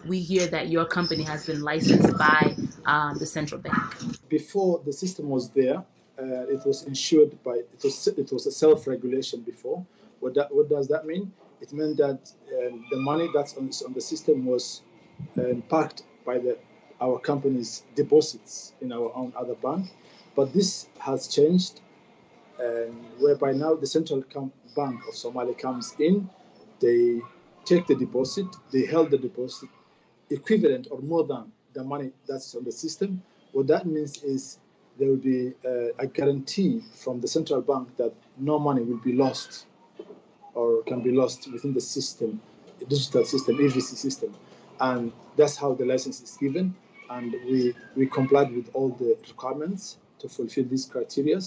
We hear that your company has been licensed by the central bank. Before the system was there, it was insured by it was a self-regulation before. What does that mean? It meant that the money that's on the system was parked by our company's deposits in our own other bank, but this has changed, whereby now the central bank of Somalia comes in, they take the deposit, they held the deposit equivalent or more than the money that's on the system. What that means is there will be a guarantee from the central bank that no money will be lost or can be lost within the system, the digital system, EVC system. And that's how the license is given. And we complied with all the requirements to fulfill these criteria.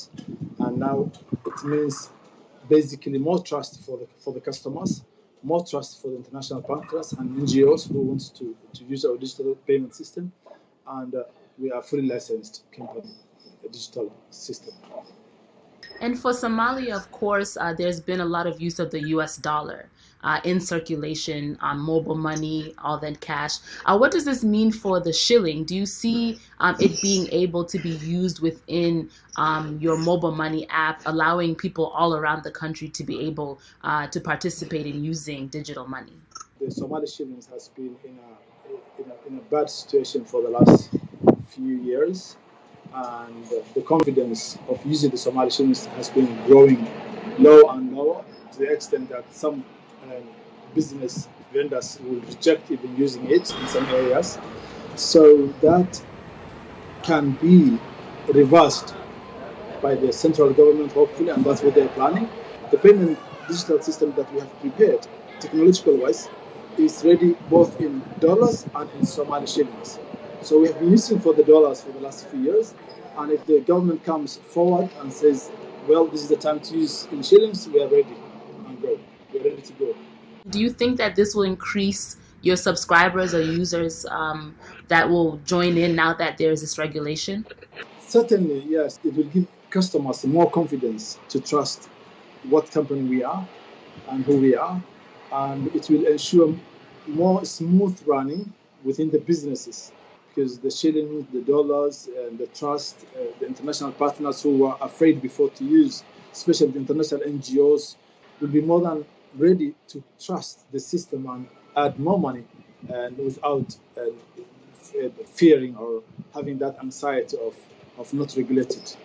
And now it means basically more trust for the customers, more trust for the international bankers and NGOs who want to use our digital payment system. And we are fully licensed company, a digital system. And for Somalia, of course, there's been a lot of use of the US dollar in circulation on mobile money, all that cash. What does this mean for the shilling? Do you see it being able to be used within your mobile money app, allowing people all around the country to be able to participate in using digital money? The Somali shillings has been in a bad situation for the last few years. And the confidence of using the Somali shillings has been growing lower and lower, to the extent that some business vendors will reject even using it in some areas. So that can be reversed by the central government, hopefully, and that's what they're planning. The payment digital system that we have prepared, technological-wise, is ready both in dollars and in Somali shillings. So we have been using for the dollars for the last few years, and if the government comes forward and says, well, this is the time to use in shillings, we are ready and go. We are ready to go. Do you think that this will increase your subscribers or users that will join in now that there is this regulation? Certainly, yes. It will give customers more confidence to trust what company we are and who we are, and it will ensure more smooth running within the businesses, because the shilling, the dollars, and the trust, the international partners who were afraid before to use, especially the international NGOs, will be more than ready to trust the system and add more money, and without fearing or having that anxiety of not regulated.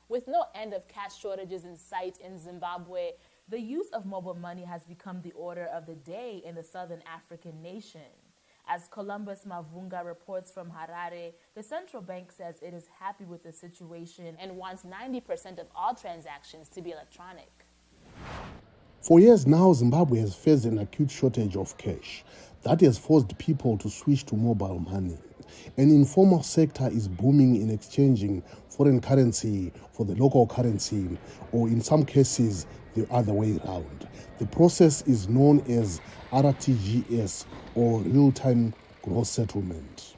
With no end of cash shortages in sight in Zimbabwe, the use of mobile money has become the order of the day in the southern African nation. As Columbus Mavunga reports from Harare, the central bank says it is happy with the situation and wants 90% of all transactions to be electronic. For years now, Zimbabwe has faced an acute shortage of cash that has forced people to switch to mobile money. An informal sector is booming in exchanging foreign currency for the local currency, or in some cases, the other way around. The process is known as RTGS, or real-time gross settlement.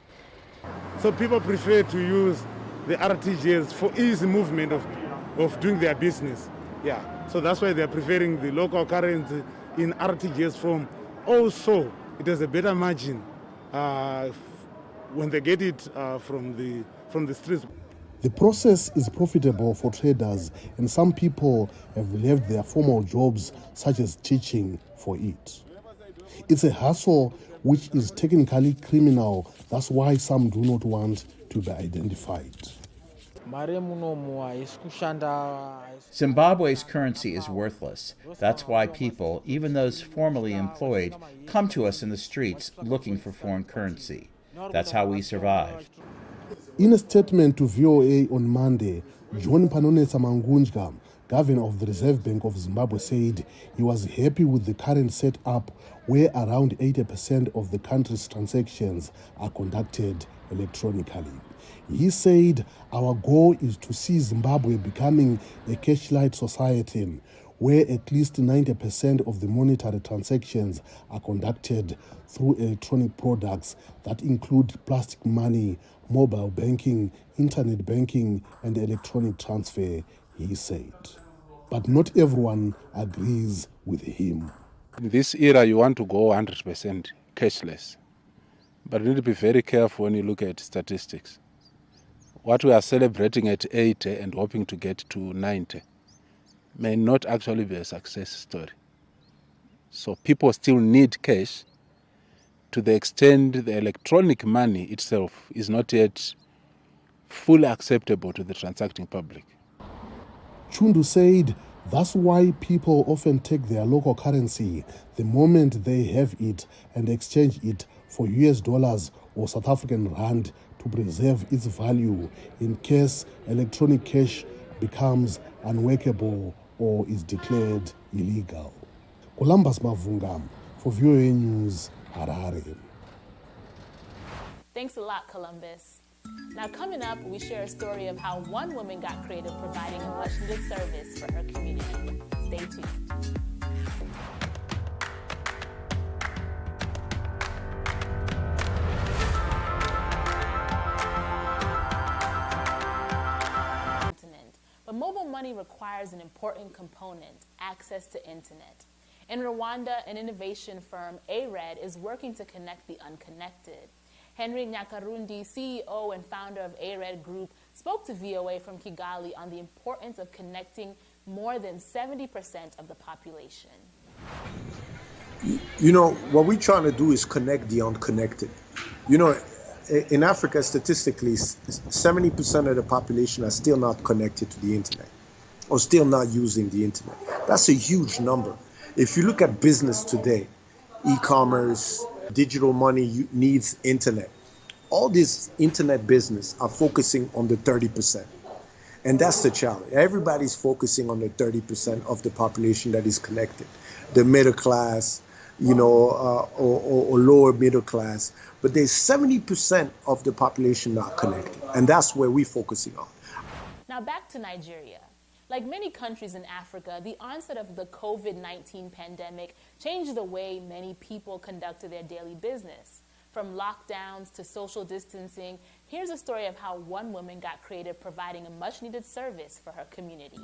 So people prefer to use the RTGS for easy movement of doing their business. Yeah, so that's why they're preferring the local currency in RTGS form. Also, it has a better margin when they get it from the streets. The process is profitable for traders, and some people have left their formal jobs, such as teaching, for it. It's a hassle which is technically criminal. That's why some do not want to be identified. Zimbabwe's currency is worthless. That's why people, even those formally employed, come to us in the streets looking for foreign currency. That's how we survive. In a statement to VOA on Monday, John Panonetsa Mangunja, governor of the Reserve Bank of Zimbabwe, said he was happy with the current setup where around 80% of the country's transactions are conducted electronically. He said, our goal is to see Zimbabwe becoming a cash-light society where at least 90% of the monetary transactions are conducted through electronic products that include plastic money, mobile banking, internet banking, and electronic transfer, he said. But not everyone agrees with him. In this era, you want to go 100%. cashless. But you need to be very careful when you look at statistics. What we are celebrating at 80 and hoping to get to 90 may not actually be a success story. So people still need cash to the extent the electronic money itself is not yet fully acceptable to the transacting public. Chundu said that's why people often take their local currency the moment they have it and exchange it for US dollars or South African rand to preserve its value in case electronic cash becomes unworkable or is declared illegal. Columbus Mavunga for VOA News, Harare. Thanks a lot, Columbus. Now, coming up, we share a story of how one woman got creative providing a much-needed service for her community. Stay tuned. But mobile money requires an important component, access to internet. In Rwanda, an innovation firm, ARED, is working to connect the unconnected. Henry Nyakarundi, CEO and founder of ARED Group, spoke to VOA from Kigali on the importance of connecting more than 70% of the population. You know, what we're trying to do is connect the unconnected. You know, in Africa, statistically, 70% of the population are still not connected to the internet or still not using the internet. That's a huge number. If you look at business today, e-commerce, digital money needs internet. All these internet business are focusing on the 30%. And that's the challenge. Everybody's focusing on the 30% of the population that is connected. The middle class, you know, or lower middle class. But there's 70% of the population not connected. And that's where we're focusing on. Now back to Nigeria. Like many countries in Africa, the onset of the COVID-19 pandemic changed the way many people conducted their daily business. From lockdowns to social distancing, here's a story of how one woman got creative providing a much-needed service for her community.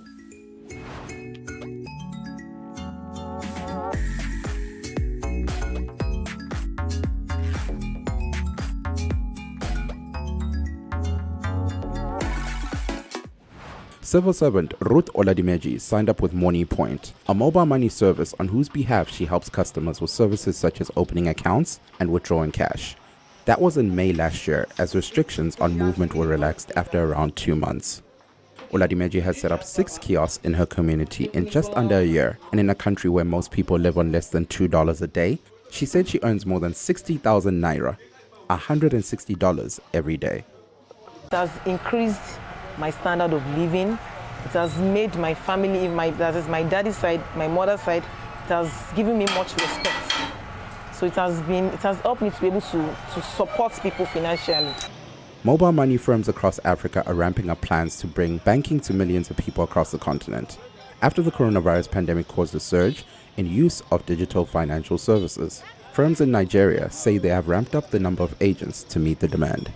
Civil servant Ruth Oladimeji signed up with Money Point, a mobile money service on whose behalf she helps customers with services such as opening accounts and withdrawing cash. That was in May last year, as restrictions on movement were relaxed after around 2 months. Oladimeji has set up 6 kiosks in her community in just under a year, and in a country where most people live on less than $2 a day, she said she earns more than 60,000 naira, $160 every day. It has increased my standard of living. It has made my family, that is my daddy's side, my mother's side, it has given me much respect. So it has helped me to be able to support people financially. Mobile money firms across Africa are ramping up plans to bring banking to millions of people across the continent, after the coronavirus pandemic caused a surge in use of digital financial services. Firms in Nigeria say they have ramped up the number of agents to meet the demand.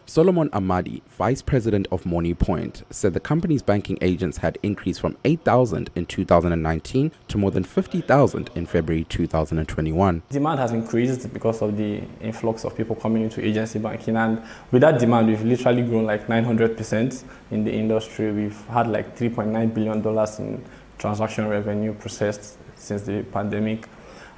Solomon Amadi, vice president of Money Point, said the company's banking agents had increased from 8,000 in 2019 to more than 50,000 in February 2021. Demand has increased because of the influx of people coming into agency banking, and with that demand, we've literally grown like 900% in the industry. We've had like $3.9 billion in transaction revenue processed since the pandemic.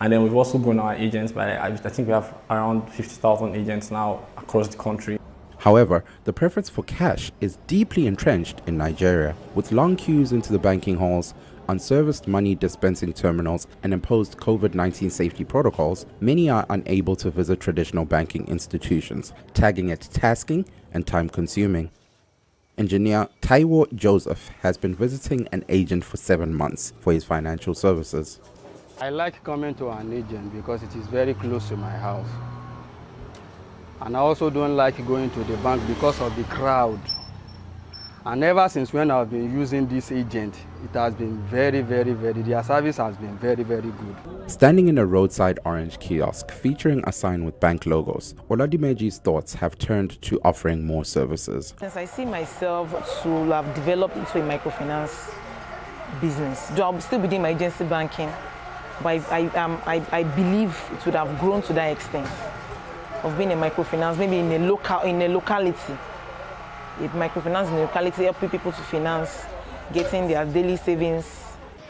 And then we've also grown our agents by, I think we have around 50,000 agents now across the country. However, the preference for cash is deeply entrenched in Nigeria, with long queues into the banking halls, unserviced money dispensing terminals, and imposed COVID-19 safety protocols. Many are unable to visit traditional banking institutions, tagging it tasking and time-consuming. Engineer Taiwo Joseph has been visiting an agent for 7 months for his financial services. I like coming to an agent because it is very close to my house. And I also don't like going to the bank because of the crowd. And ever since when I've been using this agent, it has been very, their service has been very, very good. Standing in a roadside orange kiosk featuring a sign with bank logos, Oladimeji's thoughts have turned to offering more services. Since I see myself to have developed into a microfinance business, though I'll still be doing my agency banking, But I believe it would have grown to that extent of being a microfinance, maybe in a locality. If microfinance in a locality helping people to finance, getting their daily savings.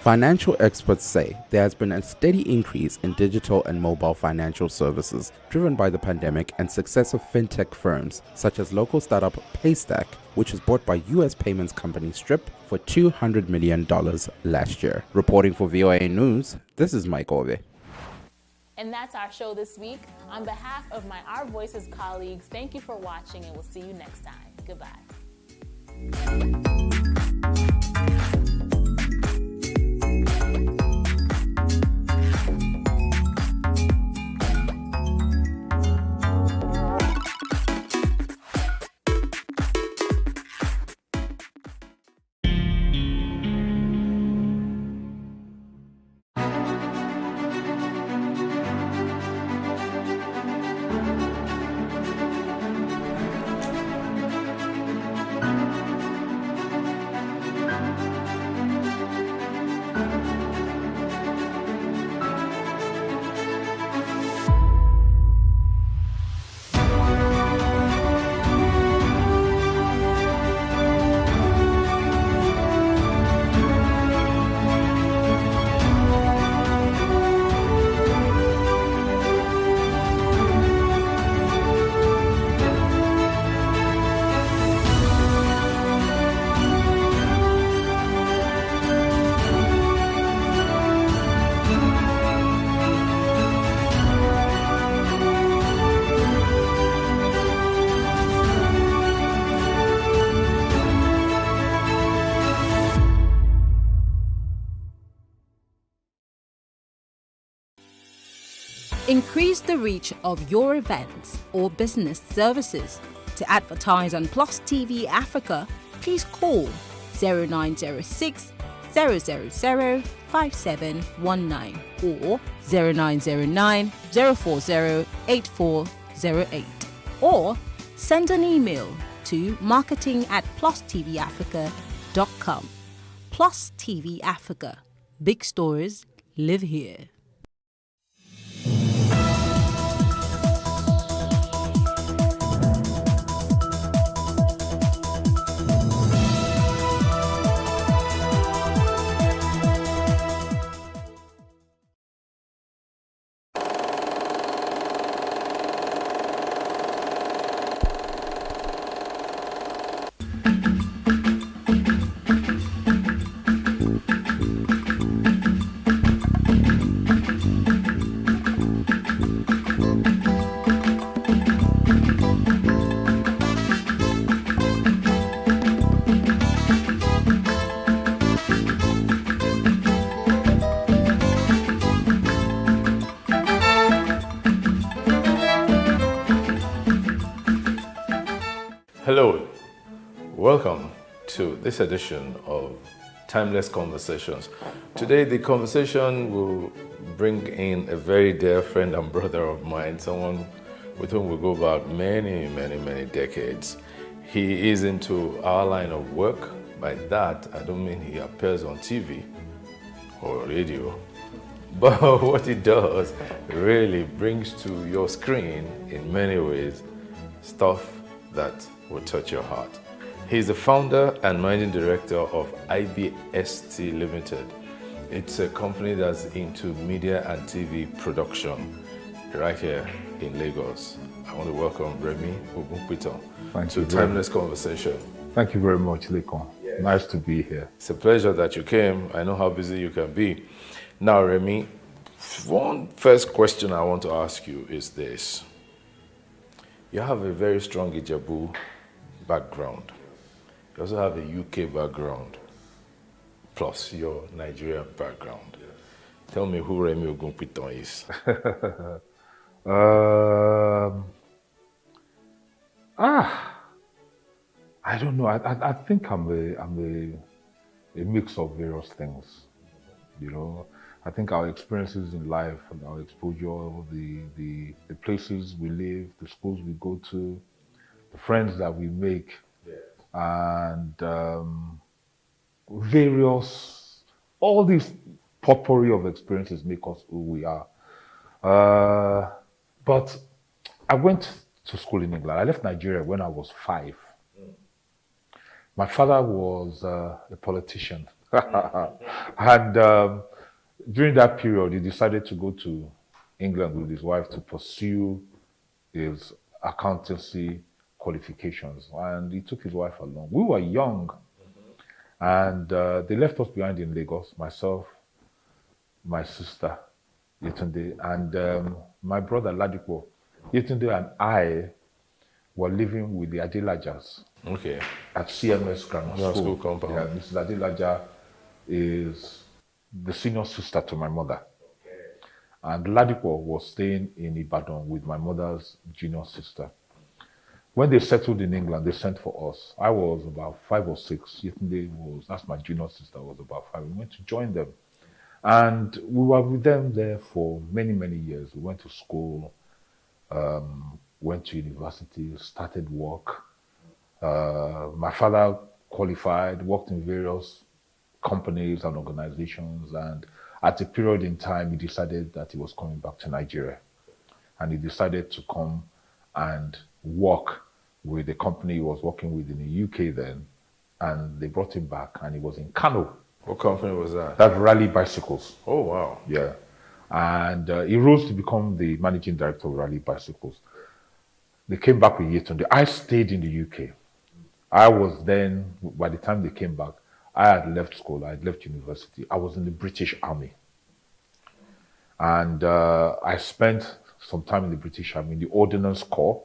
Financial experts say there has been a steady increase in digital and mobile financial services driven by the pandemic and success of fintech firms such as local startup Paystack, which was bought by US payments company Strip for $200 million last year. Reporting for VOA News, this is Mike Ove. And that's our show this week. On behalf of my Our Voices colleagues, thank you for watching, and we'll see you next time. Goodbye. Increase the reach of your events or business services. To advertise on Plus TV Africa, please call 0906 000 5719 or 0909 040 8408, or send an email to marketing@plustvafrica.com. Plus TV Africa. Big stories live here. Hello, welcome to this edition of Timeless Conversations. Today the conversation will bring in a very dear friend and brother of mine, someone with whom we go back many decades. He is into our line of work. By that, I don't mean he appears on TV or radio, but what he does really brings to your screen in many ways stuff that will touch your heart. He's the founder and managing director of IBST Limited. It's a company that's into media and TV production right here in Lagos. I want to welcome Remy Ogunpito to Timeless Conversation. Thank you very much, Lekon. Yes. Nice to be here. It's a pleasure that you came. I know how busy you can be. Now, Remy, one first question I want to ask you is this. You have a very strong Ijebu background. You also have a UK background, plus your Nigerian background. Tell me who Remy Ogunpito is. I don't know. I think I'm a mix of various things. You know, I think our experiences in life and our exposure, the places we live, the schools we go to, the friends that we make, and various, all these potpourri of experiences make us who we are. But I went to school in England. I left Nigeria when I was 5. My father was a politician. And during that period, he decided to go to England with his wife to pursue his accountancy qualifications. And he took his wife along. We were young. And they left us behind in Lagos, myself, my sister, Yetunde, and my brother, Ladipo. Yetunde and I were living with the Adelajas. Okay. At CMS Grammar School compound. Yeah, Mrs. Adelaja is the senior sister to my mother. And Ladipo was staying in Ibadan with my mother's junior sister. When they settled in England, they sent for us. I was about 5 or 6. Yetunde was, that's my junior sister, was about 5. We went to join them. And we were with them there for many, many years. We went to school, went to university, started work. My father qualified, worked in various companies and organizations, and at a period in time, he decided that he was coming back to Nigeria. And he decided to come and work with the company he was working with in the UK then, and they brought him back, and he was in Kano. What company was that? That Raleigh Bicycles. Oh, wow. Yeah. And he rose to become the managing director of Raleigh Bicycles. They came back with Yetunde. I stayed in the UK. I was then, by the time they came back, I had left school, I had left university. I was in the British Army. And I spent some time in the British Army, in the Ordnance Corps.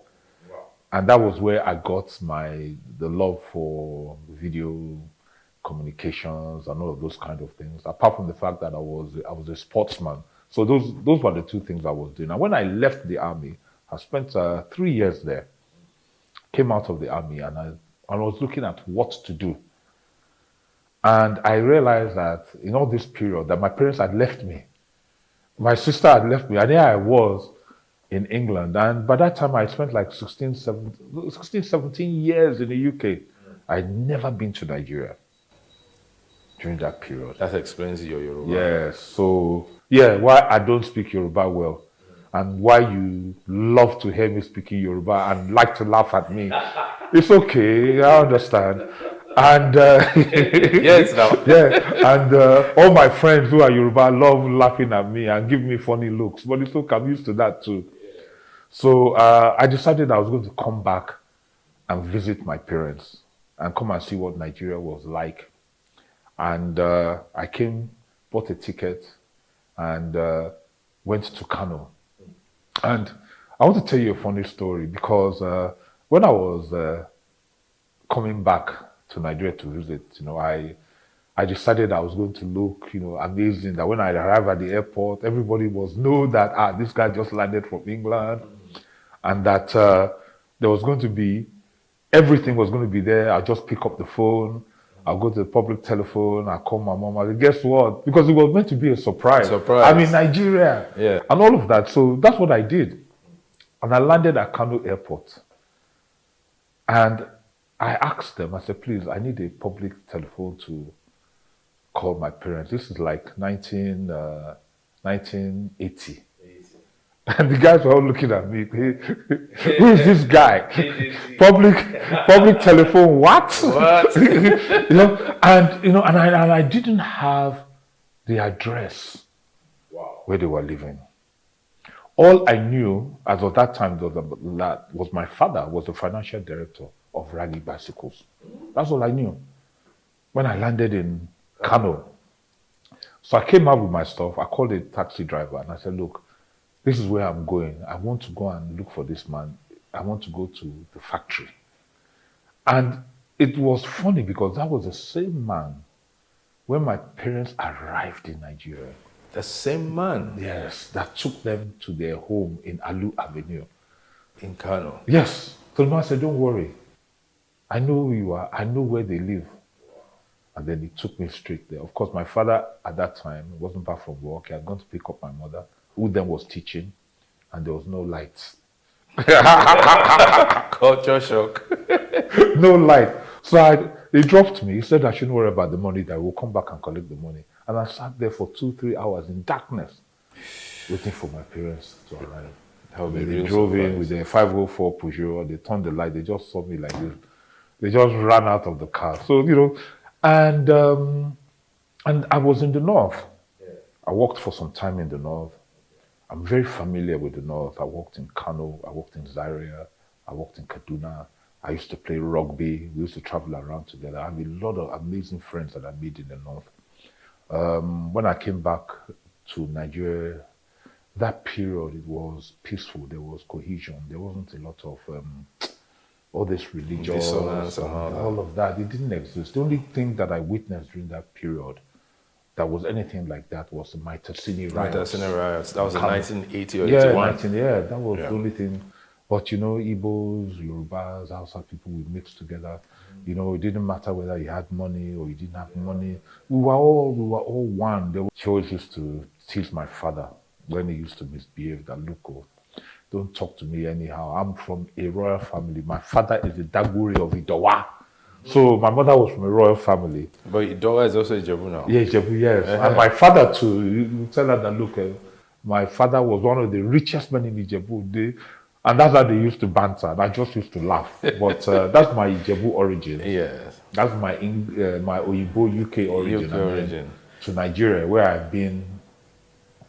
Wow. And that was where I got the love for video communications and all of those kind of things, apart from the fact that I was a sportsman. So those were the two things I was doing. And when I left the army, I spent 3 years there, came out of the army, and I was looking at what to do. And I realized that in all this period that my parents had left me. My sister had left me, and here I was in England. And by that time, I spent like 16, 17 years in the UK. I'd never been to Nigeria during that period. That explains your Yoruba. Yes. So, yeah, why I don't speak Yoruba well, and why you love to hear me speaking Yoruba and like to laugh at me. It's okay, I understand. And yes, now. Yeah, and all my friends who are Yoruba love laughing at me and give me funny looks, but it's okay, I'm used to that too. So I decided I was going to come back and visit my parents and come and see what Nigeria was like. And I came, bought a ticket, and went to Kano. And I want to tell you a funny story, because when I was coming back to Nigeria to visit, I decided I was going to look, amazing. That when I arrived at the airport, everybody know that this guy just landed from England, and that there was going to be, everything was going to be there. I'll just pick up the phone, I'll go to the public telephone, I'll call my mom. I said, guess what? Because it was meant to be a surprise. I'm in Nigeria, yeah, and all of that. So that's what I did, and I landed at Kano Airport, and I asked them, I said, please, I need a public telephone to call my parents. This is like 1980. And the guys were all looking at me. Who is this guy? public telephone, what? And I didn't have the address where they were living. All I knew as of that time was my father was the financial director of Raleigh Bicycles. That's all I knew when I landed in Kano. So I came out with my stuff. I called a taxi driver and I said, look, this is where I'm going. I want to go and look for this man. I want to go to the factory. And it was funny because that was the same man when my parents arrived in Nigeria. The same man? Yes, that took them to their home in Alu Avenue. In Kano? Yes. So the man said, don't worry. I know who you are. I know where they live. And then he took me straight there. Of course, my father at that time wasn't back from work. He had gone to pick up my mother, who then was teaching, and there was no lights. Culture shock. No light. So he dropped me. He said I shouldn't worry about the money, that we'll come back and collect the money. And I sat there for 2-3 hours in darkness, waiting for my parents to arrive. That would be They real drove in surprise. with their 504 Peugeot, they turned the light, they just saw me like this. They just ran out of the car. So, and I was in the north. I worked for some time in the north. I'm very familiar with the north. I worked in Kano, I worked in Zaria, I worked in Kaduna. I used to play rugby. We used to travel around together. I have a lot of amazing friends that I made in the north. When I came back to Nigeria, that period, it was peaceful. There was cohesion. There wasn't a lot of all this religious, dissonance and all of that. It didn't exist. The only thing that I witnessed during that period that was anything like that was the Maitassini riots. Maitassini riots. That was in 1980 or 81. Yeah, that was the only thing. But Igbos, Yorubas, Hausa people, we mixed together. It didn't matter whether you had money or you didn't have money. We were all one. She always used to tease my father when he used to misbehave that, look, don't talk to me anyhow. I'm from a royal family. My father is the Daguri of Idowa. So my mother was from a royal family. But Idowa is also Ijebu now. Yeah, Ijebu, yes. And my father too, you tell her that, look, my father was one of the richest men in Ijebu. And that's how they used to banter. And I just used to laugh. But that's my Ijebu origin. Yes. That's my Oyibo UK origin. UK origin. To Nigeria, where I've been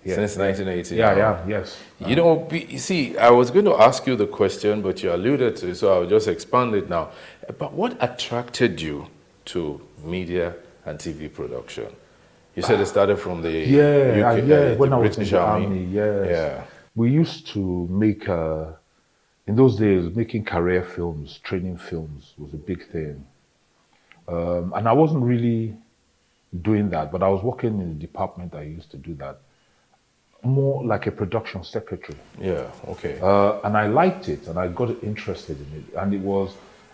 since 1980. Yeah, yes. You see, I was going to ask you the question, but you alluded to it, so I'll just expand it now. But what attracted you to media and TV production? You said it started from the UK, when the I was British in the Army. army, yes. Yeah. We used to make, in those days, making career films, training films was a big thing. And I wasn't really doing that, but I was working in the department that used to do that. More like a production secretary. Yeah, okay. And I liked it, and I got interested in it.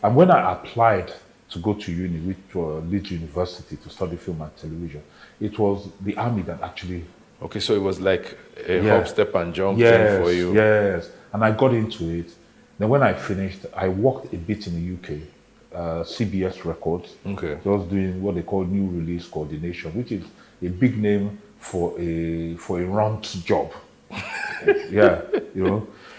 And when I applied to go to uni, which was Leeds University, to study film and television, it was the army that actually... Okay, so it was like a hop, step, and jump thing for you. Yes, and I got into it. Then when I finished, I worked a bit in the UK, CBS Records. Okay. I was doing what they call new release coordination, which is a big name for a runt job. Yeah,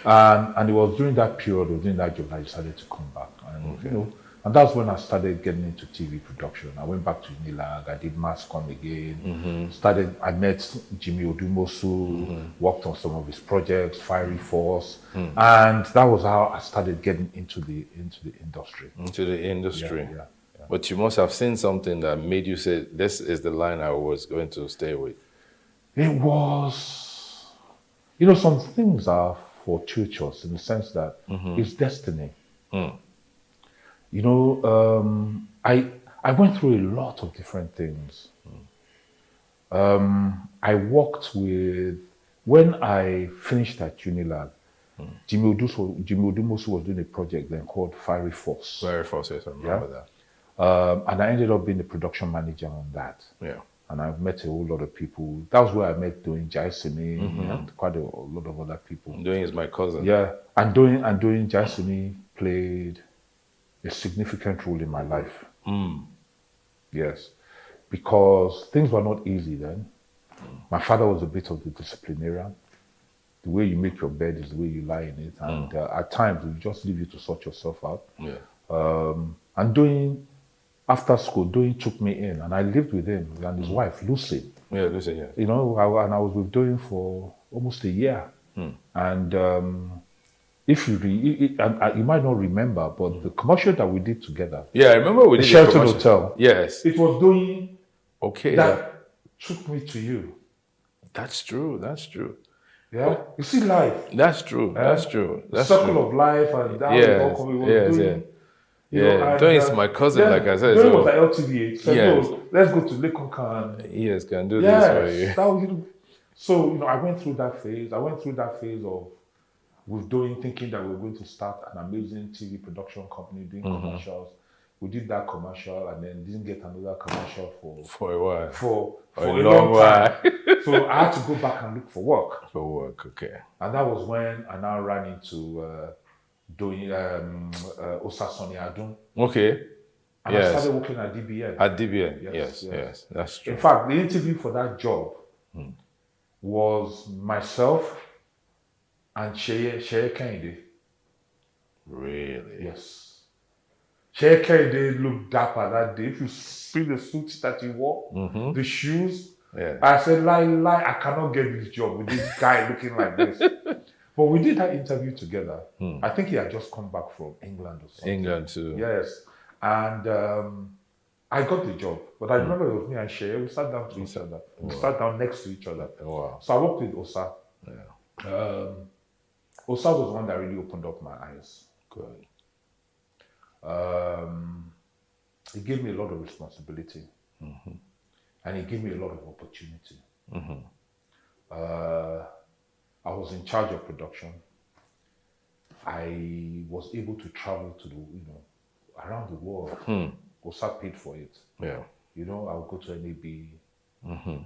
and it was during that period of doing that job I decided to come back. And and that's when I started getting into TV production. I went back to Unilag, I did Mascom again, I met Jimmy Odumosu, worked on some of his projects, Fiery Force, and that was how I started getting into the industry. Into the industry. Yeah. But you must have seen something that made you say, this is the line I was going to stay with. It was, some things are fortuitous in the sense that it's destiny. I went through a lot of different things. I worked with, when I finished at Unilag, Jimmy Odumosu was doing a project then called Fiery Force. Fiery Force, yes, I remember that. And I ended up being the production manager on that. Yeah. And I've met a whole lot of people. That was where I met Doyin Jaisimi and quite a lot of other people. Doyin is my cousin. Yeah, and Doyin Jaisimi played a significant role in my life. Yes, because things were not easy then. My father was a bit of the disciplinarian. The way you make your bed is the way you lie in it, and at times we just leave you to sort yourself out. Yeah. And Doyin, after school, Doyin took me in, and I lived with him and his wife, Lucy. Yeah, Lucy, yeah. And I was with Doyin for almost a year. And if you you might not remember, but the commercial that we did together. Yeah, I remember we did the Sheraton Hotel. Yes. It was Doyin that took me to you. That's true. That's true. Yeah, you see life. That's true. That's true. That's the circle true. of life and that Doyin is my cousin, like I said. Doyin So was at LTV. Said, no, let's go to Lekonkan. Yes, can do this for you. That was, so I went through that phase. I went through that phase of with Doyin thinking that we were going to start an amazing TV production company doing commercials. We did that commercial and then didn't get another commercial for a while. For a long while. So I had to go back and look for work. For work, okay. And that was when I now ran into Doyin Osasoni Adun. Okay. And I started working at DBN. At DBN, yes, that's true. In fact, the interview for that job was myself and Sheye Kehinde. Really? Yes. Sheye Kehinde looked dapper that day. If you see the suit that he wore, the shoes, I said, lie, I cannot get this job with this guy looking like this. But we did that interview together. I think he had just come back from England or something. England too. Yes. And I got the job. But I remember it was me and Sheye. We sat down to each other. We sat down next to each other. Wow. So I worked with Osa. Osa was one that really opened up my eyes. Good. He gave me a lot of responsibility. And he gave me a lot of opportunity. I was in charge of production. I was able to travel to around the world. Osa paid for it. Yeah. I'll go to NAB.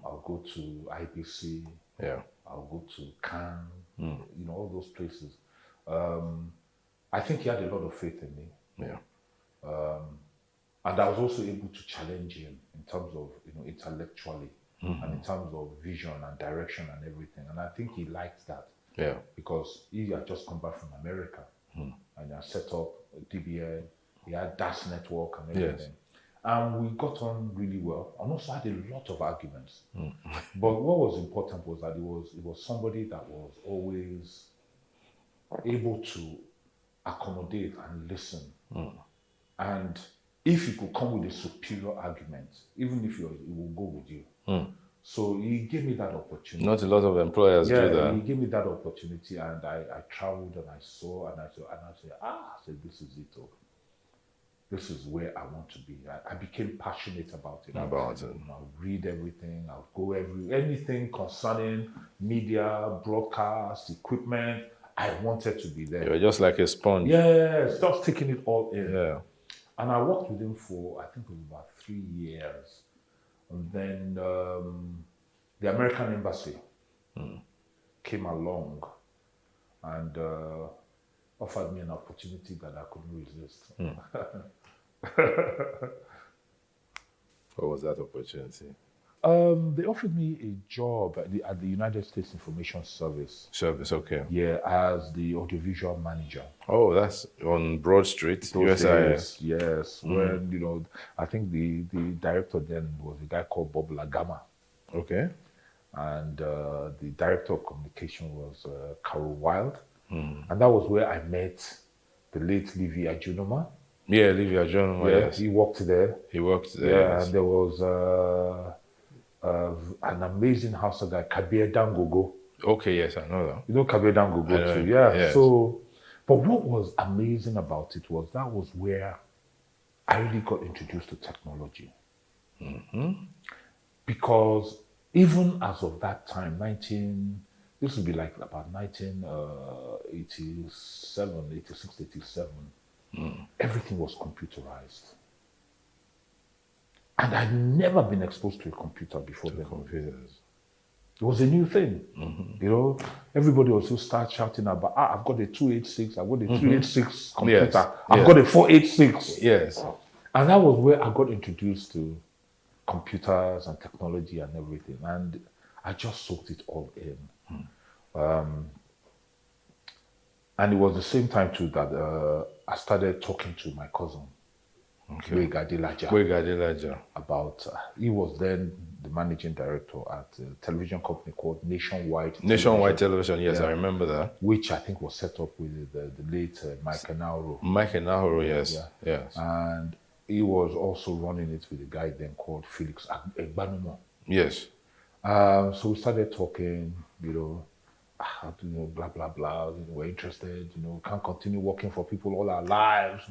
I'll go to IBC. Yeah. I'll go to Cannes. All those places. I think he had a lot of faith in me. Yeah. And I was also able to challenge him in terms of, intellectually and in terms of vision and direction and everything. And I think he liked that. Yeah. Because he had just come back from America and he had set up DBN. He had DAS network and everything. Yes. And we got on really well. And also had a lot of arguments. But what was important was that it was somebody that was always able to accommodate and listen. And if you could come with a superior argument, even if it will go with you. So he gave me that opportunity. Not a lot of employers do that. He gave me that opportunity, and I traveled and I saw and I said, this is it. This is where I want to be. I became passionate about it. I'll read everything. I'll go anything concerning media, broadcast, equipment. I wanted to be there. You were just like a sponge. Yes, just taking it all in. Yeah. And I worked with him for, I think it was about 3 years. And then the American Embassy came along and offered me an opportunity that I couldn't resist. What was that opportunity? They offered me a job at the United States Information Service. Okay. Yeah, as the audiovisual manager. Oh, that's on Broad Street, USIS. Yes, when, I think the director then was a guy called Bob Lagama. Okay. And the director of communication was Carol Wild. And that was where I met the late Livy Ajunoma. Yeah, Livy Ajunoma, yes. He worked there. Yes. And there was an amazing Hausa guy, Kabir Dangogo. Okay, yes, I know that. You know Kabir Dangogo too, Yes. So, but what was amazing about it was that was where I really got introduced to technology. Because even as of that time, this would be like about 1987, 86, 87, everything was computerized. And I'd never been exposed to a computer before then. Computers. It was a new thing. Everybody also start shouting about, I've got a 286, I've got a 386 computer, Yes. I've got a 486. Yes. And that was where I got introduced to computers and technology and everything. And I just soaked it all in. And it was the same time too that I started talking to my cousin, Wega Adelaja, about, he was then the managing director at a television company called Nationwide Television, yes, I remember that. Which I think was set up with the late Mike Enauro. Mike Enauro, yes. Yes. And he was also running it with a guy then called Felix Egbanumo. Yes. So we started talking, blah, blah, blah. We're interested, can't continue working for people all our lives.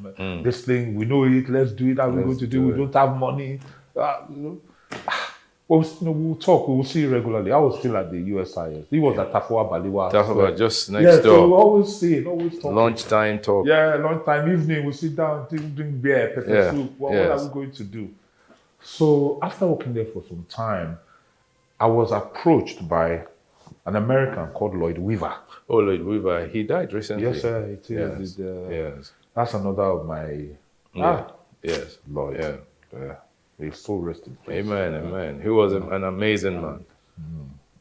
This thing, we know it, let's do it. How are we going to do it? We don't have money. We'll talk, we'll see regularly. I was still at the USIS. He was at Tafawa Balewa. Tafawa, just next door. So we always see it, always talk. Lunchtime talk. Yeah, lunchtime, evening, we sit down, drink beer, pepper soup. What are we going to do? So after working there for some time, I was approached by an American called Lloyd Weaver. Oh, Lloyd Weaver. He died recently. Yes, sir, it is. Yes. That's another of my... Yes. Lloyd. Yeah. He's so rest in peace. Amen, amen. He was an amazing man.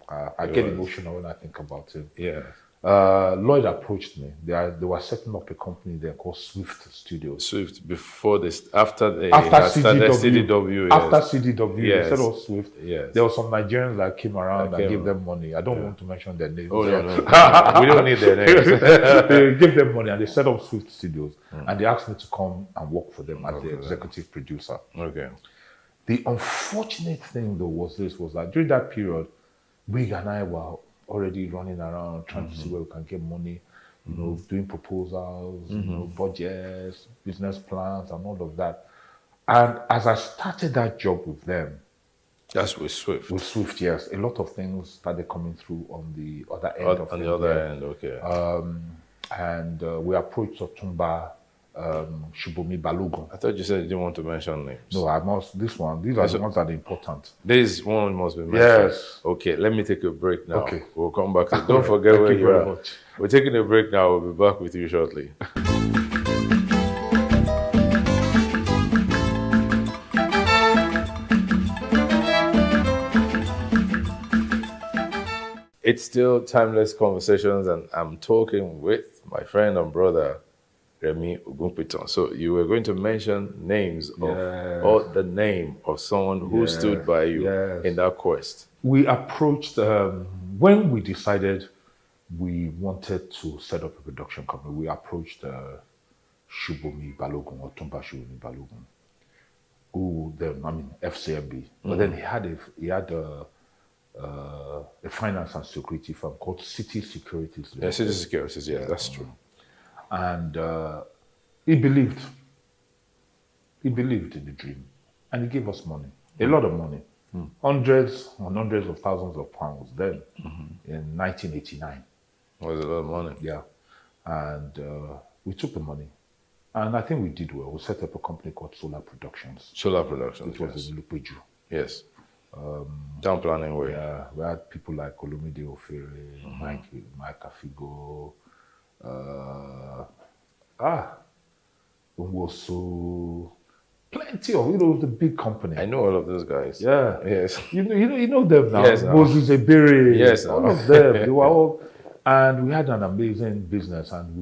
I get emotional when I think about him. Yeah. Lloyd approached me. They were setting up a company there called Swift Studios. Swift before this, after CDW. CDW. After CDW, yes. instead of Swift, yes. There were some Nigerians that came around and gave them money. I don't want to mention their names. Oh no, we don't need their names. They gave them money and they set up Swift Studios and they asked me to come and work for them as the executive producer. Okay. The unfortunate thing though was that during that period, Wig and I were already running around trying to see where we can get money, you know, doing proposals, you know, budgets, business plans, and all of that. And as I started that job with them, that's with Swift. With Swift, yes, a lot of things started coming through on the other end of on the other end, okay. And we approached Otumba Shubomi Balogun. I thought you said you didn't want to mention names. No, I must. These are the ones that are important. This one must be mentioned. Yes. Okay, let me take a break now. Okay. We'll come back. Don't forget Thank where you you very are. much. We're taking a break now. We'll be back with you shortly. It's still Timeless Conversations, and I'm talking with my friend and brother, Remy Ogunpiton. So you were going to mention names of, or the name of someone who stood by you in that quest. We approached, when we decided we wanted to set up a production company, we approached Shubomi Balogun, or Otumba Shubomi Balogun, who then, FCMB. But then he had a finance and security firm called City Securities. Yeah, City Securities, yeah, that's true. And he believed in the dream, and he gave us money, a lot of money, hundreds and hundreds of thousands of pounds then in 1989. That was a lot of money. Yeah, and we took the money, and I think we did well. We set up a company called Solar Productions. Solar Productions, it was in Lupeju. Yes. Town planning way. Yeah, we had people like Olumide Ofere, Mike Afigo, Unwosu, plenty of, the big company. I know all of those guys. Yeah. Yes. You know them now. Yes. Moses Ebere. Yes. All of them. They were all, and we had an amazing business, and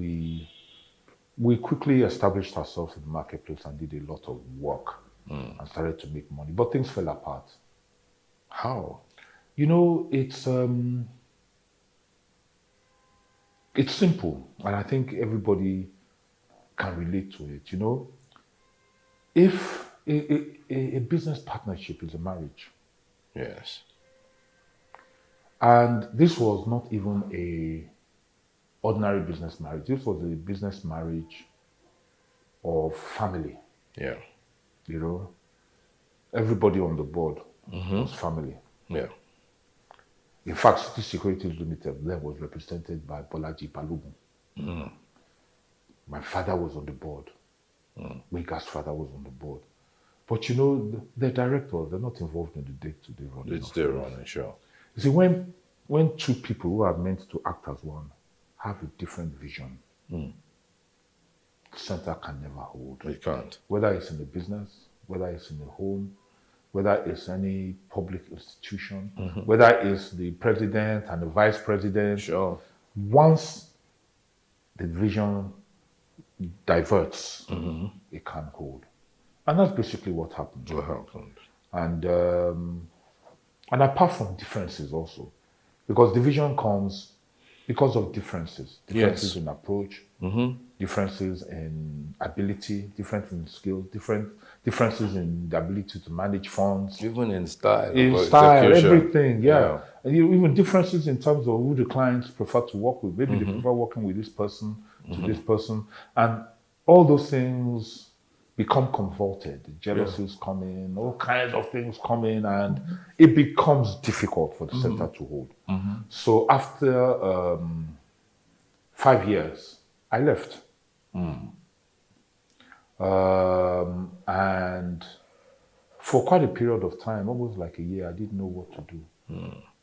we quickly established ourselves in the marketplace and did a lot of work and started to make money. But things fell apart. How? It's simple, and I think everybody can relate to it. If a business partnership is a marriage. Yes. And this was not even a ordinary business marriage. This was a business marriage of family. Yeah. Everybody on the board was family. Yeah. In fact, City Securities Limited then was represented by Bolaji Balogun. My father was on the board. Mega's father was on the board. But the directors, they're not involved in the day-to-day running. It's their running, sure. You see, when two people who are meant to act as one have a different vision, the center can never hold. It can't. Whether it's in a business, whether it's in a home, whether it's any public institution, whether it's the president and the vice president. Sure. Once the vision diverts, it can't hold. And that's basically what happened. And apart from differences also, because division comes because of differences. Differences in approach, differences in ability, differences in skill, differences in the ability to manage funds. Even in style. Everything, yeah. And even differences in terms of who the clients prefer to work with. Maybe they prefer working with this person to this person. And all those things become convoluted. Jealousies come in, all kinds of things come in, and it becomes difficult for the center to hold. So after 5 years, I left. And for quite a period of time, almost like a year, I didn't know what to do.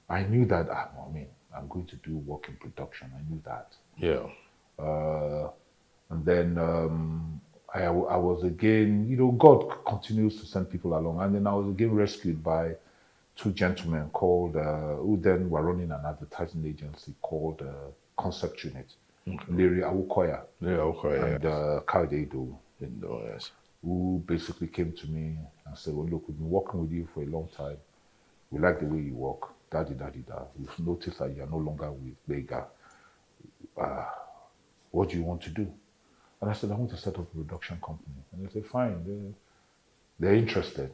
I knew that, I'm going to do work in production. I knew that. Yeah. And then I was again, God continues to send people along. And then I was again rescued by two gentlemen called, who then were running an advertising agency called Concept Unit. Larry Awukoya and Kaide Ido, yes. who basically came to me and said, well, look, we've been working with you for a long time. We like the way you work. Da-di-da-di-da. We've noticed that you're no longer with Bega. What do you want to do? And I said, I want to set up a production company. And they said, fine. They're interested.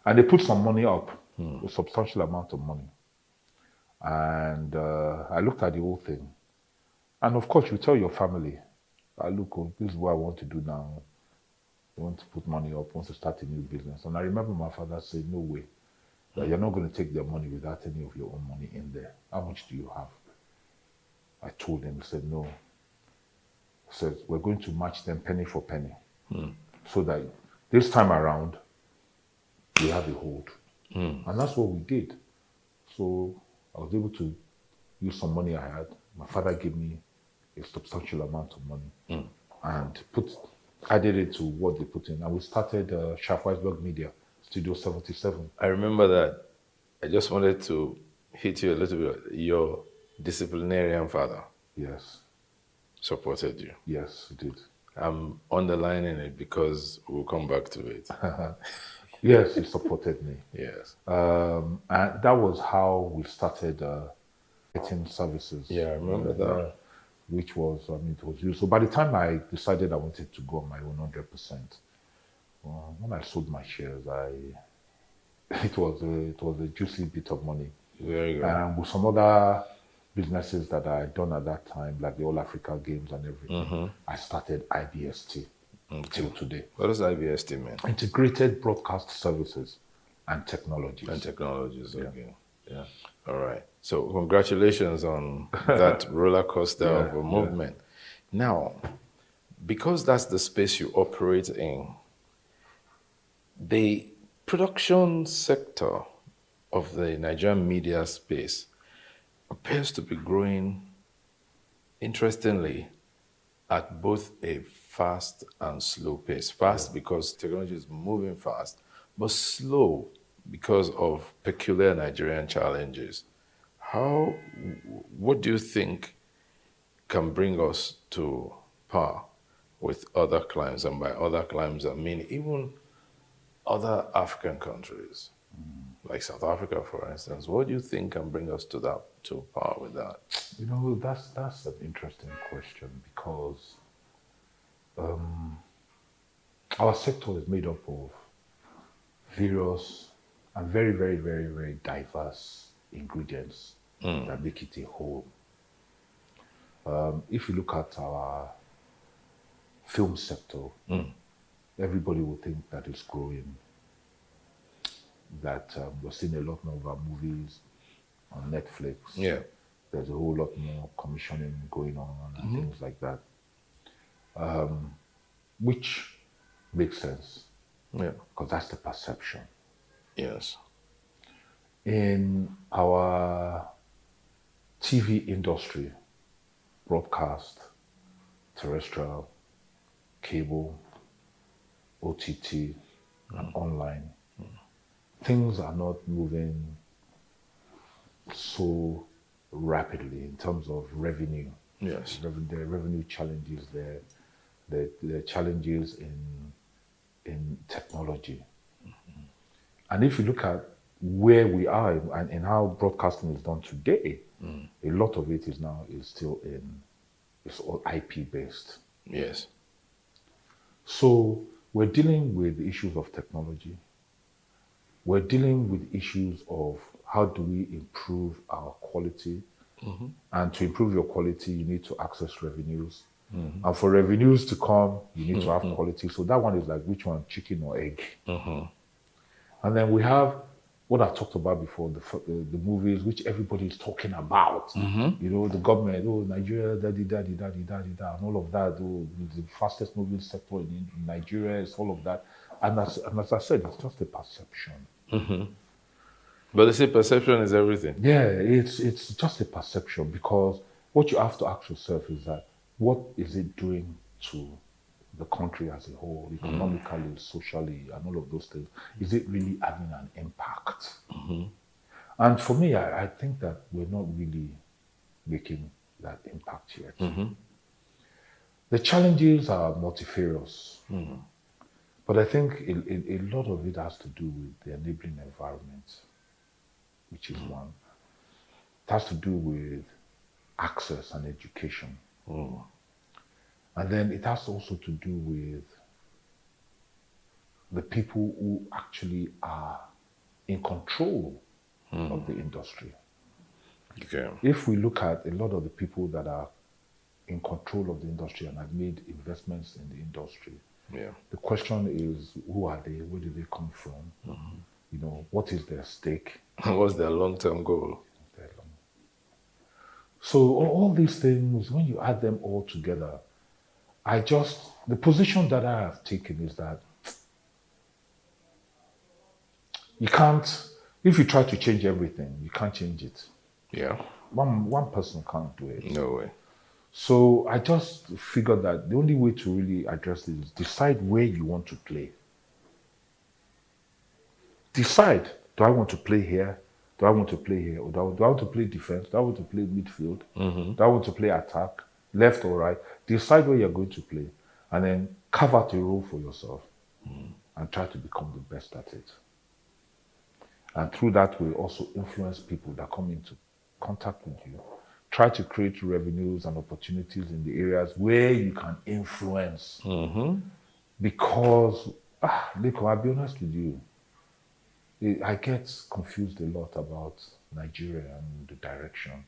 And they put some money up, a substantial amount of money. And I looked at the whole thing. And of course, you tell your family, look, this is what I want to do now. I want to put money up, I want to start a new business. And I remember my father saying, no way, that you're not going to take their money without any of your own money in there. How much do you have? I told him, he said, no. He said, we're going to match them penny for penny. So that this time around, we have a hold. And that's what we did. So I was able to use some money I had. My father gave me a substantial amount of money and added it to what they put in. And we started Schaff-Weisberg Media, Studio 77. I remember that. I just wanted to hit you a little bit. Your disciplinarian father. Yes. Supported you. Yes, he did. I'm underlining it because we'll come back to it. Yes, he supported me. Yes. And that was how we started getting services. Yeah, I remember that. Which was, it was used. So by the time I decided I wanted to go on my own 100%, when I sold my shares, it was a juicy bit of money. Very good. And with some other businesses that I had done at that time, like the All Africa Games and everything, I started IBST till today. What does IBST mean? Integrated Broadcast Services and Technologies. And Technologies, okay. Yeah. All right. So congratulations on that roller coaster of a movement. Now, because that's the space you operate in, the production sector of the Nigerian media space appears to be growing, interestingly, at both a fast and slow pace. Fast because technology is moving fast, but slow because of peculiar Nigerian challenges. What do you think can bring us to par with other clients? And by other clients, I mean even other African countries, like South Africa, for instance. What do you think can bring us to par with that? That's an interesting question because our sector is made up of various and very, very, very, very diverse ingredients that make it a whole. If you look at our film sector, everybody will think that it's growing, that we're seeing a lot more of our movies on Netflix. Yeah. There's a whole lot more commissioning going on and things like that, which makes sense. Yeah. Because that's the perception. Yes. In our TV industry, broadcast, terrestrial, cable, OTT, and online, things are not moving so rapidly in terms of revenue. Yes. There are revenue challenges there. There are challenges in technology. And if you look at where we are and how broadcasting is done today, a lot of it is still it's all IP based. Yes. So we're dealing with the issues of technology. We're dealing with issues of how do we improve our quality. And to improve your quality, you need to access revenues. And for revenues to come, you need to have quality. So that one is like, which one, chicken or egg? And then we have what I talked about before, the movies, which everybody is talking about. The government, Nigeria, and all of that. The fastest moving sector in Nigeria is all of that. And as I said, it's just a perception. But they say perception is everything. Yeah, it's just a perception, because what you have to ask yourself is that, what is it doing to the country as a whole, economically, socially, and all of those things? Is it really having an impact? And for me, I think that we're not really making that impact yet. The challenges are multifarious, but I think a lot of it has to do with the enabling environment, which is one. It has to do with access and education. And then it has also to do with the people who actually are in control of the industry. Okay. If we look at a lot of the people that are in control of the industry and have made investments in the industry, the question is, who are they? Where do they come from? You know, what is their stake? What's their long-term goal? So all these things, when you add them all together, the position that I have taken is that you can't, if you try to change everything, you can't change it. Yeah. One person can't do it. No way. So I just figured that the only way to really address it is decide where you want to play. Decide, do I want to play here? Do I want to play here? Or do I want to play defense? Do I want to play midfield? Do I want to play attack, left or right? Decide where you're going to play, and then carve out a role for yourself and try to become the best at it. And through that way, also influence people that come into contact with you. Try to create revenues and opportunities in the areas where you can influence. Because, Nico, I'll be honest with you, I get confused a lot about Nigeria and the direction,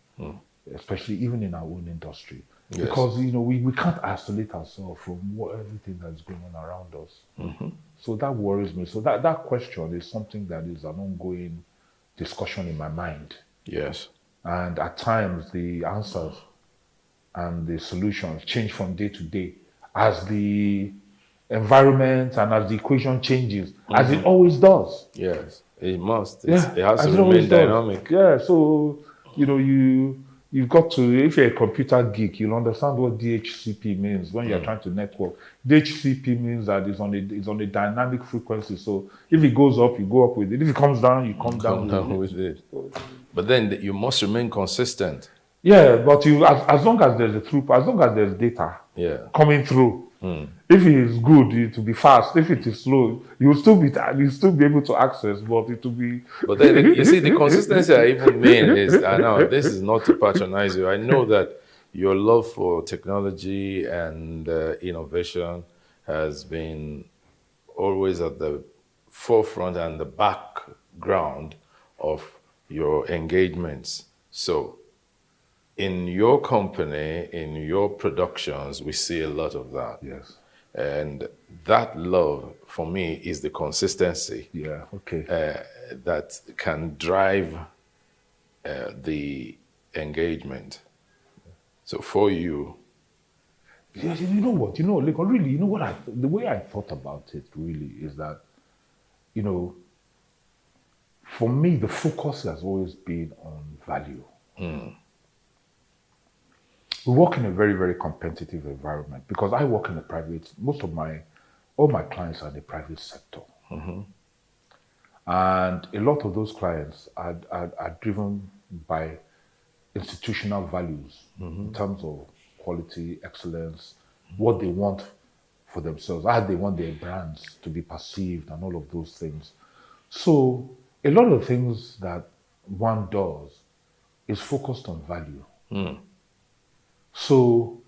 especially even in our own industry. Yes. Because, you know, we can't isolate ourselves from everything that's going on around us. So that worries me. So that question is something that is an ongoing discussion in my mind. Yes. And at times the answers and the solutions change from day to day as the environment and as the equation changes, as it always does. Yes, it must. It has to remain dynamic. Yeah, so, you know, you've got to, if you're a computer geek, you'll understand what DHCP means when you're trying to network. DHCP means that it's on a dynamic frequency. So if it goes up, you go up with it. If it comes down, you come down with it. But then you must remain consistent. Yeah, but as long as there's a throughput, as long as there's data coming through, if it is good, it will be fast. If it is slow, you'll still be able to access, but it will be. But then you see, the consistency I even mean is, I know this is not to patronize you. I know that your love for technology and innovation has been always at the forefront and the background of your engagements. So in your company, in your productions, we see a lot of that. Yes. And that love, for me, is the consistency. Yeah, okay. That can drive the engagement. So for you... Yeah, you know what? You know, like, really, you know what? The way I thought about it really is that, you know, for me, the focus has always been on value. We work in a very, very competitive environment because I work in the private, all my clients are in the private sector. And a lot of those clients are driven by institutional values in terms of quality, excellence, what they want for themselves, how they want their brands to be perceived and all of those things. So a lot of things that one does is focused on value. So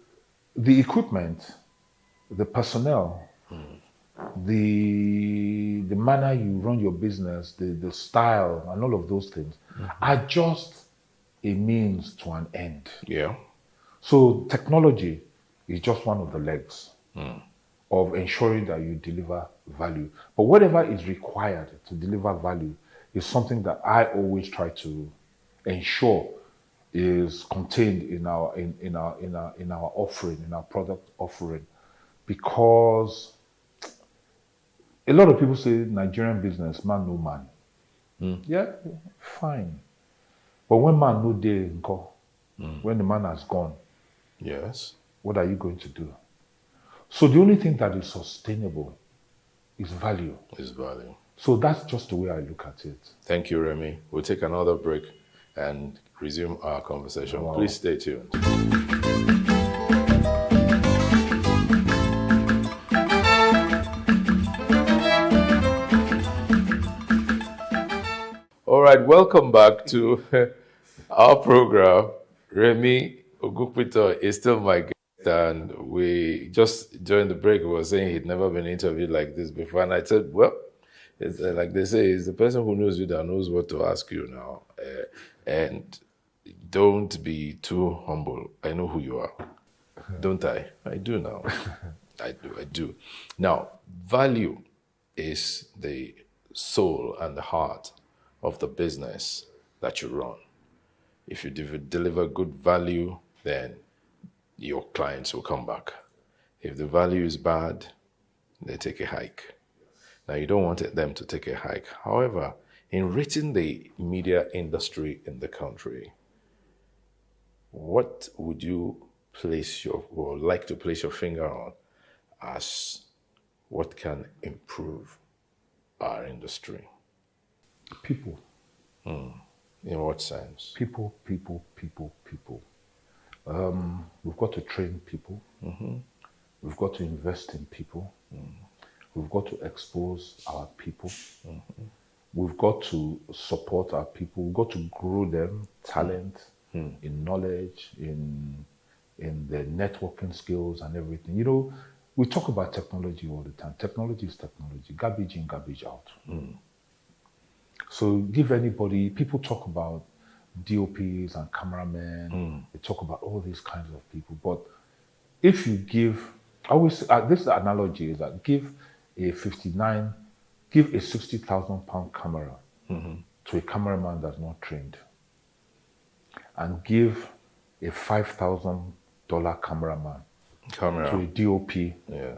the equipment, the personnel, the manner you run your business, the style and all of those things are just a means to an end. Yeah. So technology is just one of the legs of ensuring that you deliver value. But whatever is required to deliver value is something that I always try to ensure is contained in our offering, in our product offering, because a lot of people say Nigerian business, man no man. Yeah, fine. But when man no dey nko, when the man has gone, yes, what are you going to do? So the only thing that is sustainable is value. Is value. So that's just the way I look at it. Thank you, Remy. We'll take another break and resume our conversation. Wow. Please stay tuned. All right, welcome back to our program. Remy Ogukpito is still my guest, and we just during the break we were saying he'd never been interviewed like this before, and I said, well, it's like they say, it's the person who knows you that knows what to ask you now, and don't be too humble. I know who you are, don't I? I do now. I do. Now, value is the soul and the heart of the business that you run. If you deliver good value, then your clients will come back. If the value is bad, they take a hike. Now, you don't want them to take a hike. However, in rating the media industry in the country, what would you like to place your finger on as what can improve our industry? People. In what sense? People. We've got to train people. We've got to invest in people. We've got to expose our people. We've got to support our people. We've got to grow them, talent, in knowledge, in their networking skills and everything. You know, we talk about technology all the time. Technology is technology. Garbage in, garbage out. So give anybody, people talk about DOPs and cameramen. They talk about all these kinds of people. But if you give, I always, this analogy is that give a 60,000 pound camera to a cameraman that's not trained, and give a $5,000 cameraman to a DOP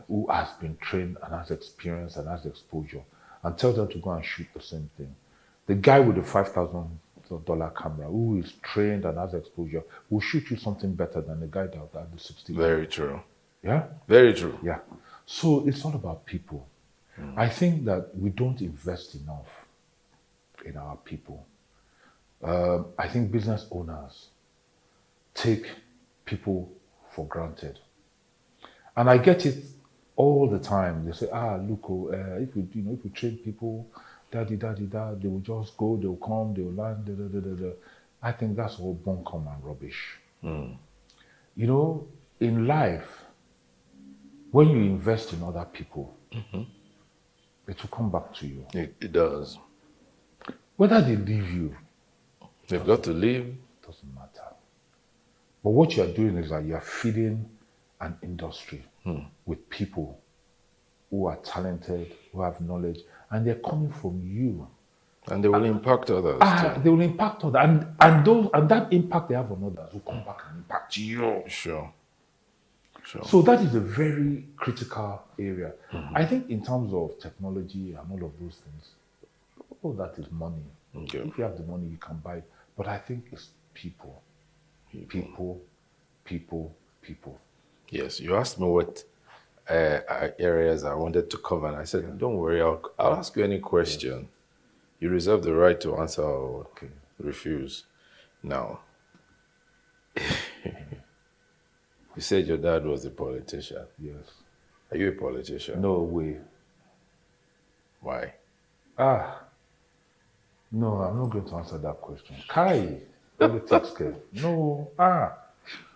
who has been trained and has experience and has exposure, and tell them to go and shoot the same thing. The guy with the $5,000 camera who is trained and has exposure will shoot you something better than the guy that had the 60. Very true. Yeah? Very true. Yeah. So it's all about people. I think that we don't invest enough in our people. I think business owners take people for granted. And I get it all the time. They say, look, if we train people, they will just go, they will come, they will land, I think that's all bunkum and rubbish. You know, in life, when you invest in other people, it will come back to you. It does. Whether they leave you, they've got to leave. Doesn't matter. But what you are doing is that you are feeding an industry with people who are talented, who have knowledge, and they're coming from you. And they will impact others. They will impact others. And that impact they have on others will come back and impact you. Sure. So that is a very critical area. I think in terms of technology and all of those things, all that is money. Okay. If you have the money, you can buy it. But I think it's people. People. Yes, you asked me what areas I wanted to cover, and I said, don't worry, I'll ask you any question. You reserve the right to answer or refuse. Now, you said your dad was a politician. Yes. Are you a politician? No way. Why? No, I'm not going to answer that question. Kai, politics, no.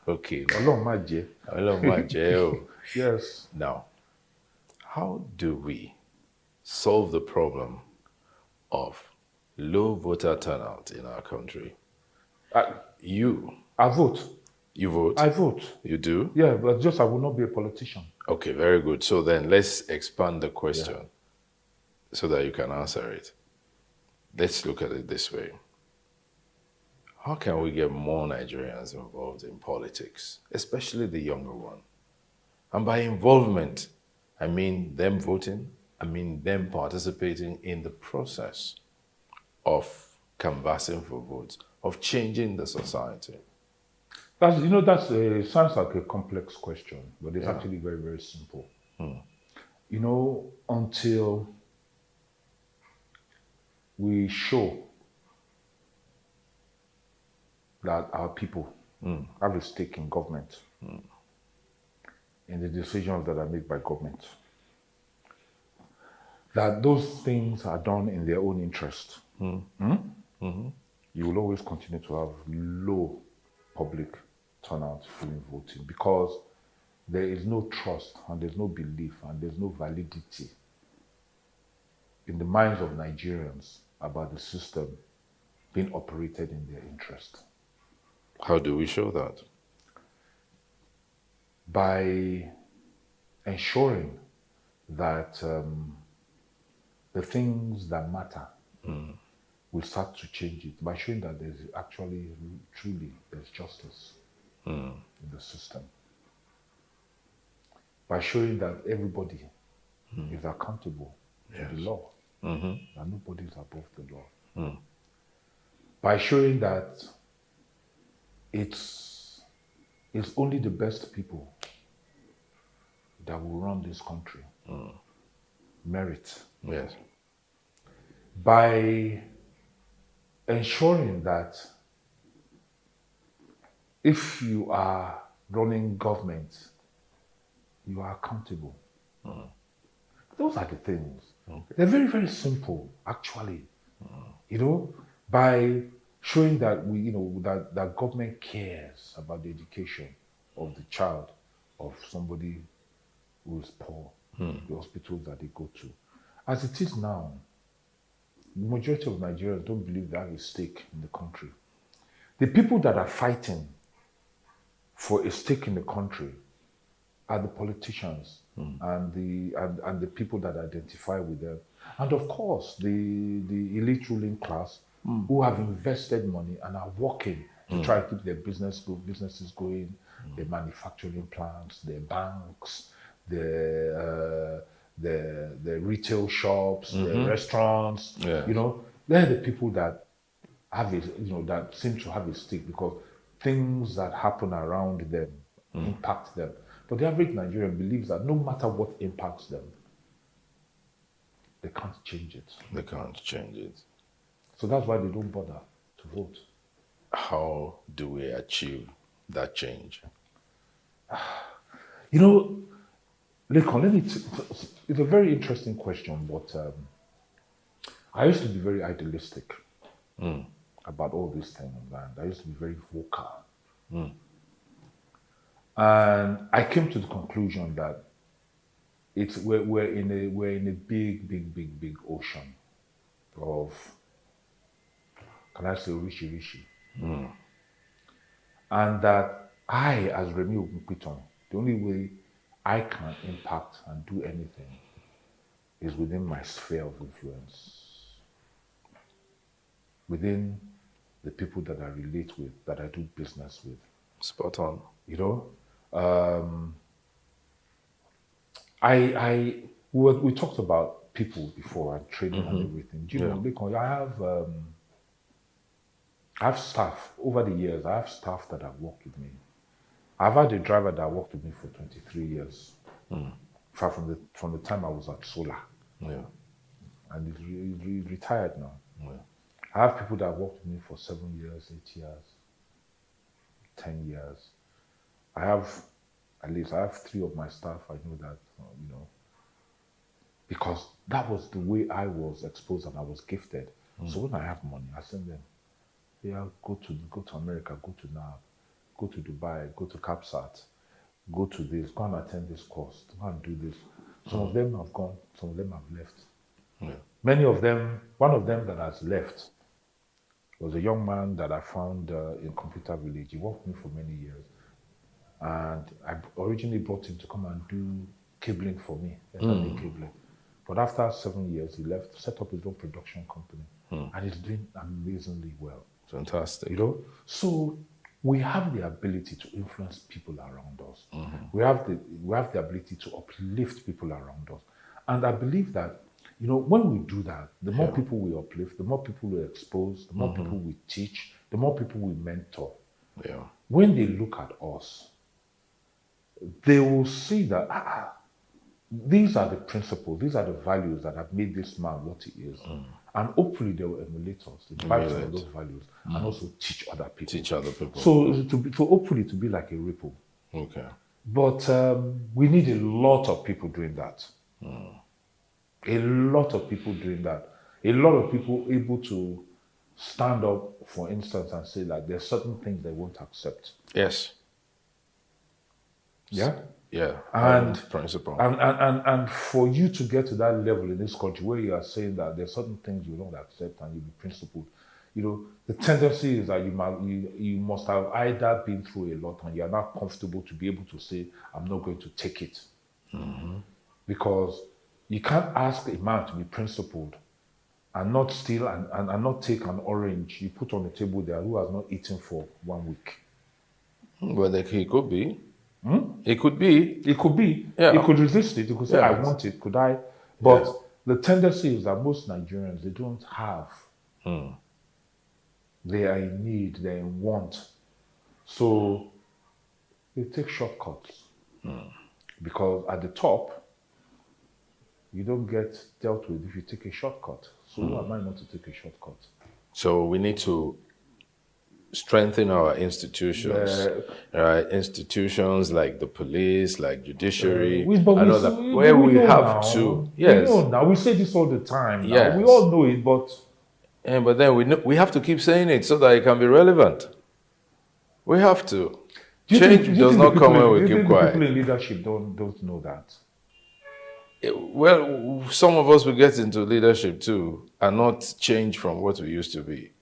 Okay. Ọlọ́run má jẹ́. Ọlọ́run má jẹ́ o. Yes. Now, how do we solve the problem of low voter turnout in our country? I vote. You vote? I vote. You do? Yeah, but just I will not be a politician. Okay, very good. So then let's expand the question so that you can answer it. Let's look at it this way. How can we get more Nigerians involved in politics, especially the younger one? And by involvement, I mean them voting, I mean them participating in the process of canvassing for votes, of changing the society. That sounds like a complex question, but it's Yeah. actually very, very simple. Until we show that our people have a stake in government, in the decisions that are made by government, that those things are done in their own interest, you will always continue to have low public turnout during voting because there is no trust and there's no belief and there's no validity in the minds of Nigerians about the system being operated in their interest. How do we show that? By ensuring that the things that matter will start to change it, by showing that there's actually, truly, there's justice in the system. By showing that everybody is accountable to the law, that nobody is above the law. By showing that it's only the best people that will run this country. Merit. Yes. By ensuring that if you are running government, you are accountable. Those are the things. They're very, very simple, actually. By showing that that government cares about the education of the child of somebody who is poor, the hospitals that they go to. As it is now, the majority of Nigerians don't believe they have a stake in the country. The people that are fighting for a stake in the country are the politicians and the people that identify with them. And of course, the elite ruling class who have invested money and are working to try to keep their businesses going, their manufacturing plants, their banks, the retail shops, the restaurants. Yeah. They're the people that have that seem to have a stake because things that happen around them impact them. But the average Nigerian believes that no matter what impacts them, they can't change it. They can't change it. So that's why they don't bother to vote. How do we achieve that change? Lincoln, it's a very interesting question, but I used to be very idealistic about all these things, and I used to be very vocal. And I came to the conclusion that we're in a big ocean of, can I say, rishi. And that I, as Remi Ogunpiton, the only way I can impact and do anything is within my sphere of influence, within the people that I relate with, that I do business with. Spot on. We talked about people before and training and everything. Do you know, Lincoln, I have staff over the years. I have staff that have worked with me. I've had a driver that worked with me for 23 years. From the time I was at Solar. Yeah. And he's retired now. Yeah. I have people that worked with me for 7 years, 8 years, 10 years. I have 3 of my staff. I know that, because that was the way I was exposed and I was gifted. So when I have money, I send them. Yeah, go to America, go to NAB, go to Dubai, go to CAPSAT, go to this, go and attend this course, go and do this. Some of them have gone, some of them have left. Yeah. Many of them, one of them that has left was a young man that I found in Computer Village. He worked with me for many years. And I originally brought him to come and do cabling for me, cabling. But after 7 years, he left, set up his own production company. And he's doing amazingly well. Fantastic. So we have the ability to influence people around us. We have the ability to uplift people around us. And I believe that, when we do that, the more people we uplift, the more people we expose, the more people we teach, the more people we mentor, Yeah. When they look at us, they will see that these are the principles, these are the values that have made this man what he is. And hopefully they will emulate us, imbibe some of those values, and also teach other people. Teach other people. So hopefully to be like a ripple. Okay. But we need a lot of people doing that. A lot of people doing that. A lot of people able to stand up, for instance, and say like there's certain things they won't accept. Yes. Yeah? Yeah. And principle. And for you to get to that level in this country where you are saying that there's certain things you don't accept and you be principled, you know, the tendency is that you must have either been through a lot and you are not comfortable to be able to say, I'm not going to take it. Because you can't ask a man to be principled and not steal and not take an orange you put on the table there who has not eaten for 1 week. Well, he could be. It could be. It could be. Yeah. He could resist it. He could say, I want it. Could I? But the tendency is that most Nigerians, they don't have. They are in need. They are in want. So they take shortcuts. Because at the top, you don't get dealt with if you take a shortcut. So who am I not to take a shortcut? So we need to strengthen our institutions, right? Institutions like the police, like judiciary, we have to. Yes, we know now. We say this all the time. Now. Yes. We all know it, but but then we have to keep saying it so that it can be relevant. We have to. Change does not come when we keep quiet. People in leadership don't know that. Well, some of us will get into leadership too and not change from what we used to be.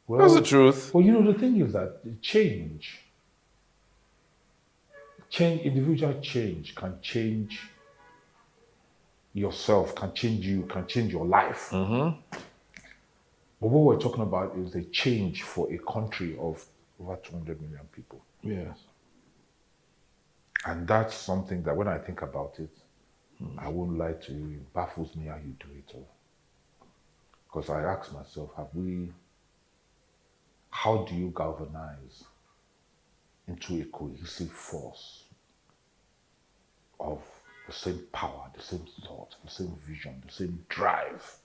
Well, that's the truth. Well, you know, the thing is that individual change can change yourself, can change you, can change your life. But what we're talking about is a change for a country of over 200 million people. Yes. And that's something that when I think about it, I won't lie to you, it baffles me how you do it all. Because I ask myself, how do you galvanize into a cohesive force of the same power, the same thought, the same vision, the same drive?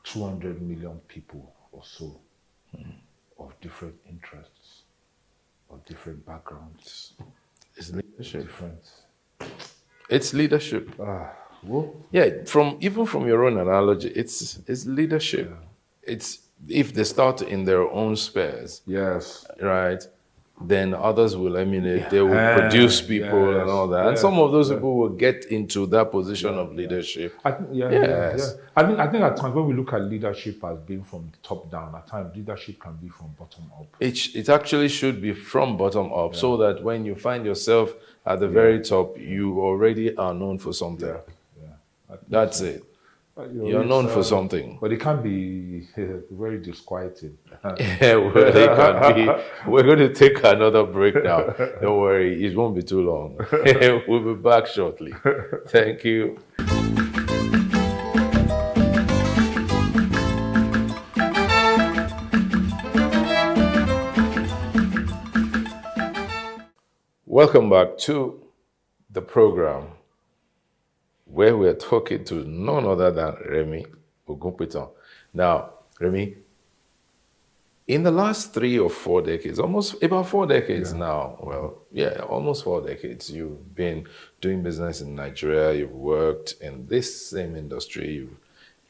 200 million people or so of different interests, of different backgrounds. It's leadership. Different. It's leadership. Well, yeah, even from your own analogy, it's leadership. Yeah. It's if they start in their own spheres, yes, right, then others will emulate. They will produce people and all that, and some of those people will get into that position of leadership. I think at times when we look at leadership as being from the top down, at times leadership can be from bottom up. It actually should be from bottom up, so that when you find yourself at the very top, you already are known for something. That's it. You're known for something. But it can be very disquieting. Yeah, well, it can be. We're going to take another break now. Don't worry, it won't be too long. We'll be back shortly. Thank you. Welcome back to the program, where we're talking to none other than Remy Ogunpitan. Now, Remy, in the last 3 or 4 decades, about 4 decades now, almost 4 decades, you've been doing business in Nigeria, you've worked in this same industry, you've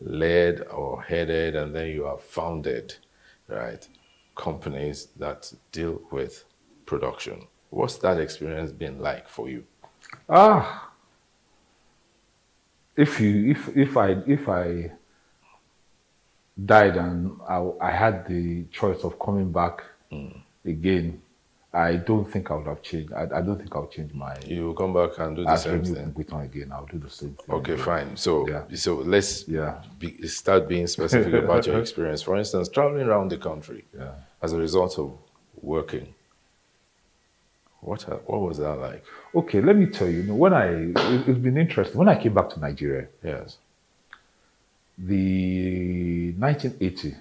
led or headed, and then you have founded, right, companies that deal with production. What's that experience been like for you? If I died and I had the choice of coming back again, I don't think I would have changed. I don't think I'll change my. You will come back and do the same thing. Again, I'll do the same thing. Okay, fine. So let's start being specific about your experience. For instance, traveling around the country as a result of working. What was that like? Okay, let me tell you. It's been interesting. When I came back to Nigeria, the 1980,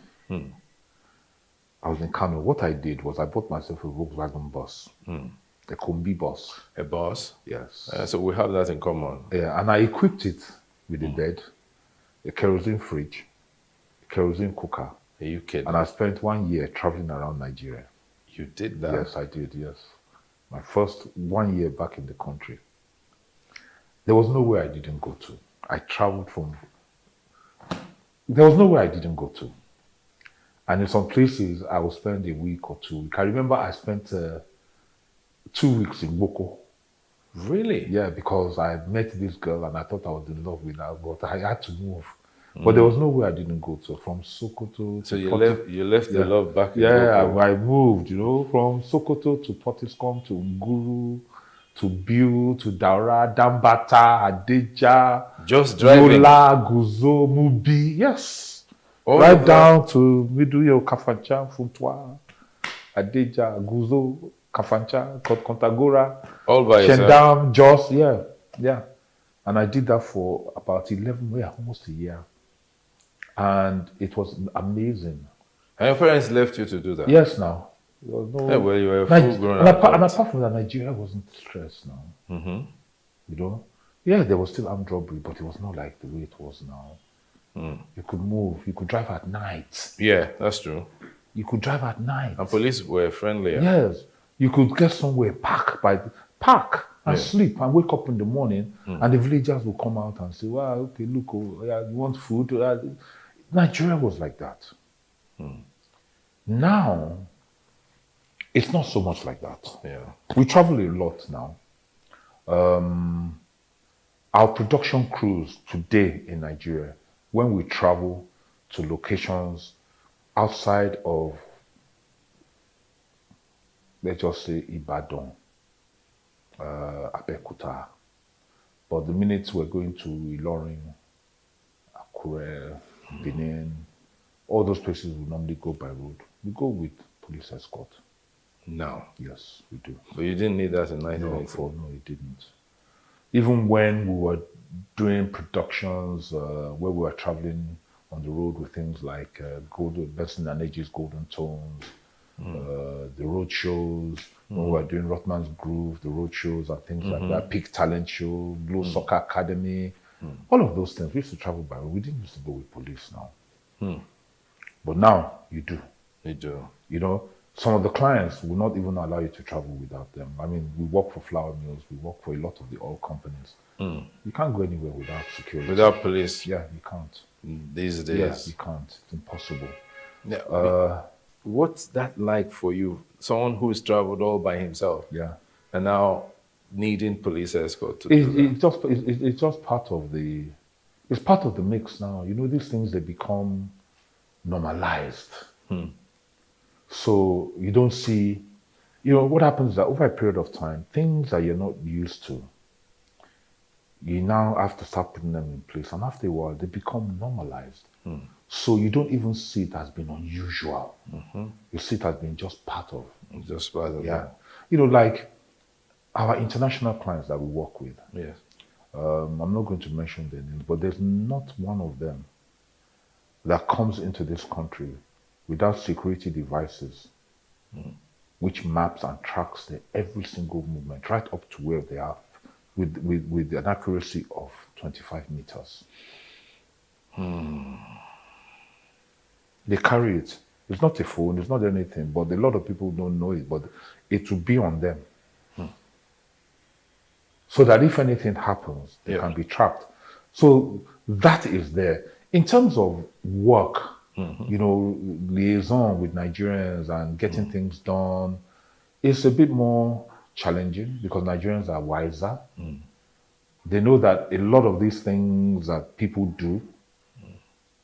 I was in Kano. What I did was I bought myself a Volkswagen bus, a Kombi bus. A bus? Yes. So we have that in common. Yeah, and I equipped it with a bed, a kerosene fridge, a kerosene cooker. Are you kidding? And I spent 1 year traveling around Nigeria. You did that? Yes, I did, yes. My first 1 year back in the country. There was nowhere I didn't go to. I traveled from... There was nowhere I didn't go to. And in some places, I would spend a week or 2 weeks. I remember I spent 2 weeks in Boko. Really? Yeah, because I met this girl and I thought I was in love with her, but I had to move. But there was nowhere I didn't go to. From Sokoto so to you left the love back in Boko. I moved, from Sokoto to Potiskum to Nguru to Biu to Daura, Dambata, Adeja, just driving. Yola, Guzo, Mubi, yes. All right down to Miduyo, Kafancha, Funtwa, Adeja, Guzo, Kafancha, Kontagora, all by Shendam, Jos, yeah. And I did that for about 11 years, almost a year. And it was amazing. And your parents left you to do that? Yes, now. There was no... Yeah, well, you were a full-grown and apart from that, Nigeria wasn't stressed now. Yeah, there was still armed robbery, but it was not like the way it was now. You could move. You could drive at night. Yeah, that's true. You could drive at night. And police were friendlier. Yes. You could get somewhere, park and sleep and wake up in the morning and the villagers will come out and say, well, okay, look, you want food? Nigeria was like that. Now, it's not so much like that. Yeah. We travel a lot now. Our production crews today in Nigeria, when we travel to locations outside of, let's just say Ibadan, Abeokuta, but the minute we're going to Ilorin, Akure, Benin, all those places we normally go by road. We go with police escort. No. Yes, we do. But you didn't need that in 1980? No, you didn't. Even when we were doing productions where we were traveling on the road with things like Benson and Edge's Golden Tones, the road shows, when we were doing Rothman's Groove, the road shows and things like that, Peak Talent Show, Blue Soccer Academy, all of those things. We used to travel by road. We didn't used to go with police now. But now you do. You do. Some of the clients will not even allow you to travel without them. I mean, we work for flour mills, we work for a lot of the oil companies. You can't go anywhere without security. Without police? Yeah, you can't. These days? Yes, you can't. It's impossible. Yeah. What's that like for you? Someone who's traveled all by himself. Yeah. And now needing police escort to it's just part of the... It's part of the mix now. These things, they become normalized. So you don't see, what happens is that over a period of time, things that you're not used to, you now have to start putting them in place. And after a while, they become normalized. So you don't even see it as being unusual. You see it as being just part of. Just part of. Yeah. Like our international clients that we work with. Yes. I'm not going to mention their names, but there's not one of them that comes into this country without security devices, which maps and tracks their every single movement, right up to where they are, with an accuracy of 25 meters. They carry it. It's not a phone, it's not anything, but a lot of people don't know it, but it will be on them. So that if anything happens, they can be tracked. So that is there. In terms of work, liaison with Nigerians and getting things done, it's a bit more challenging because Nigerians are wiser. They know that a lot of these things that people do,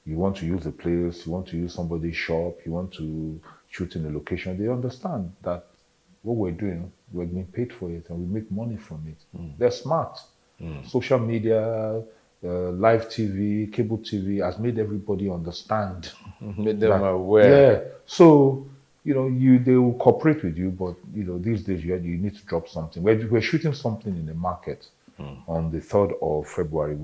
you want to use a place, you want to use somebody's shop, you want to shoot in a location, they understand that what we're doing, we're being paid for it and we make money from it. They're smart. Social media, live TV, cable TV has made everybody understand. Made them aware. Yeah. So, they will cooperate with you, but, these days you need to drop something. We're shooting something in the market on the 3rd of February.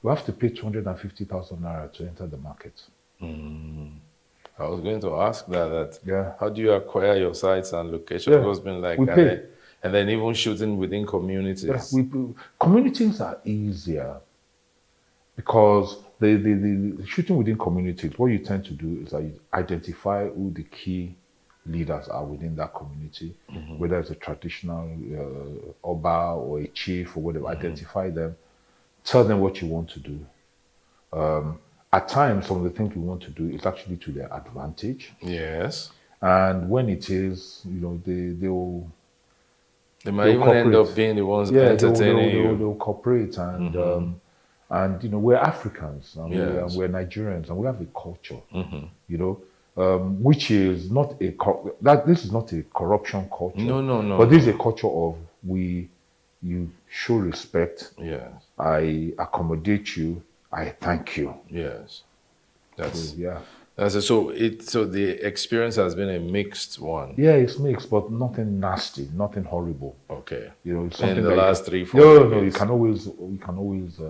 We have to pay 250,000 naira to enter the market. And I was going to ask that. Yeah. How do you acquire your sites and location? Yeah. Because it's been like, We pay. and then even shooting within communities. Yeah, communities are easier because the shooting within communities, what you tend to do is that you identify who the key leaders are within that community, whether it's a traditional Oba or a chief or whatever. Identify them, tell them what you want to do. At times, some of the things we want to do is actually to their advantage. Yes. And when it is, they might even end up being the ones entertaining you. They'll cooperate, and we're Africans, and we're Nigerians, and we have a culture, which is not this is not a corruption culture. No. But this is a culture of you show respect. Yes. I accommodate you. I thank you. Yes. So the experience has been a mixed one. Yeah, it's mixed, but nothing nasty, nothing horrible. Okay. It's something in the last 3-4 No, years. we can always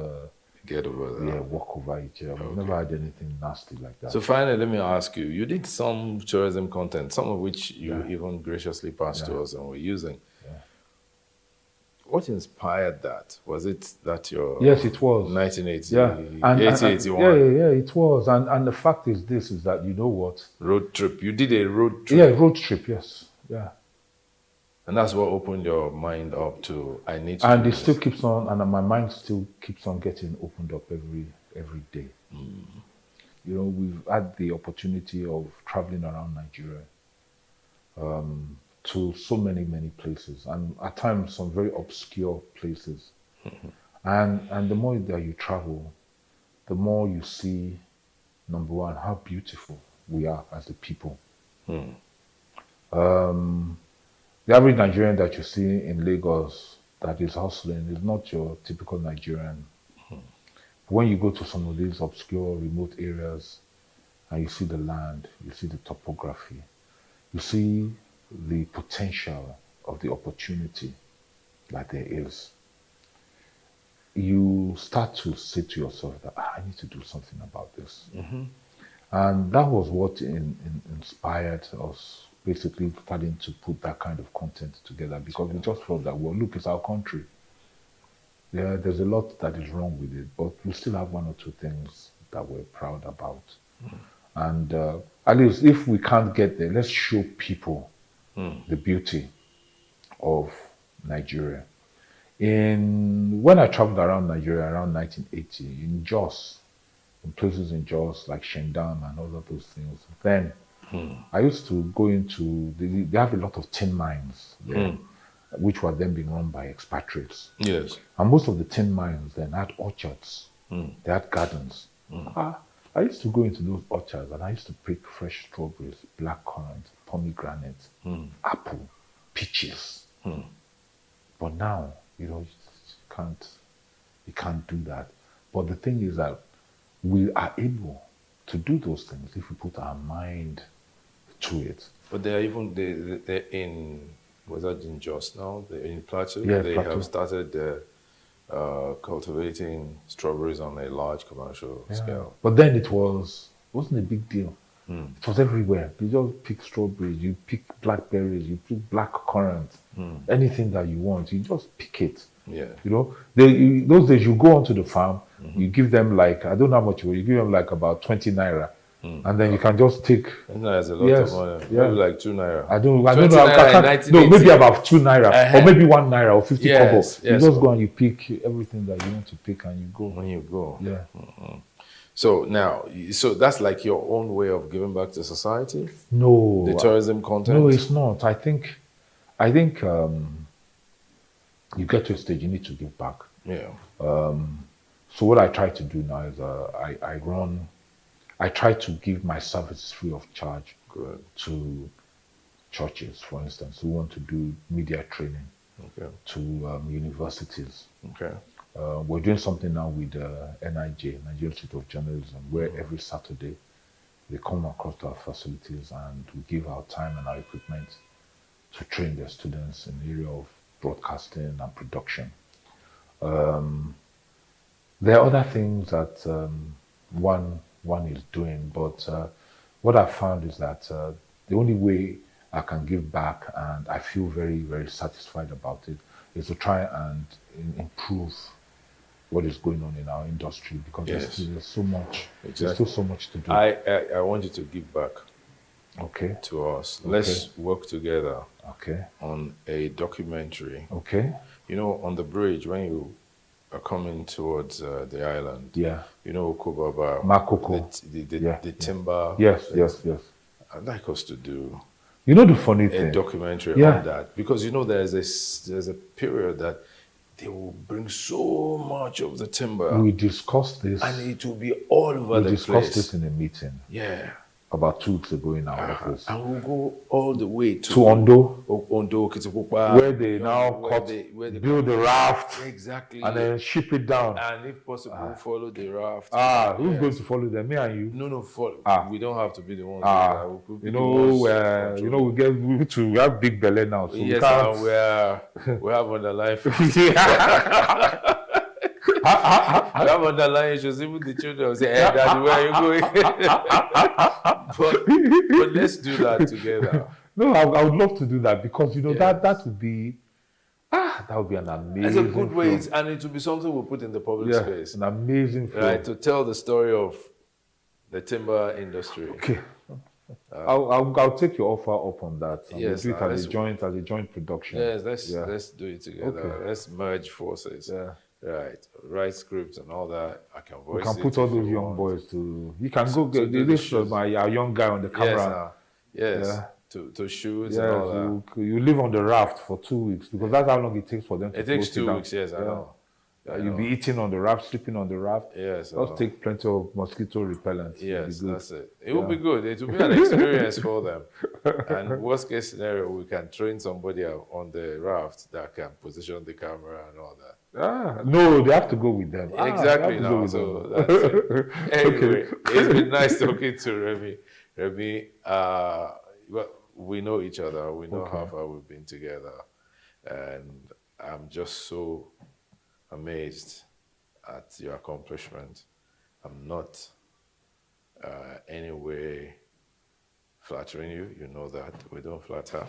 get over that. Yeah, walk over each other. We've never had anything nasty like that. So finally, let me ask you, you did some tourism content, some of which you even graciously passed to us and we're using. What inspired that? Was it that your... Yes, it was. 1980, yeah. 81? Yeah, it was. And the fact is this, is that, you know what? Road trip. You did a road trip. Yeah, road trip, yes. Yeah. And that's what opened your mind up to, I need to And it still keeps on, and my mind still keeps on getting opened up every day. We've had the opportunity of traveling around Nigeria. To so many places, and at times some very obscure places. And the more that you travel, the more you see, number one, how beautiful we are as a people. The average Nigerian that you see in Lagos that is hustling is not your typical Nigerian. When you go to some of these obscure, remote areas, and you see the land, you see the topography, you see the potential of the opportunity that there is, you start to say to yourself that I need to do something about this. And that was what inspired us, basically starting to put that kind of content together, because we just felt that, well, look, it's our country. Yeah, there's a lot that is wrong with it, but we still have one or two things that we're proud about. And at least if we can't get there, let's show people the beauty of Nigeria. When I traveled around Nigeria around 1980, in Jos, in places in Jos like Shendam and all of those things, then I used to go into, they have a lot of tin mines there, which were then being run by expatriates. Yes. And most of the tin mines then had orchards, they had gardens. I used to go into those orchards and I used to pick fresh strawberries, blackcurrant, pomegranate, apple, peaches. But now, you can't do that. But the thing is that we are able to do those things if we put our mind to it. But they're in, was that in Jos now? They're in Plateau? Yeah, they Plateau. have started cultivating strawberries on a large commercial scale. But then it wasn't a big deal. It was everywhere. You just pick strawberries, you pick blackberries, you pick black currant, anything that you want, you just pick it. Yeah. Those days you go onto the farm, you give them like, I don't know how much you give them like about 20 naira. And then you can just take. That's a lot of money. Maybe like 2 naira. I don't know. Maybe about 2 naira, or maybe 1 naira or 50 kobo. You just go and you pick everything that you want to pick, and you go. When you go. Yeah. So now, that's like your own way of giving back to society? No. The tourism content? No, it's not. I think you get to a stage, you need to give back. Yeah. So what I try to do now is I try to give my services free of charge to churches, for instance, who want to do media training, to universities. Okay. We're doing something now with NIJ, Nigerian Institute of Journalism, where every Saturday they come across to our facilities and we give our time and our equipment to train their students in the area of broadcasting and production. There are other things that one is doing, but what I found is that the only way I can give back, and I feel very, very satisfied about it, is to try and improve what is going on in our industry, because there's so much, there's still so much to do. I want you to give back to us. Okay. Let's work together Okay. on a documentary. Okay. You know, on the bridge, when you are coming towards the island, Yeah. you know, Okobaba, Makoko. the timber. Yes. I'd like us to do You know the funny a thing? documentary on that, because you know there's a period that they will bring so much of the timber. We discussed this. And it will be all over the place. We discussed this in a meeting. Yeah. About 2 weeks ago in our office. And we'll go all the way to Ondo. Ondo, Kitipupa. Where they now build the raft. Exactly. And then ship it down. And if possible, follow the raft. Who's going to follow them? Me and you? No, follow. We don't have to be the ones. We have big belly now. So yes, we can't. And we have underlying. We have underlying issues. Even the children will say, "Hey, Daddy, where are you going?" but let's do that together. No, I would love to do that, because you know that would be that would be an amazing. It's a good way, film. and it will be something we'll put in the public space. An amazing film. Right, to tell the story of the timber industry. Okay. I'll take your offer up on that. Yes, we'll do it as a joint production. Yes, let's do it together. Okay. Let's merge forces. Yeah. Right, write scripts and all that. I can voice. We can put all those young boys to. You can go get this our young guy on the camera. Yes. To shoot and all that. You live on the raft for 2 weeks, because that's how long it takes for them to. It takes 2 weeks. Yes, I know. You'll be eating on the raft, sleeping on the raft. Yes. Just take plenty of mosquito repellent. Yes, that's it. It will be good. It will be an experience for them. And worst case scenario, we can train somebody on the raft that can position the camera and all that. No, they have to go with them. Exactly. That's it. Anyway, it's been nice talking to Remy. Remy, we know each other. We know how far we've been together. And I'm just so amazed at your accomplishment. I'm not any way flattering you. You know that. We don't flatter.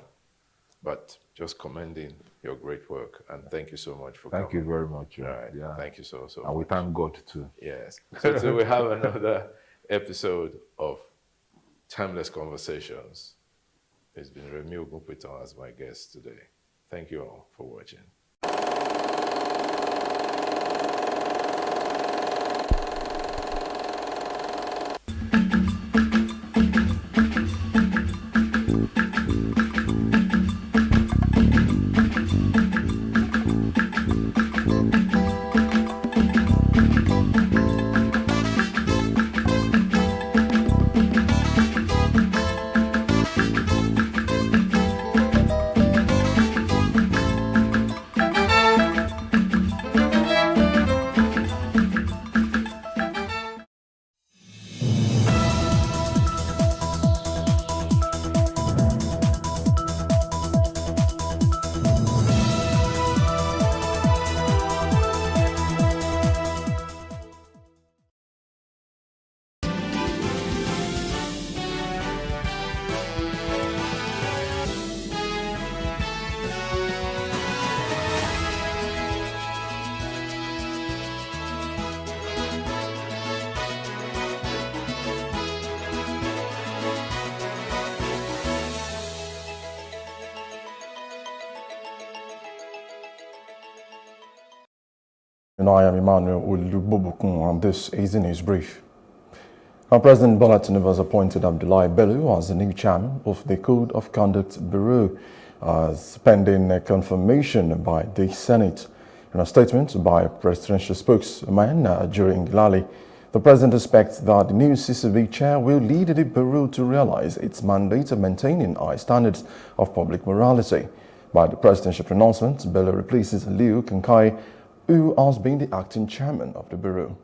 But just commending your great work. And thank you so much for coming. Thank you very much. Right. Yeah. Thank you so much. And we thank God too. Yes. So today we have another episode of Timeless Conversations. It's been Remy Ogunpitan as my guest today. Thank you all for watching. And I am Emmanuel Olubobokun, and this is the news brief. Our President Bola Tinubu has appointed Abdullahi Bello as the new chairman of the Code of Conduct Bureau, pending confirmation by the Senate. In a statement by presidential spokesman during Lali, the president expects that the new CCB chair will lead the bureau to realize its mandate of maintaining high standards of public morality. By the presidential pronouncement, Bello replaces Liu Kankai, who has been the acting chairman of the bureau.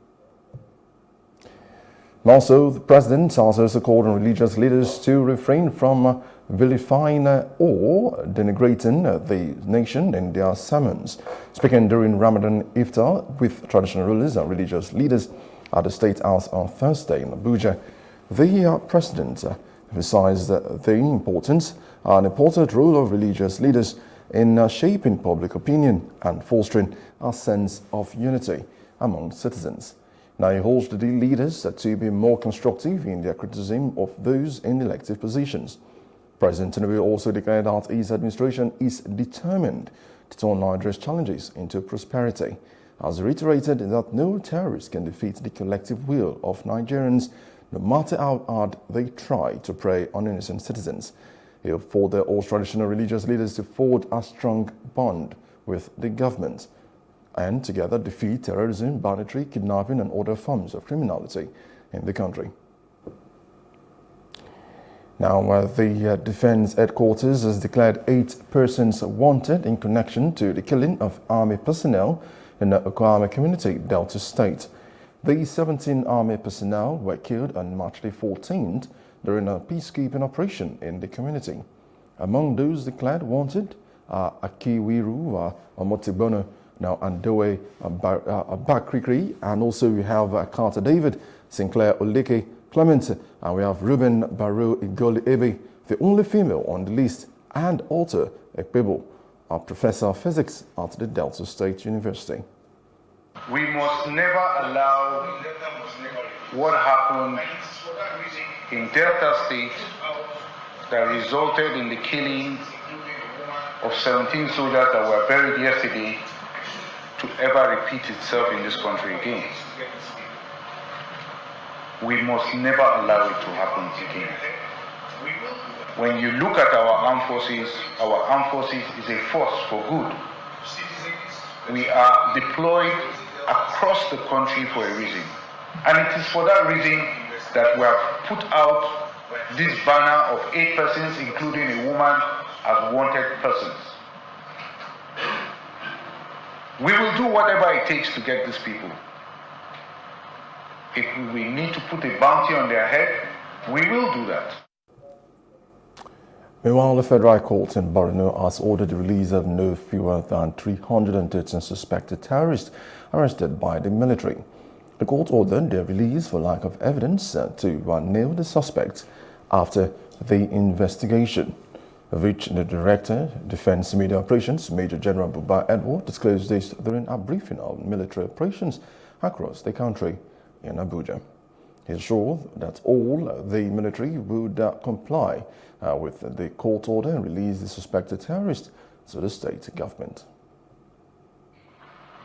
And also, the president has also called on religious leaders to refrain from vilifying or denigrating the nation in their sermons. Speaking during Ramadan Iftar with traditional rulers and religious leaders at the State House on Thursday in Abuja, The president emphasized the importance and important role of religious leaders in shaping public opinion and fostering a sense of unity among citizens. Now, he urged the leaders to be more constructive in their criticism of those in elective positions. President Tinubu also declared that his administration is determined to turn Nigeria's challenges into prosperity, as he reiterated that no terrorist can defeat the collective will of Nigerians, no matter how hard they try to prey on innocent citizens. He hoped for the all traditional religious leaders to forge a strong bond with the government and together defeat terrorism, banditry, kidnapping and other forms of criminality in the country. Now, the Defense Headquarters has declared 8 persons wanted in connection to the killing of Army personnel in the Okwama community, Delta State. The 17 Army personnel were killed on March the 14th during a peacekeeping operation in the community. Among those declared wanted are Akiwiru Omotibono, now Andoe Bakrikri, and also we have Carter David, Sinclair Oleke, Clement, and we have Ruben Barrow Igoli Ebe, the only female on the list, and Alter Ekpebo, a professor of physics at the Delta State University. We must never allow what happened in Delta State that resulted in the killing of 17 soldiers that were buried yesterday to ever repeat itself in this country again. We must never allow it to happen again. When you look at our armed forces is a force for good. We are deployed across the country for a reason. And it is for that reason that we have put out this banner of 8 persons, including a woman, as wanted persons. We will do whatever it takes to get these people. If we need to put a bounty on their head, we will do that. Meanwhile, the Federal Court in Borno has ordered the release of no fewer than 313 suspected terrorists arrested by the military. The court ordered their release for lack of evidence to nail the suspects after the investigation, of which the Director, Defense Media Operations, Major General Buba Edward, disclosed this during a briefing of military operations across the country in Abuja. He assured that all the military would comply with the court order and release the suspected terrorists to the state government.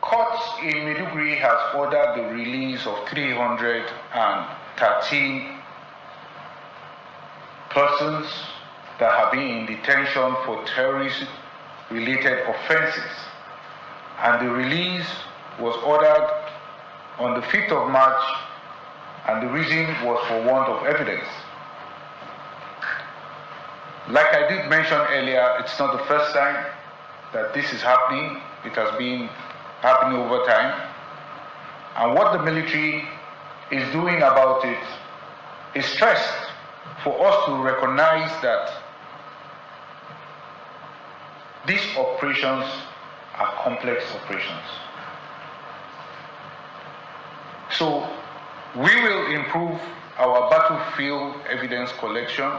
Court in Maiduguri has ordered the release of 313 persons that have been in detention for terrorist-related offenses. And the release was ordered on the 5th of March, and the reason was for want of evidence. Like I did mention earlier, it's not the first time that this is happening. It has been happening over time. And what the military is doing about it is stressed for us to recognize that these operations are complex operations. So we will improve our battlefield evidence collection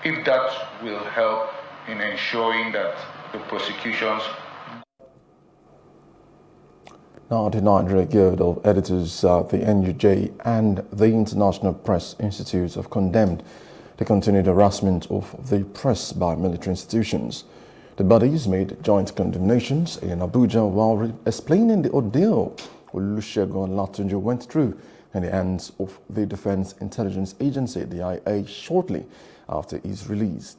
if that will help in ensuring that the prosecutions. Now, the Nigeria Guild of Editors, the NUJ, and the International Press Institute have condemned the continued harassment of the press by military institutions. The bodies made joint condemnations in Abuja while explaining the ordeal Olusegun Olatunji went through in the hands of the Defense Intelligence Agency, the DIA, shortly after his release.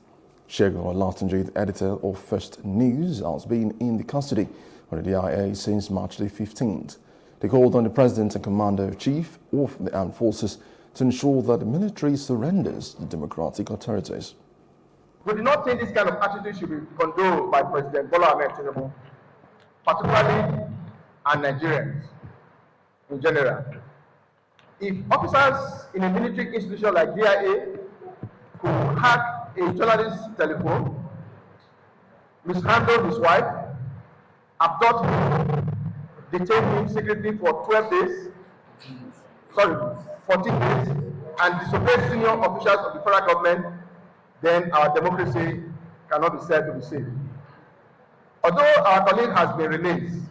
Segun Olatunji, the editor of First News, has been in the custody of the DIA since March the 15th. They called on the President and Commander-in-Chief of the Armed Forces to ensure that the military surrenders to democratic authorities. We do not think this kind of attitude should be condoned by President Bola Ahmed Tinubu, particularly and Nigerians in general. If officers in a military institution like DIA could hack a journalist's telephone, mishandle his wife, abduct him, detain him secretly for 14 days, and disobey senior officials of the federal government, then our democracy cannot be said to be safe. Although our colleague has been released,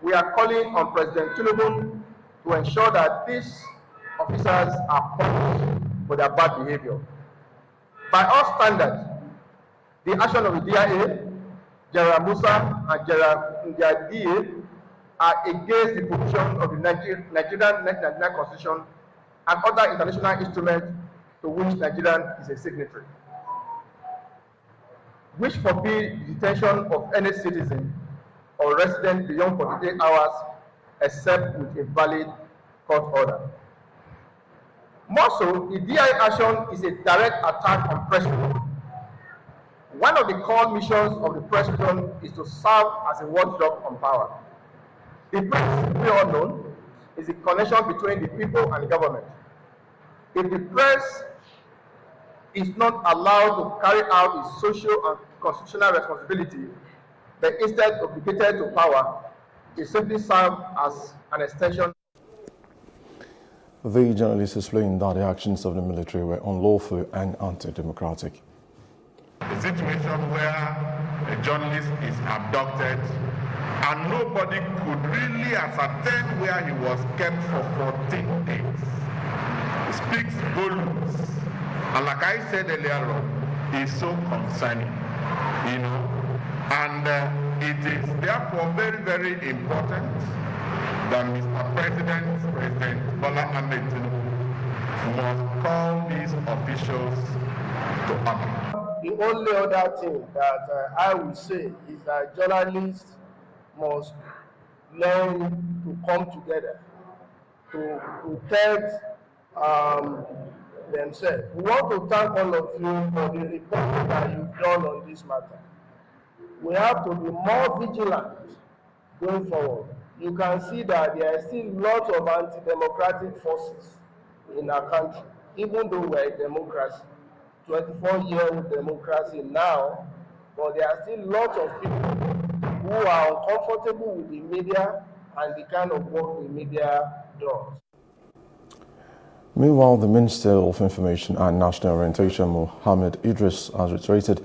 we are calling on President Tinubu to ensure that these officers are punished for their bad behavior. By our standards, the action of the DIA, General Musa and General Ndiaye are against the provision of the Nigerian 1999 Constitution and other international instruments to which Nigeria is a signatory, which forbid the detention of any citizen or resident beyond 48 hours except with a valid court order. More so, the DIA action is a direct attack on press freedom. One of the core missions of the press freedom is to serve as a watchdog on power. The press, we all know, is the connection between the people and the government. If the press is not allowed to carry out its social and constitutional responsibility, but instead obligated to power, it simply serves as an extension. The journalist explained that the actions of the military were unlawful and anti-democratic. A situation where a journalist is abducted and nobody could really ascertain where he was kept for 14 days. It speaks volumes. And like I said earlier on, it's so concerning, you know. And it is therefore very, very important that Mr. President Bola Ahmed Tinubu must call these officials to order. The only other thing that I would say is that journalists must learn to come together to protect themselves. We want to thank all of you for the report that you've done on this matter. We have to be more vigilant going forward. You can see that there are still lots of anti-democratic forces in our country, even though we're a democracy, 24-year-old democracy now, but there are still lots of people who are uncomfortable with the media and the kind of work the media does. Meanwhile, the Minister of Information and National Orientation, Mohammed Idris, has reiterated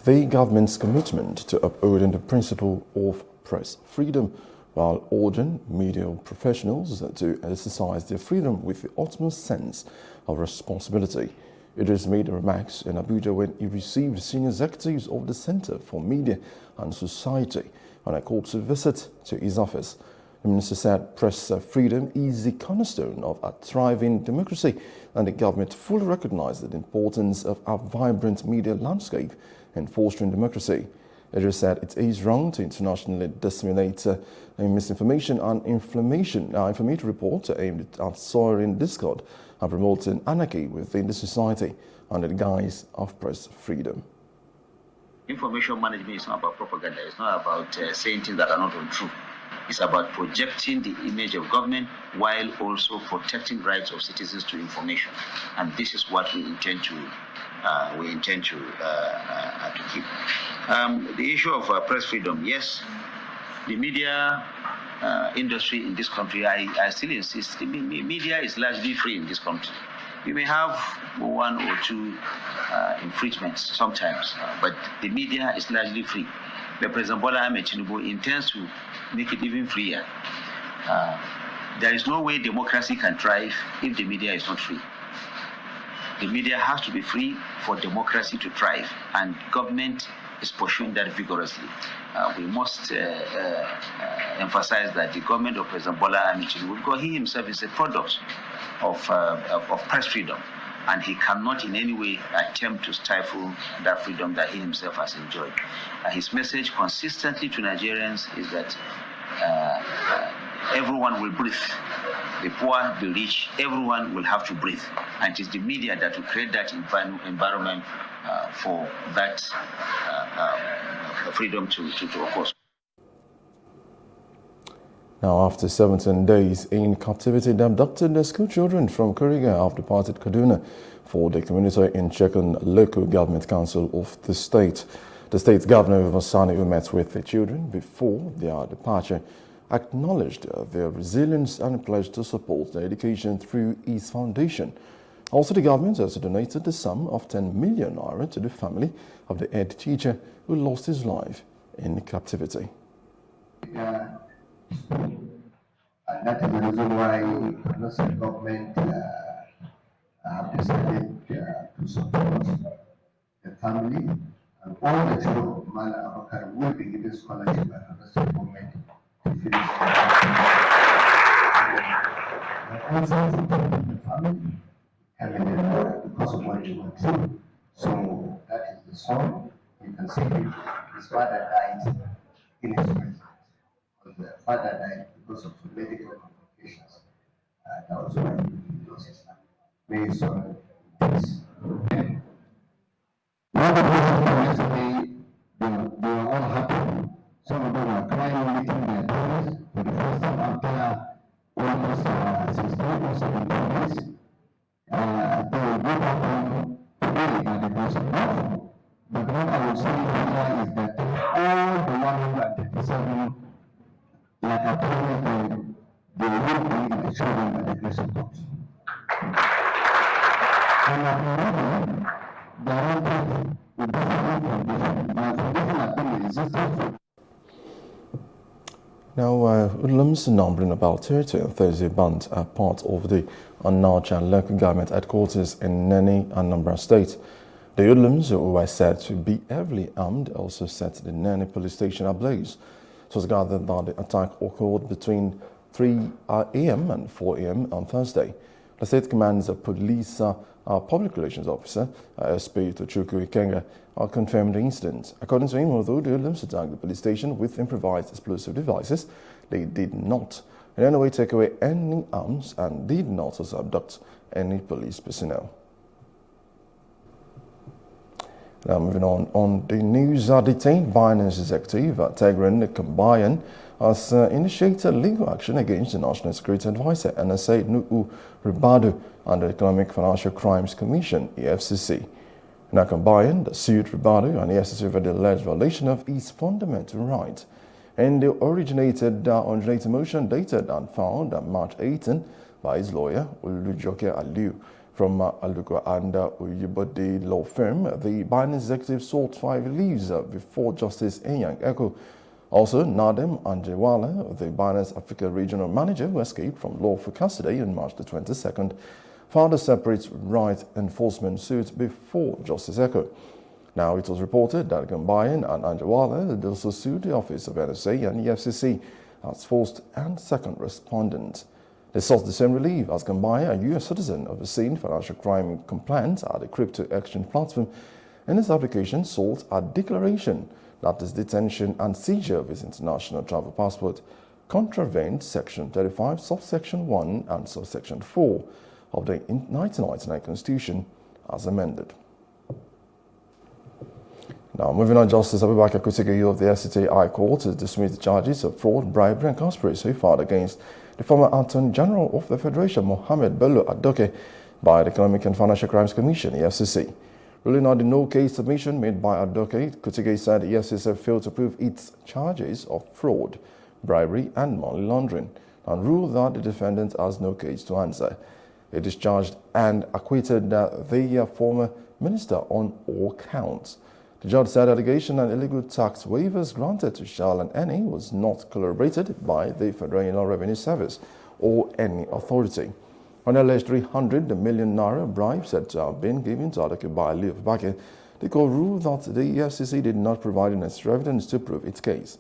the government's commitment to upholding the principle of press freedom, while urging media professionals to exercise their freedom with the utmost sense of responsibility. Idris made the remarks in Abuja when he received senior executives of the Center for Media and Society on a courtesy visit to his office. The minister said press freedom is the cornerstone of a thriving democracy, and the government fully recognizes the importance of a vibrant media landscape in fostering democracy. Idris said it is wrong to internationally disseminate misinformation and inflammatory reports aimed at sowing discord and promoting anarchy within the society under the guise of press freedom. Information management is not about propaganda. It's not about saying things that are not untrue. It's about projecting the image of government while also protecting rights of citizens to information. And this is what we intend to keep. The issue of press freedom, yes, the media industry in this country, I still insist, the media is largely free in this country. We may have one or two infringements sometimes, but the media is largely free. The President Bola Ahmed Tinubu intends to make it even freer. There is no way democracy can thrive if the media is not free. The media has to be free for democracy to thrive, and government is pursuing that vigorously. We must emphasize that the government of President Bola Ahmed Tinubu, because he himself is a product of press freedom, and he cannot in any way attempt to stifle that freedom that he himself has enjoyed. His message consistently to Nigerians is that everyone will breathe. The poor, the rich, everyone will have to breathe. And it is the media that will create that environment for that freedom to occur. Now, after 17 days in captivity, they abducted the school children from Kuriga have departed Kaduna for the community in Chekan local government council of the state. The state governor Vasani, who met with the children before their departure, acknowledged their resilience and pledged to support their education through his foundation. Also, the government has donated the sum of 10 million naira to the family of the head teacher who lost his life in captivity. And that is the reason why the state government have decided to support the family, and all the children of Mala Abakar will be given scholarship by the state government to finish. But also support the family, because of what they went through. So that is the song. You can see his father died in his presence. The father died because of medical complications. That was why he lost his life. May his soul peace. Now that we have yesterday, they were all happy. Some of them were crying, licking their toes for the first time after almost 16 or 17 days. They will go back home today by the grace of God. But what I will say here is that all the 137, like I told you, they will be the children by the grace of God. And at the they are not with different foundation. My foundation has been resistant for. Now, Hoodlums numbering about 30 and 30 bands are part of the Onitsha local government headquarters in Nene, Anambra State. The Hoodlums, who were said to be heavily armed, also set the Nene police station ablaze. It was gathered that the attack occurred between 3 a.m. and 4 a.m. on Thursday. The state command's police public relations officer, SP Tochukwu Ikenga, confirmed the incident. According to him, although the Hoodlums attacked the police station with improvised explosive devices, they did not in any way take away any arms and did not also abduct any police personnel. Now moving on the news, detained Binance executive Tegren Kambayan has initiated legal action against the National Security Advisor NSA Nuhu Ribadu under the Economic Financial Crimes Commission (EFCC). Now Kambayan sued Ribadu and the EFCC for the alleged violation of his fundamental rights. And the originated a motion dated and filed on March 18 by his lawyer Olujoke Aliu. From Aluko and Uyibode law firm, the Binance executive sought 5 leaves before Justice Enyang Eko. Also, Nadem Anjewala, the Binance Africa regional manager who escaped from lawful custody on March the 22nd, filed a separate right enforcement suit before Justice Eko. Now, it was reported that Gambayan and Anjewala had also sued the Office of NSA and EFCC as first and second respondents. They sought the same relief as Gambaya, a U.S. citizen overseeing financial crime compliance at a crypto exchange platform. In his application, sought a declaration that his detention and seizure of his international travel passport contravened Section 35, subsection 1 and subsection 4 of the 1999 Constitution as amended. Now, moving on, Justice Abubakar Kutigayu of the FCT High Court has dismissed the charges of fraud, bribery and conspiracy filed against the former Attorney General of the Federation, Mohammed Bello Adoke, by the Economic and Financial Crimes Commission, EFCC. Ruling on the no-case submission made by Adoke, Kutige said the EFCC failed to prove its charges of fraud, bribery and money laundering, and ruled that the defendant has no case to answer. He discharged and acquitted the former minister on all counts. The judge said allegation and illegal tax waivers granted to Shell and Eni was not corroborated by the Federal Inland Revenue Service or any authority. On alleged 300 million naira bribe said to have been given to Adoke by Ali Abubakar, the court ruled that the EFCC did not provide necessary evidence to prove its case.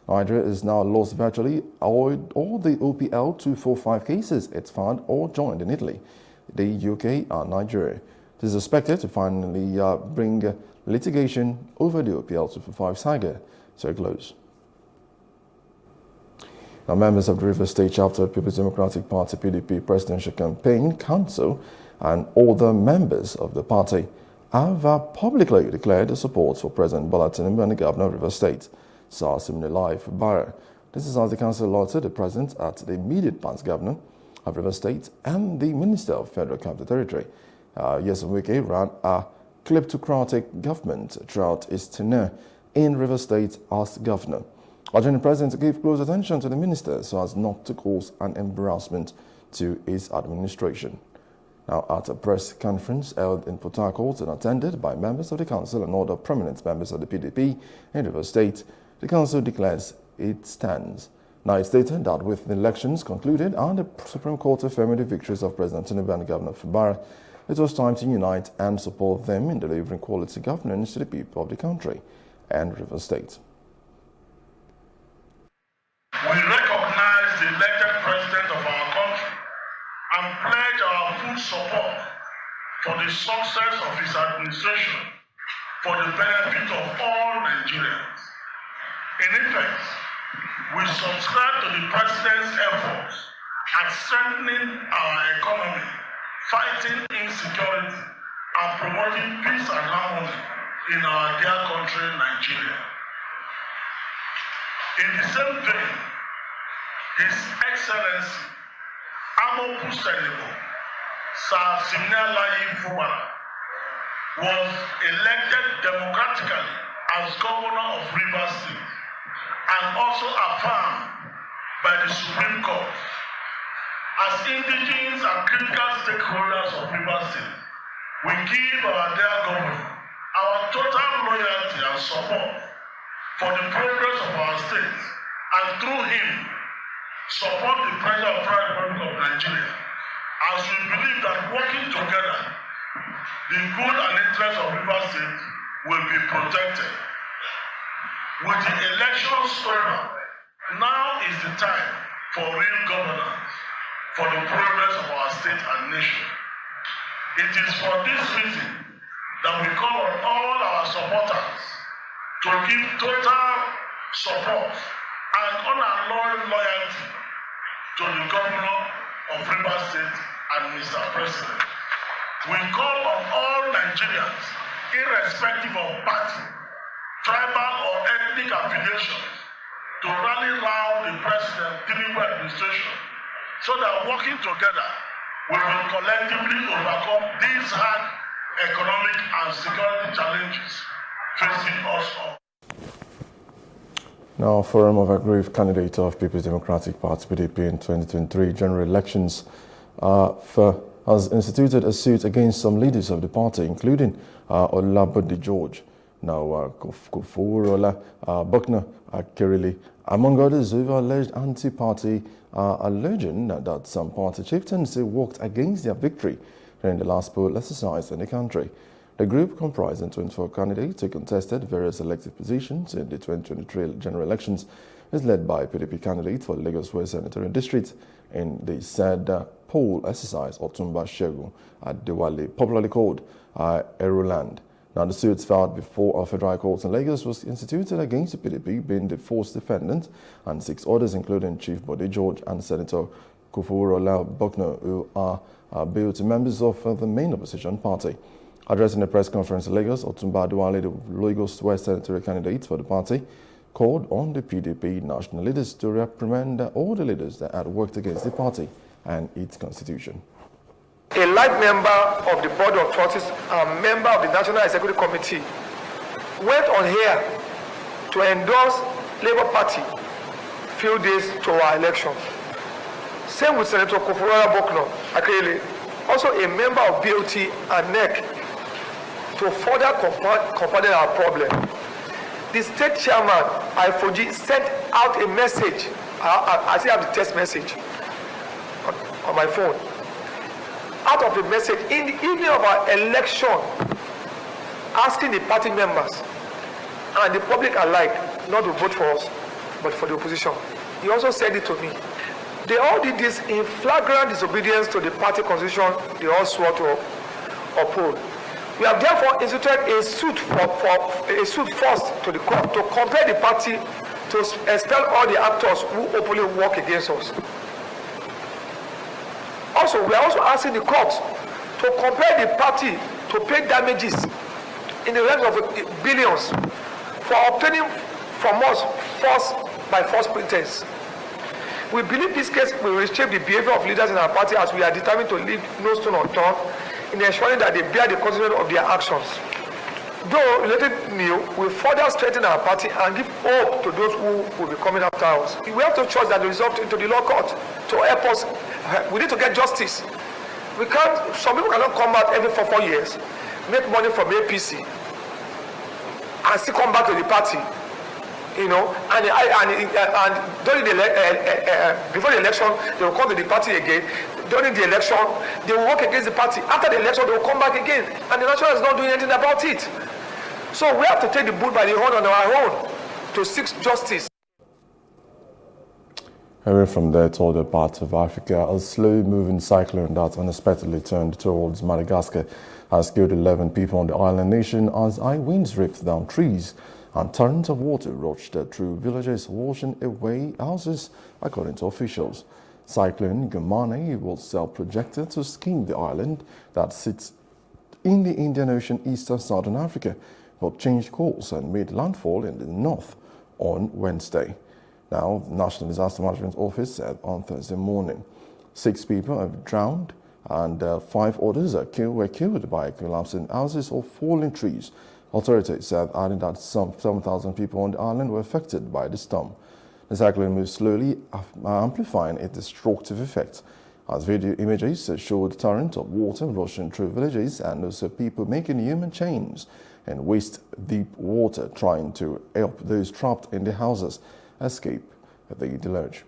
Nigeria has now lost virtually all the OPL 245 cases it's filed or joined in Italy, the UK and Nigeria. It is expected to finally bring litigation over the OPL 245 saga to a close. Now, members of the Rivers State Chapter of People's Democratic Party PDP Presidential Campaign Council and other members of the party have publicly declared their support for President Bola Tinubu and the Governor of Rivers State, Sir Siminalayi Fubara. This is as the council allotted the president at the immediate past governor of Rivers State and the Minister of Federal Capital Territory. Nyesom Wike ran a kleptocratic government throughout his tenure in Rivers State as governor, urging the president to give close attention to the minister so as not to cause an embarrassment to his administration. Now, at a press conference held in Port Harcourt and attended by members of the council and other prominent members of the PDP in Rivers State, the council declares it stands. Now, it stated that with the elections concluded and the Supreme Court affirming the victories of President Tinubu and Governor Fubara, it was time to unite and support them in delivering quality governance to the people of the country and Rivers State. We recognize the elected president of our country and pledge our full support for the success of his administration for the benefit of all Nigerians. In effect, we subscribe to the president's efforts at strengthening our economy, fighting insecurity, and promoting peace and harmony in our dear country, Nigeria. In the same vein, His Excellency Amoku Senebo Sir Siminalayi Fubara was elected democratically as governor of Rivers State and also affirmed by the Supreme Court. As indigenous and critical stakeholders of Rivers State, we give our dear governor our total loyalty and support for the progress of our state, and through him, support the President of the Federal Republic of Nigeria, as we believe that working together, the good and interest of Rivers State will be protected. With the elections over, now is the time for real governance, for the progress of our state and nation. It is for this reason that we call on all our supporters to give total support and unalloyed loyalty to the governor of Rivers State and Mr. President. We call on all Nigerians, irrespective of party, tribal or ethnic affiliations, to rally round the President Tinubu administration so that working together we will collectively overcome these hard economic and security challenges facing us all. Now, Forum of Aggrieved candidate of People's Democratic Party (PDP) in 2023 general elections has instituted a suit against some leaders of the party, including Olabode George, now Koforola, Buckner Akirili, among others, who are alleged anti-party, alleging that some party chieftains worked against their victory during the last poll exercise in the country. The group, comprising 24 candidates who contested various elected positions in the 2023 general elections, is led by PDP candidate for Lagos West Senatorial District in the said poll exercise, Otumba Shegun Adewale, popularly called Aeroland. Now, the suits filed before a federal court in Lagos was instituted against the PDP, being the fourth defendant, and 6 others, including Chief Bode George and Senator Koforola Buckner, who are billed members of the main opposition party. Addressing a press conference in Lagos, Otumba Adewale, the Lagos West Senatorial candidate for the party, called on the PDP national leaders to reprimand all the leaders that had worked against the party and its constitution. A life member of the Board of Trustees and member of the National Executive Committee went on here to endorse Labour Party few days to our election. Same with Senator Koforola Buckner Akirili, also a member of BOT and NEC, to further compound our problem. The state chairman, Ifoji, sent out a message. I still have the text message on my phone. Out of a message in the evening of our election, asking the party members and the public alike not to vote for us, but for the opposition. He also said it to me. They all did this in flagrant disobedience to the party constitution they all swore to uphold. We have therefore instituted a suit first to the court to compel the party to expel all the actors who openly work against us. Also, we are also asking the court to compel the party to pay damages in the range of billions for obtaining from us false pretense. We believe this case will reshape the behavior of leaders in our party, as we are determined to leave no stone unturned in ensuring that they bear the consequences of their actions. Though related new will further strengthen our party and give hope to those who will be coming after us. We have to trust that the result into the law court to help us. We need to get justice We can't, some people cannot come out every 4 years, make money from APC, and still come back to the party, you know, and during the before the election, they will come to the party again. During the election, they will work against the party. After the election, they will come back again, and the national is not doing anything about it. So we have to take the bull by the horn on our own to seek justice. Away from there to other parts of Africa, a slow-moving cyclone that unexpectedly turned towards Madagascar has killed 11 people on the island nation as high winds ripped down trees and torrents of water rushed through villages, washing away houses, according to officials. Cyclone Gumane was projected to skim the island that sits in the Indian Ocean east of southern Africa, but changed course and made landfall in the north on Wednesday. Now, the National Disaster Management Office said on Thursday morning 6 people have drowned and 5 others were killed by collapsing houses or falling trees. Authorities said adding that some 7,000 people on the island were affected by the storm. The cyclone moved slowly, amplifying its destructive effect, as video images showed torrent of water rushing through villages and also people making human chains in waist-deep water trying to help those trapped in the houses escape the deluge.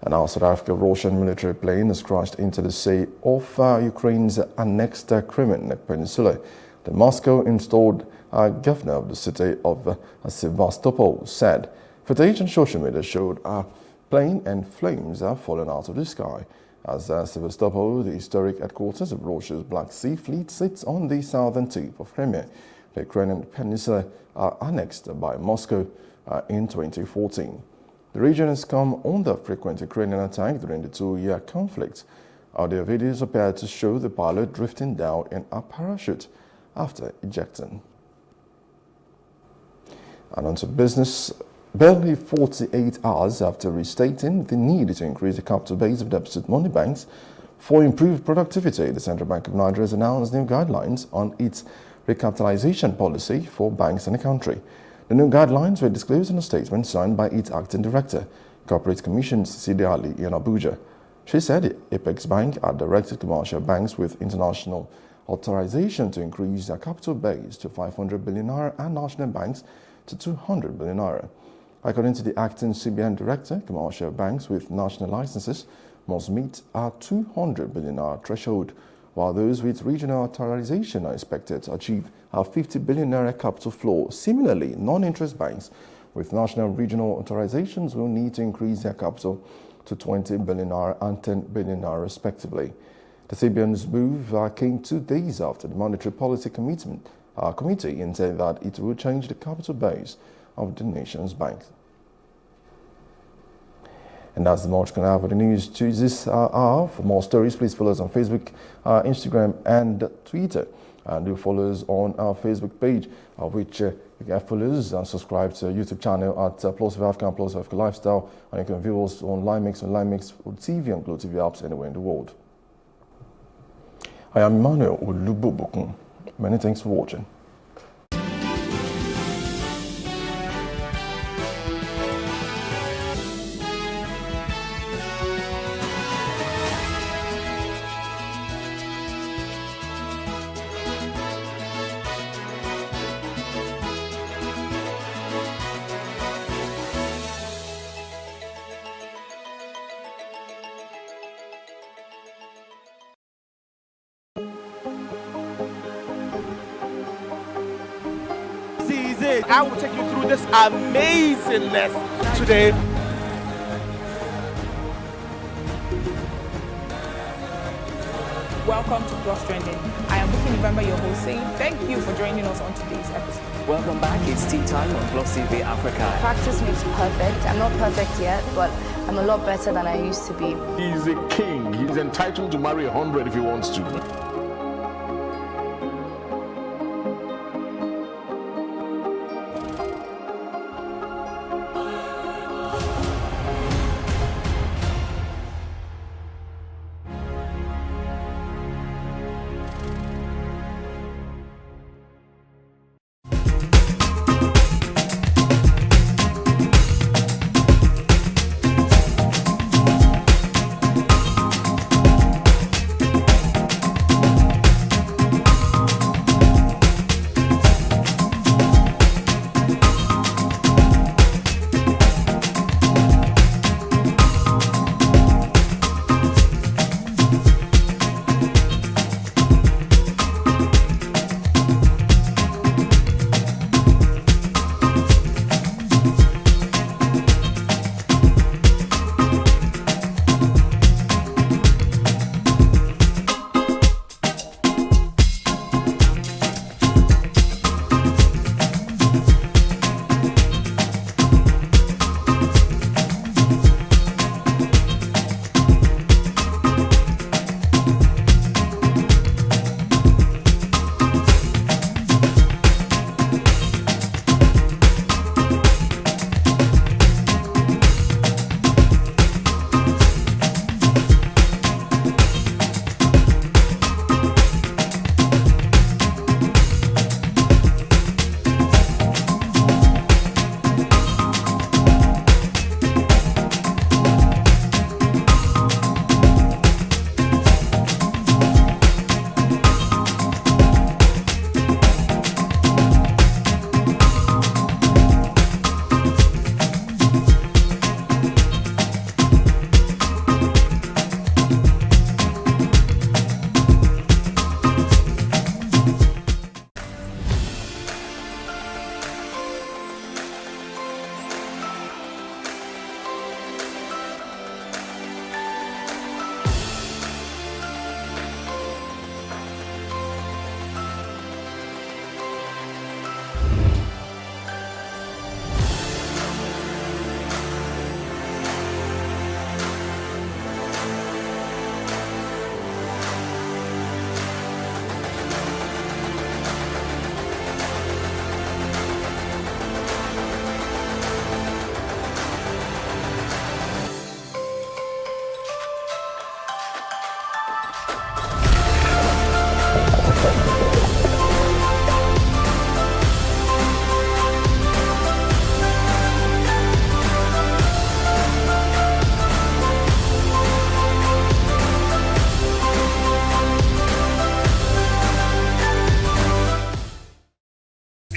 And now South Africa, Russian military plane has crashed into the sea off Ukraine's annexed Crimean Peninsula. The Moscow-installed governor of the city of Sevastopol said footage on social media showed a plane and flames are falling out of the sky. As Sevastopol, the historic headquarters of Russia's Black Sea Fleet, sits on the southern tip of Crimea, the Crimean Peninsula annexed by Moscow in 2014. The region has come under frequent Ukrainian attack during the 2-year conflict. Audio videos appear to show the pilot drifting down in a parachute after ejecting. And on to business. Barely 48 hours after restating the need to increase the capital base of deposit money banks for improved productivity, the Central Bank of Nigeria has announced new guidelines on its recapitalization policy for banks in the country. The new guidelines were disclosed in a statement signed by its acting director, Corporate Commissions Sidi Ali in Abuja. She said the Apex Bank had directed commercial banks with international authorization to increase their capital base to 500 billion naira and national banks to 200 billion naira. According to the acting CBN director, commercial banks with national licenses must meet a 200 billion naira threshold, while those with regional authorization are expected to achieve a 50 billion naira capital floor. Similarly, non-interest banks with national regional authorizations will need to increase their capital to 20 billion naira and 10 billion naira respectively. The CBN's move came 2 days after the Monetary Policy Committee said that it will change the capital base of the nation's banks. And that's the much can have for the news to this hour. For more stories, please follow us on Facebook, Instagram, and Twitter. And do follow us on our Facebook page, which you can follow us and subscribe to our YouTube channel at Plus of Africa and Plus of Africa Lifestyle. And you can view us on LimeMix TV and Glow TV apps anywhere in the world. I am Emmanuel Olubobokun. Many thanks for watching. I will take you through this amazingness today. Welcome to Plus Trending. I am Bukky November, your host, saying thank you for joining us on today's episode. Welcome back. It's tea time on Plus TV Africa. Practice makes perfect. I'm not perfect yet, but I'm a lot better than I used to be. He's a king. He's entitled to marry 100 if he wants to.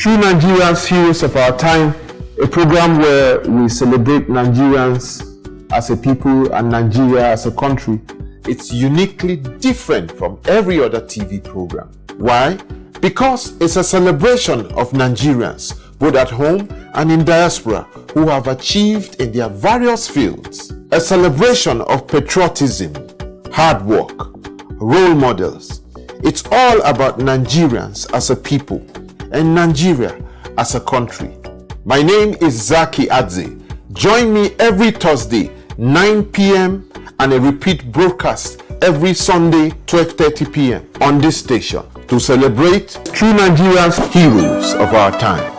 True Nigerians, Heroes of Our Time, a program where we celebrate Nigerians as a people and Nigeria as a country. It's uniquely different from every other TV program. Why? Because it's a celebration of Nigerians, both at home and in diaspora, who have achieved in their various fields. A celebration of patriotism, hard work, role models. It's all about Nigerians as a people and Nigeria as a country. My name is Zaki Adze. Join me every Thursday, 9 p.m. and a repeat broadcast every Sunday, 12:30 p.m. on this station to celebrate true Nigerians, heroes of our time.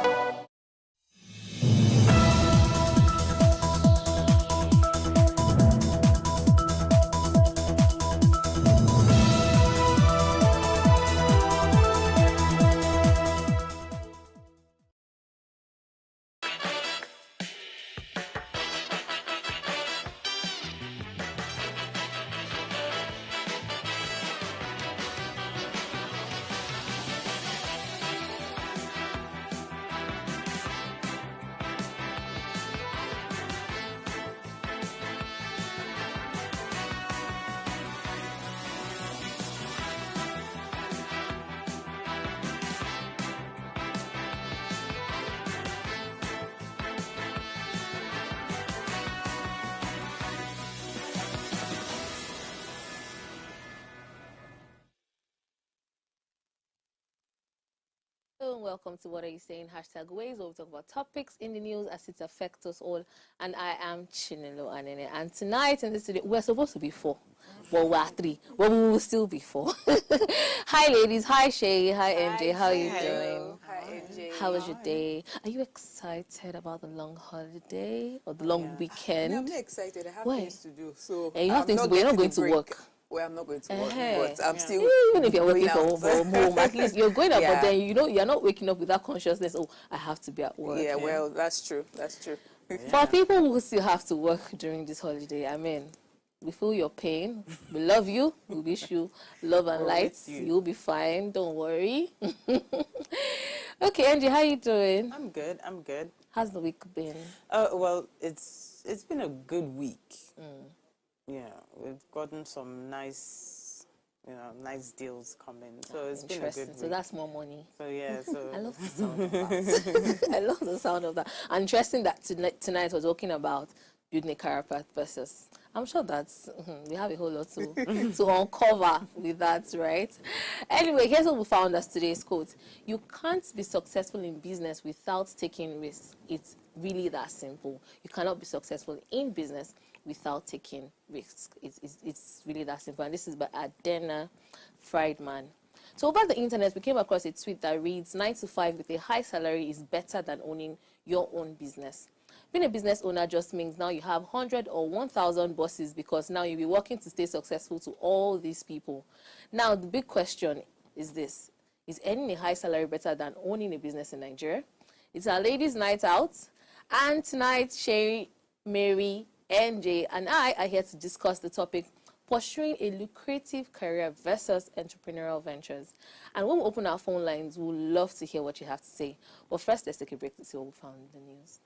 Hello and welcome to What Are You Saying? #Ways, where we talk about topics in the news as it affects us all. And I am Chinelo Anene. And tonight in the studio, we're supposed to be 4. Well, we're 3. Well, we will still be 4. Hi, ladies. Hi, Shay. Hi, MJ. How are you doing? Hi, MJ. How was your day? Are you excited about the long holiday or the long weekend? No, I'm not excited. I have Why? things to do. So Yeah, you have things to do. You're not going to work. Well, I'm not going to work, but I'm still even if you're working going from out. home, at least you're going out, Yeah. but then you're not waking up with that consciousness, oh, I have to be at work. Yeah, well, that's true. That's true. For people who still have to work during this holiday, I mean, we feel your pain. We love you. We wish you love and light. You'll be fine. Don't worry. Okay, Angie, how you doing? I'm good. I'm good. How's the week been? Well, it's been a good week. Yeah, we've gotten some nice deals coming. So it's been a good week. So that's more money. So yeah, so I love the sound of that. I love the sound of that. And interesting that tonight was talking about Yudne Karapat versus. I'm sure that's we have a whole lot to uncover with that, right? Anyway, here's what we found as today's quote: "You can't be successful in business without taking risks. It's really that simple. You cannot be successful in business without taking risks. It's really that simple." And this is by Adena Friedman. So over the internet, we came across a tweet that reads, 9 to 5 with a high salary is better than owning your own business. Being a business owner just means now you have 100 or 1,000 bosses, because now you'll be working to stay successful to all these people. Now, the big question is this: is earning a high salary better than owning a business in Nigeria? It's our ladies' night out. And tonight, Sherry, Mary, NJ, and I are here to discuss the topic, pursuing a lucrative career versus entrepreneurial ventures. And when we open our phone lines, we'll love to hear what you have to say. But first, let's take a break to see what we found in the news.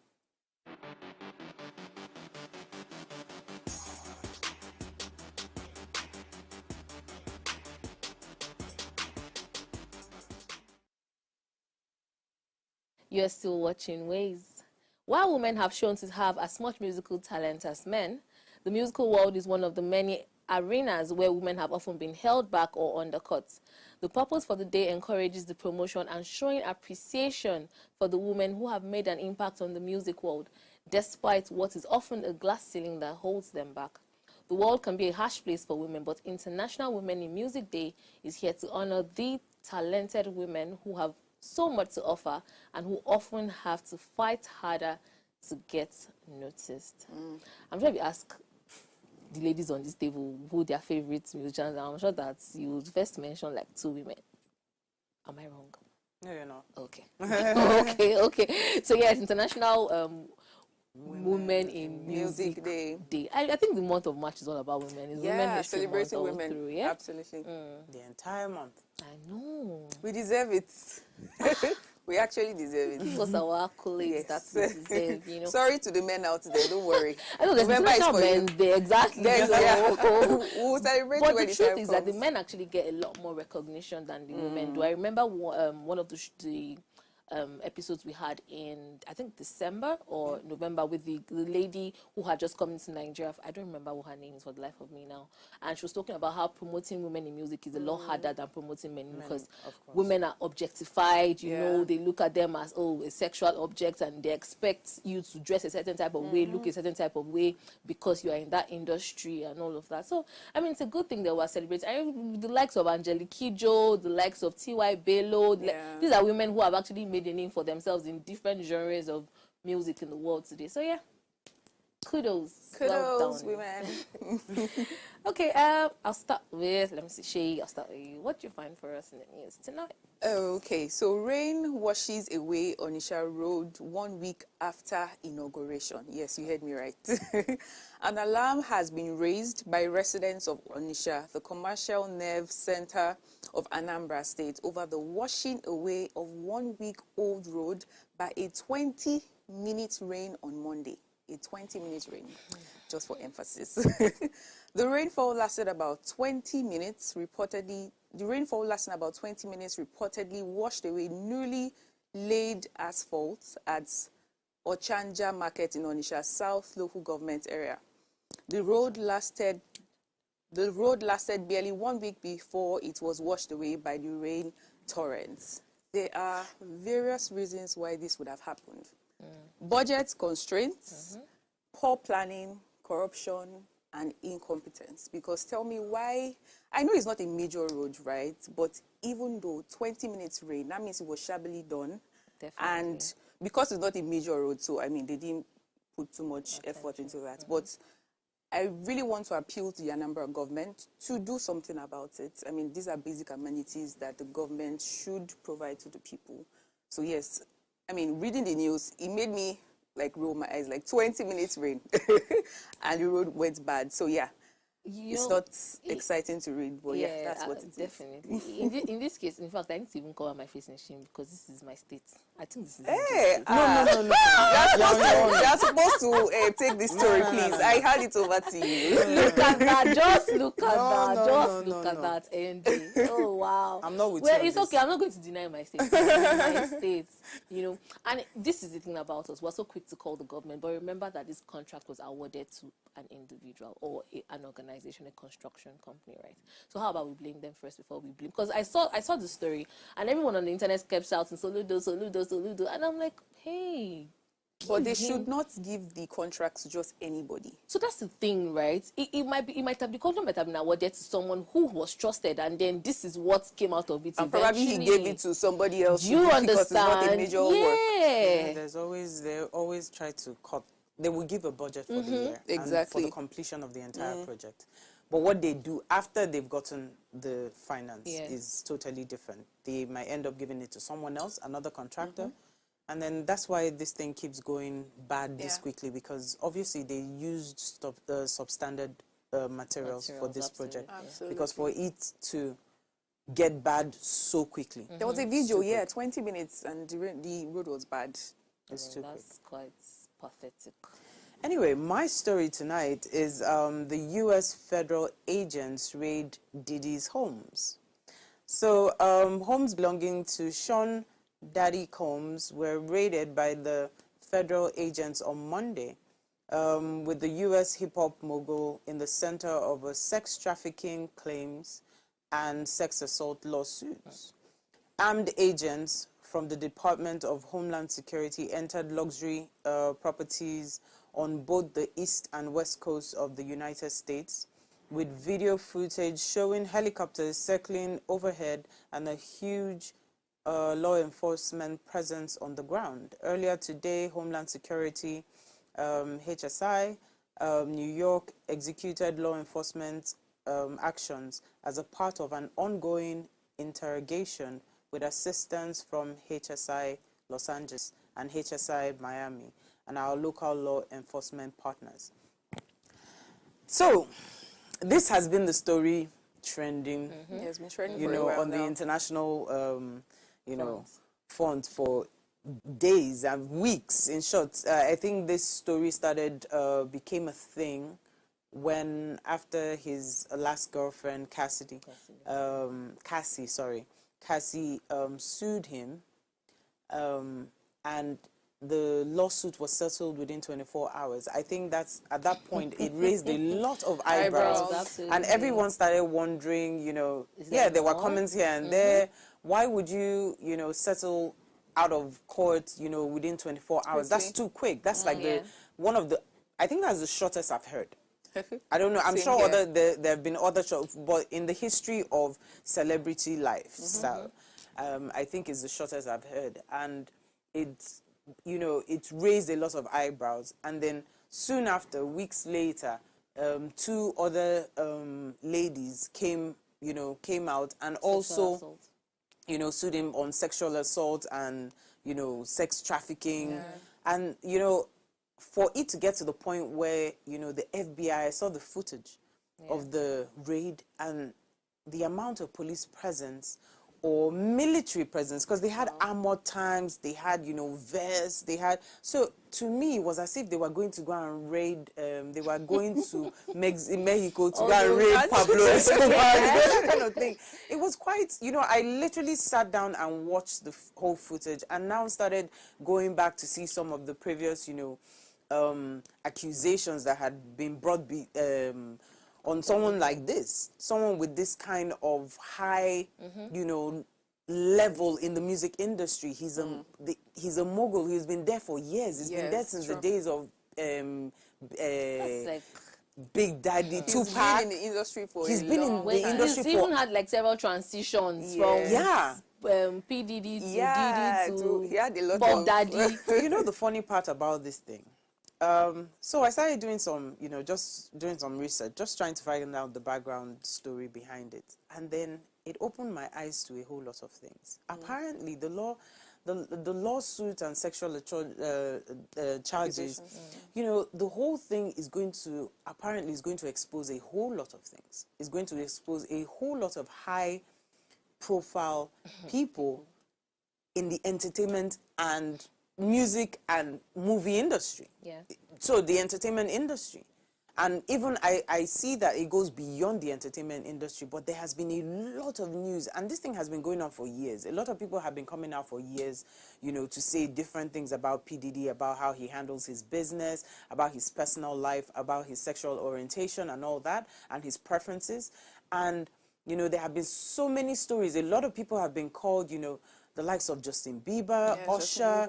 You're still watching Ways. While women have shown to have as much musical talent as men, the musical world is one of the many arenas where women have often been held back or undercut. The purpose for the day encourages the promotion and showing appreciation for the women who have made an impact on the music world, despite what is often a glass ceiling that holds them back. The world can be a harsh place for women, but International Women in Music Day is here to honor the talented women who have so much to offer and who often have to fight harder to get noticed. I'm sure if you ask the ladies on this table who their favorite musicians are, I'm sure that you would first mention like 2 women. Am I wrong? No, you're not. Okay. Okay. So yes, International Women in Music Day. I think the month of March is all about women. It's Women History celebrating Month all women. through, yeah? Absolutely. The entire month. I know. We deserve it. We actually deserve it. Give us our accolades that we deserve, you know. Sorry to the men out there, don't worry. I know there's International Men's Day, exactly. Yes, so. We'll celebrate but when the truth is that the men actually get a lot more recognition than the women do. I remember one of the episodes we had in, I think, December or November with the lady who had just come into Nigeria. I don't remember what her name is for the life of me now. And she was talking about how promoting women in music is a lot harder than promoting men because women are objectified, you know, they look at them as, a sexual object, and they expect you to dress a certain type of way, look a certain type of way because you are in that industry and all of that. So, I mean, it's a good thing that we're celebrating. The likes of Angelique Kidjo, the likes of T.Y. Bello, these are women who have actually made a name for themselves in different genres of music in the world today. So yeah, kudos. Kudos, women. Okay, I'll start with, let me see, Shay, I'll start with you. What do you find for us in the news tonight? Okay, so rain washes away Onitsha Road 1 week after inauguration. Yes, you heard me right. An alarm has been raised by residents of Onitsha, the commercial nerve center of Anambra State, over the washing away of 1 week-old road by a 20-minute rain on Monday. A 20-minute rain, just for emphasis. The rainfall lasted about 20 minutes, reportedly washed away newly laid asphalt at Ochanja Market in Onitsha South local government area. The road lasted barely 1 week before it was washed away by the rain torrents. There are various reasons why this would have happened. Budget constraints, poor planning, corruption, and incompetence. Because tell me why, I know it's not a major road, right? But even though 20 minutes rain, that means it was shabbily done. Definitely. And because it's not a major road, so I mean, they didn't put too much effort into that. But I really want to appeal to the Anambra government to do something about it. I mean, these are basic amenities that the government should provide to the people. So yes, I mean, reading the news, it made me like roll my eyes, like 20 minutes rain and the road went bad. So yeah, it's not exciting to read, but yeah, that's what it definitely is. In this case, in fact, I need to even cover my face in shame because this is my state. I think this is no. You're supposed to take this story, please. I hand it over to you. Look at that. Just look at that. Look at that. And oh wow. I'm not with you. Well, it's okay. I'm not going to deny my state. My state, you know. And this is the thing about us. We're so quick to call the government, but remember that this contract was awarded to an individual or an organization, a construction company, right? So how about we blame them first before we blame? Because I saw the story, and everyone on the internet kept shouting Soludo, Soludo, Soludo, and I'm like, hey. But they should not give the contracts to just anybody. So that's the thing, right? The contract might have been awarded to someone who was trusted, and then this is what came out of it. And probably he gave it to somebody else. Do you understand? Because it's not a major work. Yeah, they always try to cut. They will give a budget for the year and for the completion of the entire project. But what they do after they've gotten the finance is totally different. They might end up giving it to someone else, another contractor. And then that's why this thing keeps going bad this quickly, because obviously they used substandard materials for this project. Absolutely. Because for it to get bad so quickly. There was a video, 20 minutes, and the road was bad. It's too quick. That's quite pathetic. Anyway, my story tonight is the U.S. federal agents raid Diddy's homes. So homes belonging to Sean Daddy Combs were raided by the federal agents on Monday, with the U.S. hip-hop mogul in the center of a sex trafficking claims and sex assault lawsuits. Armed agents from the Department of Homeland Security entered luxury properties on both the east and west coast of the United States, with video footage showing helicopters circling overhead and a huge law enforcement presence on the ground. Earlier today, Homeland Security, HSI, New York executed law enforcement actions as a part of an ongoing interrogation with assistance from HSI Los Angeles and HSI Miami and our local law enforcement partners. So, this has been the story trending, It's been trending you for a know, while on now. the international, you know, front for days and weeks. In short, I think this story became a thing when, after his last girlfriend, Cassie sued him, and the lawsuit was settled within 24 hours. I think that's, at that point, it raised a lot of eyebrows. And everyone started wondering, there were comments here and there. Why would you, settle out of court, within 24 hours? That's too quick. That's like I think that's the shortest I've heard. I don't know. I'm sure there have been other shows, but in the history of celebrity lifestyle, I think it's the shortest I've heard. And it's, it raised a lot of eyebrows. And then soon after, weeks later, 2 other ladies came out and also, sued him on sexual assault and, sex trafficking. Yeah. And, for it to get to the point where, the FBI, I saw the footage of the raid and the amount of police presence or military presence, because they had armored tanks, they had, vests, they had... So, to me, it was as if they were going to go and raid, they were going to Mexico to go and raid Pablo Escobar, that kind of thing. It was quite, I literally sat down and watched the whole footage and now started going back to see some of the previous, accusations that had been brought on someone like this, someone with this kind of high, level in the music industry. He's a mogul. He's been there for years. He's been there since the days of Big Daddy, Tupac. He's been in the industry for He's been in the industry He's even had like several transitions from P. Diddy to Diddy to Bob Daddy. The funny part about this thing, so I started doing some, just doing some research, just trying to find out the background story behind it. And then it opened my eyes to a whole lot of things. Apparently, the lawsuit and sexual charges, the whole thing is going to, apparently, is going to expose a whole lot of things. It's going to expose a whole lot of high-profile people in the entertainment and music and movie industry. Yeah. So the entertainment industry. And even I see that it goes beyond the entertainment industry, but there has been a lot of news, and this thing has been going on for years. A lot of people have been coming out for years, to say different things about P. Diddy, about how he handles his business, about his personal life, about his sexual orientation and all that, and his preferences. And, there have been so many stories. A lot of people have been called, the likes of Justin Bieber, Usher,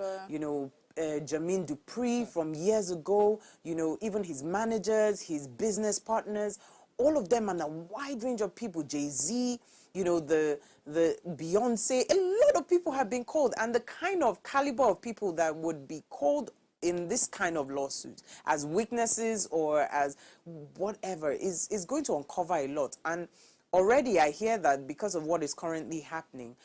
Jermaine Dupri from years ago, even his managers, his business partners, all of them, and a wide range of people, Jay-Z, the Beyonce, a lot of people have been called, and the kind of caliber of people that would be called in this kind of lawsuit as witnesses or as whatever is going to uncover a lot. And already I hear that because of what is currently happening,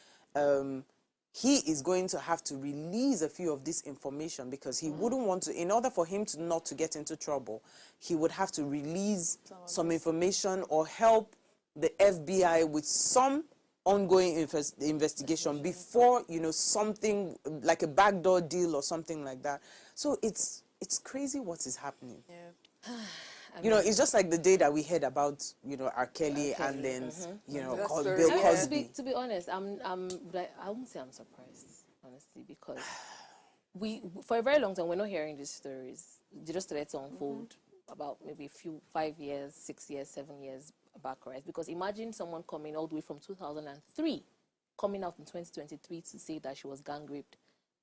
he is going to have to release a few of this information because he wouldn't want to, in order for him to not to get into trouble, he would have to release some information or help the FBI with some ongoing investigation before, something like a backdoor deal or something like that. So it's crazy what is happening. Yeah. It's just like the day that we heard about, R. Kelly and then, Bill Cosby. To be honest, I won't say I'm surprised, honestly, because for a very long time, we're not hearing these stories. They just started to unfold about maybe 5 years, 6 years, 7 years back, right? Because imagine someone coming all the way from 2003, coming out in 2023 to say that she was gang raped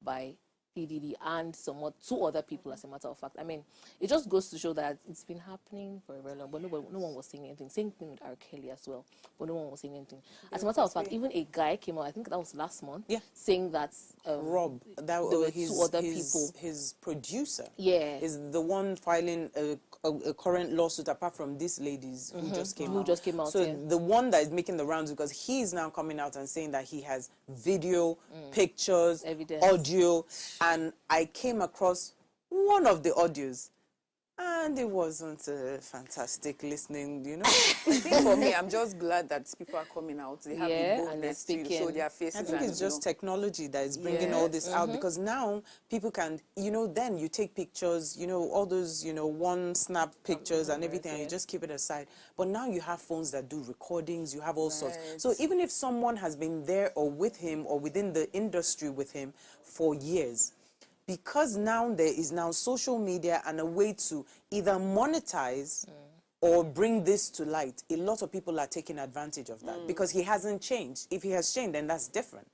by P. Diddy and somewhat 2 other people, as a matter of fact. I mean, it just goes to show that it's been happening for a very long, but no one was saying anything. Same thing with R. Kelly as well, but no one was saying anything. As a matter of fact, even a guy came out, I think that was last month, saying that Rob, there were 2 other people. His producer, is the one filing a current lawsuit apart from these ladies who just came out. So the one that is making the rounds, because he is now coming out and saying that he has video, pictures, evidence, audio. And I came across one of the audios, And it wasn't fantastic listening, you know. I think for me, I'm just glad that people are coming out. They have the boldness to show their faces. I think it's just technology that is bringing all this out, because now people can, you know, then you take pictures, you know, all those, you know, one snap pictures and everything, and you just keep it aside. But now you have phones that do recordings, you have all sorts. So even if someone has been there or with him or within the industry with him for years, because now there is now social media and a way to either monetize or bring this to light, a lot of people are taking advantage of that because he hasn't changed. If he has changed, then that's different.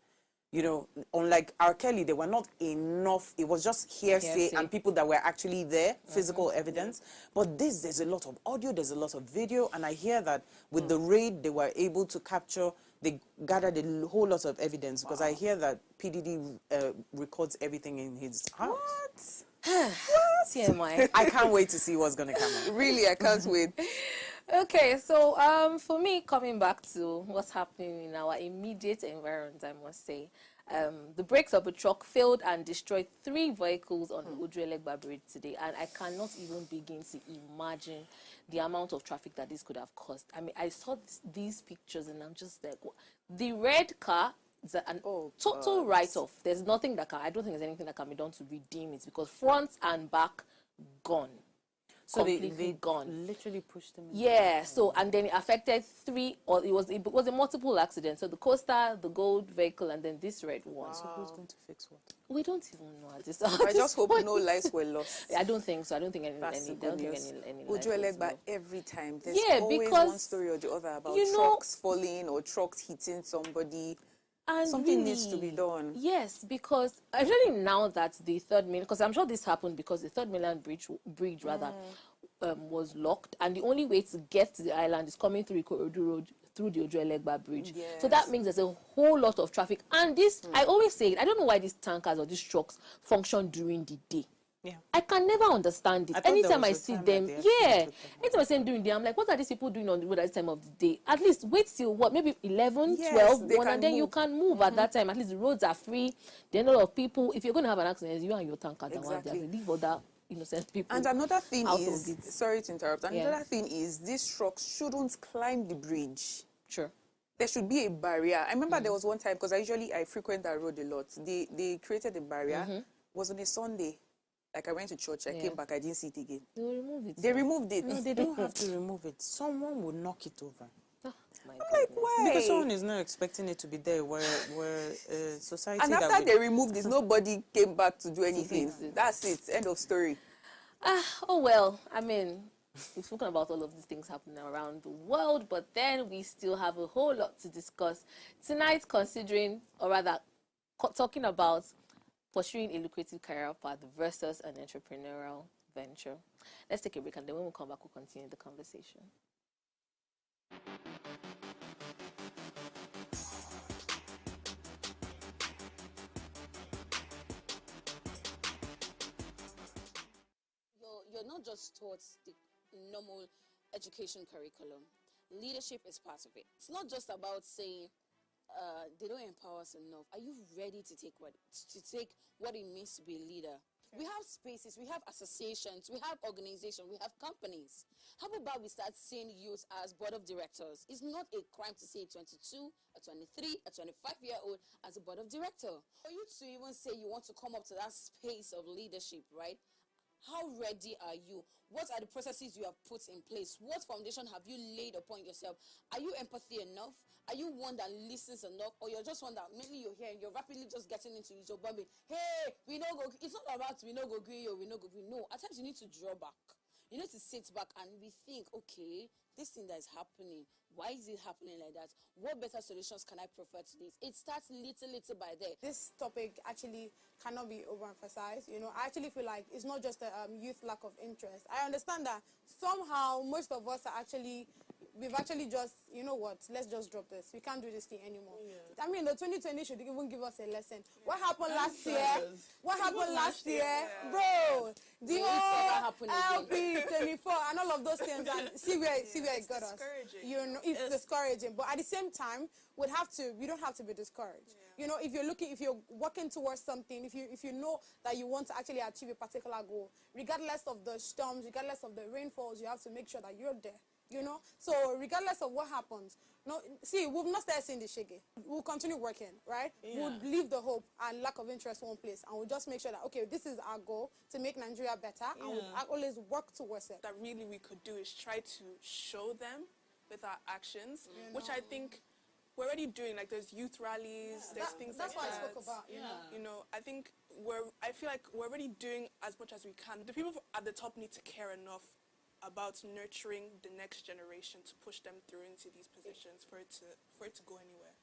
You know, unlike R. Kelly, there were not enough, it was just hearsay and people that were actually there, physical evidence. But this, there's a lot of audio, there's a lot of video, and I hear that with the raid, they were able to capture, they gathered a whole lot of evidence, because I hear that PDD records everything in his house. TMI. I can't wait to see what's going to come out. Really, I can't wait. Okay, so for me, coming back to what's happening in our immediate environment, I must say, the brakes of a truck failed and destroyed 3 vehicles on Ojuelegba Bridge today, and I cannot even begin to imagine the amount of traffic that this could have caused. I mean, I saw these pictures and I'm just like, what? The red car is an total write-off. There's nothing that I don't think there's anything that can be done to redeem it, because front and back gone. So completely gone. Literally pushed them. Yeah. So and then it affected 3, or it was a multiple accident. So the Coaster, the gold vehicle, and then this red one. So who's going to fix what? We don't even know at this. I just hope no lives were lost. I don't think so. I don't think any Ojuelegba every time. There's always because, one story or the other about you know, trucks falling or trucks hitting somebody. And something really, needs to be done. Yes, because actually now that the 3rd mainland, because I'm sure this happened because the 3rd mainland bridge was locked, and the only way to get to the island is coming through Ikorodu Road through the Ojuelegba Bridge. Yes. So that means there's a whole lot of traffic. And this, I always say it, I don't know why these tankers or these trucks function during the day. Yeah. I can never understand it. Anytime I see them, anytime I see them during the day, I'm like, what are these people doing on the road at this time of the day? At least wait till what, maybe 11, 12, 1, and then you can move at that time. At least the roads are free. There are a lot of people. If you're going to have an accident, you and your tanker that one there. Leave other innocent people. And another thing out is, of it. sorry to interrupt, another thing is these trucks shouldn't climb the bridge. Sure. There should be a barrier. I remember there was one time, because I frequent that road a lot. They created a barrier. It was on a Sunday. Like I went to church, I came back, I didn't see it again. They remove it. They removed it. No, they don't have to remove it. Someone will knock it over. I'm like, why? Because someone is not expecting it to be there where society... And after they removed this, nobody came back to do anything. That's it. End of story. Oh, well, I mean, we've spoken about all of these things happening around the world, but then we still have a whole lot to discuss tonight, considering, or rather, talking about pursuing a lucrative career path versus an entrepreneurial venture. Let's take a break, and then when we come back, we'll continue the conversation. You're not just taught the normal education curriculum. Leadership is part of it. It's not just about saying they don't empower us enough. Are you ready to take what it means to be a leader? We have spaces, we have associations, we have organizations, we have companies. How about we start seeing youth as board of directors? It's not a crime to say a 22, a 23, a 25-year-old as a board of director. For you to even say you want to come up to that space of leadership, right? How ready are you? What are the processes you have put in place? What foundation have you laid upon yourself? Are you empathy enough? Are you one that listens enough? Or you're just one that mainly you're here and you're rapidly just getting into it, you're bombing. Hey, we know go. It's not about we know go green or we know go green. No, at times you need to draw back. You need to sit back and rethink, okay, this thing that is happening, why is it happening like that? What better solutions can I prefer to this? It starts little by there. This topic actually cannot be overemphasized. You know, I actually feel like it's not just a youth lack of interest. I understand that somehow most of us are actually we've actually just, you know what, let's just drop this. We can't do this thing anymore. Yeah. I mean, the 2020 should even give us a lesson. Yeah. What happened last year? What happened last year? Yeah. Bro, the whole LP 24 and all of those things, and see where it got us. You know, it's discouraging. But at the same time, we don't have to be discouraged. Yeah. You know, if you're working towards something, if you know that you want to actually achieve a particular goal, regardless of the storms, regardless of the rainfalls, you have to make sure that you're there. You know, so regardless of what happens, we've not started seeing the shege. We'll continue working, right? Yeah. We'll leave the hope and lack of interest one place, and we'll just make sure that, okay, this is our goal to make Nigeria better, and we'll always work towards it. That really we could do is try to show them with our actions, which I think we're already doing. Like, there's youth rallies, there's things like that. That's what I spoke about. You know, I feel like we're already doing as much as we can. The people at the top need to care enough about nurturing the next generation to push them through into these positions for it to go anywhere.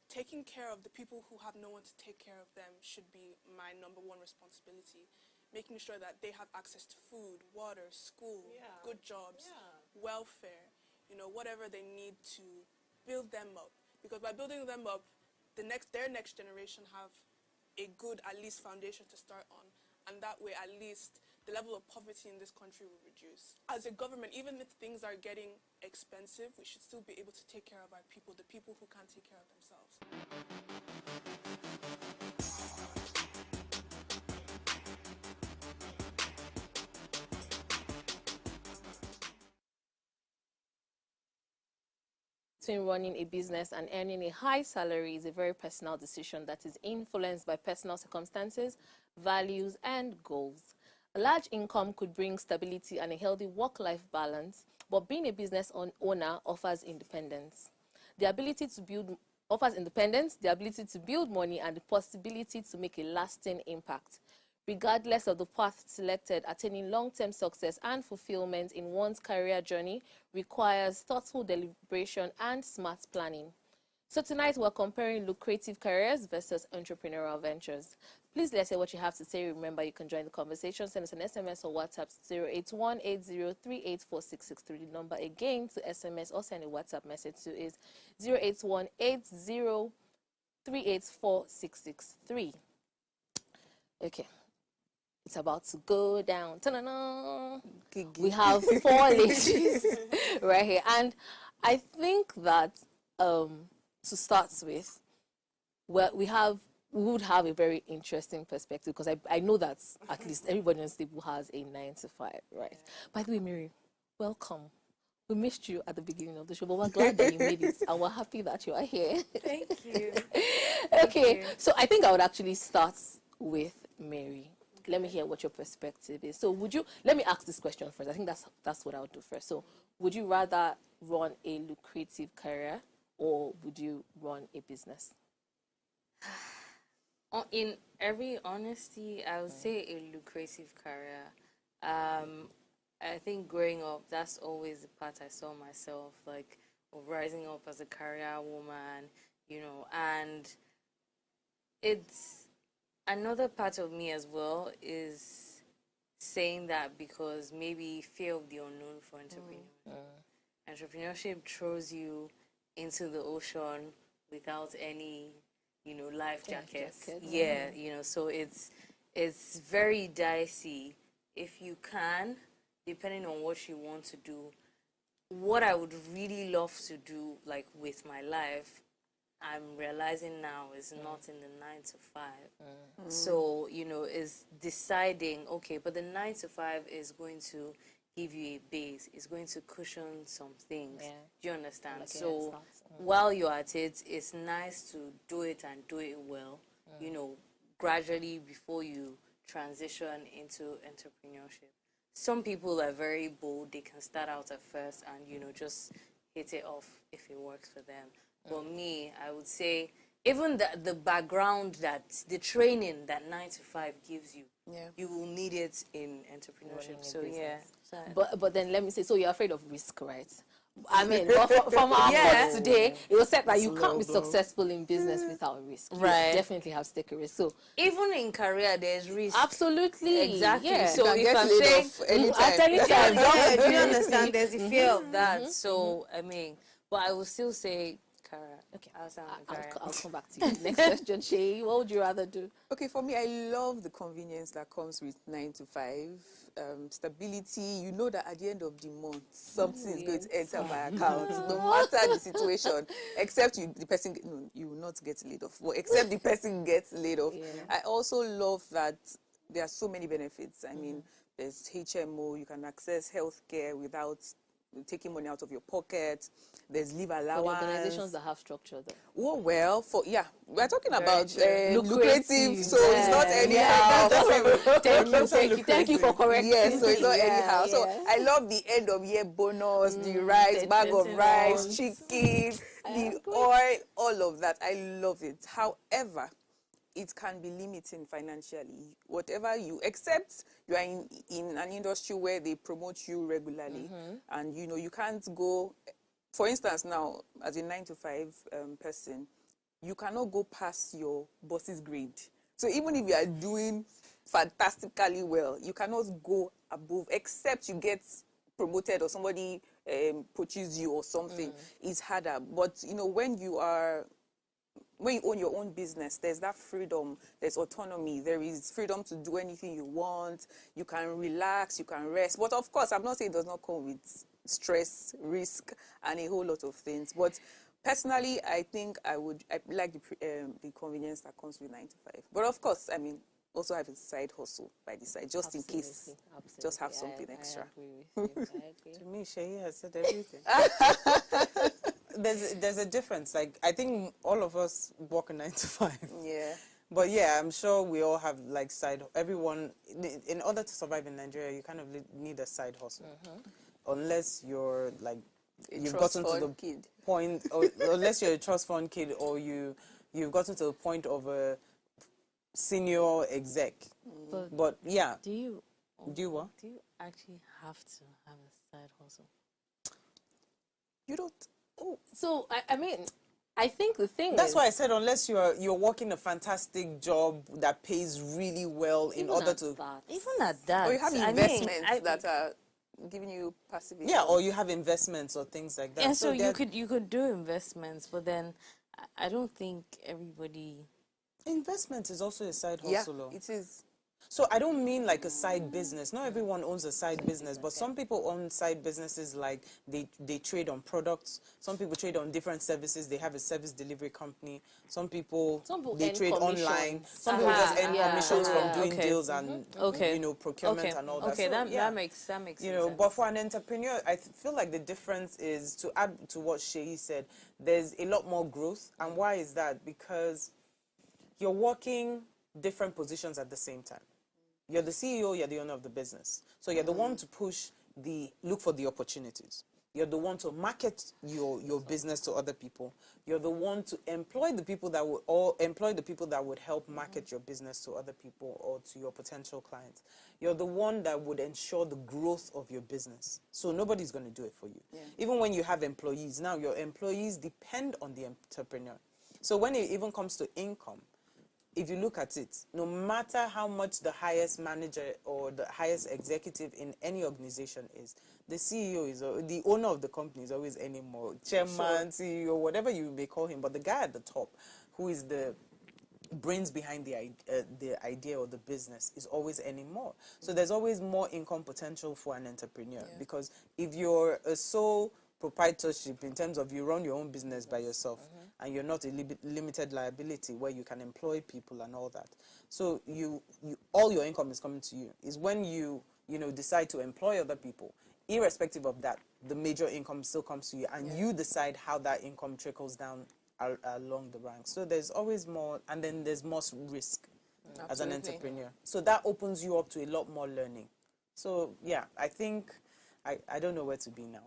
Taking care of the people who have no one to take care of them should be my #1 responsibility. Making sure that they have access to food, water, school, good jobs, welfare, you know, whatever they need to build them up. Because by building them up, their next generation have a good, at least, foundation to start on. And that way, at least, the level of poverty in this country will reduce. As a government, even if things are getting expensive, we should still be able to take care of our people, the people who can't take care of themselves. Between running a business and earning a high salary is a very personal decision that is influenced by personal circumstances, values, and goals. A large income could bring stability and a healthy work-life balance, but being a business owner offers independence. The ability to build money, and the possibility to make a lasting impact. Regardless of the path selected, attaining long-term success and fulfillment in one's career journey requires thoughtful deliberation and smart planning. So tonight we're comparing lucrative careers versus entrepreneurial ventures. Please let's hear what you have to say. Remember, you can join the conversation. Send us an SMS or WhatsApp to 08180384663. The number again to SMS or send a WhatsApp message to is 08180384663. Okay. It's about to go down. Ta-da-da! We have 4 ladies right here. And I think that to start with, we would have a very interesting perspective, because I know that at least everybody on this table has a 9 to 5, right? By the way, Mary, welcome. We missed you at the beginning of the show, but we're glad that you made it, and we're happy that you are here. Thank you. Okay, so I think I would actually start with Mary. Let me hear what your perspective is. So let me ask this question first. I think that's what I would do first. So would you rather run a lucrative career, or would you run a business? In every honesty, I would say a lucrative career. I think growing up, that's always the part I saw myself, like, of rising up as a career woman, you know, and it's another part of me as well is saying that because maybe fear of the unknown for entrepreneurship. Entrepreneurship throws you into the ocean without any, you know, life jackets. Yeah, you know, so it's very dicey. If you can, depending on what you want to do, what I would really love to do, like, with my life, I'm realizing now is not in the 9 to 5. So, you know, is deciding, okay, but the 9 to 5 is going to give you a base, it's going to cushion some things. Do you understand? Like, so while you're at it, it's nice to do it and do it well, you know, gradually before you transition into entrepreneurship. Some people are very bold, they can start out at first and, you know, just hit it off if it works for them. But me, I would say, even the background, the training that 9 to 5 gives you, you will need it in entrepreneurship. So yeah. But then let me say, so you're afraid of risk, right? I mean, but from our post today, it was said that you can't be successful in business without risk. Right. You definitely have to take a risk. So even in career, there's risk. Absolutely. Exactly. Yeah. So if I'm saying, do you understand? There's a fear of that. So I mean, but I will still say, Kara. Okay. I'll come back to you. Next question, Shay. What would you rather do? Okay, for me, I love the convenience that comes with 9 to 5. Stability. You know that at the end of the month, something is going to enter my account, no matter the situation. Except the person, no, you will not get laid off. Well, except the person gets laid off. Yeah. I also love that there are so many benefits. I mean, there's HMO. You can access healthcare without taking money out of your pocket. There's leave allowance. For organizations that have structure, though. Oh, well, we're talking about lucrative, so it's not anyhow. Thank you for correcting. Yes, so it's not anyhow. So I love the end of year bonus, the rice, bag of rice, chicken, the oil, all of that. I love it. However, it can be limiting financially. Whatever except you are in an industry where they promote you regularly, and you can't go. For instance, now as a 9 to 5 person, you cannot go past your boss's grade. So even if you are doing fantastically well, you cannot go above, except you get promoted or somebody poaches you or something. It's harder. But when you own your own business, there's that freedom, there's autonomy, there is freedom to do anything you want, you can relax, you can rest. But of course, I'm not saying it does not come with stress, risk, and a whole lot of things. But personally, I think I like the convenience that comes with 9 to 5. But of course, I mean, also have a side hustle by the side, just in case, just have something extra. To me, Shay has said everything. There's a difference. Like, I think all of us work a 9 to 5. Yeah. But yeah, I'm sure we all have like everyone, in order to survive in Nigeria, you kind of need a side hustle. Unless you're like, you've gotten to the point, or unless you're a trust fund kid, or you've gotten to the point of a senior exec. But yeah. Do you what? Do you actually have to have a side hustle? You don't. Oh, so I mean, I think the thing that's why I said unless you're working a fantastic job that pays really well in order to even at that, or you have investments that are giving you passive income. Yeah, or you have investments or things like that. Yeah, so you could do investments, but then I don't think everybody. Investment is also a side hustle. Yeah, it is. So I don't mean like a side business. Not everyone owns a side business, but some people own side businesses, like they trade on products. Some people trade on different services. They have a service delivery company. Some people they trade online. Some people just earn commissions from doing deals and procurement and all that. Okay, so, that makes sense. But for an entrepreneur, I feel like the difference is, to add to what Sheyi said, there's a lot more growth. And why is that? Because you're working different positions at the same time. You're the CEO, you're the owner of the business. So you're the one to look for the opportunities. You're the one to market your business to other people. You're the one to employ the people that would help market your business to other people or to your potential clients. You're the one that would ensure the growth of your business. So nobody's going to do it for you. Yeah. Even when you have employees, now your employees depend on the entrepreneur. So when it even comes to income, if you look at it, no matter how much the highest manager or the highest executive in any organization is, the CEO is, the owner of the company is always earning more. Chairman, CEO, whatever you may call him, but the guy at the top, who is the brains behind the idea or the business, is always earning more. So there's always more income potential for an entrepreneur, because if you're a sole proprietorship in terms of you run your own business by yourself, and you're not a limited liability where you can employ people and all that. So all your income is coming to you. Is when you decide to employ other people. Irrespective of that, the major income still comes to you, and you decide how that income trickles down along the ranks. So there's always more, and then there's more risk as an entrepreneur. So that opens you up to a lot more learning. So yeah, I think I don't know where to be now.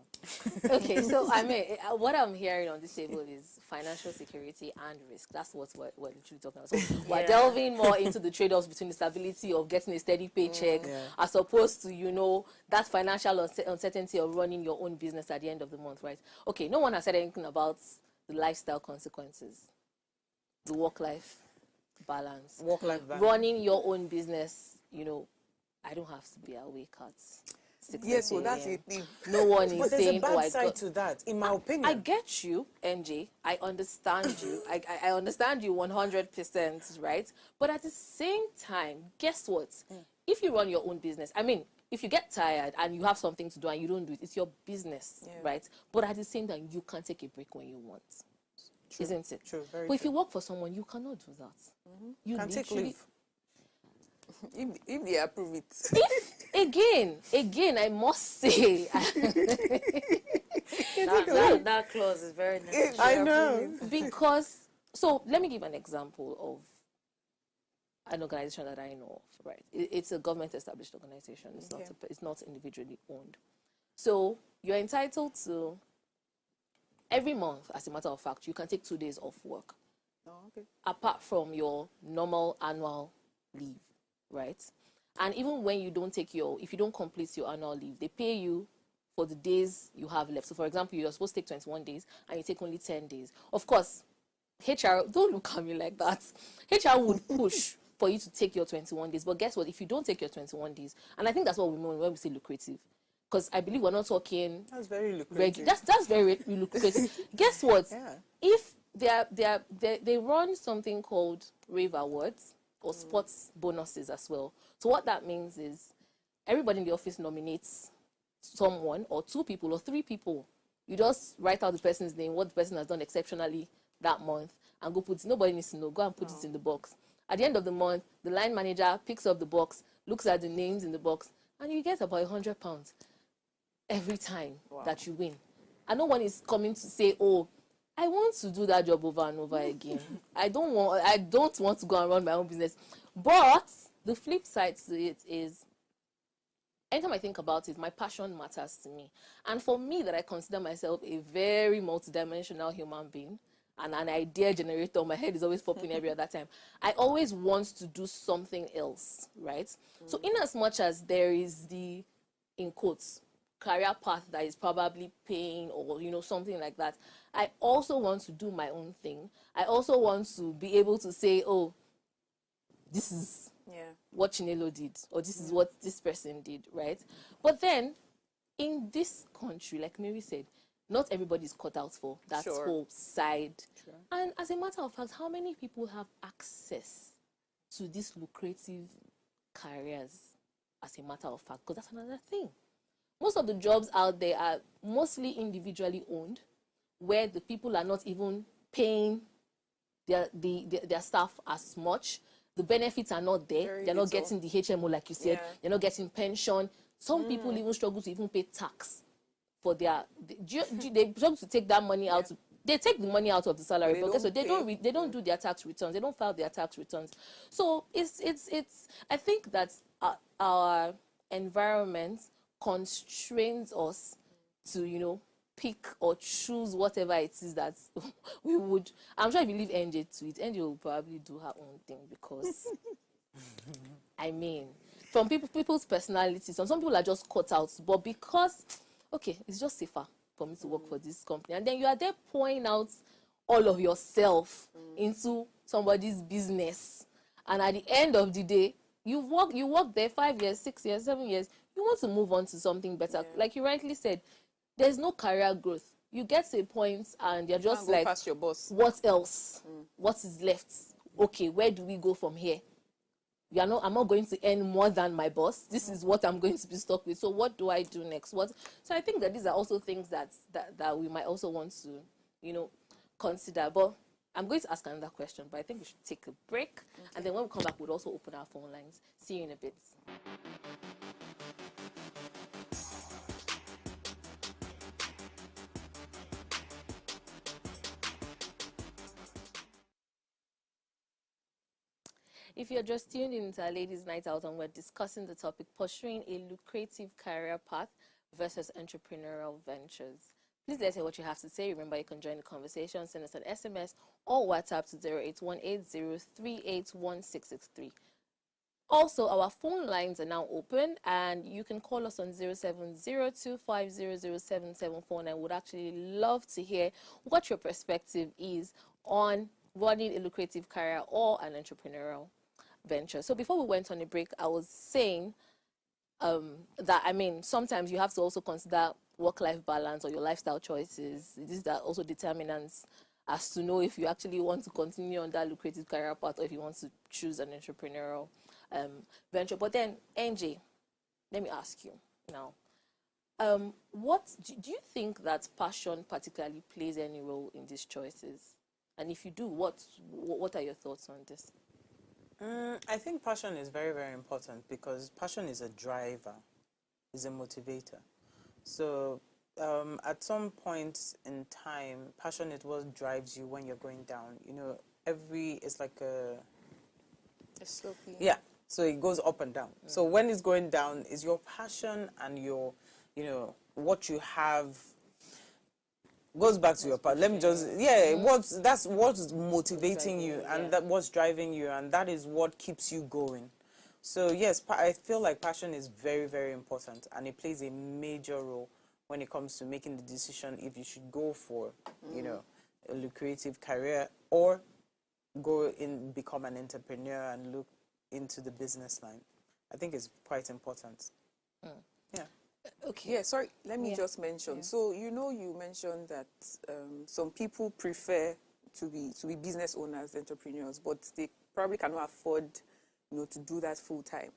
Okay, so I mean, what I'm hearing on this table is financial security and risk. That's what we're literally talking about. So we're delving more into the trade-offs between the stability of getting a steady paycheck as opposed to, you know, that financial uncertainty of running your own business at the end of the month, right? Okay, no one has said anything about the lifestyle consequences, the work-life balance. Work-life balance. Running your own business, you know, I don't have to be awake at 6 Yes, so that's the thing. No one is but there's saying, a bad I side got... to that, in my opinion. I get you, NJ. I understand you. I understand you 100%, right? But at the same time, guess what? If you run your own business, I mean, if you get tired and you have something to do and you don't do it, it's your business, right? But at the same time, you can take a break when you want. True. Isn't it? True, very But if true. you work for someone, you cannot do that. You Can take literally- leave. If they approve it. If, again, I must say, that clause is very necessary. I know. Because, so let me give an example of an organization that I know of, right? It's a government-established organization. It's not individually owned. So you're entitled to, every month, as a matter of fact, you can take 2 days off work. Oh, okay. Apart from your normal annual leave, right? And even when you don't take if you don't complete your annual leave, they pay you for the days you have left. So for example, you're supposed to take 21 days and you take only 10 days. Of course, HR, don't look at me like that. HR would push for you to take your 21 days. But guess what? If you don't take your 21 days, and I think that's what we mean when we say lucrative, because I believe we're not talking... That's very lucrative. That's very lucrative. Guess what? If they run something called Rave Awards or sports bonuses as well. So what that means is everybody in the office nominates someone or 2 people or 3 people. You just write out the person's name, what the person has done exceptionally that month, and go put it. Nobody needs to know. Go and put it in the box. At the end of the month, the line manager picks up the box, looks at the names in the box, and you get about £100 every time that you win. And no one is coming to say, oh, I want to do that job over and over again. I don't want to go and run my own business. But the flip side to it is, anytime I think about it, my passion matters to me. And for me, that I consider myself a very multidimensional human being and an idea generator, my head is always popping every other time. I always want to do something else, right? So in as much as there is the, in quotes, career path that is probably paying or, you know, something like that, I also want to do my own thing. I also want to be able to say, oh, this is what Chinelo did, or this is what this person did, right? But then, in this country, like Mary said, not everybody is cut out for that whole side. And as a matter of fact, how many people have access to these lucrative careers, as a matter of fact? Because that's another thing. Most of the jobs out there are mostly individually owned, where the people are not even paying their staff as much. The benefits are not there. They're not getting the HMO, like you said. They're not getting pension. Some people even struggle to even pay tax for their... They struggle to take that money out. They take the money out of the salary, but guess what? They don't do their tax returns. They don't file their tax returns. So it's I think that our environment constrains us to, you know, pick or choose whatever it is that we would. I'm sure if you leave NJ to it, NJ will probably do her own thing, because I mean, from people's personalities, some people are just cut out, but because, okay, it's just safer for me to work for this company, and then you are there pouring out all of yourself into somebody's business, and at the end of the day, you work there 5 years, 6 years, 7 years, you want to move on to something better. Like you rightly said, there's no career growth. You get to a point and you're just like, past your boss. What else? What is left? Okay, where do we go from here? I'm not going to earn more than my boss. This is what I'm going to be stuck with. So what do I do next? So I think that these are also things that we might also want to, you know, consider. But I'm going to ask another question, but I think we should take a break. And then when we come back, we'll also open our phone lines. See you in a bit. If you're just tuned into our Ladies' Night Out and we're discussing the topic, pursuing a lucrative career path versus entrepreneurial ventures? Please let's hear what you have to say. Remember, you can join the conversation. Send us an SMS or WhatsApp to 08180381663. Also, our phone lines are now open, and you can call us on 0702500774, and I would actually love to hear what your perspective is on running a lucrative career or an entrepreneurial venture. So before we went on a break, I was saying that, I mean, sometimes you have to also consider work-life balance or your lifestyle choices. These are also determinants as to know if you actually want to continue on that lucrative career path or if you want to choose an entrepreneurial venture. But then, NJ, let me ask you now, what do you think that passion particularly plays any role in these choices? And if you do, what are your thoughts on this? I think passion is very, very important, because passion is a driver, is a motivator. So at some point in time, passion is what drives you when you're going down. You know, it's like a sloping. Yeah. So it goes up and down. So when it's going down, is your passion and your, what you have goes back to your part. Let me just, that's what's motivating you, and that what's driving you, and that is what keeps you going. So yes, I feel like passion is very, very important, and it plays a major role when it comes to making the decision if you should go for, a lucrative career or go in, become an entrepreneur and look into the business line. I think it's quite important. Yeah. Okay. Yeah, sorry, let me just mention. So, you mentioned that some people prefer to be business owners, entrepreneurs, but they probably cannot afford, to do that full time.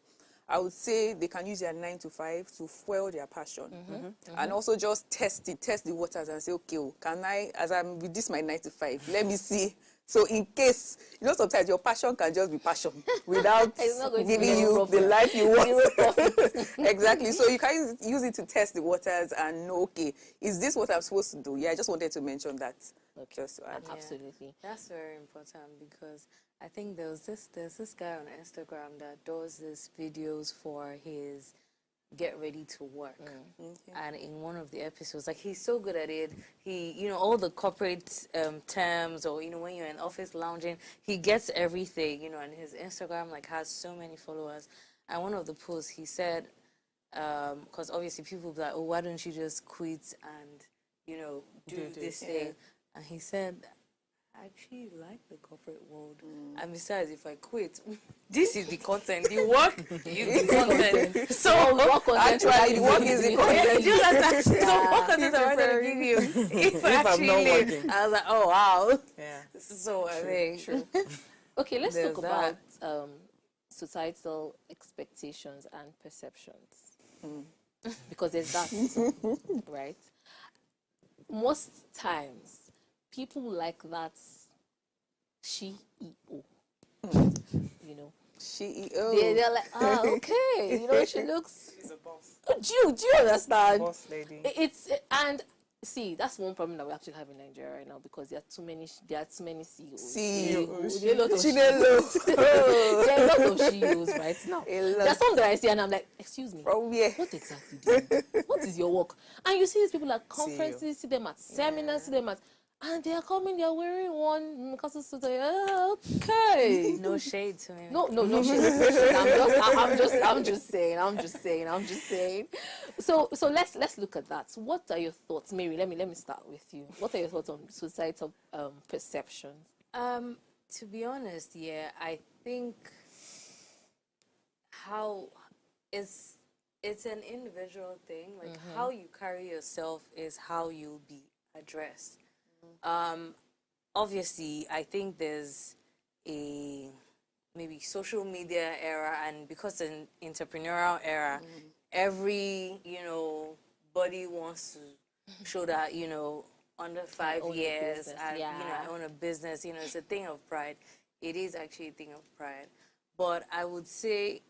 I would say they can use their 9 to 5 to fuel their passion, and also just test the waters and say, okay, can I, as I'm with this my 9 to 5, let me see. So in case, sometimes your passion can just be passion without giving you the life you want. Exactly. So you can use it to test the waters and know, okay, is this what I'm supposed to do? Yeah, I just wanted to mention that. Okay. Just to add. Absolutely. That's very important, because I think there's this guy on Instagram that does these videos for his get ready to work. And in one of the episodes, like, he's so good at it. He, all the corporate terms, or, when you're in office lounging, he gets everything, and his Instagram, like, has so many followers. And one of the posts, he said, because obviously people be like, oh, why don't you just quit and, do this thing? And he said, I actually like the corporate world. And besides, if I quit, this is the content. The work is the content. So actually, the work is the content. So what content am I going to give you if actually leave? I was like, oh, wow. Yeah. So I think. True. Okay, let's talk about societal expectations and perceptions. Because there's that, right? Most times, people like that CEO, CEO. They're like, okay, she looks. She's a boss. Do you understand? Boss lady. And see, that's one problem that we actually have in Nigeria right now, because there are too many CEOs. CEOs. There are a lot of CEOs. There are a lot of CEOs right now. There's some that I see and I'm like, excuse me, from where? What exactly do you do? What is your work? And you see these people at conferences, see them at seminars, see them at, and they are coming, they are wearing one Nkasu suit. Okay. No shade to me. No shade. I'm just saying. So let's look at that. What are your thoughts, Mary? Let me start with you. What are your thoughts on societal perceptions? To be honest, I think how it's an individual thing. Like, how you carry yourself is how you'll be addressed. Obviously, I think there's a maybe social media era, and because an entrepreneurial era, every body wants to show that under 5 years, I own a business. It's a thing of pride. It is actually a thing of pride. But I would say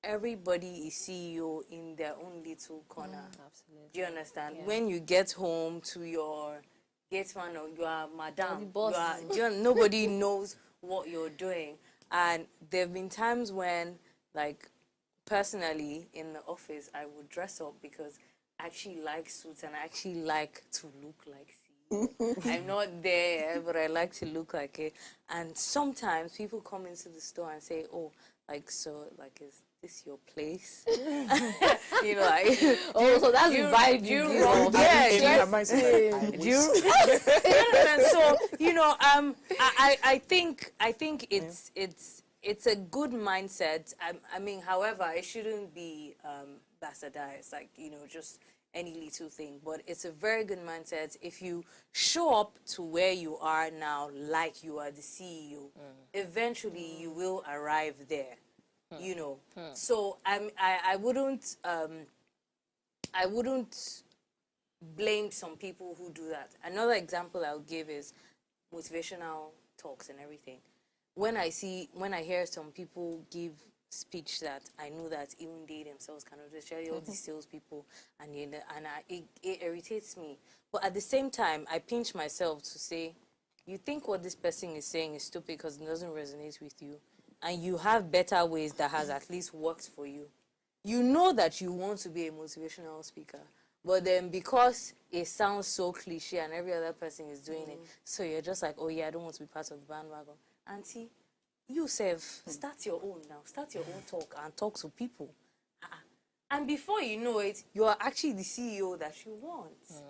everybody is CEO in their own little corner. Absolutely. Do you understand? Yeah. When you get home to your gateman, or you are madam, nobody knows what you're doing. And there have been times when, like, personally in the office, I would dress up because actually like suits and I actually like to look like CEO. I'm not there, but I like to look like it. And sometimes people come into the store and say, "Oh, like so, like is this your place?" You know, like, oh, so that's the vibe you give. So you know, I think it's a good mindset. I mean, however, it shouldn't be bastardized, like, you know, just any little thing. But it's a very good mindset if you show up to where you are now like you are the CEO. Eventually, you will arrive there. You know, so I wouldn't blame some people who do that. Another example I'll give is motivational talks and everything. When I hear some people give speech that I know that even they themselves cannot, especially all these salespeople, it irritates me. But at the same time, I pinch myself to say, you think what this person is saying is stupid because it doesn't resonate with you, and you have better ways that has at least worked for you. You know that you want to be a motivational speaker, but then because it sounds so cliche and every other person is doing it, so you're just like, oh yeah, I don't want to be part of the bandwagon. Auntie, you start your own now. Start your own talk and talk to people. And before you know it, you are actually the CEO that you want.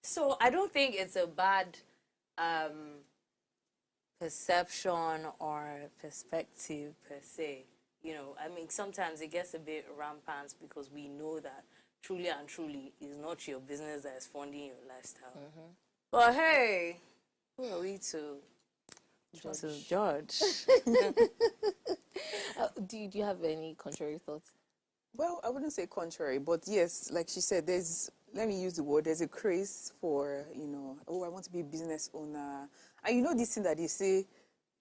So I don't think it's a bad perception or perspective per se. You know, I mean, sometimes it gets a bit rampant because we know that truly and truly it's not your business that is funding your lifestyle. But hey, who are we to judge? Do you have any contrary thoughts? Well, I wouldn't say contrary, but yes, like she said, let me use the word, there's a craze for, you know, oh, I want to be a business owner. And you know this thing that they say,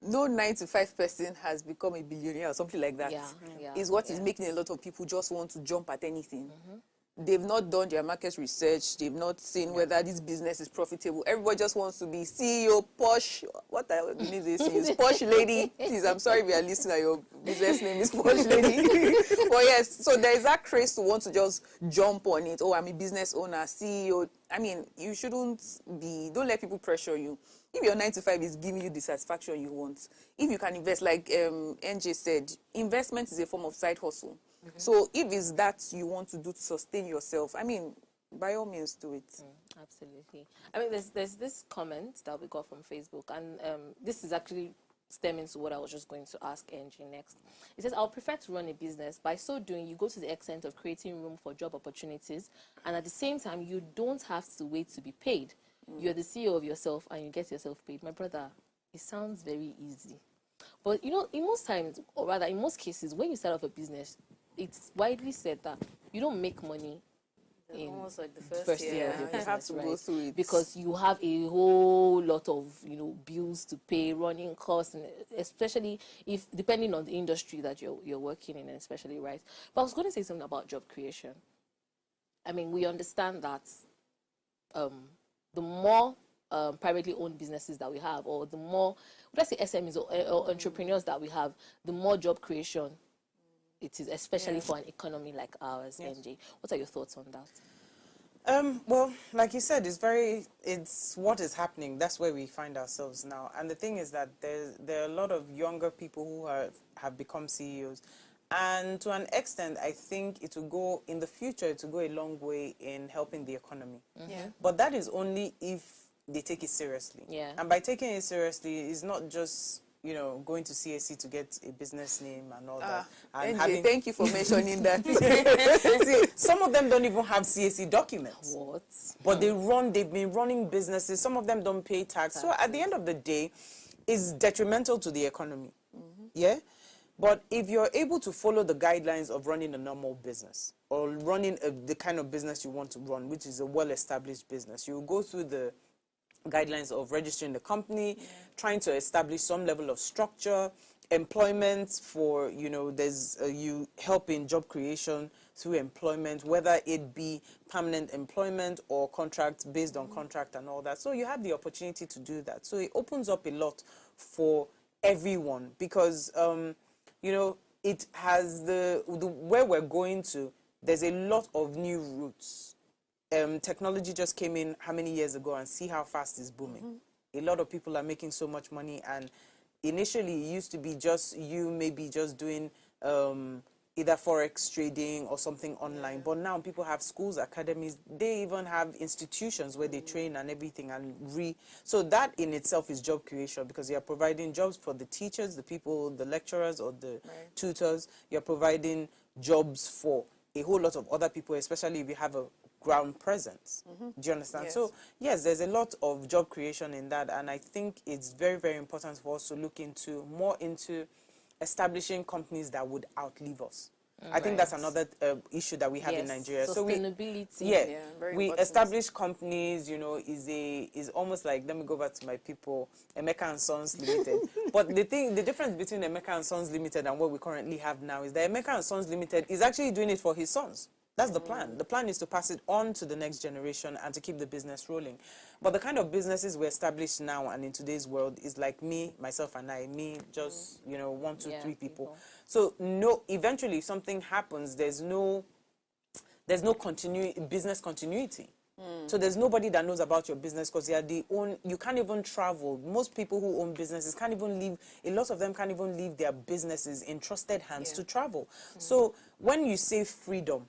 no 9-to-5 person has become a billionaire or something like that. Is what is making a lot of people just want to jump at anything. They've not done their market research. They've not seen whether this business is profitable. Everybody just wants to be CEO, posh. What I need to say is posh lady. Please, I'm sorry if you are listening. Your business name is posh lady. But yes, so there is that craze to want to just jump on it. Oh, I'm a business owner, CEO. I mean, you shouldn't be. Don't let people pressure you. If your 9-to-5 is giving you the satisfaction you want, if you can invest, like NJ said, investment is a form of side hustle. So if it's that you want to do to sustain yourself, I mean, by all means do it. Absolutely. I mean, there's this comment that we got from Facebook, and this is actually stemming to what I was just going to ask Angie next. It says, I'll prefer to run a business. By so doing, you go to the extent of creating room for job opportunities, and at the same time, you don't have to wait to be paid. You're the CEO of yourself, and you get yourself paid. My brother, it sounds very easy. But, you know, in most times, or rather in most cases, when you start off a business, it's widely said that you don't make money in almost like the first year of your business, you have to go through it. Because you have a whole lot of, you know, bills to pay, running costs, and especially if depending on the industry that you're working in, especially, right? But I was going to say something about job creation. I mean, we understand that the more privately owned businesses that we have, or the more, let's say SMEs or entrepreneurs that we have, the more job creation it is, especially for an economy like ours, NJ. What are your thoughts on that? Well, like you said, it's what is happening. That's where we find ourselves now. And the thing is that there are a lot of younger people who have become CEOs. And to an extent, I think it will go, in the future, it will go a long way in helping the economy. But that is only if they take it seriously. And by taking it seriously, it's not just, you know, going to CAC to get a business name and all that. And NJ, thank you for mentioning that. See, some of them don't even have CAC documents. What? But they've been running businesses. Some of them don't pay tax. So at the end of the day, it's detrimental to the economy. Yeah? But if you're able to follow the guidelines of running a normal business, or running the kind of business you want to run, which is a well-established business, you go through the guidelines of registering the company, trying to establish some level of structure, employment for, you know, there's you help in job creation through employment, whether it be permanent employment or contract based on contract and all that. So you have the opportunity to do that. So it opens up a lot for everyone because, you know, it has the where we're going to, there's a lot of new routes technology just came in how many years ago, and see how fast it's booming. A lot of people are making so much money, and initially it used to be just you maybe just doing either forex trading or something online, but now people have schools, academies, they even have institutions where they train and everything, and so that in itself is job creation, because you're providing jobs for the teachers, the people, the lecturers or the tutors. You're providing jobs for a whole lot of other people, especially if you have a ground presence. Do you understand? Yes. So yes, there's a lot of job creation in that, and I think it's very, very important for us to look more into establishing companies that would outlive us. I think that's another issue that we have in Nigeria. Sustainability. So very we important. establish companies, you know, is almost like, let me go back to my people, Emeka and Sons Limited. But the difference between Emeka and Sons Limited and what we currently have now is that Emeka and Sons Limited is actually doing it for his sons. That's the plan. The plan is to pass it on to the next generation and to keep the business rolling. But the kind of businesses we establish now and in today's world is like me, myself and I, just, you know, 1, 2, 3 people. So eventually if something happens, there's no business continuity. So there's nobody that knows about your business, because you can't even travel. Most people who own businesses can't even leave, a lot of them can't even leave their businesses in trusted hands to travel. So when you say freedom,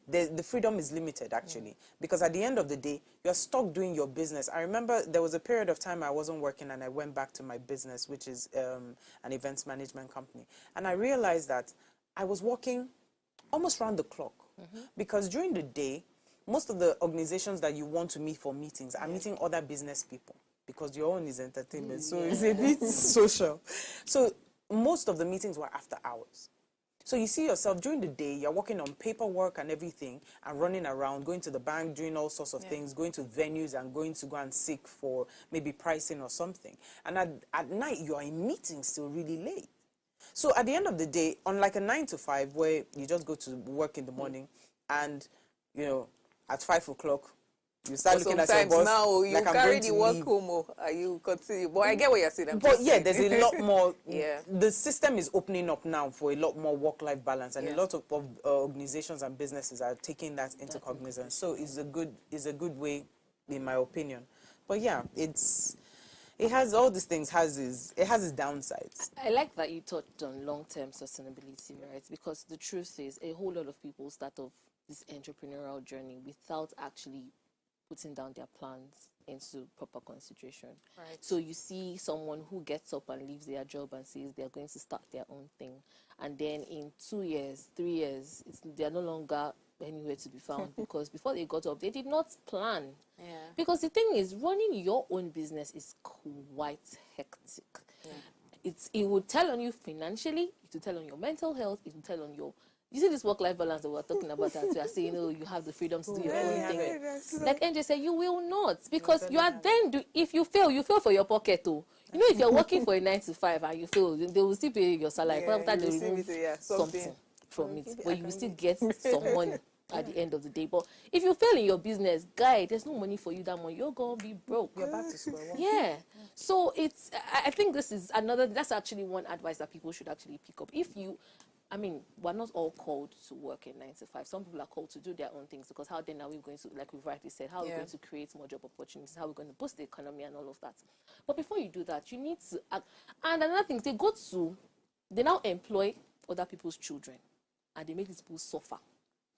the freedom is limited, actually, because at the end of the day, you're stuck doing your business. I remember there was a period of time I wasn't working, and I went back to my business, which is an events management company. And I realized that I was working almost round the clock, because during the day, most of the organizations that you want to meet for meetings are meeting other business people, because your own is entertainment, so it's a bit social. So most of the meetings were after hours. So you see yourself during the day, you're working on paperwork and everything, and running around, going to the bank, doing all sorts of things, going to venues and going to go and seek for maybe pricing or something. And at night, you are in meetings till really late. So at the end of the day, unlike a 9 to 5, where you just go to work in the morning, and, you know, at 5 o'clock, you start looking at your boss. Now you like, carry the work home, you continue. But I get what you're saying. But yeah, there's a lot more. The system is opening up now for a lot more work-life balance, and a lot of organizations and businesses are taking that into cognizance. So it's a good way, in my opinion. But yeah, it has all these things. It has its downsides. I like that you touched on long-term sustainability, right? Because the truth is, a whole lot of people start off this entrepreneurial journey without actually putting down their plans into proper consideration. Right. So you see someone who gets up and leaves their job and says they're going to start their own thing, and then in 2 years, 3 years, they're no longer anywhere to be found, because before they got up, they did not plan. Because the thing is, running your own business is quite hectic. It will tell on you financially, it will tell on your mental health, it will tell on your... You see this work-life balance that we're talking about, that we are saying, oh, you have the freedom to do your own thing. Like NJ said, you will not, because you are then, if you fail for your pocket too. You know, if you're working for a 9 to 5 and you fail, they will still pay your salary. After they remove something from it, but you will still get some money at the end of the day. But if you fail in your business, guy, there's no money for you that month. You're going to be broke. You're back to square one. Yeah. So I think this is that's actually one advice that people should actually pick up. We're not all called to work in 9 to 5. Some people are called to do their own things, because how then are we going to, like we've rightly said, how are we going to create more job opportunities, how are we going to boost the economy and all of that. But before you do that, you need to act. And another thing, they now employ other people's children, and they make these people suffer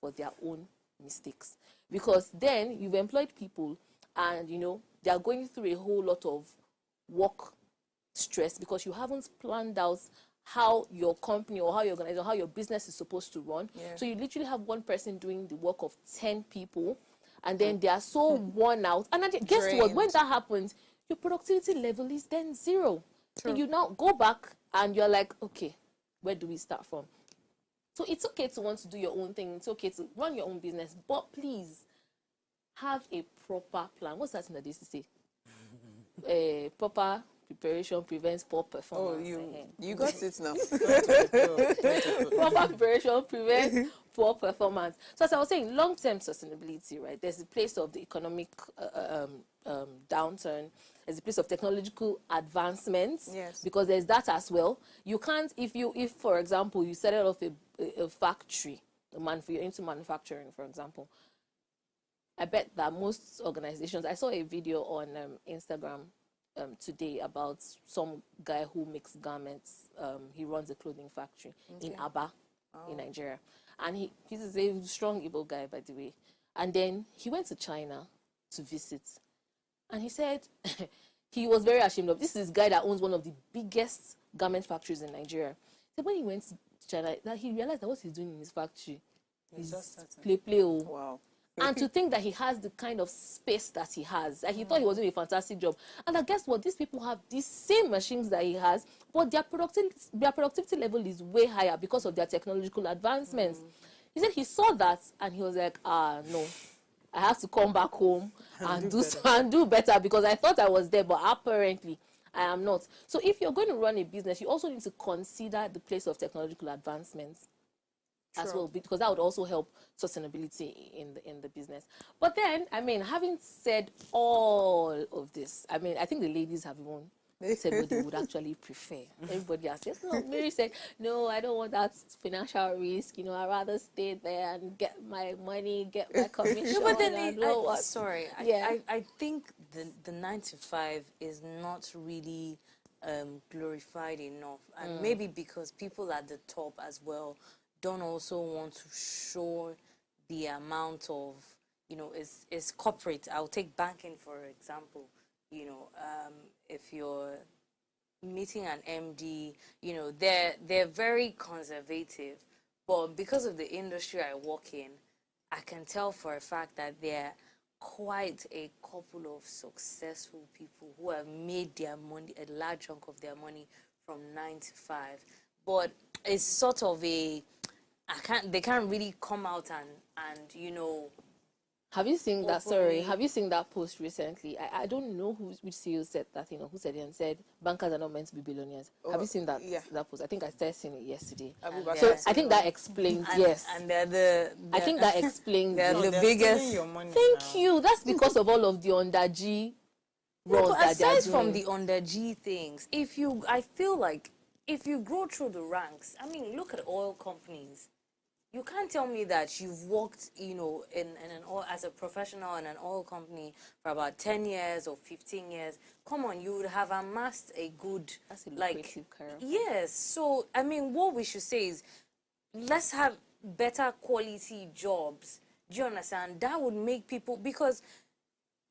for their own mistakes. Because then you've employed people, and, you know, they are going through a whole lot of work stress, because you haven't planned out how your company or how your organization, how your business is supposed to run. So you literally have one person doing the work of 10 people, and then they are so worn out. And guess what? When that happens, your productivity level is then 0. So you now go back and you're like, okay, where do we start from? So it's okay to want to do your own thing. It's okay to run your own business, but please have a proper plan. What's that in the DCC? Proper preparation prevents poor performance. Oh, you got it now. Proper preparation prevents poor performance. So as I was saying, long-term sustainability, right? There's a place of the economic downturn. There's a place of technological advancements. Because there's that as well. You can't, if for example, you set off a factory, you're into manufacturing, for example, I bet that most organizations, I saw a video on Instagram today about some guy who makes garments. He runs a clothing factory in Aba, in Nigeria. And he's a strong Igbo guy, by the way. And then he went to China to visit. And he said he was very ashamed of this. Is this guy that owns one of the biggest garment factories in Nigeria. So when he went to China, that he realized that what he's doing in his factory is play. Wow. And to think that he has the kind of space that he has, like he thought he was doing a fantastic job. And I guess what, these people have these same machines that he has, but their productivity level is way higher because of their technological advancements. He said he saw that and he was like, no, I have to come back home and do better because I thought I was there, but apparently I am not. So if you're going to run a business, you also need to consider the place of technological advancements as well, because that would also help sustainability in the business. But then, I mean, having said all of this, I mean, I think the ladies have even said what they would actually prefer. Everybody else says, no, Mary said, no, I don't want that financial risk. You know, I'd rather stay there and get my money, get my commission. No, but then I think the 9 to 5 is not really glorified enough, and maybe because people at the top as well don't also want to show the amount of, you know, it's corporate. I'll take banking for example. You know, if you're meeting an MD, you know, they're very conservative, but because of the industry I work in, I can tell for a fact that they're quite a couple of successful people who have made their money, a large chunk of their money from 9 to 5. But it's sort of they can't really come out and you know. Have you seen that? Sorry, have you seen that post recently? I don't know which CEO said that. You know, who said it and said bankers are not meant to be billionaires. Have you seen that? Yeah. That post. I think I started seeing it yesterday. So I think that explains. Yes. And they're I think that explains. They're the biggest. Thank you. That's because of all of the under G roles that they're doing. Aside from the under G things, I feel like if you go through the ranks, I mean, look at oil companies. You can't tell me that you've worked, you know, in an oil, as a professional in an oil company for about 10 years or 15 years. Come on, you would have amassed a good, career. Yes. So, I mean, what we should say is, let's have better quality jobs. Do you understand? That would make people, because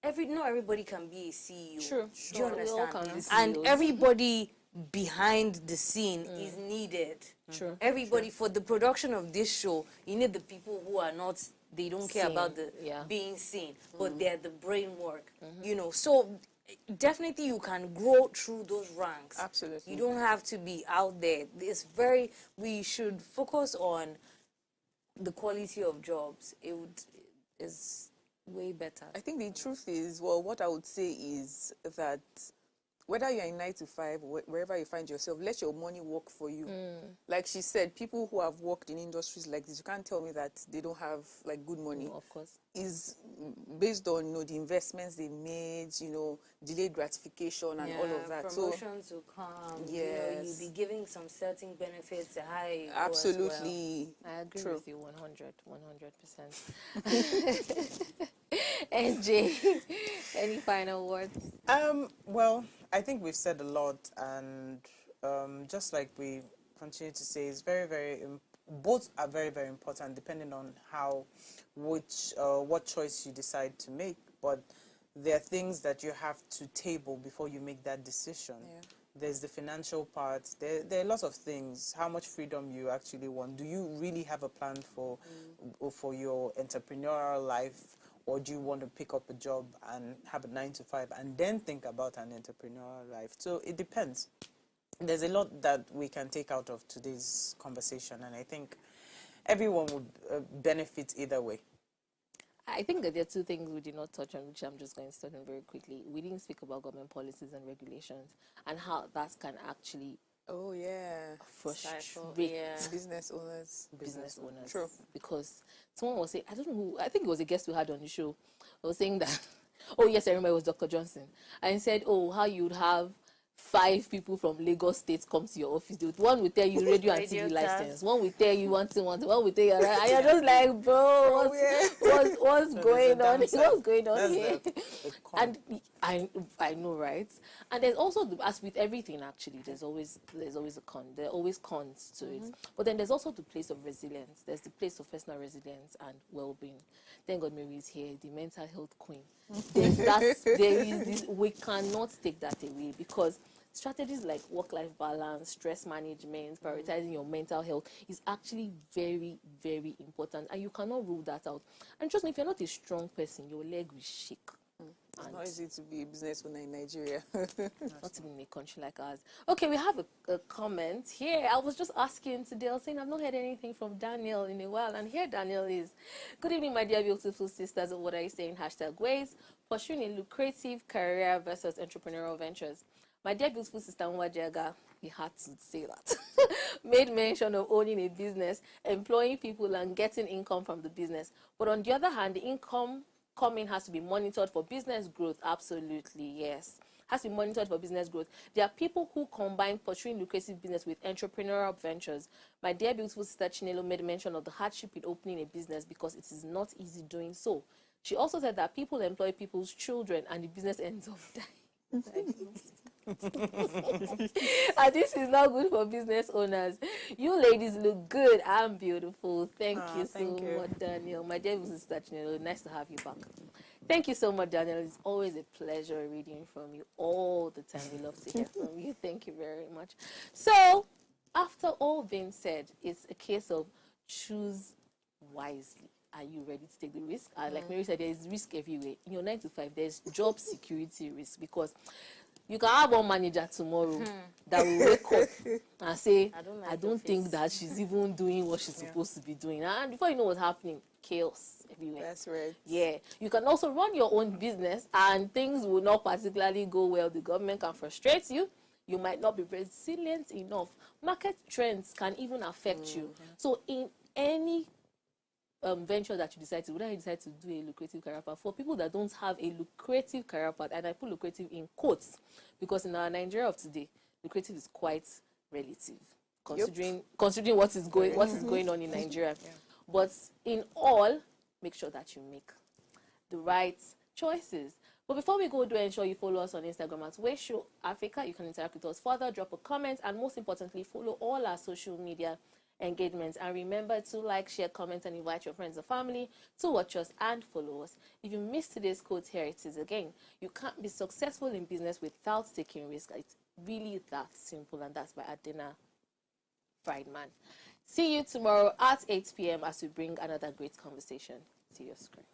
not everybody can be a CEO. True. Do you understand? And everybody behind the scene is needed. True. Everybody for the production of this show, you need the people who are not, they don't care about the being seen, but they're the brain work. You know, so definitely you can grow through those ranks. Absolutely. You don't have to be out there. We should focus on the quality of jobs. Is way better. I think the truth is, well, what I would say is that whether you're in 9 to 5, wherever you find yourself, let your money work for you. Like she said, people who have worked in industries like this, you can't tell me that they don't have like good money. No, of course. Is based on, you know, the investments they made, you know, delayed gratification and all of that. Promotions will come. Yes. You know, you'll be giving some certain benefits to high. Absolutely. Well. I agree with you 100%. NJ, any final words? Well, I think we've said a lot, and just like we continue to say, it's both are very, very important depending on what choice you decide to make. But there are things that you have to table before you make that decision. Yeah. There's the financial part. There are lots of things. How much freedom you actually want. Do you really have a plan for your entrepreneurial life? Or do you want to pick up a job and have a 9 to 5 and then think about an entrepreneurial life? So it depends. There's a lot that we can take out of today's conversation, and I think everyone would benefit either way. I think that there are two things we did not touch on, which I'm just going to touch on very quickly. We didn't speak about government policies and regulations and how that can actually frustrate business owners. True. Because someone was saying, I don't know who, I think it was a guest we had on the show, was saying that, oh yes, I remember it was Dr. Johnson. And he said, oh, how you'd have 5 people from Lagos State come to your office. One will tell you radio and TV license. One will tell you one thing. One will tell you, and you're just like, bro, what's going on? What's going on here? And I know, right? And there's also, as with everything, actually, there's always a con. There are always cons to it. But then there's also the place of resilience. There's the place of personal resilience and well-being. Thank God Mary is here, the mental health queen. We cannot take that away, because strategies like work-life balance, stress management, prioritizing your mental health is actually very, very important, and you cannot rule that out. And trust me, if you're not a strong person, your leg will shake. It's not easy to be a business owner in Nigeria. Not even in a country like ours. Okay, we have a comment here. I was just asking today, I was saying I've not heard anything from Daniel in a while, and here Daniel is. Good evening, my dear beautiful sisters. What are you saying? #Ways, pursuing a lucrative career versus entrepreneurial ventures. My dear beautiful sister Nwajaga, he had to say that, made mention of owning a business, employing people and getting income from the business. But on the other hand, the income coming has to be monitored for business growth. Absolutely, yes. Has to be monitored for business growth. There are people who combine pursuing lucrative business with entrepreneurial ventures. My dear beautiful sister Chinelo made mention of the hardship in opening a business because it is not easy doing so. She also said that people employ people's children and the business ends up dying. And this is not good for business owners. You ladies look good and beautiful. Thank you so much, Daniel. My dear sister Chinelo, nice to have you back. Thank you so much, Daniel. It's always a pleasure reading from you all the time. We love to hear from you. Thank you very much. So, after all being said, it's a case of choose wisely. Are you ready to take the risk? Like Mary said, there is risk everywhere. In your 9 to 5, there's job security risk, because you can have one manager tomorrow that will wake up and say, I don't think that she's even doing what she's supposed to be doing. And before you know what's happening, chaos everywhere. That's right. Yeah. You can also run your own business and things will not particularly go well. The government can frustrate you. You might not be resilient enough. Market trends can even affect you. So in any venture that you decide to, whether you decide to do a lucrative career path, for people that don't have a lucrative career path, and I put lucrative in quotes, because in our Nigeria of today, lucrative is quite relative, considering what is going on in Nigeria. But in all, make sure that you make the right choices. But before we go, do ensure you follow us on Instagram at Wayshow Africa. You can interact with us further, drop a comment, and most importantly, follow all our social media engagements. And remember to like, share, comment, and invite your friends and family to watch us and follow us. If you missed today's quote, here it is again. You can't be successful in business without taking risk. It's really that simple, and that's by Adina Friedman. See you tomorrow at 8 p.m. as we bring another great conversation to your screen.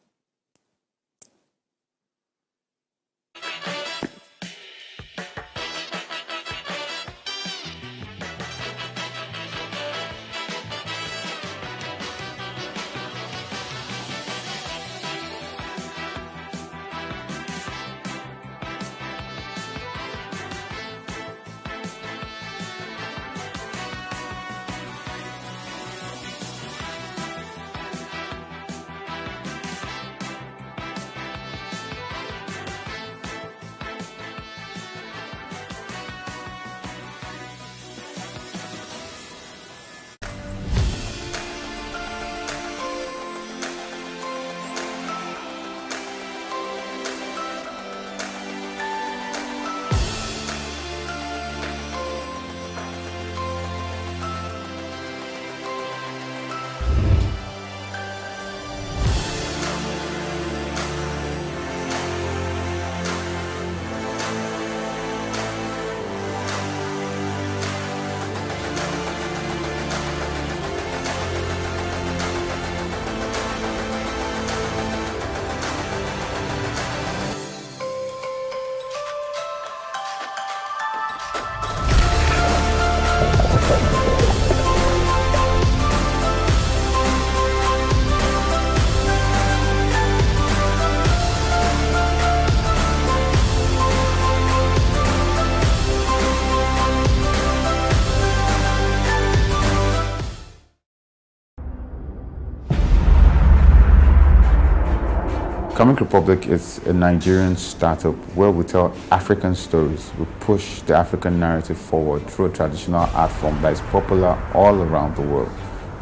Comic Republic is a Nigerian startup where we tell African stories. We push the African narrative forward through a traditional art form that is popular all around the world,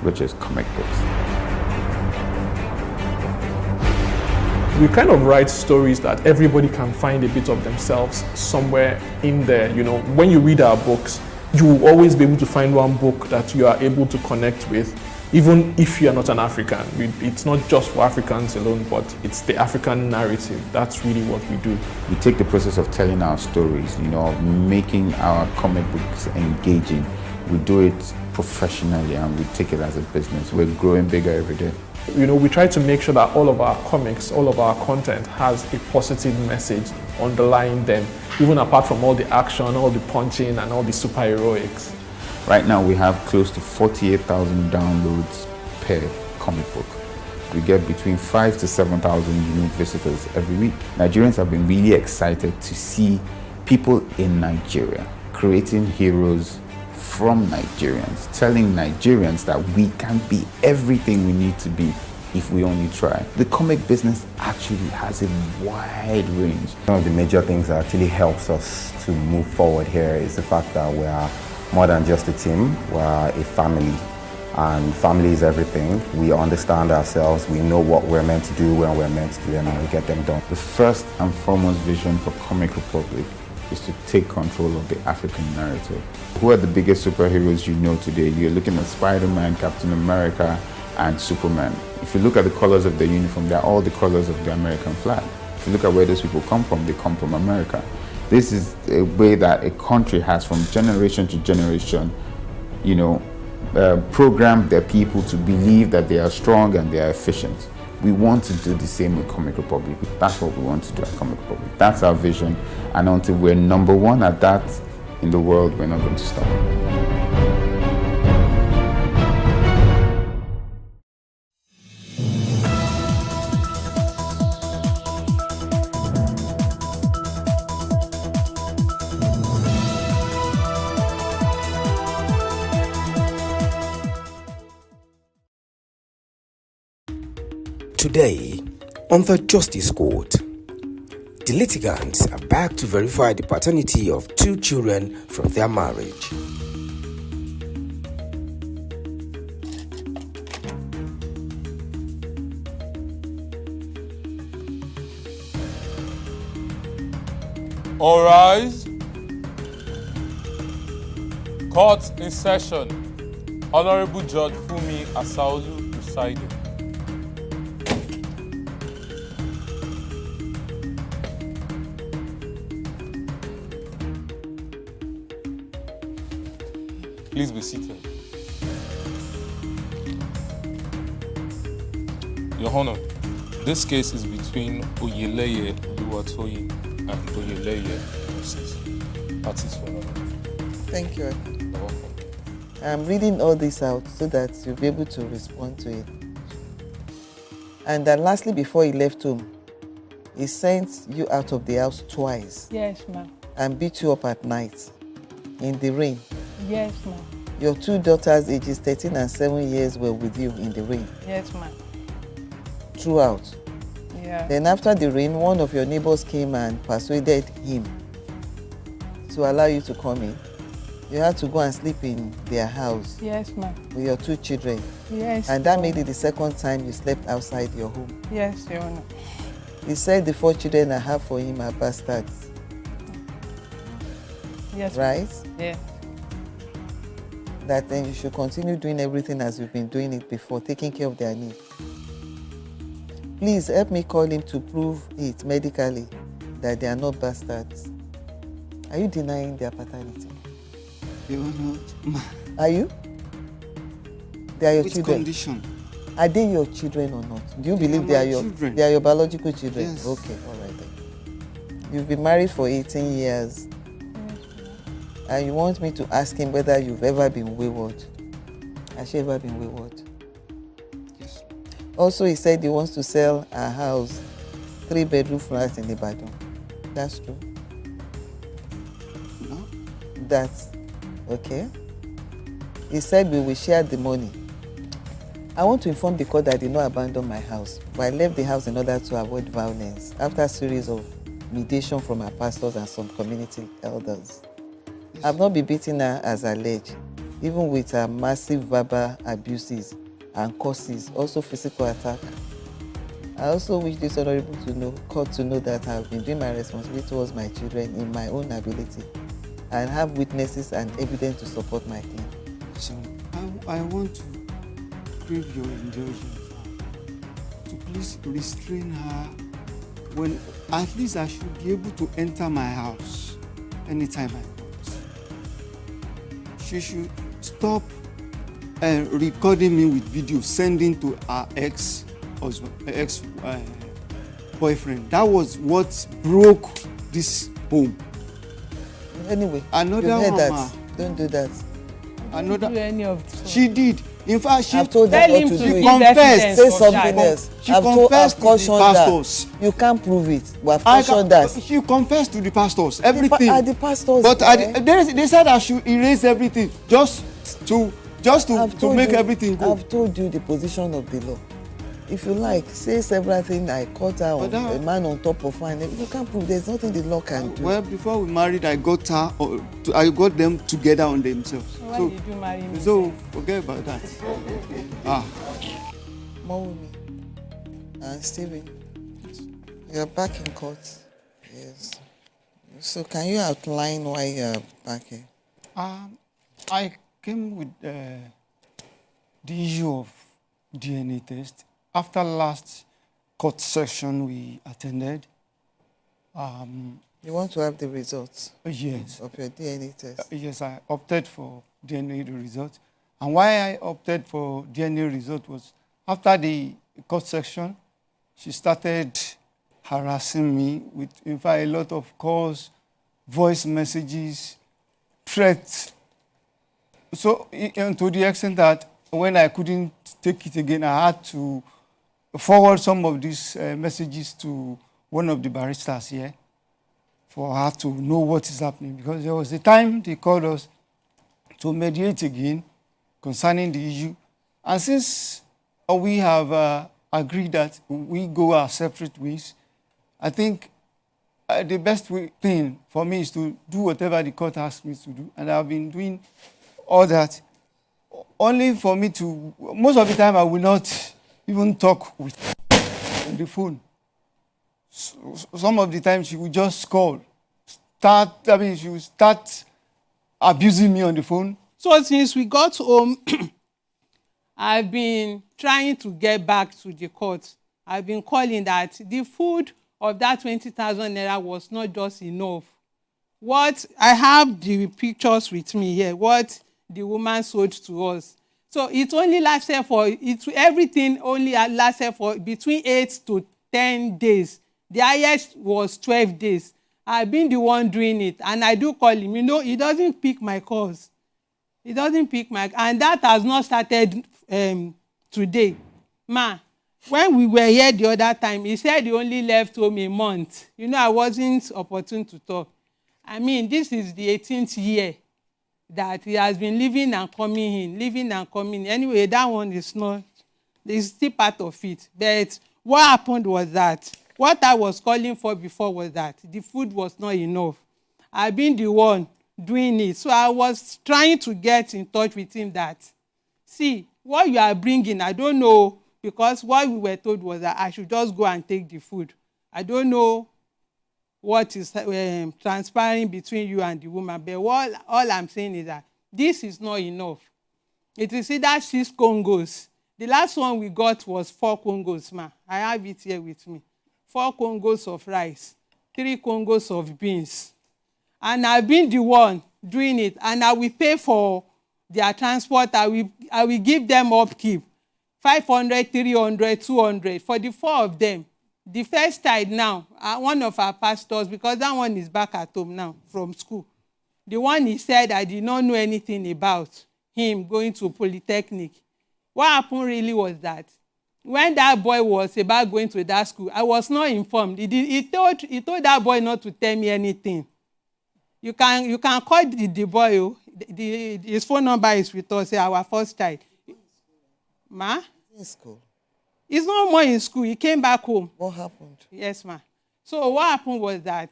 which is comic books. We kind of write stories that everybody can find a bit of themselves somewhere in there. You know, when you read our books, you will always be able to find one book that you are able to connect with, even if you are not an African. It's not just for Africans alone, but it's the African narrative. That's really what we do. We take the process of telling our stories, you know, making our comic books engaging. We do it professionally and we take it as a business. We're growing bigger every day. You know, we try to make sure that all of our comics, all of our content has a positive message underlying them, even apart from all the action, all the punching, and all the superheroics. Right now we have close to 48,000 downloads per comic book. We get between 5,000 to 7,000 unique visitors every week. Nigerians have been really excited to see people in Nigeria creating heroes from Nigerians, telling Nigerians that we can be everything we need to be if we only try. The comic business actually has a wide range. One of the major things that actually helps us to move forward here is the fact that we are more than just a team, we are a family. And family is everything. We understand ourselves, we know what we're meant to do when we're meant to do, and we get them done. The first and foremost vision for Comic Republic is to take control of the African narrative. Who are the biggest superheroes you know today? You're looking at Spider-Man, Captain America, and Superman. If you look at the colors of their uniform, they're all the colors of the American flag. If you look at where those people come from, they come from America. This is a way that a country has from generation to generation, you know, programmed their people to believe that they are strong and they are efficient. We want to do the same with Comic Republic. That's what we want to do at Comic Republic. That's our vision. And until we're number one at that in the world, we're not going to stop. Today, on the Justice Court, the litigants are back to verify the paternity of 2 children from their marriage. All rise. Court in session. Honorable Judge Fumi Asaolu presiding. Please be seated. Your Honor, this case is between Oyeleye Oluwatoyin and Oyeleye Moses. Parties for now. Thank you. You're welcome. I'm reading all this out so that you'll be able to respond to it. And then lastly, before he left home, he sent you out of the house twice. Yes, ma'am. And beat you up at night in the rain. Yes, ma'am. Your 2 daughters, ages 13 and 7 years, were with you in the rain. Yes, ma'am. Throughout. Yeah. Then after the rain, one of your neighbors came and persuaded him to allow you to come in. You had to go and sleep in their house. Yes, ma'am. With your 2 children. Yes. And that made it the second time you slept outside your home. Yes, Your Honor. He said the 4 children I have for him are bastards. Yes. Right? Yeah. That then you should continue doing everything as you've been doing it before, taking care of their needs. Please help me call him to prove it medically that they are not bastards. Are you denying their paternity? Your Honor, Are you? They are your with children. condition. Are they your children or not? Do you believe are they are my your children. They are your biological children? Yes. Okay, all right then. You've been married for 18 years. And you want me to ask him whether you've ever been wayward. Has she ever been wayward? Yes. Also, he said he wants to sell a house, 3-bedroom flat in Ibadan. That's true. No. That's okay. He said we will share the money. I want to inform the court that I did not abandon my house, but I left the house in order to avoid violence after a series of mediation from our pastors and some community elders. I've not been beaten her as alleged, even with her massive verbal abuses and curses, also physical attack. I also wish this honorable court to know that I have been doing my responsibility towards my children in my own ability and have witnesses and evidence to support my claim. So I want to crave your indulgence to please restrain her when at least I should be able to enter my house anytime I want. She should stop recording me with video, sending to her ex-boyfriend. That was what broke this home. Anyway, another you've heard one, that. Don't do that. Another. Do any of this. She did. In fact, she I've told her not to do it. confessed. Say something else. She I've confessed to the cautioned pastors. her. You can't prove it. We have cautioned that. She confessed to the pastors. Everything. Are the pastors? But they said I should erase everything just to make everything go. I've told you the position of the law. If you like, say several things. I caught her on a man on top of her. You can't prove. There's nothing the law can do. Well, before we married, I got them together on themselves. Why did you marry me? So forget about that. More women. And Stephen, you're back in court. Yes. So can you outline why you're back here? I came with the issue of DNA test. After last court session we attended, you want to have the results? Yes. Of your DNA test? Yes, I opted for DNA results. And why I opted for DNA result was after the court session, she started harassing me with, in fact, a lot of calls, voice messages, threats. So, to the extent that when I couldn't take it again, I had to forward some of these messages to one of the baristas here for her to know what is happening. Because there was a time they called us to mediate again concerning the issue. And since we have agreed that we go our separate ways, I think the best thing for me is to do whatever the court asks me to do. And I've been doing all that. Only for me to, most of the time I will not even talk with her on the phone. So, some of the time she will just call. She will start abusing me on the phone. So since we got home, I've been trying to get back to the court. I've been calling that the food of that 20,000 naira was not just enough. What I have the pictures with me here, what the woman sold to us. So it only lasted for, everything only lasted for between 8 to 10 days. The highest was 12 days. I've been the one doing it, and I do call him. You know, he doesn't pick my calls. He doesn't pick my, and that has not started today. Ma, when we were here the other time, he said he only left home a month. You know, I wasn't opportune to talk. I mean, this is the 18th year that he has been living and coming in, living and coming in. Anyway, that one is not, it's still part of it. But what happened was that, what I was calling for before was that the food was not enough. I've been the one doing it. So I was trying to get in touch with him that, see, what you are bringing, I don't know, because what we were told was that I should just go and take the food. I don't know what is transpiring between you and the woman, but all I'm saying is that this is not enough. It is either 6 Congos. The last one we got was 4 Congos, ma. I have it here with me. 4 Congos of rice, 3 Congos of beans. And I've been the one doing it, and I will pay for their transport. I will give them upkeep, 500, 300, 200 for the 4 of them. The first child now, one of our pastors, because that one is back at home now from school. The one he said I did not know anything about him going to Polytechnic. What happened really was that when that boy was about going to that school, I was not informed. He told that boy not to tell me anything. You can call the boy. His phone number is with us, our first child. Ma? In school. He's no more in school. He came back home. What happened? Yes, ma'am. So what happened was that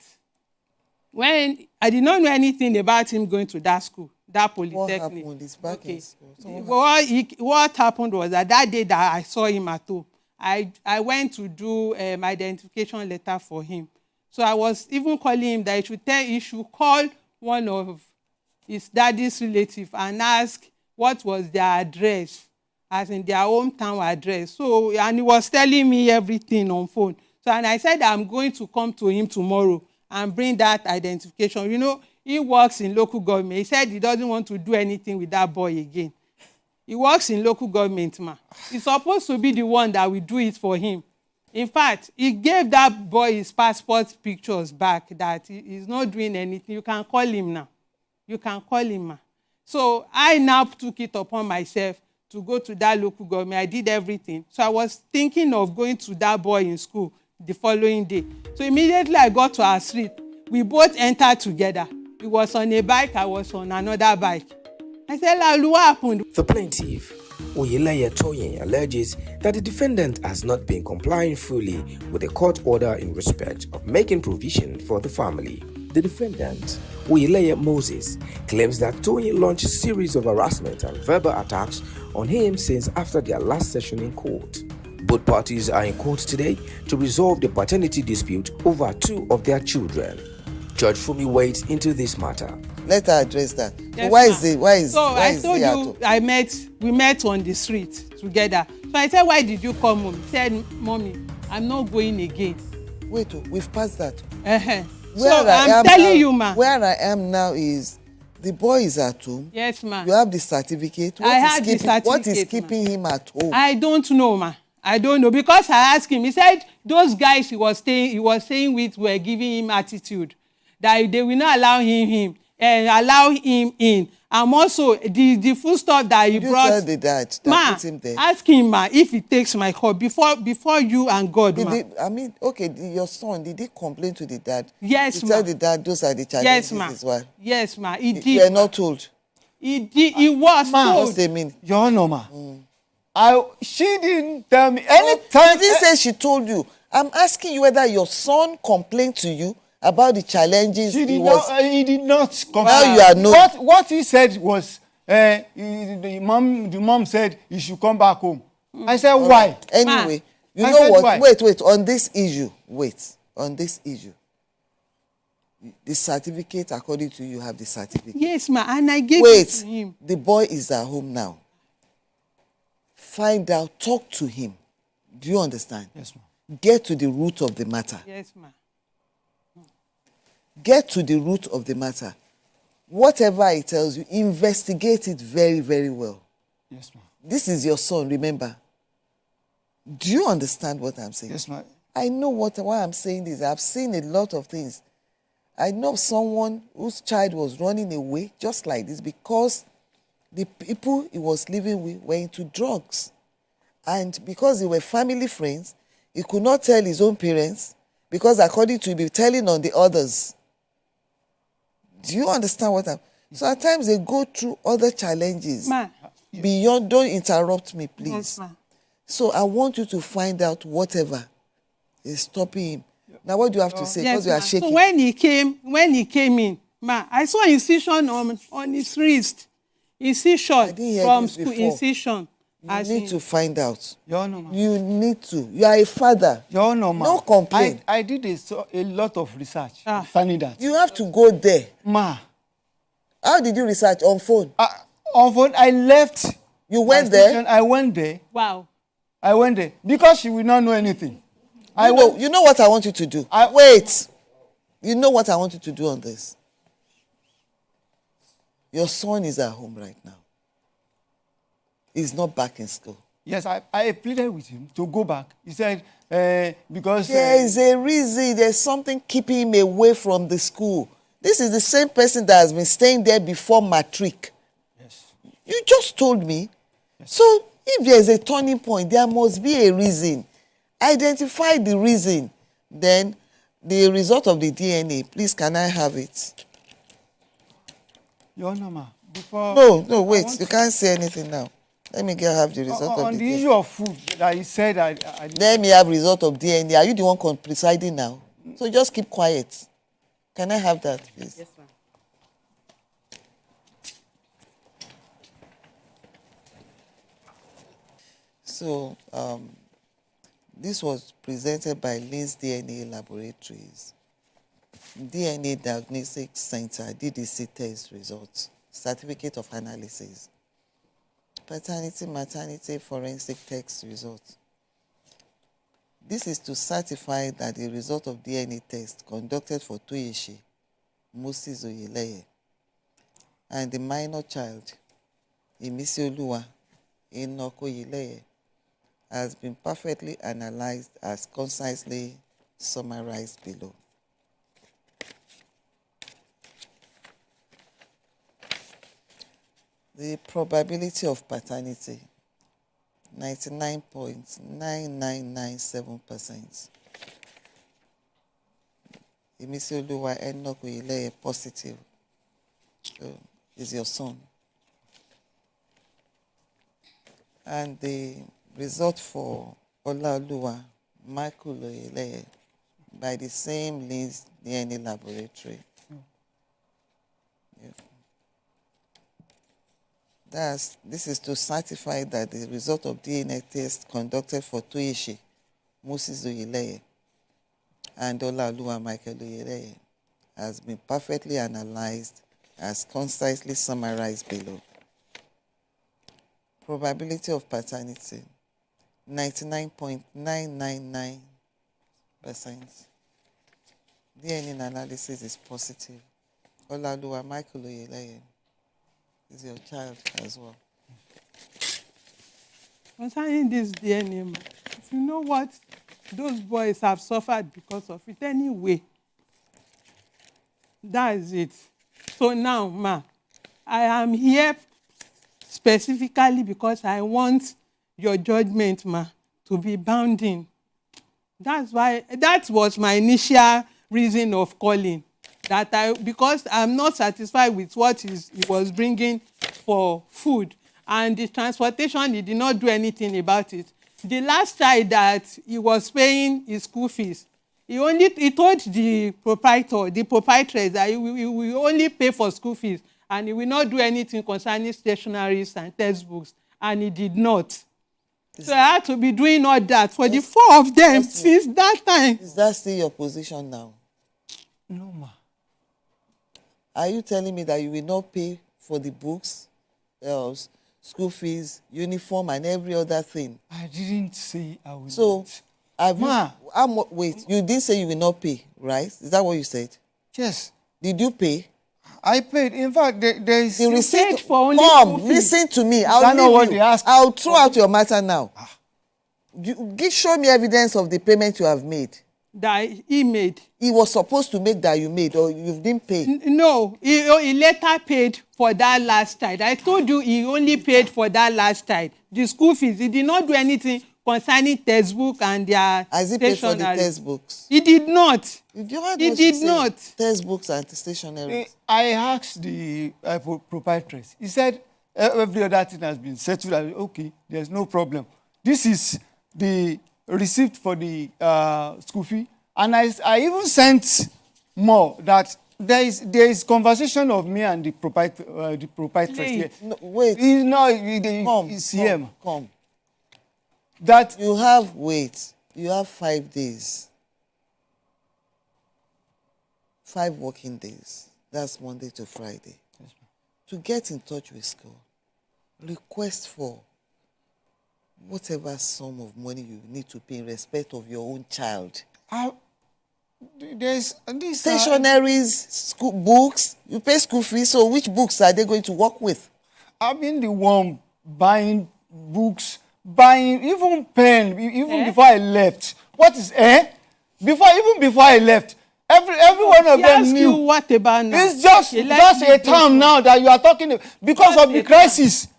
when I did not know anything about him going to that school, that polytechnic. What happened? He's back in school. So what happened was that day that I saw him at home, I went to do my identification letter for him. So I was even calling him that he should call one of his daddy's relative and ask what was their address, as in their hometown address. So, and he was telling me everything on phone. So, and I said I'm going to come to him tomorrow and bring that identification. You know, he works in local government. He said he doesn't want to do anything with that boy again. He works in local government, ma. He's supposed to be the one that will do it for him. In fact, he gave that boy his passport pictures back that he's not doing anything. You can call him now. You can call him, ma. So I now took it upon myself to go to that local government. I did everything. So I was thinking of going to that boy in school the following day. So immediately I got to our street. We both entered together. He was on a bike, I was on another bike. I said, Lalu, what happened? The plaintiff, Oyeleye Toyin, alleges that the defendant has not been complying fully with the court order in respect of making provision for the family. The defendant, Oyeleye Moses, claims that Toyin launched a series of harassment and verbal attacks on him since after their last session in court. Both parties are in court today to resolve the paternity dispute over 2 of their children. Judge Fumi wades into this matter. Let her address that. Yes, I told you we met on the street together. So I said, why did you come home? He said, Mommy, I'm not going again. Wait, we've passed that. So I'm telling you, ma. Where I am now is the boy is at home. Yes, ma. You have the certificate. I have the certificate. What is keeping him at home? I don't know, ma. I don't know, because I asked him. He said those guys he was staying with were giving him attitude, that they will not allow him in. And also the food stuff that he brought. Tell the dad that put him there. Ask him, ma, if he takes my call before you and God, ma. Your son, did he complain to the dad? Yes, ma. Tell the dad those are the challenges. Yes, ma. As well. Yes, ma. He did. You were not told. He did. He was told. What's the mean? Your Honor, ma. She didn't tell me anytime. She didn't say she told you. I'm asking you whether your son complained to you about the challenges he did not complain. Well, you are not. What he said was, the mom said he should come back home. I said, why? Anyway, you know what? Why? Wait, on this issue, the certificate, according to you, have the certificate. Yes, ma, and I gave it to him. The boy is at home now. Find out, talk to him. Do you understand? Yes, ma'am. Get to the root of the matter. Yes, ma'am. Get to the root of the matter. Whatever it tells you, investigate it very, very well. Yes, ma'am. This is your son, remember. Do you understand what I'm saying? Yes, ma'am. I know why I'm saying this. I've seen a lot of things. I know someone whose child was running away just like this because the people he was living with were into drugs. And because they were family friends, he could not tell his own parents because according to him, he was telling on the others. Do you understand what I'm... So at times they go through other challenges. Ma. Beyond, don't interrupt me, please. Yes, ma. So I want you to find out whatever is stopping him. Now what do you have to say? Because you are shaking. So when he came in, ma, I saw incision on his wrist. Incision from school, incision. You need to find out. Your Honor, ma. You need to. You are a father. Your Honor, ma. No complaint. I did a lot of research concerning that. You have to go there. Ma. How did you research? On phone? On phone, I left. You went there? I went there. Wow. I went there. Because she will not know anything. You know what I want you to do? Wait. You know what I want you to do on this? Your son is at home right now. He's not back in school. Yes, I pleaded with him to go back. He said, because... There is a reason. There's something keeping him away from the school. This is the same person that has been staying there before matric. Yes. You just told me. Yes. So if there's a turning point, there must be a reason. Identify the reason. Then the result of the DNA, please, can I have it? Your Honor, ma, before... No, wait. You can't say anything now. Let me have the result of on the the test. issue of food that he said I Let me have result of DNA. Are you the one presiding now? So just keep quiet. Can I have that, please? Yes, ma'am. So this was presented by Linz DNA Laboratories. DNA Diagnostic Center, DDC test results, certificate of analysis. Paternity, maternity, forensic test results. This is to certify that the result of DNA test conducted for Toyeshi, Moses Oyeleye, and the minor child, Imisioluwa, Enoch Oyeleye, has been perfectly analyzed as concisely summarized below. The probability of paternity, 99.9997%. Imisioluwa Enoch Oyeleye positive. So, is your son. And the result for Olaoluwa Michael Oyeleye by the same Linz DNA laboratory. Yeah. This is to certify that the result of DNA test conducted for Toyeshi, Moses Oyeleye, and Olaoluwa Michael Oyeleye has been perfectly analyzed as concisely summarized below. Probability of paternity, 99.999%. DNA analysis is positive. Olaoluwa Michael Oyeleye is your child as well. Concerning this DNA, ma, if you know what those boys have suffered because of it anyway, that is it. So now, ma, I am here specifically because I want your judgment, ma, to be bounding. That was my initial reason of calling. Because I'm not satisfied with what he was bringing for food, and the transportation, he did not do anything about it. The last child that he was paying his school fees, he told the proprietress that he will only pay for school fees, and he will not do anything concerning stationaries and textbooks, and he did not. So I had to be doing all that for the four of them since that time. Is that still your position now? No, ma. Are you telling me that you will not pay for the books, school fees, uniform, and every other thing? I didn't say I will. So, wait, you didn't say you will not pay, right? Is that what you said? Yes. Did you pay? I paid. In fact, there is... The receipt for only Mom, listen to me. I'll throw out your matter now. Show me evidence of the payment you have made. That he made. He was supposed to make that you made, or you didn't pay? No, he later paid for that last child. I told you he only paid for that last child. The school fees, he did not do anything concerning textbook and their Has he paid for the textbooks? He did not. He did not. Textbooks and stationery. I asked the proprietress. He said every other thing has been settled. Okay, there's no problem. This is the receipt for the school fee, and I even sent more that there is conversation of me and the proprietress here. No, wait. It's here. Come. That you have 5 days. 5 working days. That's Monday to Friday. Yes, to get in touch with school, request for whatever sum of money you need to pay in respect of your own child. There's stationaries, school books. You pay school fees, so which books are they going to work with? I've been the one buying books, even pen, before I left. What is Even before I left, every one of them knew. You what about now? It's just a term now that you are talking about because of the crisis.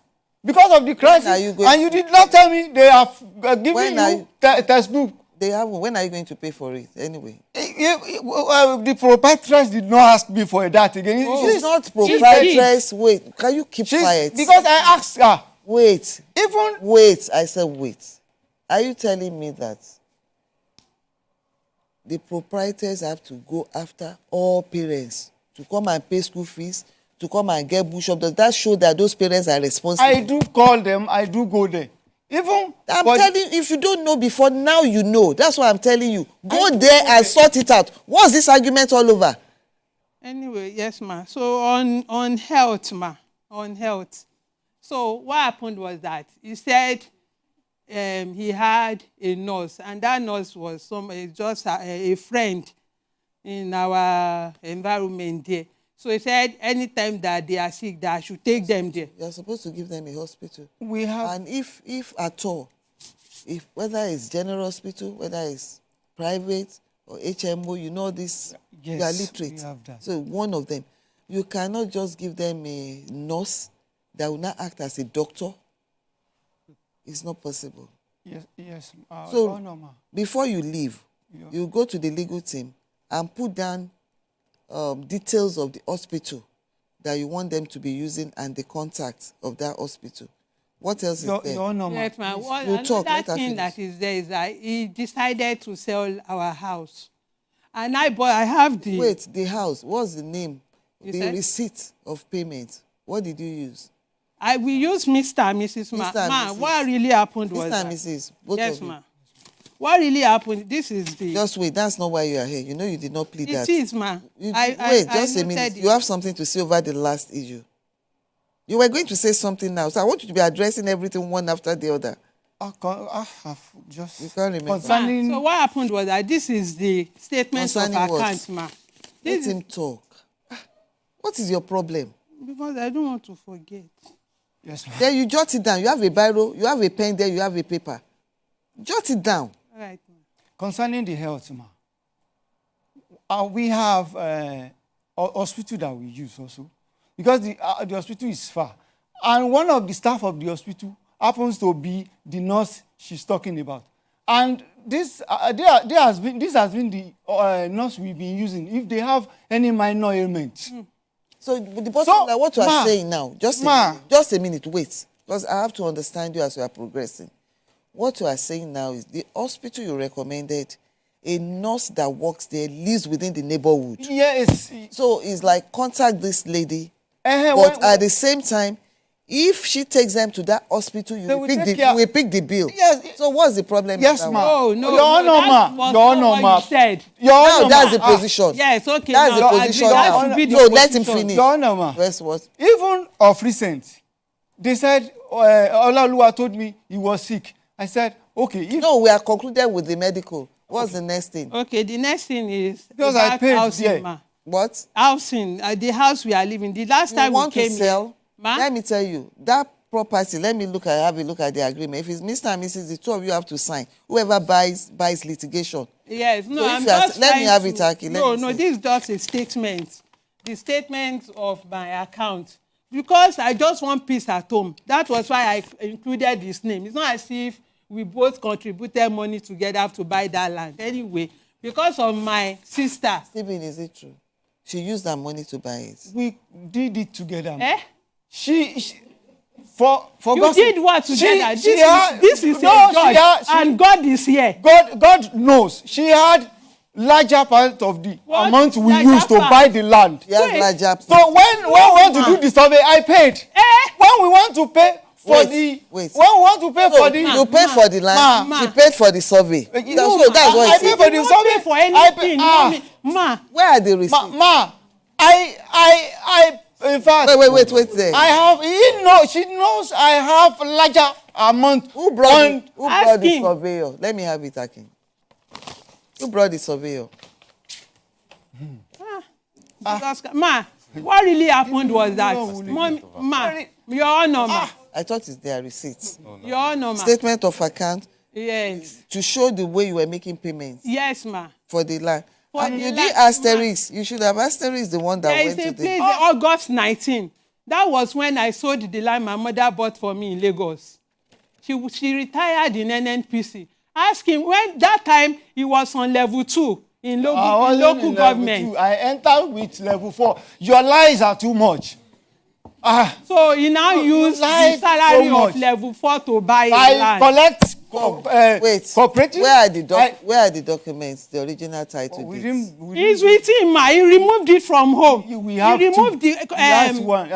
Because of the crisis, and you did not tell me they have given you textbook. They haven't. When are you going to pay for it anyway? The proprietress did not ask me for that again. She's not proprietress. Wait, can you keep quiet? Because I asked her, Wait. Even wait. I said wait. Are you telling me that the proprietors have to go after all parents to come and pay school fees, to come and get bush up? Does that show that those parents are responsible? I do call them. I do go there. Even I'm telling you, if you don't know before, now you know. That's what I'm telling you. Go there and sort it out. What's this argument all over? Anyway, yes, ma. So on health, ma, on health. So what happened was that he said he had a nurse, and that nurse was just a friend in our environment there. So he said anytime that they are sick, that I should take them there. You're supposed to give them a hospital. We have. And if at all, if whether it's general hospital, whether it's private or HMO, you know this, Yes, you are literate. we have that. So one of them, you cannot just give them a nurse that will not act as a doctor. It's not possible. Yes. So no, ma. before you leave, you go to the legal team and put down details of the hospital that you want them to be using and the contact of that hospital. What else is there? Yes, ma'am. We'll talk. Another Let her thing finish. that is there is that he decided to sell our house. And I have the... Wait, the house, what's the name? You The said? receipt of payment. What did you use? We used Mr. and Mrs. Ma. Mr. and Ma, Mrs. what really happened was Mr. that... and Mrs. Both yes, of you. ma'am. What really happened, this is the... Just wait, that's not why you are here. You know you did not plead that. It is, ma. Wait, just a minute. noted You have something to say over the last issue. You were going to say something now, so I want you to be addressing everything one after the other. I have just... You can't remember. Concerning... So what happened was that this is the statement of Concerning what? account, ma. Let him talk. What is your problem? Because I don't want to forget. Yes, ma'am. Then you jot it down. You have a biro, you have a pen there, you have a paper. Jot it down. All right. Concerning the health, ma, we have a hospital that we use also, because the hospital is far, and one of the staff of the hospital happens to be the nurse she's talking about, and this has been the nurse we've been using if they have any minor ailment. So the bottom line, what you are saying now, just a minute, wait, because I have to understand you as you are progressing. What you are saying now is the hospital you recommended, a nurse that works there lives within the neighborhood. Yes. So it's like contact this lady, but at the same time, if she takes them to that hospital, you will pick the bill. Yes. So what's the problem? Yes, with that ma. one? No, Your Honor, ma. Your Honor, ma. Said. Your Now Honor, that's ma. the position. Yes, okay. That's now, the I position agree. That now. should be the So let him position. finish. Your Honor, ma. Where's what? Even of recent, they said Olaoluwa told me he was sick. I said, okay. No, we are concluded with the medical. What's the next thing? Okay, the next thing is Because I about paid housing, there. ma. What? Housing, the house we are living. The last You time want we came to sell? here, ma? Let me tell you, that property, have a look at the agreement. If it's Mr. and Mrs., the two of you have to sign. Whoever buys litigation. Yes, no, So if I'm you are- just let me trying have to- it, Aki. Let No, me no, see. this is just a statement. The statement of my account. Because I just want peace at home. That was why I included his name. It's not as if we both contributed money together to buy that land. Anyway, because of my sister. Stephen, is it true? She used that money to buy it. We did it together. Eh? For You God's did sake, what together? she This is no, a judge, and God is here. God knows. She had larger part of the amount we Larger used to part? buy the land. Yes, larger. So when we want to do the survey, I paid. When we want to pay for when we want to pay for the you pay for the land. Ma. She paid for the survey. No, So that's what I it pay is. for the survey for anything, mommy. Ma. Where are the receipts? I in fact. Wait there. I have. She knows I have larger amount. Who brought the surveyor? Let me have it, Akin. Who brought the surveyor? Because, ma, what really happened was that, Your Honor, ma. I thought it's their receipts. Your Honor, ma. Statement of account. Yes. To show the way you were making payments. Yes, ma. For the land. For And the you land, did asterisk. You should have asterisk the one that There went is to a the... place, August 19. That was when I sold the land my mother bought for me in Lagos. She retired in NNPC. Ask him, when that time he was on level 2 in local government. I entered with level 4. Your lies are too much. So he now used the salary of level 4 to buy land. Collect wait, cooperative. Where are the documents, the original title deeds? It's with him, ma. He removed it from home. He removed the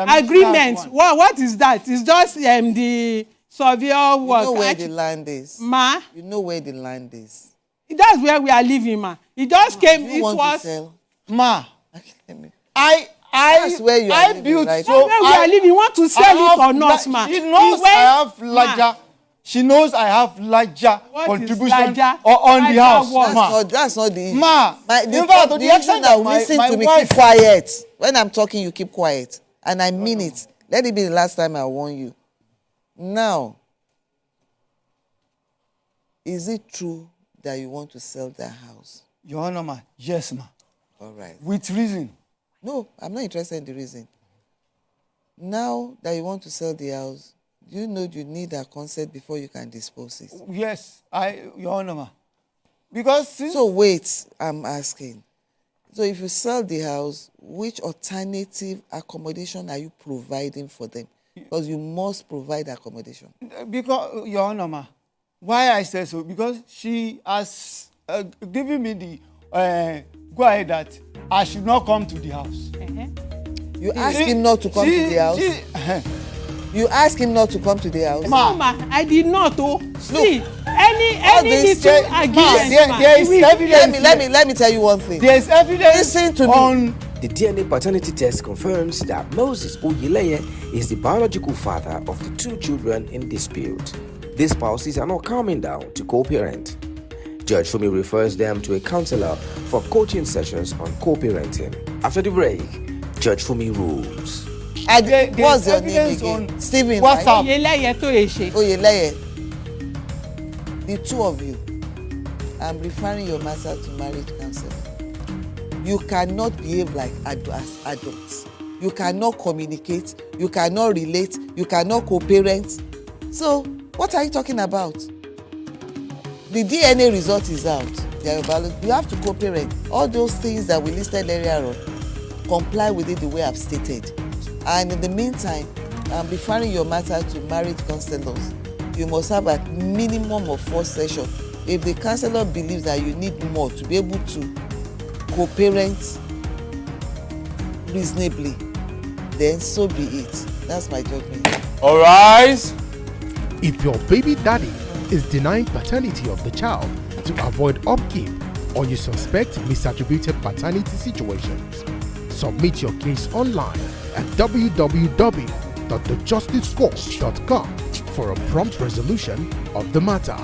agreement. What is that? It's just the surveyor work. You know where the land is? Ma? You know where the land is? That's where we are living, ma. He just came. You want to sell? Ma, That's where you are built right? so where we are living. You want to sell it or not, ma? She knows I have larger. She knows I have larger contribution on the house. That's not the issue. Ma, in fact, the issue now, listen to me, keep quiet. When I'm talking, you keep quiet. And I mean it. Let it be the last time I warn you. Now, is it true that you want to sell that house? Your Honor, ma. Yes, ma. All right. With reason. No, I'm not interested in the reason. Now that you want to sell the house, you know you need a consent before you can dispose it. Yes, Your Honor, ma. Because So wait, I'm asking. So if you sell the house, which alternative accommodation are you providing for them? Because you must provide accommodation. Because, Your Honor, ma, why I say so? Because she has given me the go ahead that I should not come to the house. You ask him not to come to the house? You ask him not to come to the house? Ma, I did not. See, any little argument. There is evidence. Let me tell you one thing. There is evidence. Listen to me. The DNA paternity test confirms that Moses Oyeleye is the biological father of the 2 children in dispute. These spouses are not coming down to co-parent. Judge Fumi refers them to a counselor for coaching sessions on co-parenting. After the break, Judge Fumi rules. What's your name again? Stephen. What's up? Oyeleye. The 2 of you, I'm referring your matter to marriage counseling. You cannot behave like adults. You cannot communicate. You cannot relate. You cannot co-parent. So, what are you talking about? The DNA result is out. You have to co-parent. All those things that we listed earlier on, comply with it the way I've stated. And in the meantime, I'm referring your matter to marriage counselors. You must have a minimum of 4 sessions. If the counselor believes that you need more to be able to co-parent reasonably, then so be it. That's my judgment. All rise. If your baby daddy is denying paternity of the child to avoid upkeep, or you suspect misattributed paternity situations, submit your case online at www.thejusticescourse.com for a prompt resolution of the matter.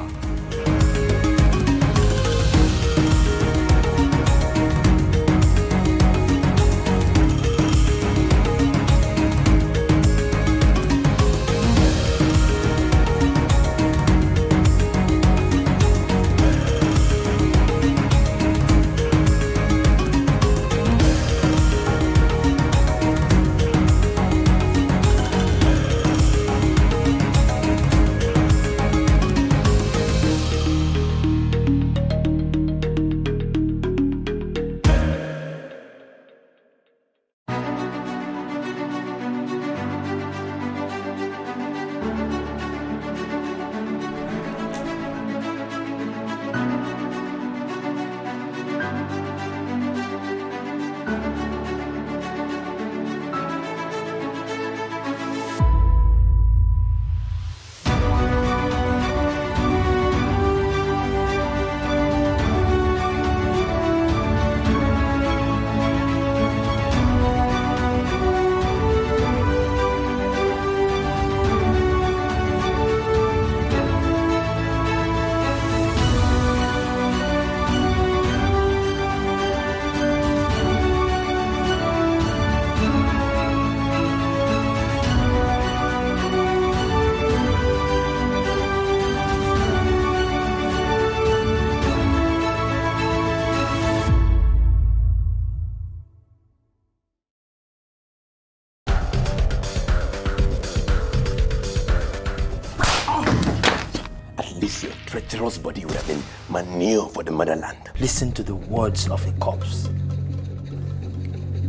treacherous body would have been manure for the motherland. Listen to the words of a corpse.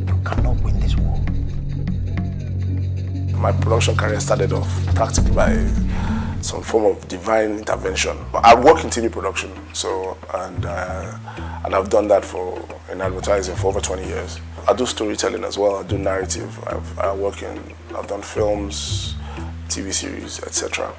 You cannot win this war. my production career started off practically by some form of divine intervention. I work in TV production, and I've done that in advertising for over 20 years. I do storytelling as well. I do narrative. I've done films, TV series, etc.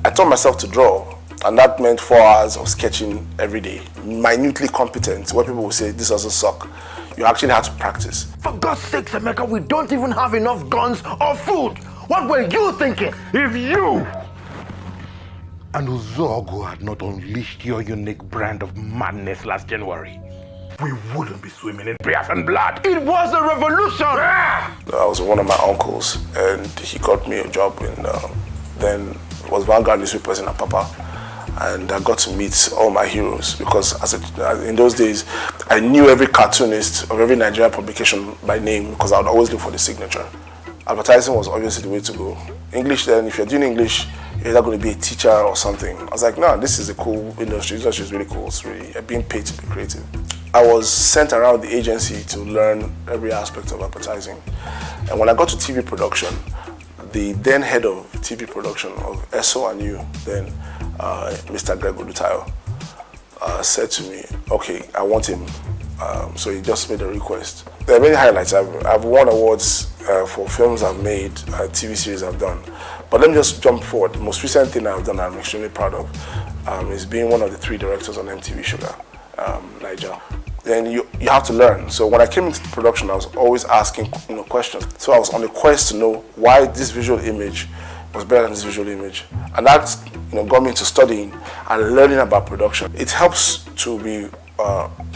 I taught myself to draw, and that meant 4 hours of sketching every day, minutely competent, where people will say, this doesn't suck. You actually had to practice. For God's sakes, Emeka, we don't even have enough guns or food. What were you thinking? If you and Uzogu had not unleashed your unique brand of madness last January, we wouldn't be swimming in beers and blood. It was a revolution! I was with one of my uncles, and he got me a job in, then it was Vanguard newspapers in Apapa. And I got to meet all my heroes because in those days, I knew every cartoonist of every Nigerian publication by name because I would always look for the signature. Advertising was obviously the way to go. English then, if you're doing English, you're either going to be a teacher or something. I was like, no, this is a cool industry. This industry is really cool. It's really being paid to be creative. I was sent around the agency to learn every aspect of advertising. And when I got to TV production, the then head of TV production of ESO and U, then Mr. Greg Odutayo, said to me, okay, I want him. So he just made a request. There are many highlights. I've won awards for films I've made, TV series I've done. But let me just jump forward. The most recent thing I've done I'm extremely proud of is being one of the 3 directors on MTV Sugar, Niger. Then you have to learn. So when I came into production, I was always asking questions. So I was on the quest to know why this visual image was better than this visual image. And that got me into studying and learning about production. It helps to be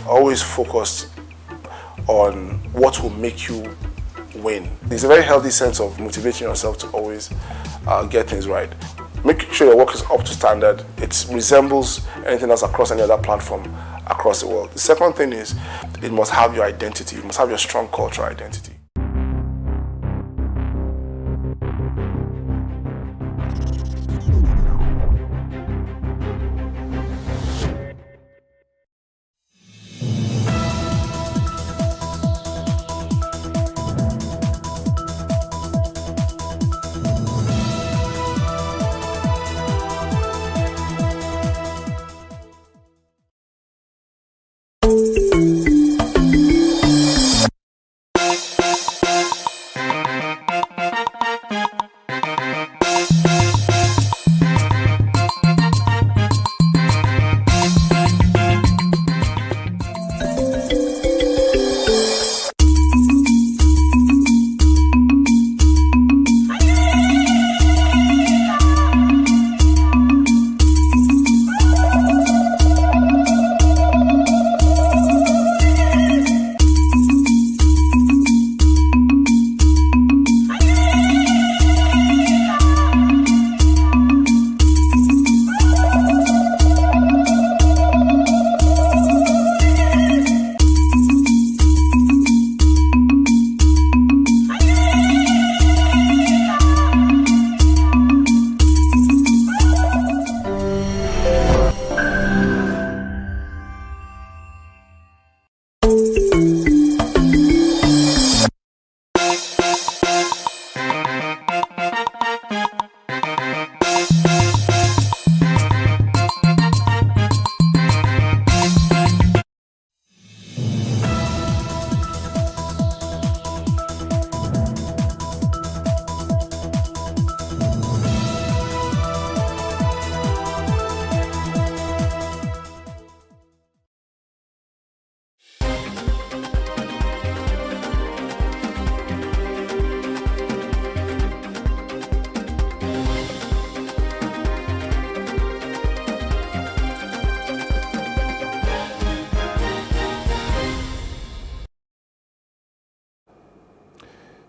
always focused on what will make you win. There's a very healthy sense of motivating yourself to always get things right. Make sure your work is up to standard. It resembles anything else across any other platform across the world. The second thing is it must have your identity. It must have your strong cultural identity.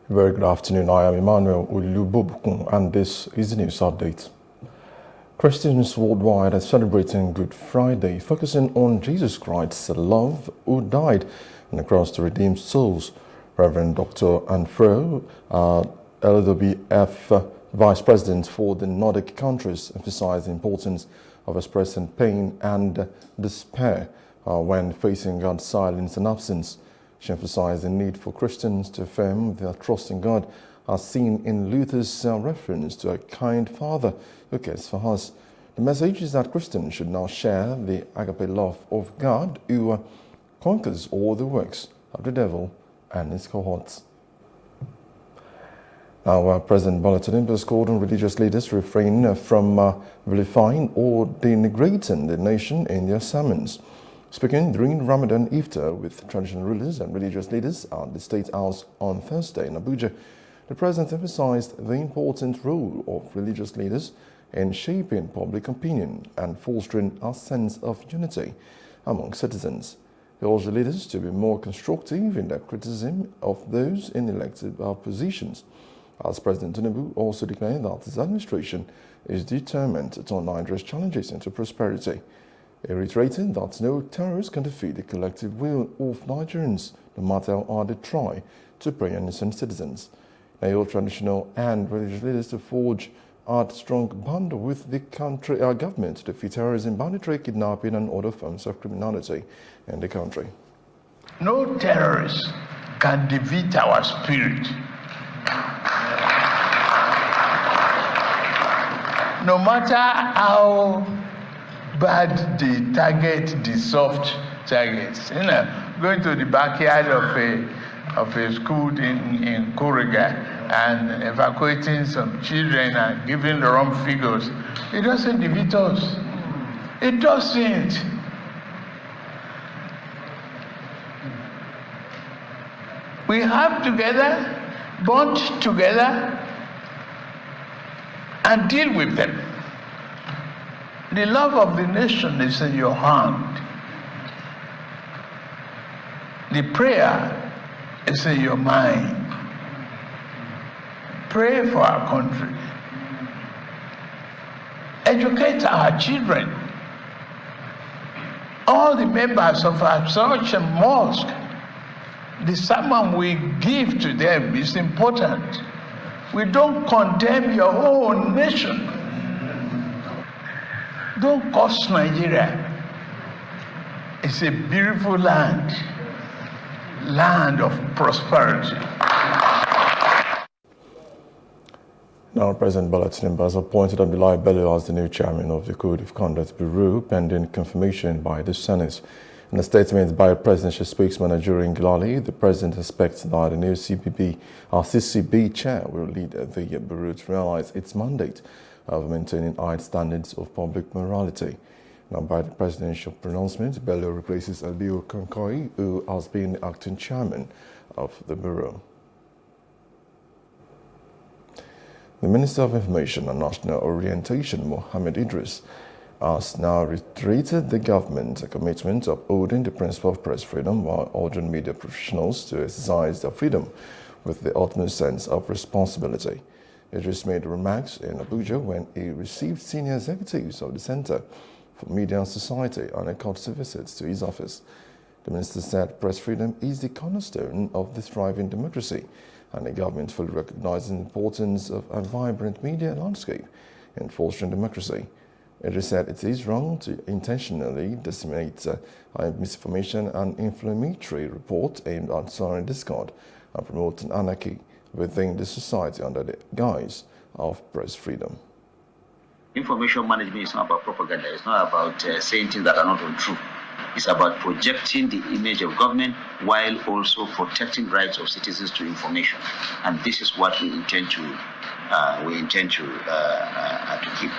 Very good afternoon. I am Emmanuel Olubobukun, and this is the news update. Christians worldwide are celebrating Good Friday, focusing on Jesus Christ's love who died on the cross to redeem souls. Reverend Dr. Anfro, LWF Vice President for the Nordic countries, emphasized the importance of expressing pain and despair when facing God's silence and absence. She emphasized the need for Christians to affirm their trust in God are seen in Luther's reference to a kind father who cares for us. The message is that Christians should now share the agape love of God who conquers all the works of the devil and his cohorts. Our President Bola Tinubu has called on religious leaders to refrain from vilifying or denigrating the nation in their sermons. Speaking during Ramadan Iftar with traditional rulers and religious leaders at the State House on Thursday in Abuja, the President emphasized the important role of religious leaders in shaping public opinion and fostering a sense of unity among citizens. He urged the leaders to be more constructive in their criticism of those in elected positions, as President Tinubu also declared that his administration is determined to turn Nigeria's challenges into prosperity. He reiterated that no terrorist can defeat the collective will of Nigerians, no matter how hard they try to prey on innocent citizens. Now, traditional and religious leaders to forge a strong bond with the country government to defeat terrorism, banditry, kidnapping, and other forms of criminality in the country. No terrorist can defeat our spirit. No matter how bad they target the soft targets, going to the backyard of a school in Kuriga and evacuating some children and giving the wrong figures, it doesn't defeat us. It doesn't. We have together, bond together, and deal with them. The love of the nation is in your hand. The prayer is in your mind. Pray for our country. Educate our children. All the members of our church and mosque, the sermon we give to them is important. We don't condemn your own nation. Don't curse Nigeria. It's a beautiful land, land of prosperity. Now, President Bola Tinubu has appointed Abdullahi Bello as the new chairman of the Code of Conduct Bureau, pending confirmation by the Senate. In a statement by presidential spokesman Ajuri Ngelale, the president expects that the new CCB chair will lead the bureau to realize its mandate of maintaining high standards of public morality. Now, by the presidential pronouncement, Bello replaces Aliu Kankoi, who has been the acting chairman of the bureau. The Minister of Information and National Orientation, Mohammed Idris, has now reiterated the government's commitment of upholding the principle of press freedom while urging media professionals to exercise their freedom with the utmost sense of responsibility. Idris made remarks in Abuja when he received senior executives of the Center for Media and Society on a courtesy visit to his office. The minister said press freedom is the cornerstone of the thriving democracy, and the government fully recognizes the importance of a vibrant media landscape in fostering democracy. Idris said it is wrong to intentionally disseminate misinformation and inflammatory reports aimed at sowing discord and promoting anarchy within the society under the guise of press freedom. Information management is not about propaganda. It's not about saying things that are not untrue. It's about projecting the image of government while also protecting rights of citizens to information. And this is what we intend to keep.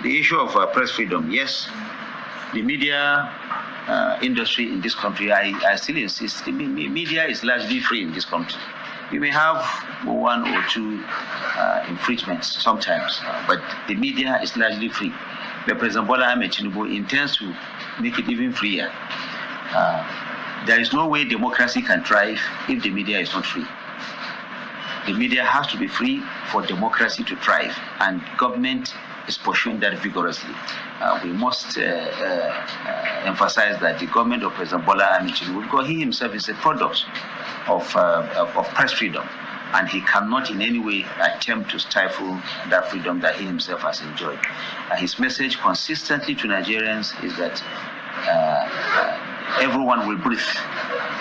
The issue of press freedom, yes, the media industry in this country, I still insist, the media is largely free in this country. We may have one or two infringements sometimes, but the media is largely free. The President Bola Ahmed Tinubu intends to make it even freer. There is no way democracy can thrive if the media is not free. The media has to be free for democracy to thrive, and government is pursuing that vigorously. We must emphasize that the government of President Bola Ahmed Tinubu, because he himself is a product of press freedom, and he cannot in any way attempt to stifle that freedom that he himself has enjoyed. His message consistently to Nigerians is that everyone will breathe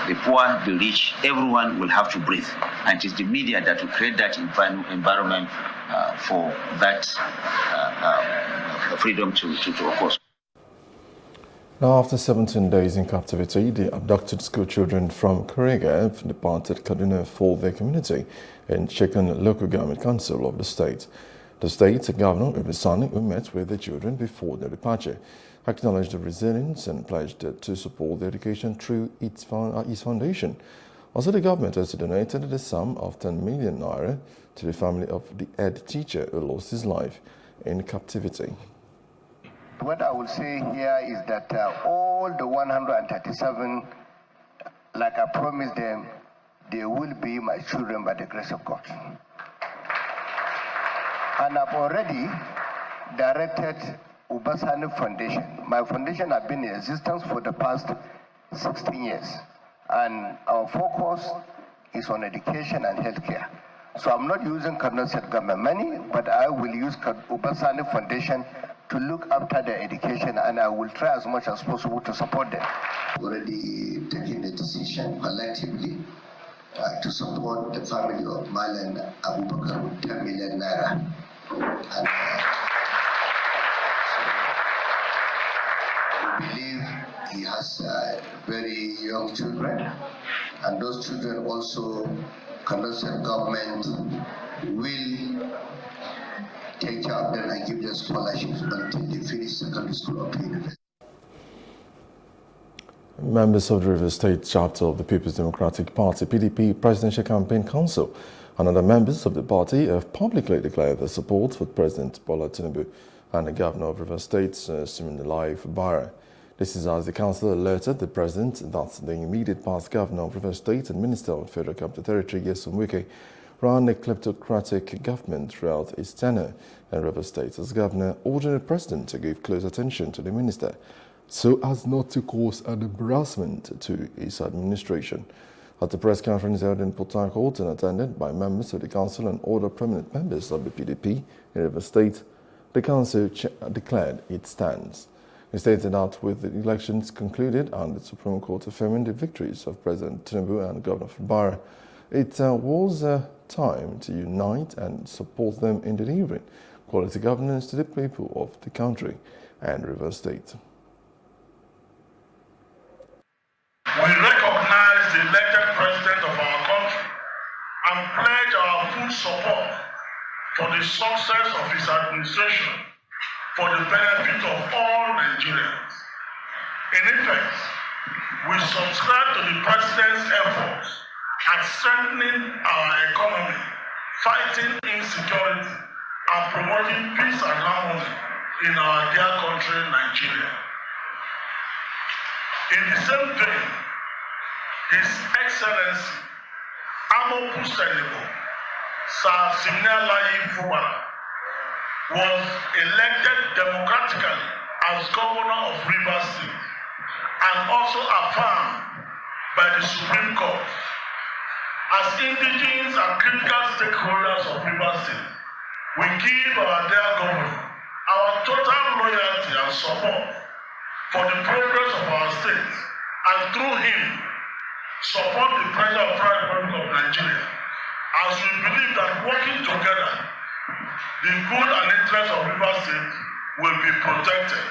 the poor, the rich, everyone will have to breathe. And it is the media that will create that environment for that freedom to occur. Now, after 17 days in captivity, the abducted school children from Kuriga departed Kaduna for their community in Chicken Local Government Council of the state. The state governor, Ibisani, who met with the children before their departure, acknowledged the resilience and pledged to support their education through its foundation. Also, the government has donated the sum of 10 million naira to the family of the head teacher who lost his life in captivity. What I will say here is that all the 137, like I promised them, they will be my children by the grace of God. And I've already directed Ubasani Foundation. My foundation has been in existence for the past 16 years. And our focus is on education and healthcare. So I'm not using Kaduna State government money, but I will use Ubasani Foundation to look after their education, and I will try as much as possible to support them. Already taking the decision collectively to support the family of Malan Abubakar with 10 million naira. And we believe he has very young children, and those children also, Kaduna State government will take care of them and give them scholarships until they finish secondary school or university. Members of the River State chapter of the People's Democratic Party (PDP) Presidential Campaign Council and other members of the party have publicly declared their support for President Bola Tinubu and the Governor of River State, Siminalayi Fubara. This is as the council alerted the President that the immediate past Governor of River State and Minister of Federal Capital Territory, Nyesom Wike, ran a kleptocratic government throughout his tenure in River State as governor, ordering the president to give close attention to the minister so as not to cause an embarrassment to his administration. At the press conference held in Port Harcourt and attended by members of the council and other prominent members of the PDP in River State, the council declared its stance. It stated that with the elections concluded and the Supreme Court affirming the victories of President Tinubu and Governor Fubara, it was time to unite and support them in delivering quality governance to the people of the country and River State. We recognize the elected president of our country and pledge our full support for the success of his administration for the benefit of all Nigerians. In effect, we subscribe to the president's efforts at strengthening our economy, fighting insecurity, and promoting peace and harmony in our dear country, Nigeria. In the same vein, His Excellency Amoku Senebo, Sir Siminalayi Fubara, was elected democratically as Governor of Rivers State and also affirmed by the Supreme Court. As indigenous and critical stakeholders of Rivers State, we give our dear Governor our total loyalty and support for the progress of our state, and through him, support the President of the Republic of Nigeria, as we believe that working together, the good and interest of Rivers State will be protected.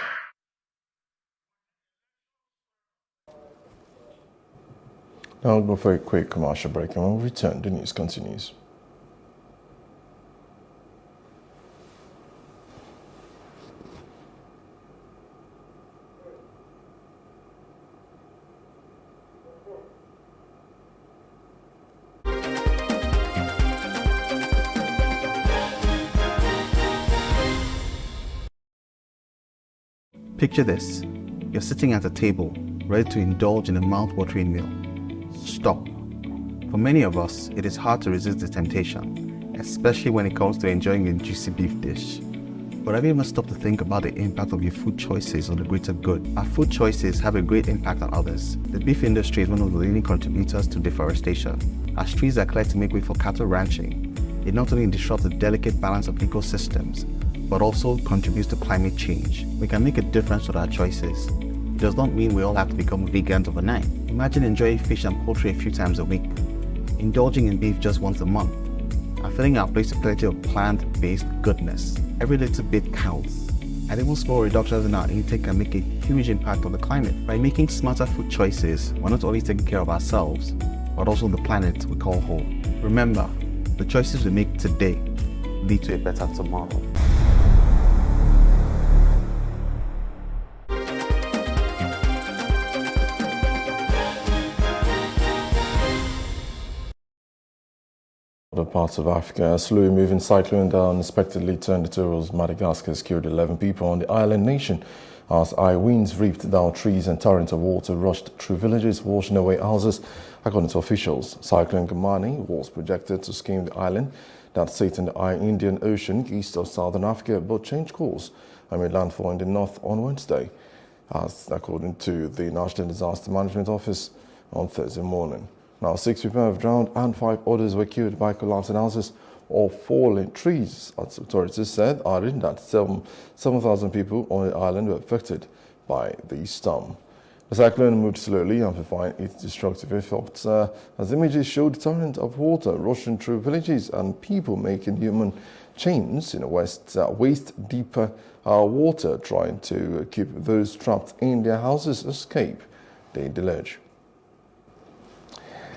Now we'll go for a quick commercial break, and when we return, the news continues. Picture this. You're sitting at a table, ready to indulge in a mouth-watering meal. Stop. For many of us, it is hard to resist the temptation, especially when it comes to enjoying a juicy beef dish. But have you ever stopped to think about the impact of your food choices on the greater good? Our food choices have a great impact on others. The beef industry is one of the leading contributors to deforestation. As trees are cleared to make way for cattle ranching, it not only disrupts the delicate balance of ecosystems, but also contributes to climate change. We can make a difference with our choices. It does not mean we all have to become vegans overnight. Imagine enjoying fish and poultry a few times a week, indulging in beef just once a month, and filling our plates with plenty of plant-based goodness. Every little bit counts, and even small reductions in our intake can make a huge impact on the climate. By making smarter food choices, we're not only taking care of ourselves, but also the planet we call home. Remember, the choices we make today lead to a better tomorrow. Other parts of Africa, a slowly moving cyclone that unexpectedly turned towards Madagascar has killed 11 people on the island nation as high winds ripped down trees and torrents of water rushed through villages, washing away houses. According to officials, Cyclone Gumani was projected to skim the island that sits in the high Indian Ocean east of southern Africa, but changed course and made landfall in the north on Wednesday, as according to the National Disaster Management Office on Thursday morning. Now, 6 people have drowned and 5 others were killed by collapsing houses or falling trees, as authorities said, adding that 7,000 people on the island were affected by the storm. The cyclone moved slowly, amplifying its destructive effects, as images showed torrents of water rushing through villages and people making human chains in the waist-deep water, trying to keep those trapped in their houses escape the deluge.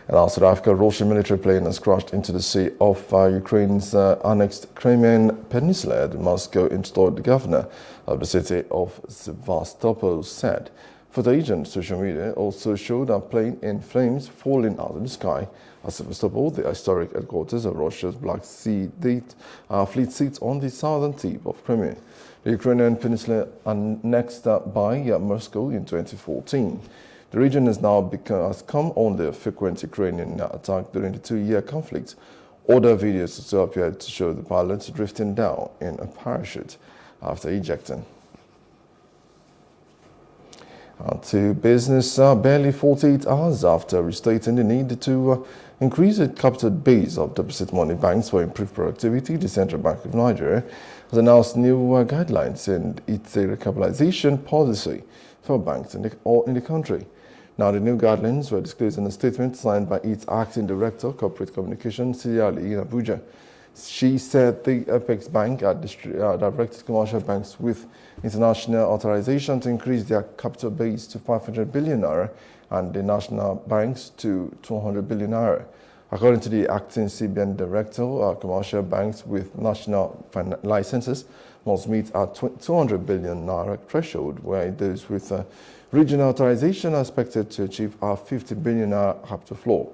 And now, South Africa, a Russian military plane has crashed into the sea of Ukraine's annexed Crimean Peninsula, the Moscow installed the governor of the city of Sevastopol said. Footage on social media also showed a plane in flames falling out of the sky. At Sevastopol, the historic headquarters of Russia's Black Sea fleet sits on the southern tip of Crimea. The Ukrainian peninsula annexed by Moscow in 2014. The region has now has come under frequent Ukrainian attack during the 2-year conflict. Other videos also appeared to show the pilots drifting down in a parachute after ejecting. To business, barely 48 hours after restating the need to increase the capital base of deposit money banks for improved productivity, the Central Bank of Nigeria has announced new guidelines in its recapitalization policy for banks in the country. Now, the new guidelines were disclosed in a statement signed by its acting director, Corporate Communications, Sidi Ali, in Abuja. She said the Apex Bank had directed commercial banks with international authorization to increase their capital base to 500 billion naira and the national banks to 200 billion naira. According to the acting CBN director, commercial banks with national licenses must meet a 200 billion naira threshold, where those with regional authorization are expected to achieve a 50 billion capital floor.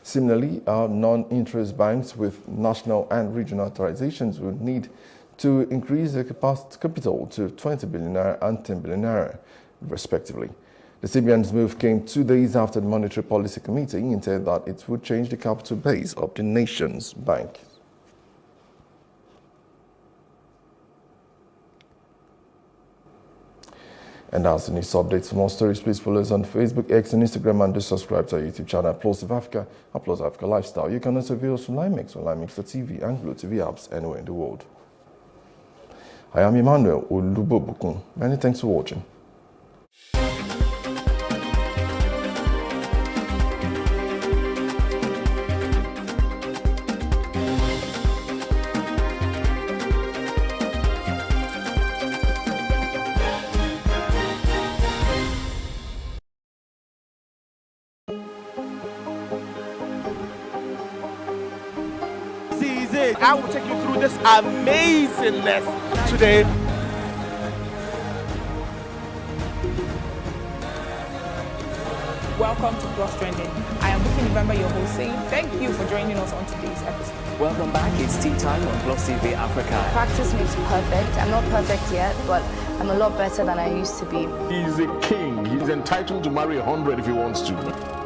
Similarly, non-interest banks with national and regional authorizations will need to increase their capital to 20 billion naira and 10 billion naira, respectively. The CBN's move came 2 days after the Monetary Policy Committee intended that it would change the capital base of the nation's bank. And that's the news updates. For more stories, please follow us on Facebook, X, and Instagram, and do subscribe to our YouTube channel, Plosive Africa, Plus Africa Lifestyle. You can also view us from LimeMix on LimeMix.tv and Glo TV apps anywhere in the world. I am Emmanuel Olubobukun. Many thanks for watching. I will take you through this amazing lesson today. Welcome to Plus Trending. I am Buki November, your host, saying thank you for joining us on today's episode. Welcome back. It's tea time on Plus TV Africa. Practice makes perfect. I'm not perfect yet, but I'm a lot better than I used to be. He's a king. He's entitled to marry 100 if he wants to.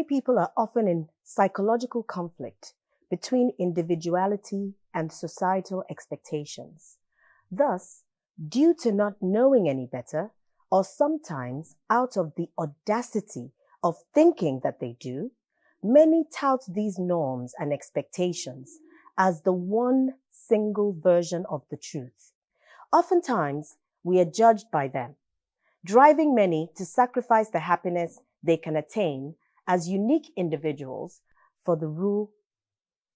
people are often in psychological conflict between individuality and societal expectations. Thus, due to not knowing any better, or sometimes out of the audacity of thinking that they do, many tout these norms and expectations as the one single version of the truth. Oftentimes, we are judged by them, driving many to sacrifice the happiness they can attain as unique individuals for the rule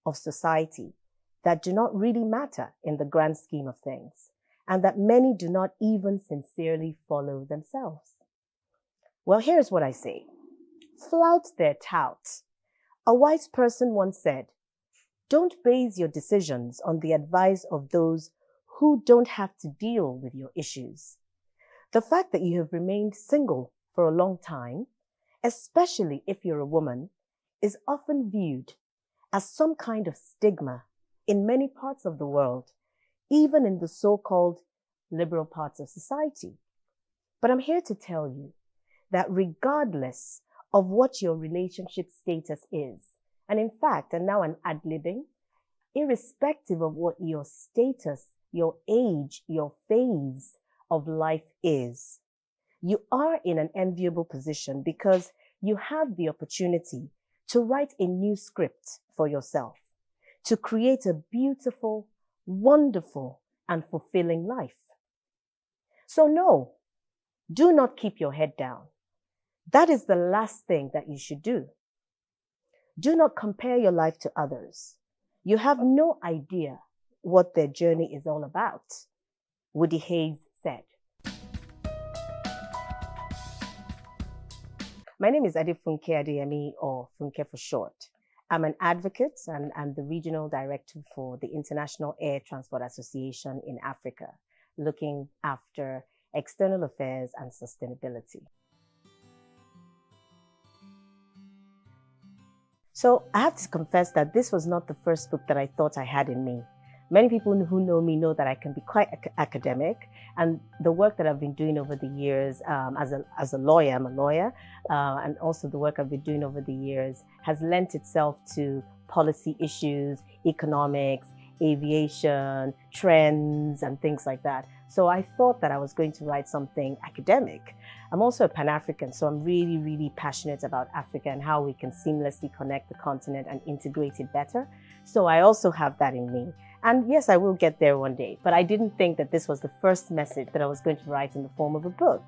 of society that do not really matter in the grand scheme of things, and that many do not even sincerely follow themselves. Well, here's what I say. Flout their tout. A wise person once said, "Don't base your decisions on the advice of those who don't have to deal with your issues." The fact that you have remained single for a long time, especially if you're a woman, is often viewed as some kind of stigma in many parts of the world, even in the so-called liberal parts of society. But I'm here to tell you that regardless of what your relationship status is, and in fact, and now I'm ad-libbing, irrespective of what your status, your age, your phase of life is, you are in an enviable position because you have the opportunity to write a new script for yourself, to create a beautiful, wonderful, and fulfilling life. So no, do not keep your head down. That is the last thing that you should do. Do not compare your life to others. You have no idea what their journey is all about, Woody Hayes said. My name is Adefunke Adeyemi, or Funke for short. I'm an advocate and I'm the regional director for the International Air Transport Association in Africa, looking after external affairs and sustainability. So I have to confess that this was not the first book that I thought I had in me. Many people who know me know that I can be quite academic, and the work that I've been doing over the years as a lawyer, I'm a lawyer, and also the work I've been doing over the years has lent itself to policy issues, economics, aviation, trends, and things like that. So I thought that I was going to write something academic. I'm also a Pan-African, so I'm really, really passionate about Africa and how we can seamlessly connect the continent and integrate it better. So I also have that in me. And yes, I will get there one day, but I didn't think that this was the first message that I was going to write in the form of a book.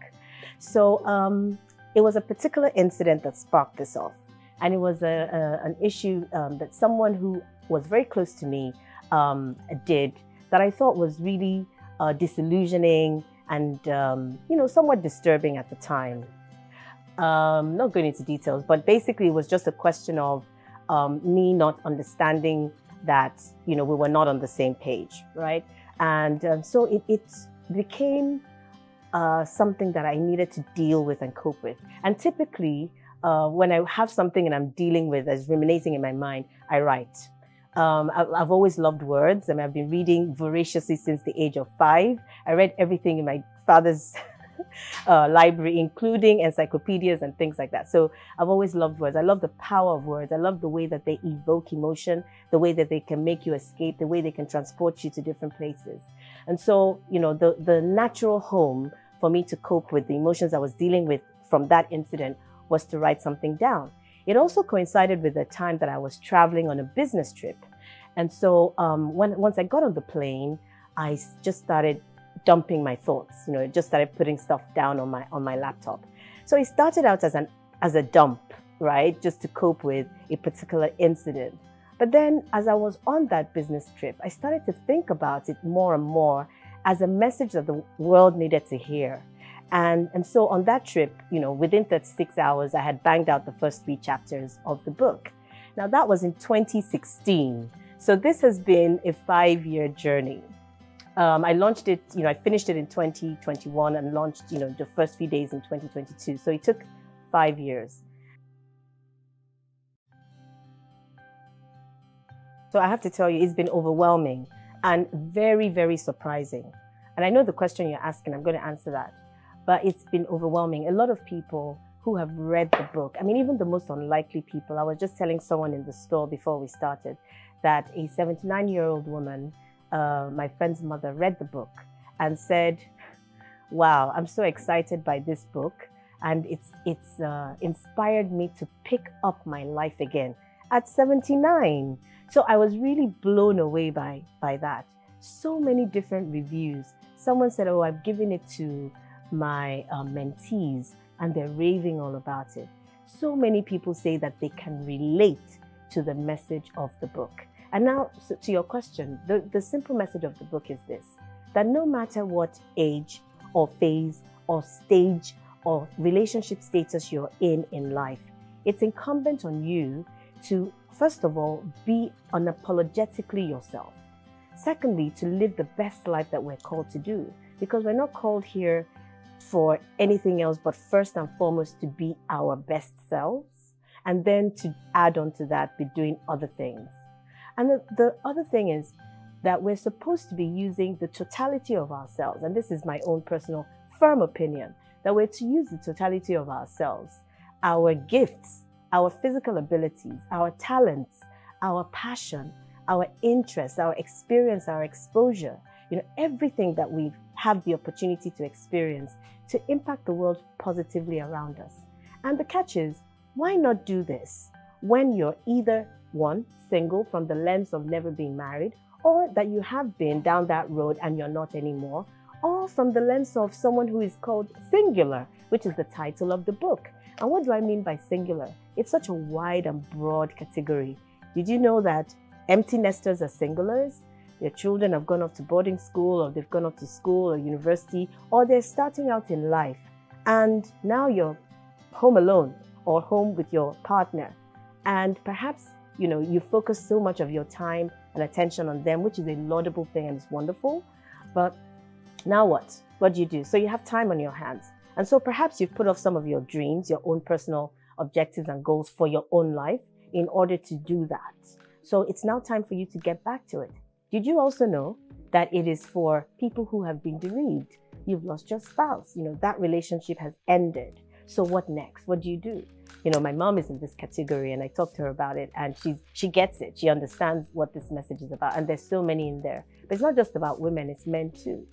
So it was a particular incident that sparked this off. And it was an issue that someone who was very close to me did that I thought was really disillusioning and somewhat disturbing at the time. Not going into details, but basically it was just a question of me not understanding that we were not on the same page, right? And so it became something that I needed to deal with and cope with. And typically, when I have something and I'm dealing with that's ruminating in my mind, I write. I've always loved words. I mean, I've been reading voraciously since the age of 5. I read everything in my father's library, including encyclopedias and things like that. So I've always loved words. I love the power of words. I love the way that they evoke emotion, the way that they can make you escape, the way they can transport you to different places. And so, the natural home for me to cope with the emotions I was dealing with from that incident was to write something down. It also coincided with the time that I was traveling on a business trip. And so once I got on the plane, I just started dumping my thoughts, just started putting stuff down on my laptop. So it started out as a dump, right? Just to cope with a particular incident. But then as I was on that business trip, I started to think about it more and more as a message that the world needed to hear. And so on that trip, within 36 hours, I had banged out the first 3 chapters of the book. Now that was in 2016. So this has been a 5-year journey. I launched it, I finished it in 2021 and launched, the first few days in 2022. So it took 5 years. So I have to tell you, it's been overwhelming and very, very surprising. And I know the question you're asking, I'm going to answer that. But it's been overwhelming. A lot of people who have read the book. I mean, even the most unlikely people. I was just telling someone in the store before we started that a 79-year-old woman, my friend's mother, read the book and said, wow, I'm so excited by this book. And it's inspired me to pick up my life again at 79. So I was really blown away by that. So many different reviews. Someone said, oh, I've given it to my mentees and they're raving all about it. So many people say that they can relate to the message of the book. And now, so to your question, the simple message of the book is this, that no matter what age or phase or stage or relationship status you're in life, it's incumbent on you to, first of all, be unapologetically yourself. Secondly, to live the best life that we're called to do, because we're not called here for anything else, but first and foremost to be our best selves, and then to add on to that, be doing other things. And the other thing is that we're supposed to be using the totality of ourselves, and this is my own personal firm opinion, that we're to use the totality of ourselves, our gifts, our physical abilities, our talents, our passion, our interests, our experience, our exposure, everything that we have the opportunity to experience to impact the world positively around us. And the catch is, why not do this when you're either, one, single from the lens of never being married, or that you have been down that road and you're not anymore, or from the lens of someone who is called singular, which is the title of the book. And what do I mean by singular? It's such a wide and broad category. Did you know that empty nesters are singulars? Their children have gone off to boarding school, or they've gone off to school or university, or they're starting out in life. And now you're home alone or home with your partner. And perhaps, you focus so much of your time and attention on them, which is a laudable thing and it's wonderful. But now what? What do you do? So you have time on your hands. And so perhaps you've put off some of your dreams, your own personal objectives and goals for your own life in order to do that. So it's now time for you to get back to it. Did you also know that it is for people who have been bereaved? You've lost your spouse, that relationship has ended. So what next? What do you do? My mom is in this category and I talked to her about it and she gets it. She understands what this message is about. And there's so many in there. But it's not just about women, it's men too.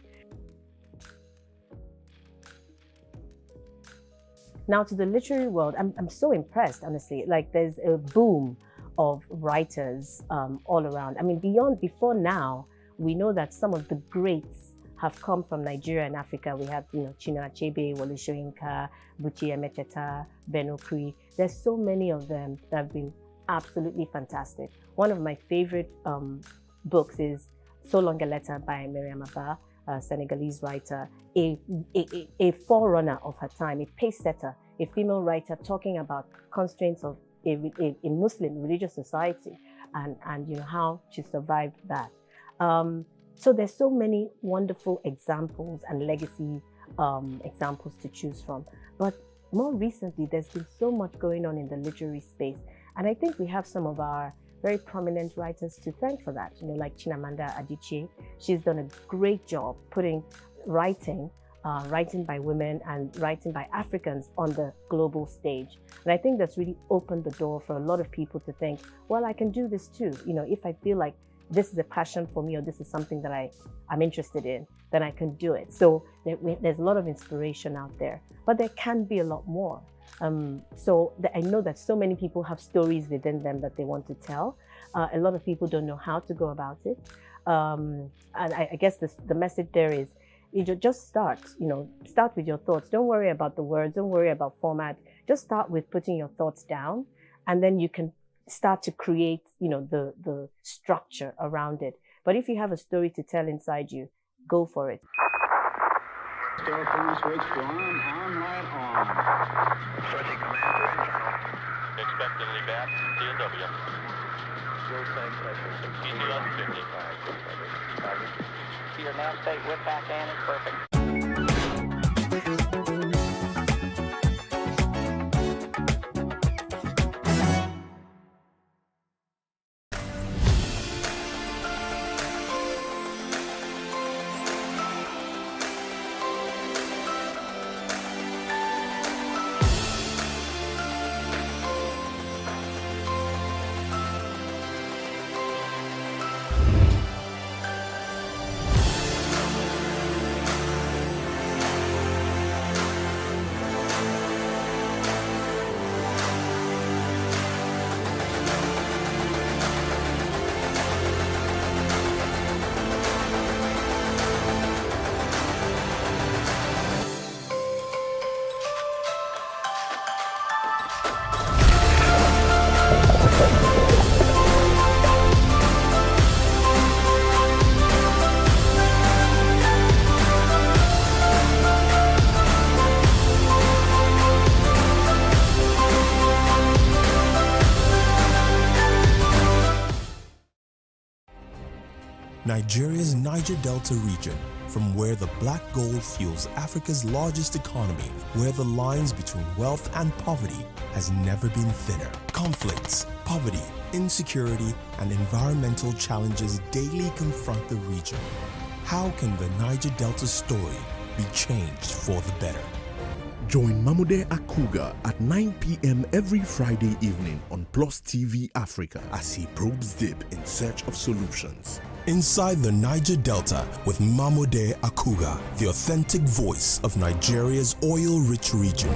Now to the literary world, I'm so impressed, honestly. Like there's a boom of writers all around. I mean, before now, we know that some of the greats have come from Nigeria and Africa. We have, Chinua Achebe, Wole Soyinka, Buchi Emecheta, Ben Okri. There's so many of them that have been absolutely fantastic. One of my favorite books is So Long a Letter by Mariam Abba, a Senegalese writer, a forerunner of her time, a pace setter, a female writer talking about constraints of a Muslim religious society and how she survived that. So there's so many wonderful examples and legacy examples to choose from. But more recently, there's been so much going on in the literary space. And I think we have some of our very prominent writers to thank for that, like Chimamanda Adichie. She's done a great job putting writing by women and writing by Africans on the global stage. And I think that's really opened the door for a lot of people to think, well, I can do this too. If I feel like this is a passion for me or this is something that I'm interested in, then I can do it. So there's a lot of inspiration out there, but there can be a lot more. So I know that so many people have stories within them that they want to tell. A lot of people don't know how to go about it. And I guess the message there is, just start with your thoughts. Don't worry about the words, don't worry about format. Just start with putting your thoughts down, and then you can start to create, the structure around it. But if you have a story to tell inside you, go for it. Telephone switch on, light on. Switching command to internal. Expectedly back, TW. Fuel tank pressure. ETS 55. Your nav state with back in is perfect. Nigeria's Niger Delta region, from where the black gold fuels Africa's largest economy, where the lines between wealth and poverty has never been thinner. Conflicts, poverty, insecurity, and environmental challenges daily confront the region. How can the Niger Delta story be changed for the better? Join Mamode Akuga at 9 p.m. every Friday evening on Plus TV Africa as he probes deep in search of solutions. Inside the Niger Delta with Mamode Akuga, the authentic voice of Nigeria's oil-rich region.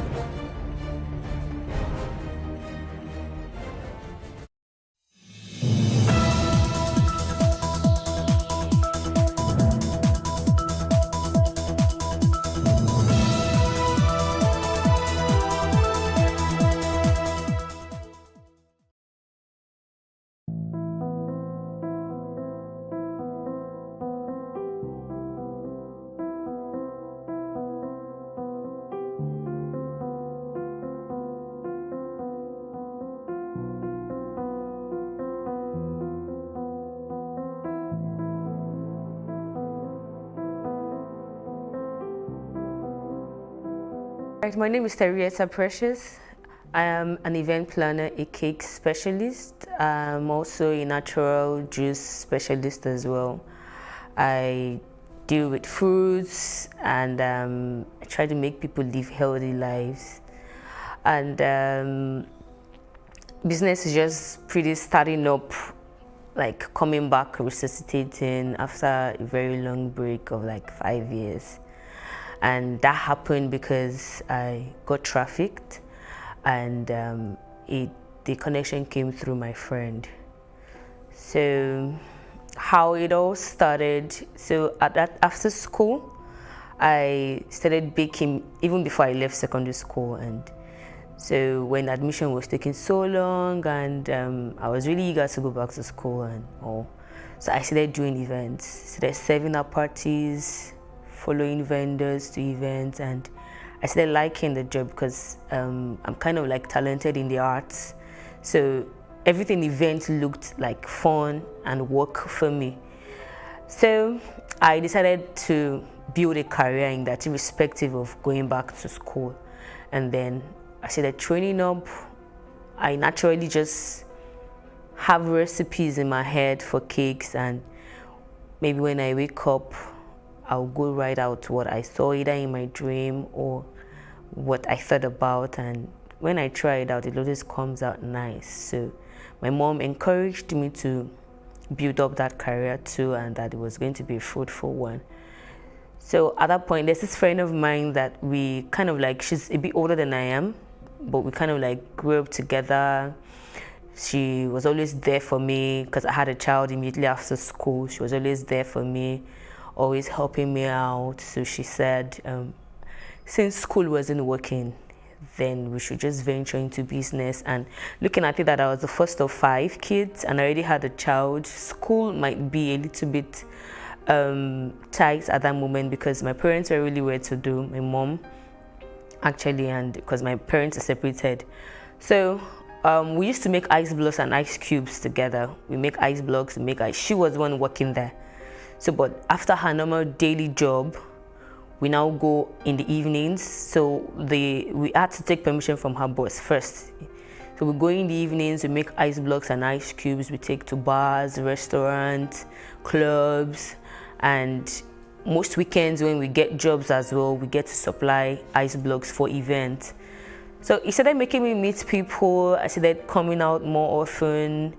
My name is Terietta Precious. I am an event planner, a cake specialist. I'm also a natural juice specialist as well. I deal with fruits and I try to make people live healthy lives. And business is just pretty starting up, like coming back, resuscitating after a very long break of like 5 years. And that happened because I got trafficked, and the connection came through my friend. So how it all started, so after school, I started baking even before I left secondary school. And so when admission was taking so long, and I was really eager to go back to school and all, so I started doing events, started serving at parties, following vendors to events, and I started liking the job because I'm kind of like talented in the arts. So everything event looked like fun and work for me. So I decided to build a career in that, irrespective of going back to school. And then I started training up. I naturally just have recipes in my head for cakes, and maybe when I wake up, I'll go write out what I saw either in my dream or what I thought about, and when I try it out, it always comes out nice. So my mom encouraged me to build up that career too, and that it was going to be a fruitful one. So at that point, there's this friend of mine that we kind of like, she's a bit older than I am, but we kind of like grew up together. She was always there for me because I had a child immediately after school. She was always there for me, always helping me out. So she said, since school wasn't working, then we should just venture into business. And looking at it that I was the first of 5 kids and I already had a child, school might be a little bit tight at that moment because my parents were really well to do, my mom actually, and because my parents are separated. So we used to make ice blocks and ice cubes together. We make ice blocks, we make ice. She was the one working there. So, but after her normal daily job, we now go in the evenings. So we had to take permission from her boss first. So we go in the evenings, we make ice blocks and ice cubes. We take to bars, restaurants, clubs, and most weekends when we get jobs as well, we get to supply ice blocks for events. So it started making me meet people. I started coming out more often.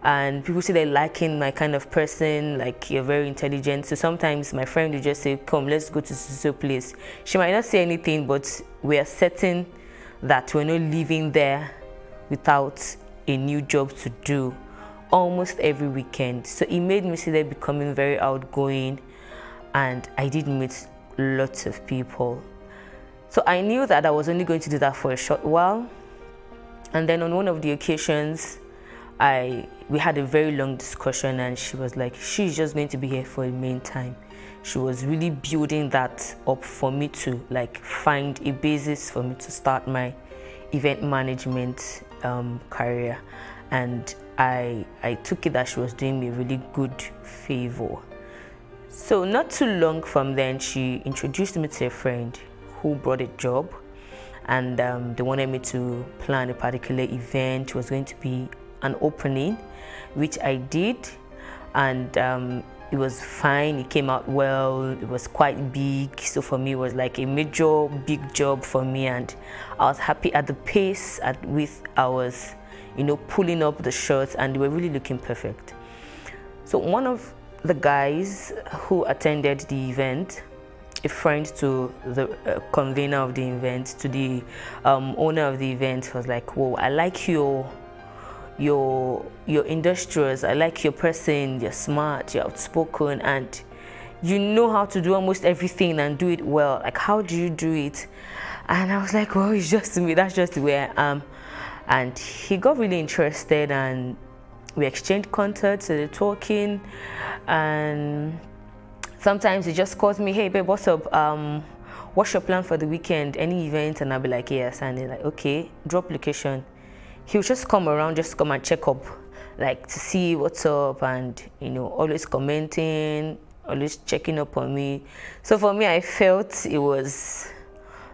And people say they're liking my kind of person, like you're very intelligent. So sometimes my friend will just say, come, let's go to so place. She might not say anything, but we are certain that we're not living there without a new job to do almost every weekend. So it made me see that becoming very outgoing, and I did meet lots of people. So I knew that I was only going to do that for a short while. And then on one of the occasions, we had a very long discussion, and she was like, she's just going to be here for a main time. She was really building that up for me to like find a basis for me to start my event management career. And I took it that she was doing me a really good favor. So not too long from then, she introduced me to a friend who brought a job, and they wanted me to plan a particular event. It was going to be an opening, which I did, and it was fine. It came out well. It was quite big, so for me it was like a major big job for me, and I was happy at the pace at which I was, pulling up the shirts, and they were really looking perfect. So one of the guys who attended the event, a friend to the convener of the event, to the owner of the event, was like, "Whoa, I like your industrious. I like your person. You're smart. You're outspoken, and you know how to do almost everything and do it well. Like, how do you do it?" And I was like, "Well, it's just me. That's just the way I am." And he got really interested, and we exchanged contacts, and talking, and sometimes he just calls me, "Hey babe, what's up? What's your plan for the weekend? Any event?" And I'll be like, "Yes." And he's like, "Okay, drop location." He would just come around, just come and check up, like to see what's up, and always commenting, always checking up on me. So for me, I felt it was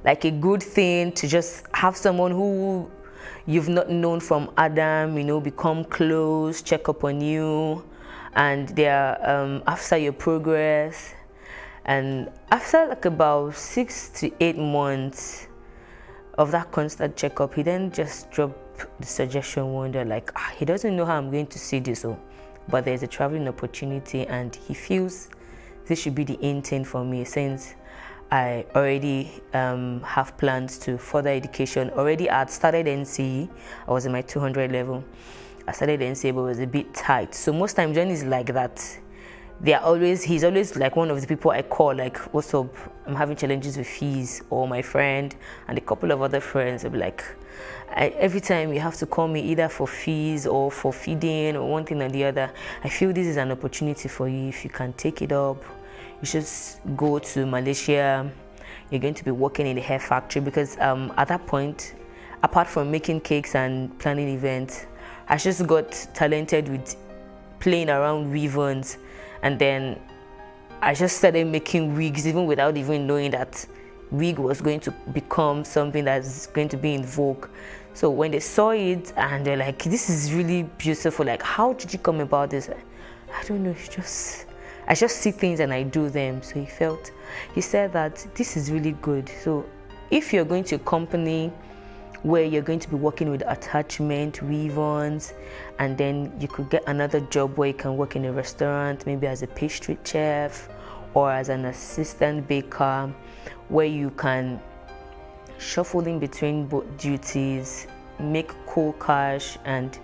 like a good thing to just have someone who you've not known from Adam, become close, check up on you, and they're after your progress. And after like about 6 to 8 months of that constant checkup, he then just dropped the suggestion one day, like, he doesn't know how I'm going to see this, but there's a traveling opportunity, and he feels this should be the in thing for me, since I already have plans to further education. Already I had started NCE. I was in my 200 level. I started NCE, but it was a bit tight. So most times when it's like that, he's always like one of the people I call, like, "What's up? I'm having challenges with fees," or my friend and a couple of other friends will be like, every time you have to call me either for fees or for feeding or one thing or the other. I feel this is an opportunity for you. If you can take it up, you should go to Malaysia. You're going to be working in the hair factory, because at that point, apart from making cakes and planning events, I just got talented with playing around weave-ons, and then I just started making wigs even without even knowing that wig was going to become something that's going to be in vogue. So when they saw it and they're like, "This is really beautiful, like, how did you come about this?" I don't know, I just see things and I do them. So he said that this is really good. So if you're going to a company where you're going to be working with attachment, weave-ons, and then you could get another job where you can work in a restaurant, maybe as a pastry chef or as an assistant baker, where you can shuffle in between both duties, make cool cash, and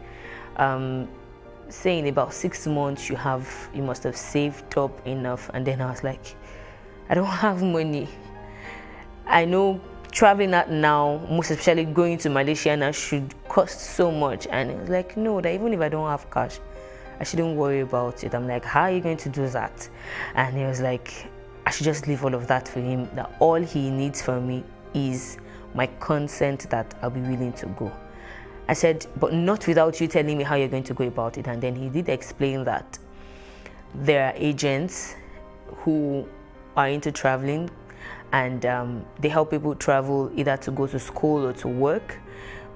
say in about 6 months you must have saved up enough. And then I was like, I don't have money. I know traveling out now, most especially going to Malaysia now, should cost so much. And it was like, no, that even if I don't have cash, I shouldn't worry about it. I'm like, how are you going to do that? And he was like, I should just leave all of that for him, that all he needs from me is my consent that I'll be willing to go. I said, but not without you telling me how you're going to go about it. And then he did explain that there are agents who are into traveling, and they help people travel either to go to school or to work.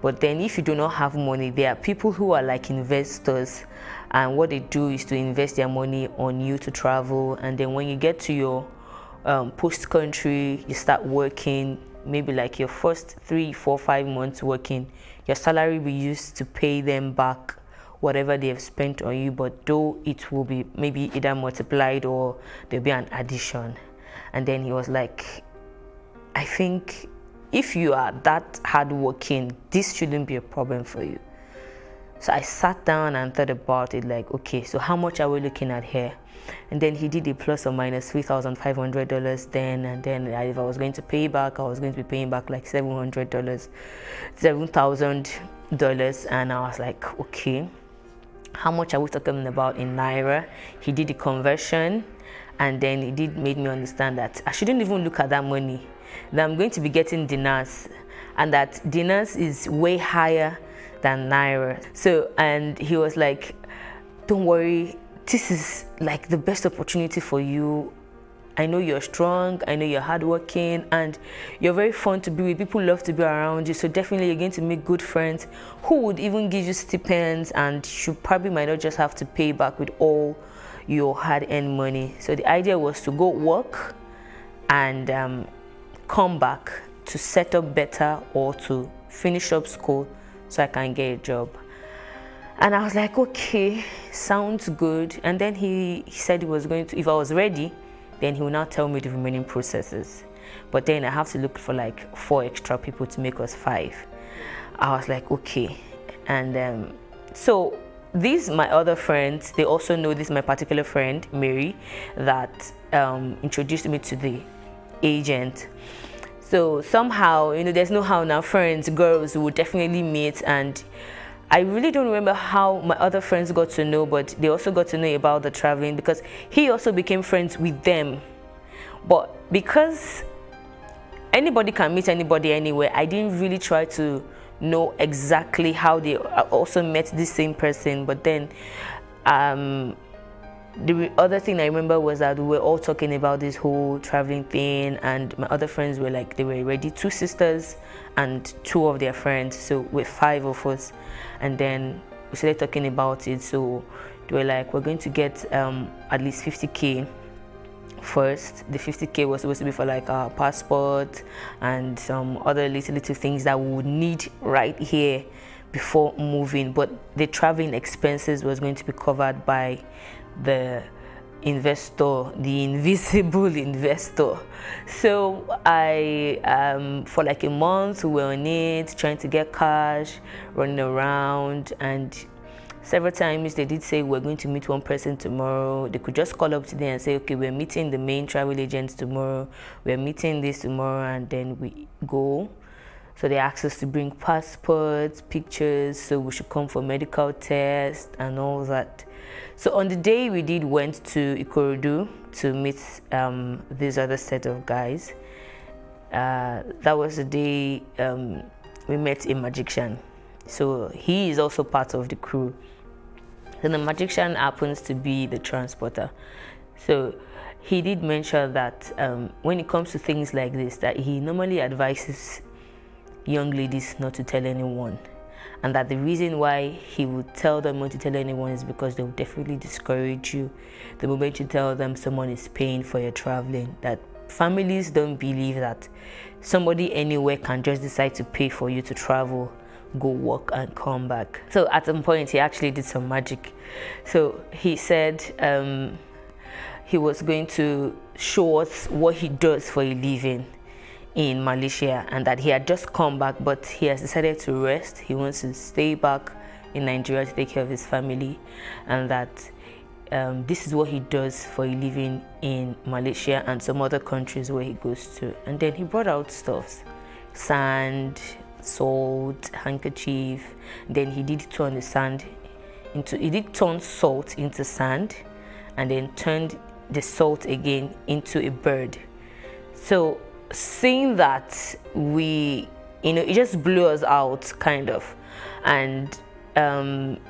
But then if you do not have money, there are people who are like investors, and what they do is to invest their money on you to travel. And then when you get to your post country, you start working, maybe like your first 3, 4, 5 months working, your salary will be used to pay them back whatever they have spent on you, but though it will be maybe either multiplied or there'll be an addition. And then he was like, I think if you are that hardworking, this shouldn't be a problem for you. So I sat down and thought about it, like, okay, so how much are we looking at here? And then he did a plus or minus $3,500 then, and then if I was going to pay back, I was going to be paying back like $7,000, and I was like, okay, how much are we talking about in Naira? He did the conversion, and then he did made me understand that I shouldn't even look at that money, that I'm going to be getting dinars, and that dinars is way higher than Naira. So, and he was like, don't worry, this is like the best opportunity for you. I know you're strong, I know you're hardworking, and you're very fun to be with. People love to be around you, so definitely you're going to make good friends who would even give you stipends, and you probably might not just have to pay back with all your hard-earned money. So the idea was to go work and come back to set up better or to finish up school so I can get a job. And I was like, okay, sounds good. And then he said he was going to, if I was ready, then he will now tell me the remaining processes. But then I have to look for like 4 extra people to make us 5. I was like, okay. And so these, my other friends, they also know this, my particular friend, Mary, that introduced me to the agent. So somehow, you know, there's no how now, friends, girls would definitely meet. And I really don't remember how my other friends got to know, but they also got to know about the traveling because he also became friends with them. But because anybody can meet anybody anywhere, I didn't really try to know exactly how they also met this same person. But then the other thing I remember was that we were all talking about this whole traveling thing, and my other friends were like, they were already 2 sisters and 2 of their friends, so we're 5 of us. And then we started talking about it, so they were like, we're going to get at least 50K first. The 50K was supposed to be for like our passport and some other little things that we would need right here before moving, but the traveling expenses was going to be covered by the investor, the invisible investor. So I for like a month we were on it, trying to get cash, running around, and several times they did say we're going to meet one person tomorrow. They could just call up today and say, okay, we're meeting the main travel agents tomorrow, we're meeting this tomorrow, and then we go. So they asked us to bring passports, pictures, so we should come for medical tests and all that. So on the day we went to Ikorodu to meet this other set of guys. That was the day we met a magician. So he is also part of the crew. And the magician happens to be the transporter. So he did mention that when it comes to things like this, that he normally advises young ladies not to tell anyone, and that the reason why he would tell them not to tell anyone is because they will definitely discourage you the moment you tell them someone is paying for your traveling. That families don't believe that somebody anywhere can just decide to pay for you to travel, go work and come back. So at some point he actually did some magic. So he said he was going to show us what he does for a living in Malaysia, and that he had just come back, but he has decided to rest. He wants to stay back in Nigeria to take care of his family, and that this is what he does for a living in Malaysia and some other countries where he goes to. And then he brought out stuff, sand, salt, handkerchief. Then he did turn the sand into, he did turn salt into sand, and then turned the salt again into a bird. So seeing that, we, you know, it just blew us out kind of. And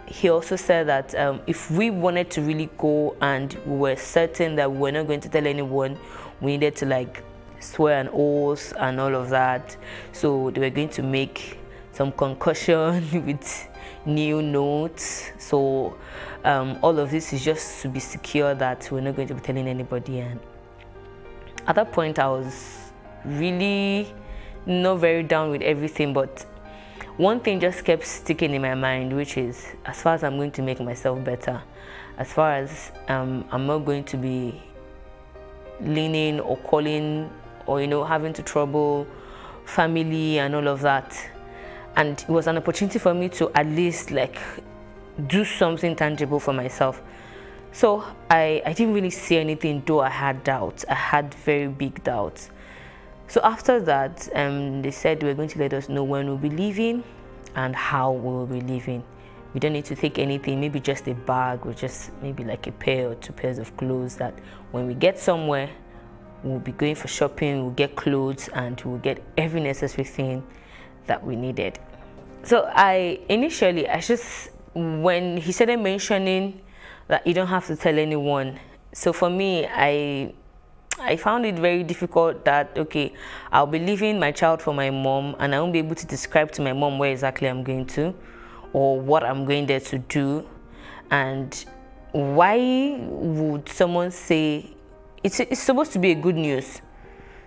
he also said that if we wanted to really go and we were certain that we were not going to tell anyone, we needed to like swear an oath and all of that. So they were going to make some concussion with new notes. So all of this is just to be secure that we're not going to be telling anybody. And at that point I was really not very down with everything, but one thing just kept sticking in my mind, which is, as far as I'm going to make myself better, as far as I'm not going to be leaning or calling or, you know, having to trouble family and all of that. And it was an opportunity for me to at least like do something tangible for myself. So I didn't really see anything, though I had doubts. I had very big doubts. So after that, they said they were going to let us know when we'll be leaving and how we will be leaving. We don't need to take anything, maybe just a bag or just maybe like a pair or 2 pairs of clothes, that when we get somewhere, we'll be going for shopping, we'll get clothes, and we'll get every necessary thing that we needed. So when he started mentioning that you don't have to tell anyone. So for me, I found it very difficult that, okay, I'll be leaving my child for my mom and I won't be able to describe to my mom where exactly I'm going to or what I'm going there to do. And why would someone say, it's supposed to be a good news.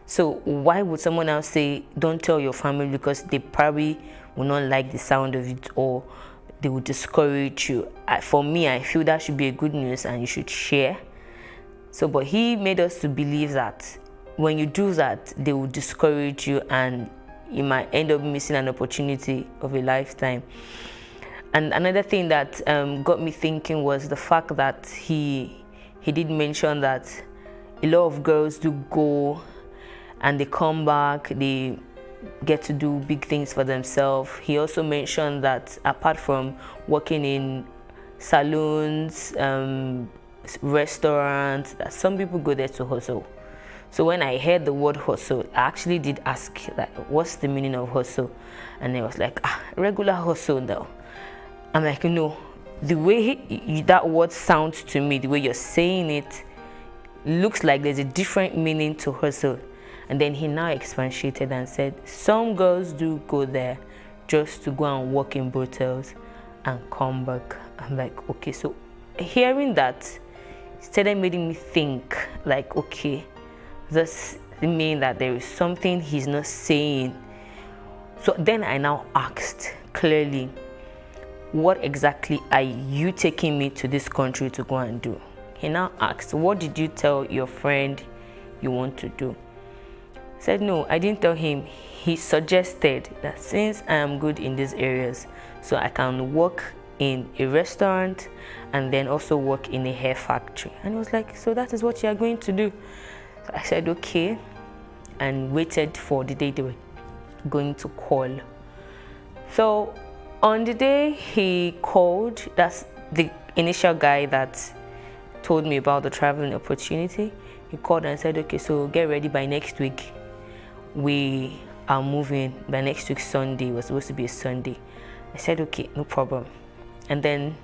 So why would someone else say, don't tell your family, because they probably will not like the sound of it or they will discourage you. For me, I feel that should be a good news and you should share. So, but he made us to believe that when you do that, they will discourage you and you might end up missing an opportunity of a lifetime. And another thing that got me thinking was the fact that he did mention that a lot of girls do go and they come back, they get to do big things for themselves. He also mentioned that apart from working in salons, restaurants, that some people go there to hustle. So when I heard the word hustle, I actually did ask, like, what's the meaning of hustle? And it was like, regular hustle though. I'm like, no, the way that word sounds to me, the way you're saying it, looks like there's a different meaning to hustle. And then he now expatiated and said, some girls do go there just to go and work in brothels and come back. I'm like, okay, so hearing that started making me think, like, okay, this means that there is something he's not saying. So then I now asked clearly, what exactly are you taking me to this country to go and do? He now asked, what did you tell your friend you want to do? I said, no, I didn't tell him. He suggested that since I am good in these areas, so I can work in a restaurant and then also work in a hair factory. And he was like, so that is what you are going to do? So I said, okay, and waited for the day they were going to call. So on the day he called, that's the initial guy that told me about the traveling opportunity. He called and said, okay, so get ready by next week. We are moving by next week Sunday. It was supposed to be a Sunday. I said, okay, no problem. And then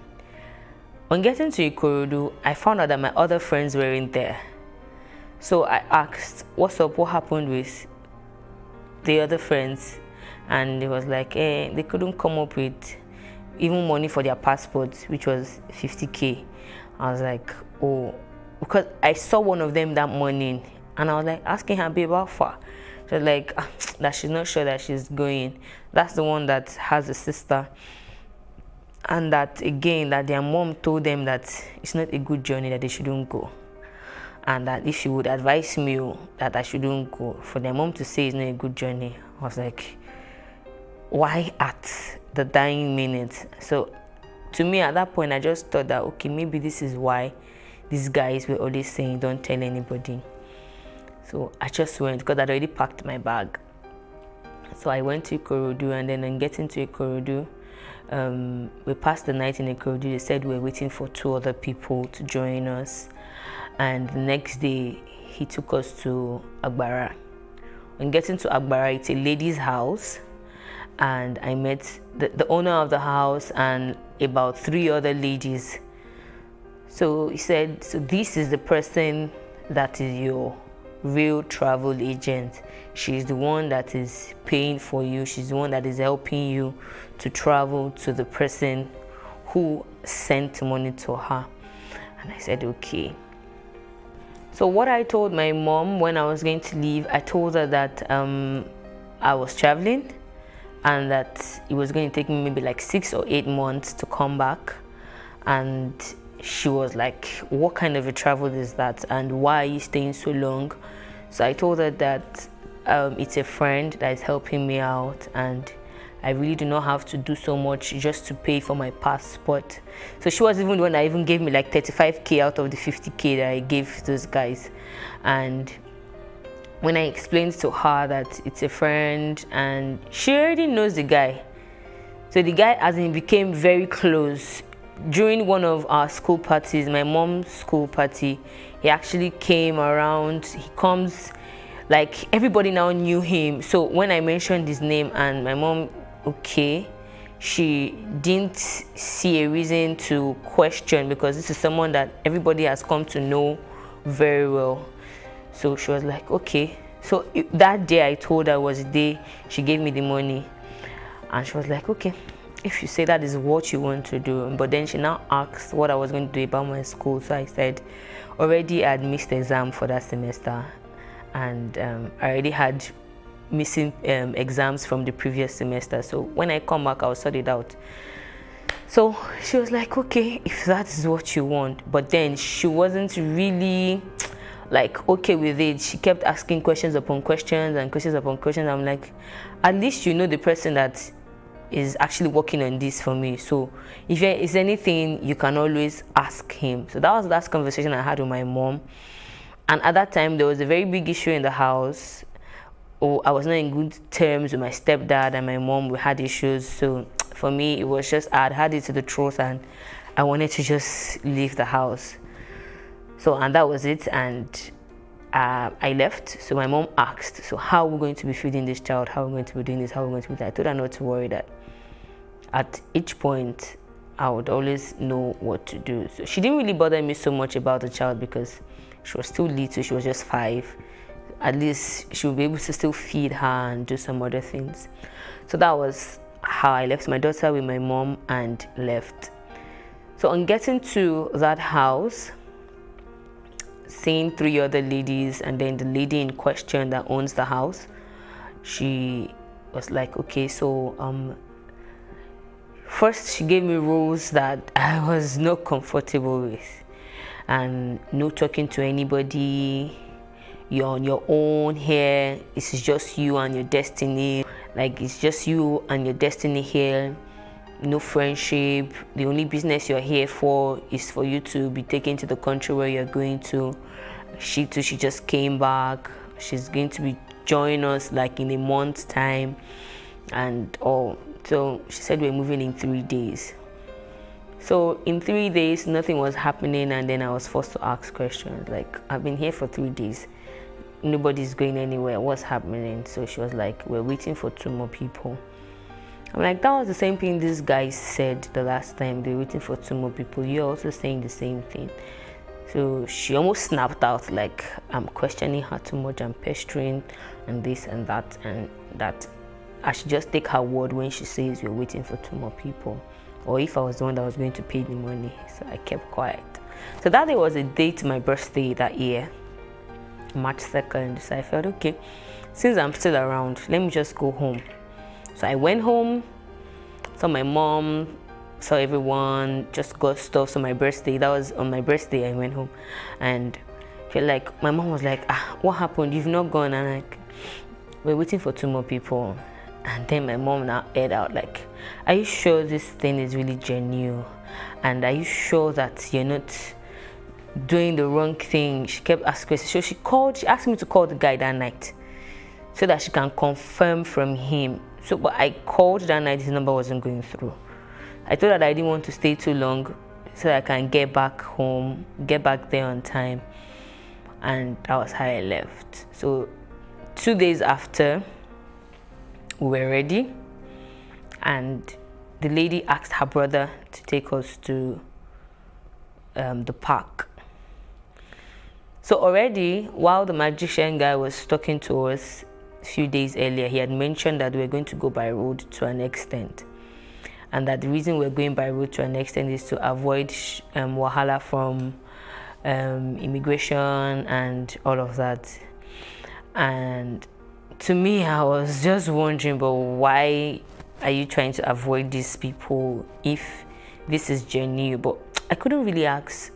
on getting to Ikorodu, I found out that my other friends weren't there. So I asked, what's up, what happened with the other friends? And it was like, they couldn't come up with even money for their passports, which was 50K. I was like, oh, because I saw one of them that morning and I was like asking her, babe, how far? She was like, that she's not sure that she's going. That's the one that has a sister. And that again, that their mom told them that it's not a good journey, that they shouldn't go. And that if she would advise me that I shouldn't go, for their mom to say it's not a good journey, I was like, why at the dying minute? So to me at that point, I just thought that, okay, maybe this is why these guys were always saying don't tell anybody. So I just went because I'd already packed my bag. So I went to Ikorodu, and then on getting to Ikorodu, we passed the night in Ikorodu. They said we were waiting for 2 other people to join us, and the next day he took us to Agbara. On getting to Agbara, it's a lady's house, and I met the owner of the house and about 3 other ladies. So he said, so this is the person that is your real travel agent. She's the one that is paying for you. She's the one that is helping you to travel to the person who sent money to her. And I said, okay. So what I told my mom when I was going to leave, I told her that I was traveling and that it was going to take me maybe like 6 or 8 months to come back. And she was like, what kind of a travel is that, and why are you staying so long? So I told her that it's a friend that is helping me out, and I really do not have to do so much just to pay for my passport. So she was even the one that even gave me like 35K out of the 50K that I gave those guys. And when I explained to her that it's a friend, and she already knows the guy, so the guy as in became very close. During one of our school parties, my mom's school party, he actually came around. He comes, like everybody now knew him. So when I mentioned his name and my mom, okay, she didn't see a reason to question, because this is someone that everybody has come to know very well. So she was like, okay. So that day I told her was the day she gave me the money, and she was like, okay, if you say that is what you want to do. But then she now asked what I was going to do about my school. So I said already I had missed exam for that semester, and I already had missing exams from the previous semester. So when I come back, I'll sort it out. So she was like, okay, if that is what you want. But then she wasn't really like okay with it. She kept asking questions upon questions and questions upon questions. I'm like, at least you know the person that is actually working on this for me. So if there is anything, you can always ask him. So that was the last conversation I had with my mom. And at that time, there was a very big issue in the house. I was not in good terms with my stepdad and my mom. We had issues. So for me, it was just, I had it to the truth, and I wanted to just leave the house. So, and that was it. And I left. So my mom asked, so how are we going to be feeding this child? How are we going to be doing this? How are we going to be doing that? I told her not to worry, that at each point, I would always know what to do. So she didn't really bother me so much about the child, because she was still little. She was just 5. At least she would be able to still feed her and do some other things. So that was how I left my daughter with my mom and left. So on getting to that house, seeing 3 other ladies, and then the lady in question that owns the house, she was like, okay, so first she gave me rules that I was not comfortable with, and no talking to anybody. You're on your own here. It's just you and your destiny. Like, it's just you and your destiny here. No friendship. The only business you're here for is for you to be taken to the country where you're going to. She too, she just came back. She's going to be joining us like in a month's time and all. So she said we're moving in 3 days. So in 3 days, nothing was happening, and then I was forced to ask questions. Like, I've been here for 3 days. Nobody's going anywhere. What's happening? So she was like, we're waiting for 2 more people. I'm like, that was the same thing these guys said the last time. They're waiting for 2 more people. You're also saying the same thing. So she almost snapped out, like, I'm questioning her too much, I'm pestering and this and that, and that I should just take her word when she says you're waiting for 2 more people, or if I was the one that was going to pay the money. So I kept quiet. So that day was a day to my birthday that year, March 2nd. So I felt, okay, since I'm still around, let me just go home. So I went home, saw my mom, saw everyone, just got stuff. So my birthday, that was on my birthday, I went home, and feel like my mom was like, what happened? You've not gone? And like, we're waiting for 2 more people. And then my mom now aired out like, are you sure this thing is really genuine? And are you sure that you're not doing the wrong thing? She kept asking questions. So she asked me to call the guy that night so that she can confirm from him. So, but I called that night, his number wasn't going through. I told her that I didn't want to stay too long so that I can get back home, get back there on time. And that was how I left. So 2 days after, we were ready, and the lady asked her brother to take us to the park. So already, while the magician guy was talking to us a few days earlier, he had mentioned that we were going to go by road to an extent, and that the reason we're going by road to an extent is to avoid wahala from immigration and all of that. And to me, I was just wondering, but why are you trying to avoid these people if this is genuine? But I couldn't really ask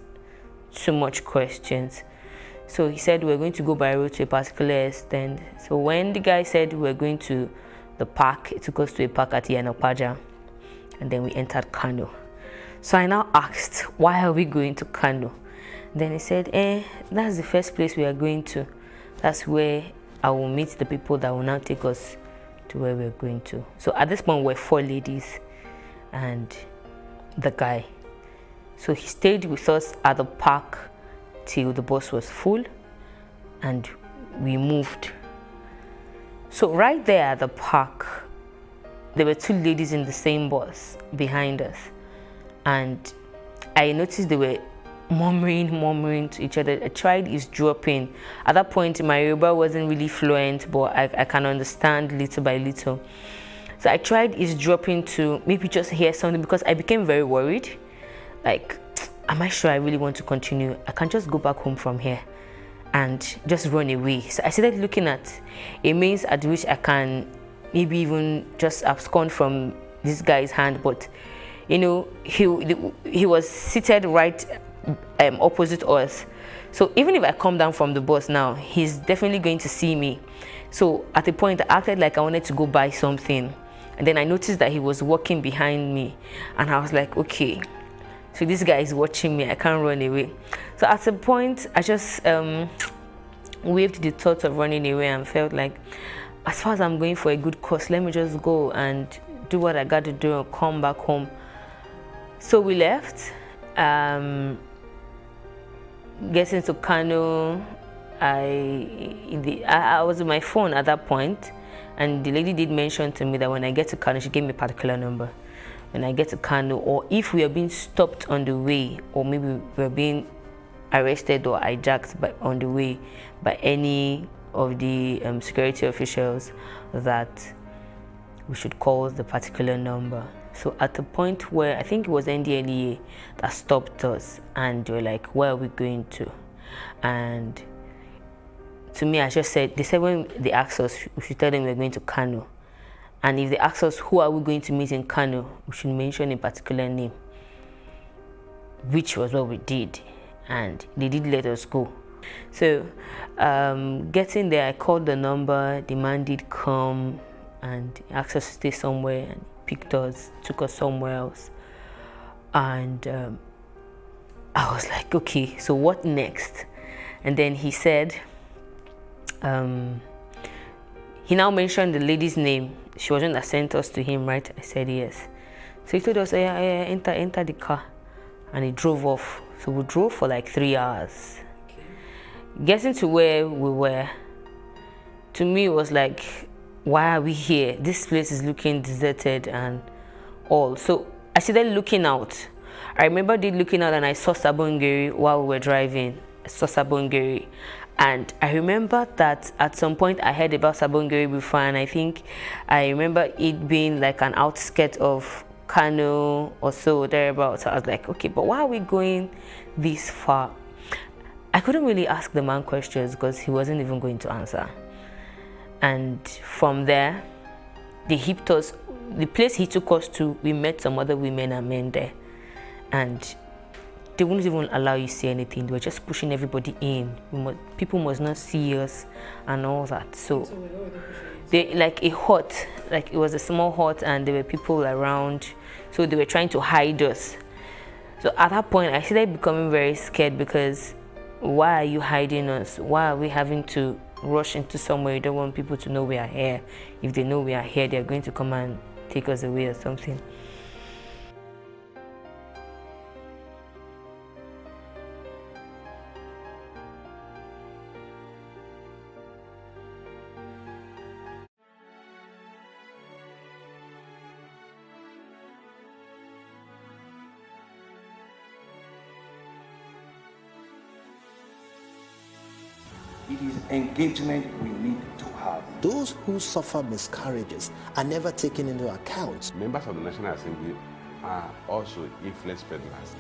too much questions. So he said we're going to go by road to a particular extent. So when the guy said we're going to the park, it took us to a park at Yanopaja, and then we entered Kano. So I now asked, why are we going to Kano? Then he said, that's the first place we are going to. That's where I will meet the people that will now take us to where we're going to. So at this point, we're 4 ladies and the guy. So he stayed with us at the park till the bus was full, and we moved. So right there at the park, there were two ladies in the same bus behind us, and I noticed they were murmuring to each other. I tried eavesdropping. At that point, my Yoruba wasn't really fluent, but I can understand little by little. So I tried eavesdropping to maybe just hear something, because I became very worried. Like, am I sure I really want to continue? I can't just go back home from here and just run away. So I started looking at a means at which I can maybe even just abscond from this guy's hand. But you know, he was seated right opposite us. So even if I come down from the bus now, he's definitely going to see me. So at a point, I acted like I wanted to go buy something, and then I noticed that he was walking behind me, and I was like, okay, so this guy is watching me, I can't run away. So at a point, I just waived the thought of running away and felt like, as far as I'm going for a good cause, let me just go and do what I got to do and come back home. So we left. Getting to Kano, I was on my phone at that point, and the lady did mention to me that when I get to Kano, she gave me a particular number. When I get to Kano, or if we are being stopped on the way, or maybe we're being arrested or hijacked on the way by any of the security officials, that we should call the particular number. So at the point where I think it was NDLEA that stopped us, and they were like, where are we going to? And to me, I just said, they said when they asked us, we should tell them we're going to Kano. And if they ask us who are we going to meet in Kano, we should mention a particular name, which was what we did. And they did let us go. So getting there, I called the number, the man did come and asked us to stay somewhere, and picked us, took us somewhere else. And I was like, okay, so what next? And then he said, he now mentioned the lady's name. She wasn't that sent us to him, right? I said yes. So he told us, yeah, enter the car. And he drove off. So we drove for like 3 hours. Getting to where we were, to me it was like, why are we here? This place is looking deserted and all. So I started looking out. I remember looking out and I saw Sabongeri while we were driving. I saw Sabongeri. And I remember that at some point I heard about Sabongeri before, and I think I remember it being like an outskirt of Kano or so, thereabouts. So I was like, okay, but why are we going this far? I couldn't really ask the man questions because he wasn't even going to answer. And from there, they hipped us. The place he took us to, we met some other women and men there. And they wouldn't even allow you to say anything. They were just pushing everybody in. People must not see us and all that. So they like a hut, like it was a small hut, and there were people around. So they were trying to hide us. So at that point, I started becoming very scared, because why are you hiding us? Why are we having to rush into somewhere? You don't want people to know we are here. If they know we are here, they are going to come and take us away or something. It is engagement we need to have. Those who suffer miscarriages are never taken into account. Members of the National Assembly are also influence peddlers.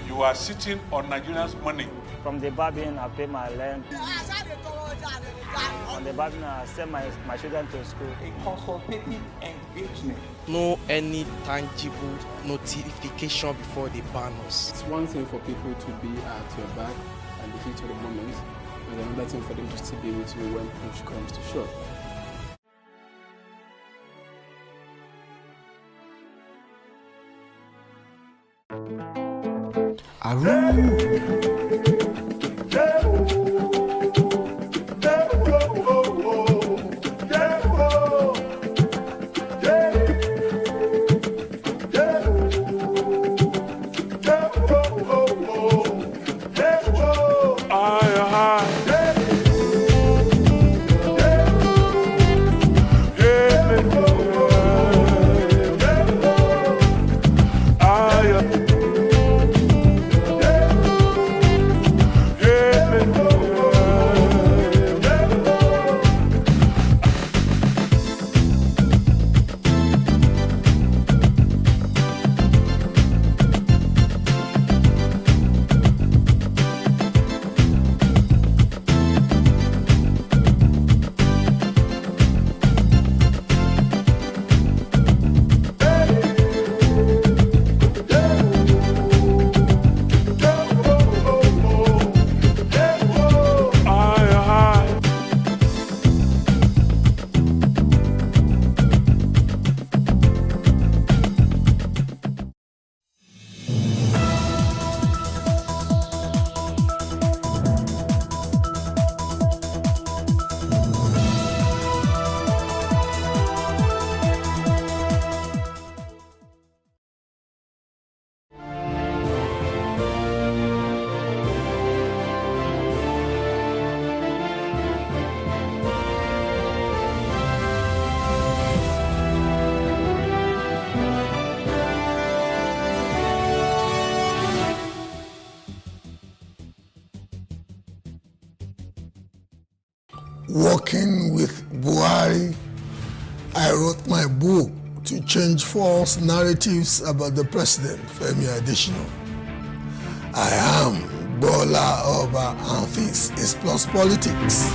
You are sitting on Nigerians' money. From the barbing, I pay my rent. From the barbing, I send my children to school. A consultative engagement. No any tangible notification before they ban us. It's one thing for people to be at your back and the heat of the moment, and another thing for them to still be with you when push comes to shove. working with Buhari, I wrote my book to change false narratives about the president, Femi Adesina. I am Bola Oba, and this is Plus Politics.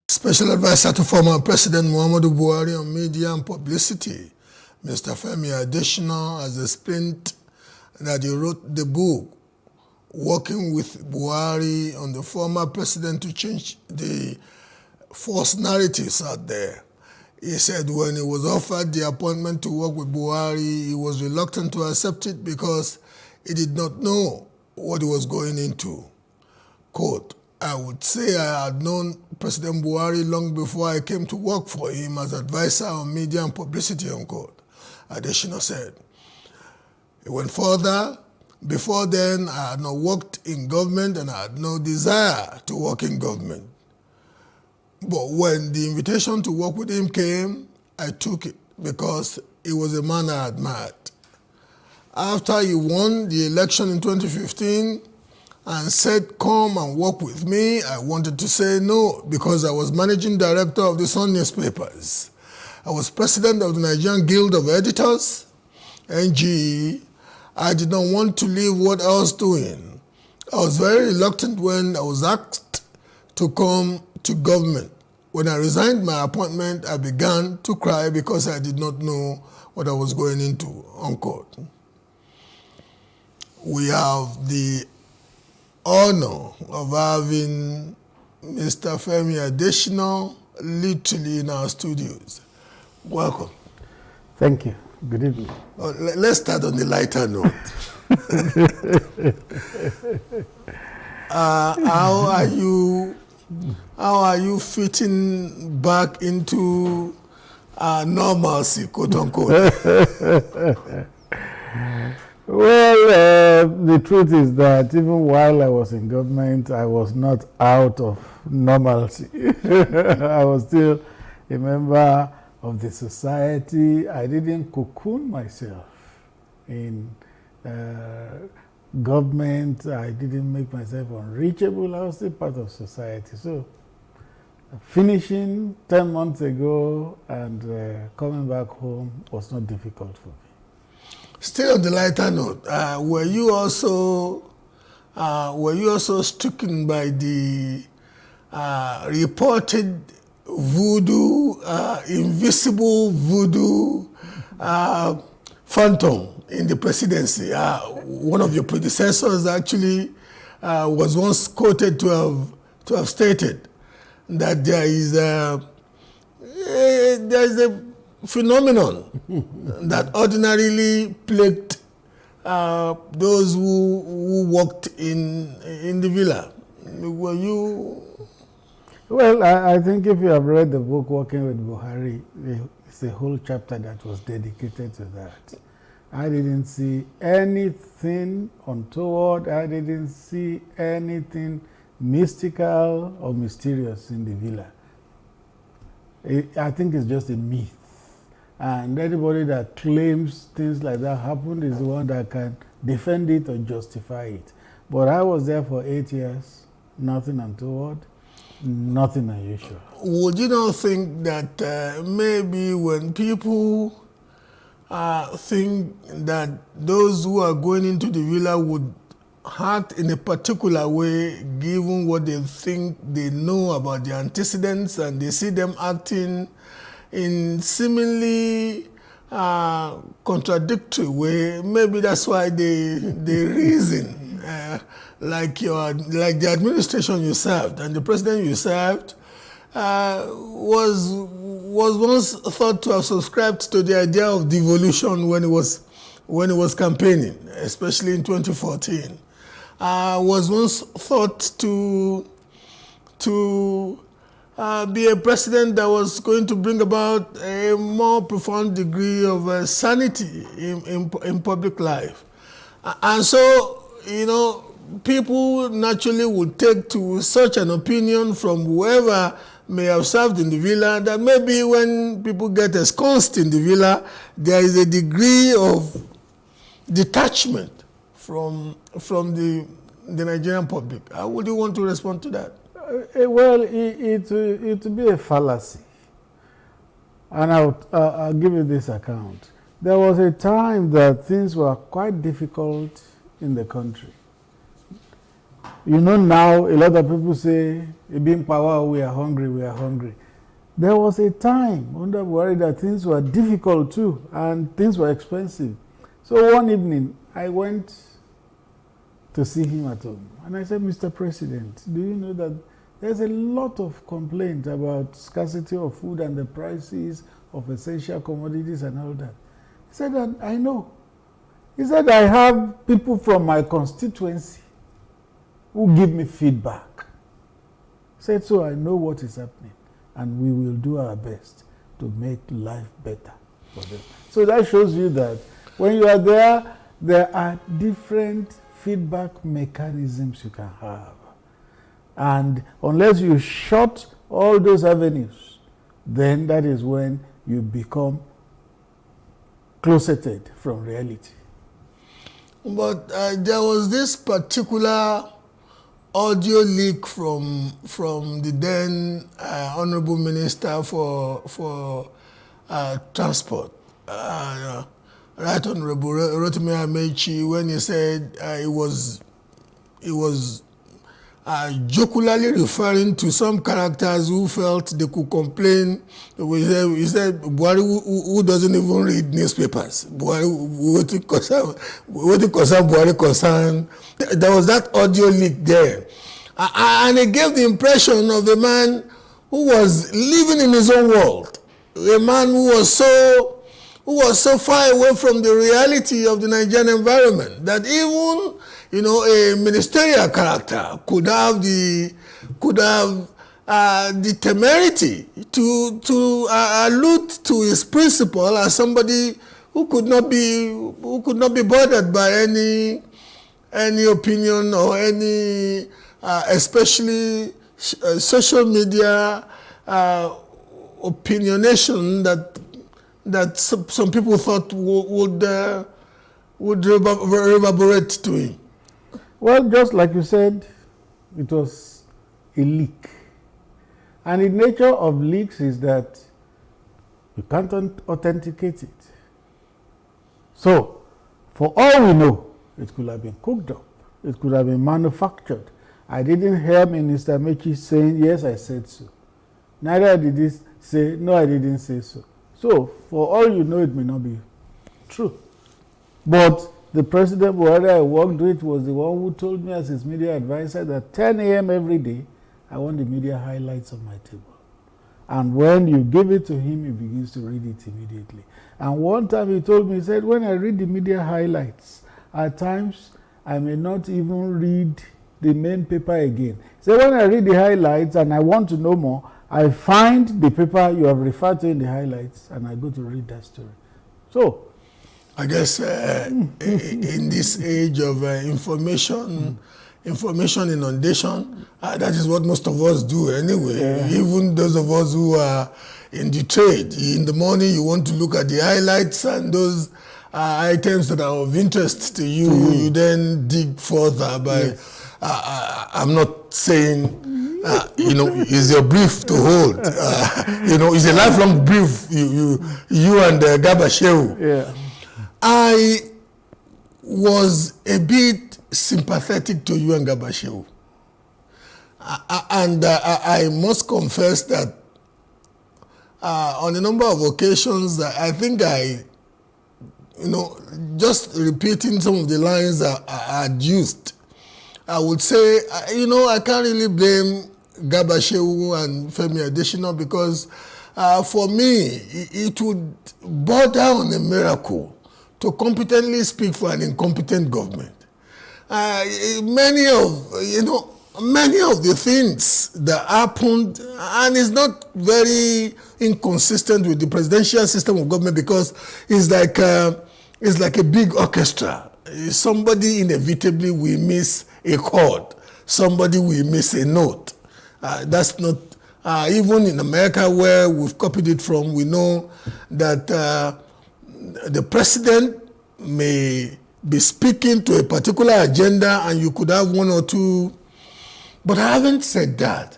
Special Advisor to former President Muhammadu Buhari on Media and Publicity, Mr. Femi Adesina, has explained that he wrote the book working with Buhari on the former president to change the false narratives out there. He said when he was offered the appointment to work with Buhari, he was reluctant to accept it because he did not know what he was going into. Quote, I would say I had known President Buhari long before I came to work for him as advisor on media and publicity, unquote, Adesina said. He went further. Before then, I had not worked in government and I had no desire to work in government. But when the invitation to work with him came, I took it because he was a man I admired. After he won the election in 2015 and said, come and work with me, I wanted to say no because I was managing director of the Sun newspapers. I was president of the Nigerian Guild of Editors, NGE. I did not want to leave what I was doing. I was very reluctant when I was asked to come to government. When I resigned my appointment, I began to cry because I did not know what I was going into, unquote. We have the honor of having Mr. Femi Adesina literally in our studios. Welcome. Thank you. Good evening. Let's start on the lighter note. How are you fitting back into normalcy, quote unquote? Well, the truth is that even while I was in government, I was not out of normalcy. I was still a member of the society. I didn't cocoon myself in government. I didn't make myself unreachable. I was still part of society. So finishing 10 months ago and coming back home was not difficult for me. Still on the lighter note, were you also stricken by the reported voodoo, invisible voodoo phantom in the presidency? One of your predecessors actually was once quoted to have stated that there is a phenomenon that ordinarily plagued those who worked in the villa. Were you? Well, I think if you have read the book Working with Buhari, it's a whole chapter that was dedicated to that. I didn't see anything untoward. I didn't see anything mystical or mysterious in the villa. I think it's just a myth. And anybody that claims things like that happened is the one that can defend it or justify it. But I was there for 8 years, nothing untoward, nothing unusual. Would you not think that maybe when people think that those who are going into the villa would act in a particular way, given what they think they know about the antecedents, and they see them acting in seemingly contradictory way, maybe that's why they reason like the administration you served and the president you served was once thought to have subscribed to the idea of devolution when it was campaigning, especially in 2014. Was once thought to be a president that was going to bring about a more profound degree of sanity in public life. And so, people naturally would take to such an opinion from whoever may have served in the villa, that maybe when people get ensconced in the villa, there is a degree of detachment from the Nigerian public. How would you want to respond to that? Well, it will be a fallacy. And I'll give you this account. There was a time that things were quite difficult in the country. You know, now a lot of people say, being power, we are hungry, we are hungry. There was a time under Buhari that things were difficult too, and things were expensive. So one evening, I went to see him at home. And I said, Mr. President, do you know that there's a lot of complaint about scarcity of food and the prices of essential commodities and all that? He said, I know. He said, I have people from my constituency who give me feedback. He said, so I know what is happening, and we will do our best to make life better for them. So that shows you that when you are there, there are different feedback mechanisms you can have. And unless you shut all those avenues, then that is when you become closeted from reality. But there was this particular audio leak from the then Honorable Minister for Transport, Right Honorable Rotimi Amaechi, when he said he was jocularly referring to some characters who felt they could complain. He said Buhari who doesn't even read newspapers. Buhari, what concern Buhari concern. There was that audio leak there. And it gave the impression of a man who was living in his own world. A man who was so far away from the reality of the Nigerian environment that even, a ministerial character could have the temerity to allude to his principle as somebody who could not be bothered by any opinion or any especially social media opinionation that some people thought would reverberate to him. Well, just like you said, it was a leak. And the nature of leaks is that you can't authenticate it. So, for all we know, it could have been cooked up. It could have been manufactured. I didn't hear Minister Amaechi saying, yes, I said so. Neither did he say, no, I didn't say so. So, for all you know, it may not be true. But the President Buhari I worked with was the one who told me as his media advisor that 10 a.m. every day, I want the media highlights on my table. And when you give it to him, he begins to read it immediately. And one time he told me, he said, when I read the media highlights, at times I may not even read the main paper again. So when I read the highlights and I want to know more, I find the paper you have referred to in the highlights and I go to read that story. So, I guess in this age of information inundation, that is what most of us do anyway. Yeah. Even those of us who are in the trade. In the morning, you want to look at the highlights and those items that are of interest to you. You then dig further by. Yes. I'm not saying, it's your brief to hold. It's a lifelong brief. You and Garba Shehu. Yeah. I was a bit sympathetic to you and Garba Shehu. And I must confess that on a number of occasions, I think just repeating some of the lines I had used, I would say, I can't really blame Garba Shehu and Femi Adesina because for me, it would border on a miracle to competently speak for an incompetent government. Many of the things that happened, and it's not very inconsistent with the presidential system of government because it's like a big orchestra. Somebody inevitably will miss a chord. Somebody will miss a note. That's not Even in America, where we've copied it from, we know that the president may be speaking to a particular agenda and you could have one or two. But having said that,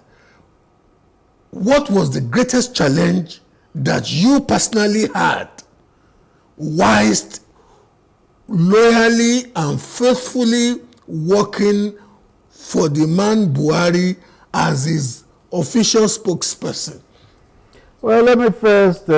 what was the greatest challenge that you personally had whilst loyally and faithfully working for the man Buhari as his official spokesperson? Well, let me first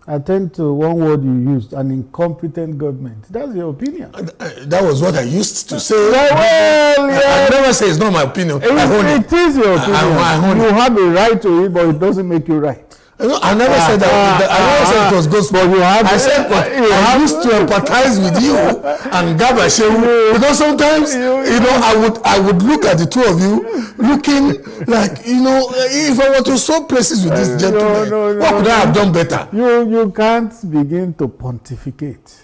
attend to one word you used, an incompetent government. That's your opinion. That was what I used to say. Well, I never say it's not my opinion. It is your opinion. You have a right to it, but it doesn't make you right. I never said that. I never said it was gospel. I said, but I used to empathize with you and Gabashewu, because sometimes, I would look at the two of you looking like, if I were to swap places with this gentleman, what could I have done better? You can't begin to pontificate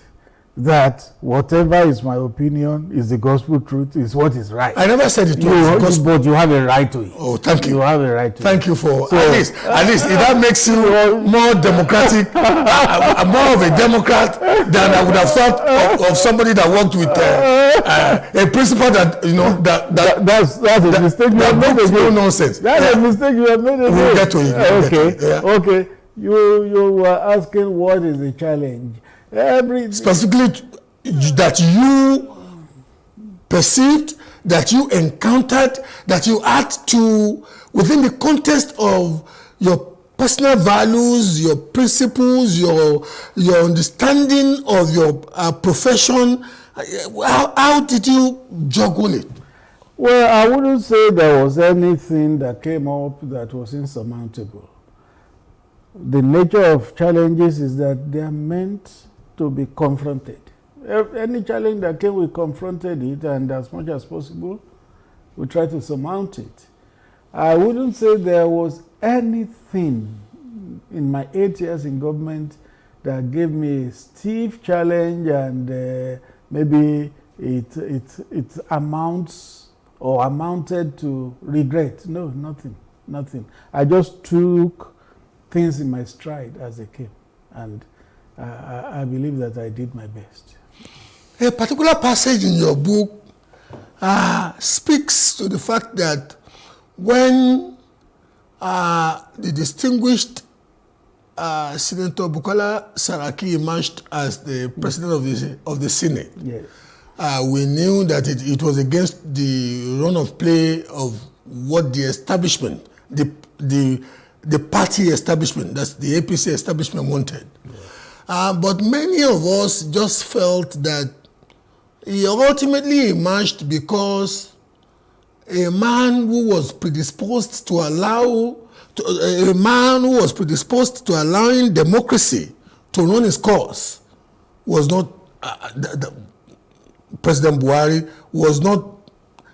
that whatever is my opinion is the gospel truth, is what is right. I never said it was gospel. But you have a right to it. Oh, thank you. You have a right to Thank you for, at least, if that makes you more democratic, more of a Democrat than I would have thought of somebody that worked with a principal that, that's a mistake you have made again. No nonsense. That's a mistake you have made again. We'll get to it. Okay. You were asking what is the challenge. Specifically that you perceived, that you encountered, that you had to, within the context of your personal values, your principles, your understanding of your profession, how did you juggle it? Well, I wouldn't say there was anything that came up that was insurmountable. The nature of challenges is that they are meant to be confronted. Any challenge that came, we confronted it, and as much as possible, we try to surmount it. I wouldn't say there was anything in my 8 years in government that gave me a stiff challenge and maybe it amounts or amounted to regret. No, nothing. I just took things in my stride as they came, and I believe that I did my best. A particular passage in your book speaks to the fact that when the distinguished Senator Bukola Saraki emerged as the president of the Senate, yes, we knew that it was against the run of play of what the establishment, the party establishment, that's the APC establishment, wanted. Yes. But many of us just felt that he ultimately emerged because a man who was predisposed to allowing democracy to run its course was not, President Buhari was not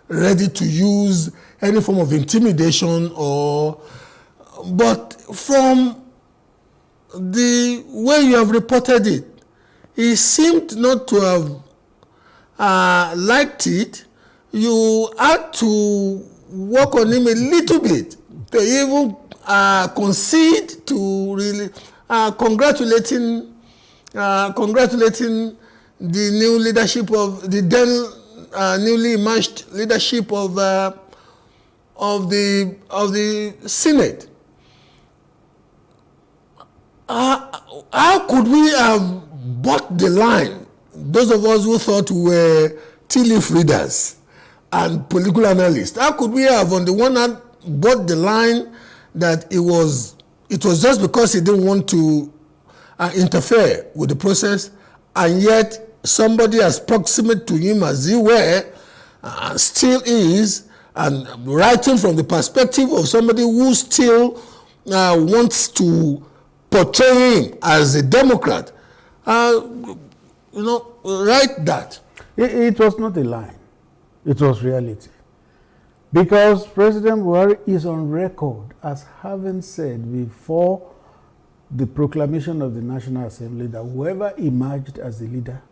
ready to use any form of intimidation but from the way you have reported it, he seemed not to have liked it. You had to work on him a little bit to even concede to really congratulating the new leadership of the then newly emerged leadership of the Senate. How could we have bought the line? Those of us who thought we were tea leaf readers and political analysts, how could we have, on the one hand, bought the line that it was just because he didn't want to interfere with the process, and yet somebody as proximate to him as he were, still is, and writing from the perspective of somebody who still wants to portray him as a Democrat, write that. It was not a line. It was reality. Because President Buhari is on record as having said before the proclamation of the National Assembly that whoever emerged as the leader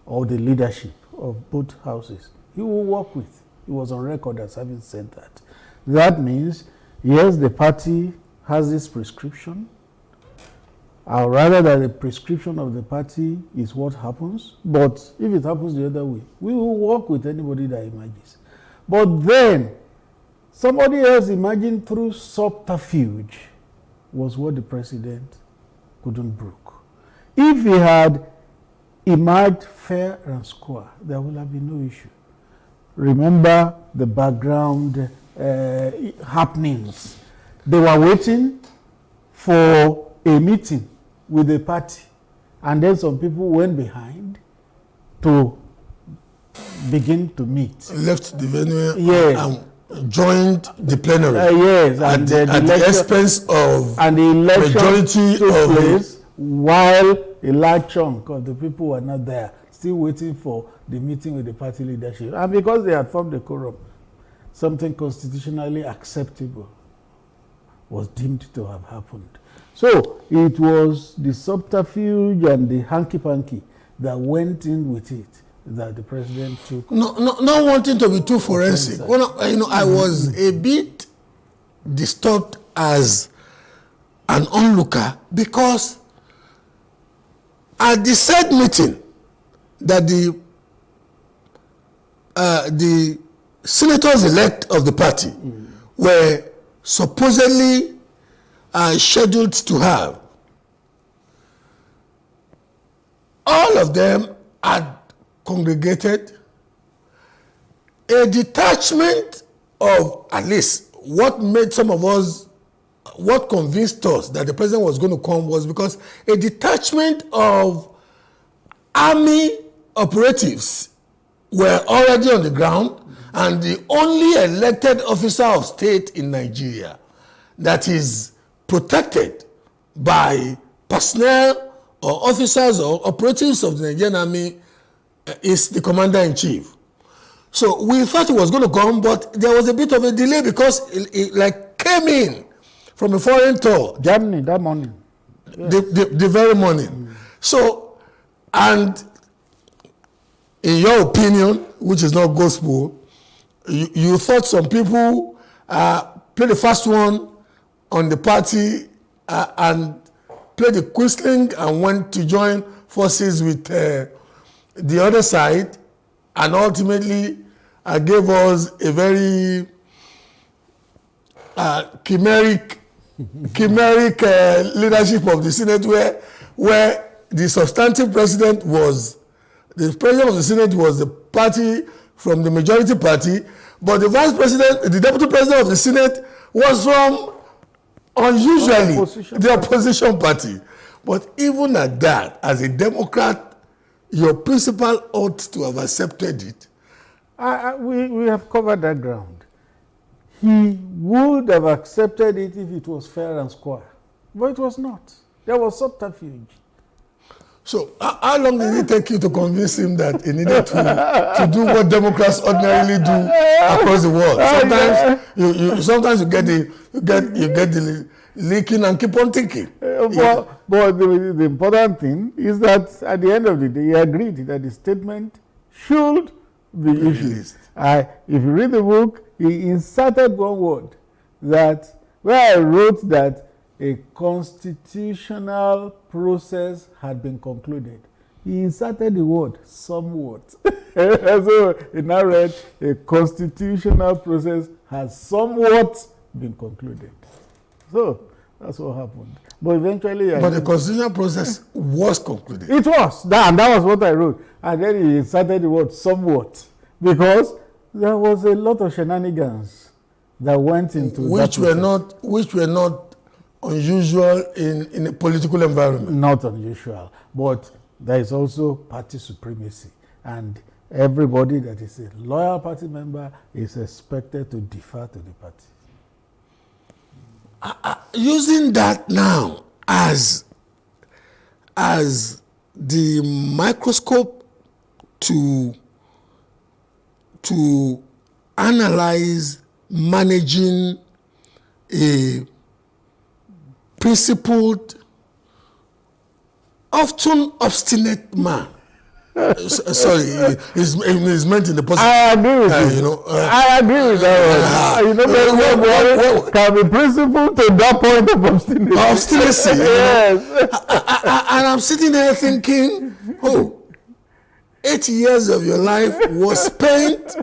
or the leadership of both houses, he will work with. He was on record as having said that. That means Yes, the party has this prescription, or rather that the prescription of the party is what happens. But if it happens the other way, we will work with anybody that emerges. But then, somebody else emerging through subterfuge was what the president couldn't brook. If he had emerged fair and square, there would have been no issue. Remember the background happenings. They were waiting for a meeting with the party, and then some people went behind to begin to meet. Left the venue yes. and joined the plenary. Yes, at the expense of and the election majority took of place while a large chunk of the people were not there, still waiting for the meeting with the party leadership. And because they had formed a quorum, something constitutionally acceptable was deemed to have happened. So it was the subterfuge and the hanky-panky that went in with it that the president took. Not wanting to be too forensic. Well, I was a bit disturbed as an onlooker because at the said meeting that the senators-elect of the party were supposedly scheduled to have, all of them had congregated. A detachment of, at least what made some of us, what convinced us that the president was going to come was because a detachment of army operatives were already on the ground, and the only elected officer of state in Nigeria that is protected by personnel or officers or operatives of the Nigerian army is the commander-in-chief. So we thought he was going to come, but there was a bit of a delay because it like came in from a foreign tour. Germany, that morning. Yes. The very morning. So, and in your opinion, which is not gospel, you thought some people played the first one on the party and played the quisling and went to join forces with the other side, and ultimately gave us a very chimeric leadership of the Senate, where the substantive president was, the president of the Senate was the party from the majority party, but the vice president, the deputy president of the Senate was from, unusually, the opposition party. But even at that, as a Democrat, your principal ought to have accepted it. We have covered that ground. He would have accepted it if it was fair and square, but it was not. There was subterfuge. So how long did it take you to convince him that he needed to do what Democrats ordinarily do across the world? Sometimes you get the leaking and keep on thinking. But the important thing is that at the end of the day, he agreed that the statement should be issued. If you read the book, he inserted one word that where I wrote that a constitutional process had been concluded. He inserted the word somewhat. So he now read a constitutional process has somewhat been concluded. So that's what happened. But eventually... But the constitutional process was concluded. It was. And that was what I wrote. And then he inserted the word somewhat. Because there was a lot of shenanigans that went into which were not unusual in a political environment. Not unusual. But there is also party supremacy. And everybody that is a loyal party member is expected to defer to the party. Using that now as the microscope to analyze managing a principled, often obstinate man Sorry, it's meant in the positive. I agree with you. You know, I agree with that. You know, Buhari can be principled to that point of obstinacy. Obstinacy. Yes. And I'm sitting there thinking, 8 years of your life was spent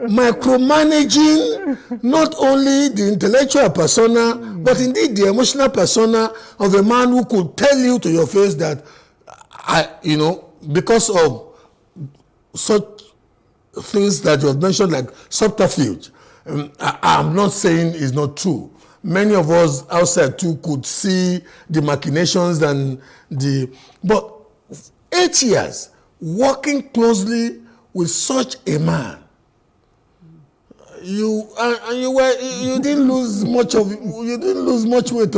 micromanaging not only the intellectual persona, but indeed the emotional persona of a man who could tell you to your face that, because of such things that you have mentioned, like subterfuge, I'm not saying it's not true. Many of us outside too could see the machinations but 8 years working closely with such a man, you didn't lose much weight,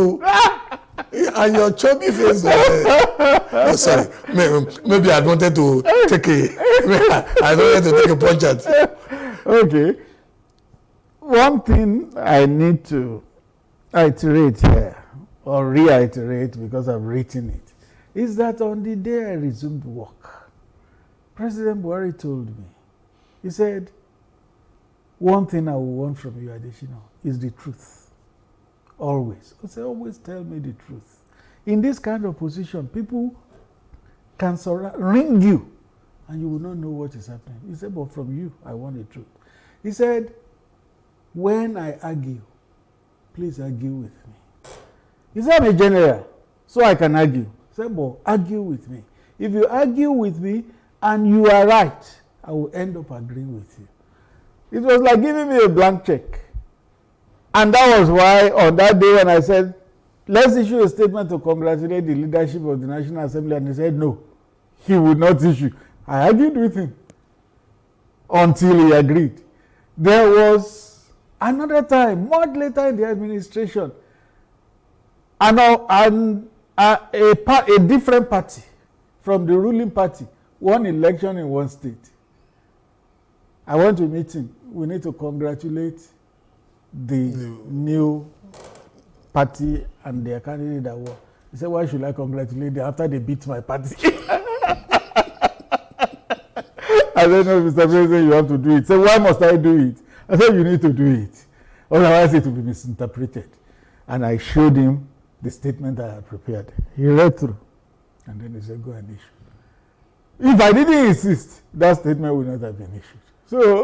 and your chubby face. Sorry, maybe I wanted to take a punch at. Okay, one thing I need to iterate here or reiterate because I've written it is that on the day I resumed work, President Buhari told me, he said, one thing I will want from you, Adesina, is the truth. Always. I say, always tell me the truth. In this kind of position, people can ring you and you will not know what is happening. He said, but from you, I want the truth. He said, when I argue, please argue with me. He said, I'm a general, so I can argue. He said, but argue with me. If you argue with me and you are right, I will end up agreeing with you. It was like giving me a blank check. And that was why on that day when I said, let's issue a statement to congratulate the leadership of the National Assembly, and he said, no, he would not issue. I argued with him until he agreed. There was another time, much later in the administration, a different party from the ruling party won election in one state. I went to meet him. We need to congratulate the new party and their candidate that won. He said, why should I congratulate them after they beat my party? I said, no, Mr. President, you have to do it. He said, why must I do it? I said, you need to do it. Otherwise, it will be misinterpreted. And I showed him the statement I had prepared. He read through. And then he said, go and issue. If I didn't insist, that statement would not have been issued. So,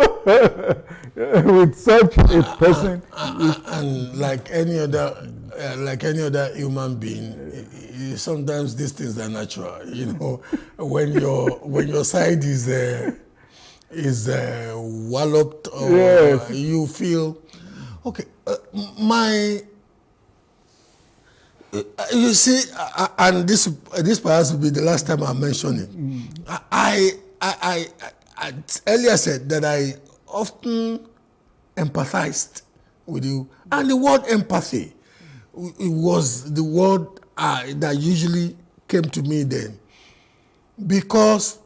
with such a person, and like any other human being, sometimes these things are natural. You know, when your side is walloped, or yes, you feel okay. You see, and this perhaps will be the last time I mention it. I earlier said that I often empathized with you, and the word empathy, it was the word that usually came to me then, because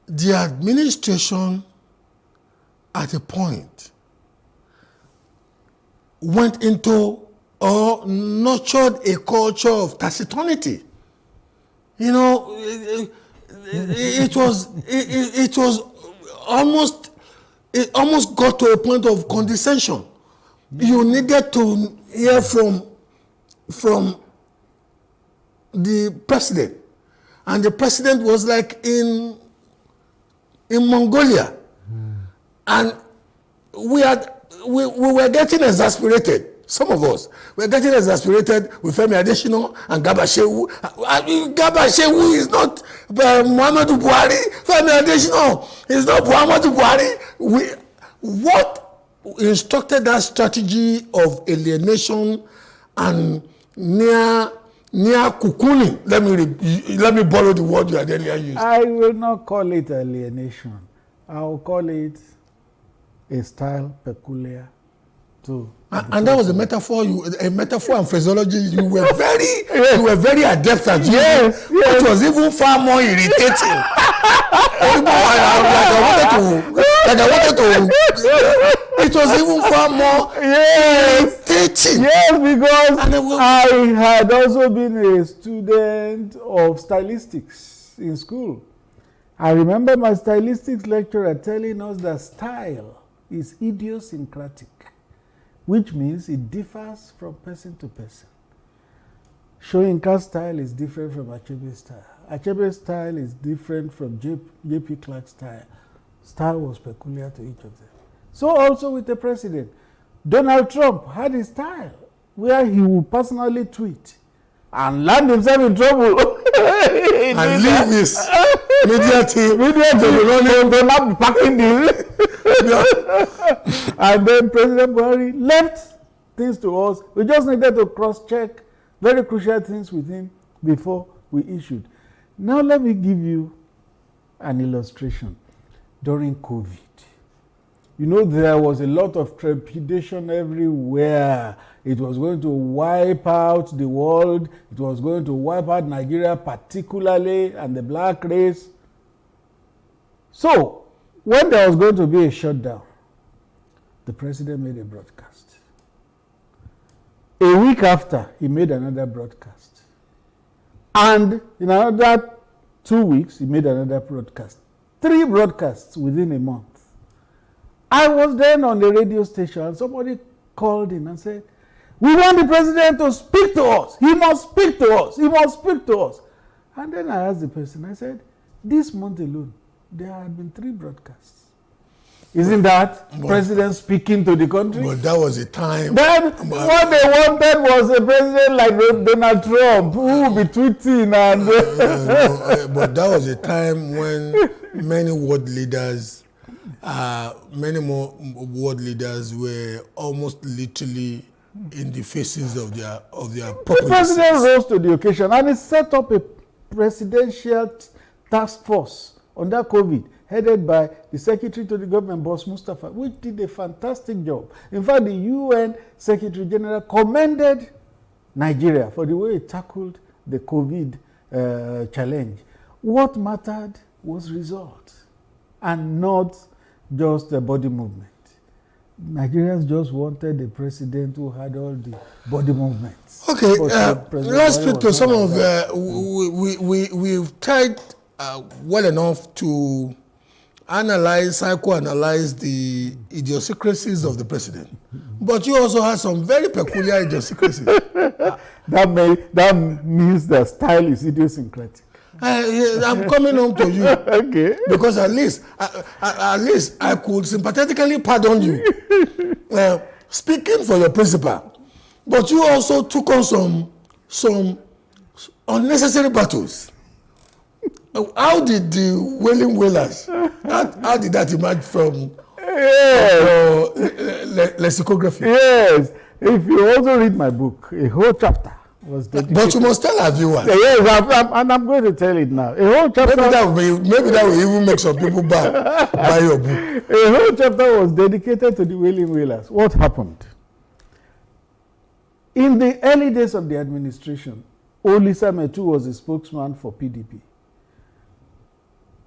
the administration at a point went into or nurtured a culture of taciturnity. You know, it almost got to a point of condescension. You needed to hear from the president, and the president was like in Mongolia, and we were getting exasperated. Some of us were getting exasperated with Femi Adesina and Garba Shehu. Garba Shehu is not Muhammadu Buhari. Femi Adesina is not Muhammadu Buhari. What instructed that strategy of alienation and near cocooning? Let me borrow the word you had earlier used. I will not call it alienation. I will call it a style peculiar to. And that was a metaphor and phraseology you were very adept at. Yes, yes. It was even far more irritating. It was even far more irritating. Yes, because I had also been a student of stylistics. in school. I remember my stylistics lecturer telling us that style is idiosyncratic, which means it differs from person to person. Soyinka's style is different from Achebe's style. Achebe's style is different from J.P. Clark's style. Style was peculiar to each of them. So also with the president. Donald Trump had his style where he would personally tweet and land himself in trouble. And leave his media team to be running. They not be packing the And then President Buhari left things to us. We just needed to cross-check very crucial things with him before we issued. Now let me give you an illustration. During COVID, you know, there was a lot of trepidation everywhere. It was going to wipe out the world. It was going to wipe out Nigeria particularly and the black race. So, when there was going to be a shutdown, the president made a broadcast. A week after, he made another broadcast. And in another 2 weeks, he made another broadcast. 3 broadcasts within a month. I was then on the radio station and somebody called in and said, "We want the president to speak to us. He must speak to us. He must speak to us." And then I asked the person, I said, this month alone, there had been 3 broadcasts. Isn't that president speaking to the country? But that was a time. Then what they wanted was a president like Donald Trump who would be tweeting and... but that was a time when many world leaders, many more world leaders were almost literally in the faces of their populace. The president rose to the occasion and he set up a presidential task force under COVID, headed by the Secretary to the Government, Boss Mustafa, which did a fantastic job. In fact, the UN Secretary General commended Nigeria for the way it tackled the COVID challenge. What mattered was results and not just the body movement. Nigerians just wanted a president who had all the body movements. Okay, let's speak to some of we've tried well enough to psychoanalyze the idiosyncrasies of the president. But you also have some very peculiar idiosyncrasies. That means the style is idiosyncratic. I'm coming home to you. Okay. Because at least I could sympathetically pardon you. Speaking for your principal, but you also took on some unnecessary battles. How did the Wailing Wailers, how did that emerge from lexicography? Yes. If you also read my book, a whole chapter was dedicated. But you must tell our viewers. Yes, I'm going to tell it now. A whole chapter. Maybe that will even make some people buy your book. A whole chapter was dedicated to the Wailing Wailers. What happened? In the early days of the administration, Olisa Metu was a spokesman for PDP.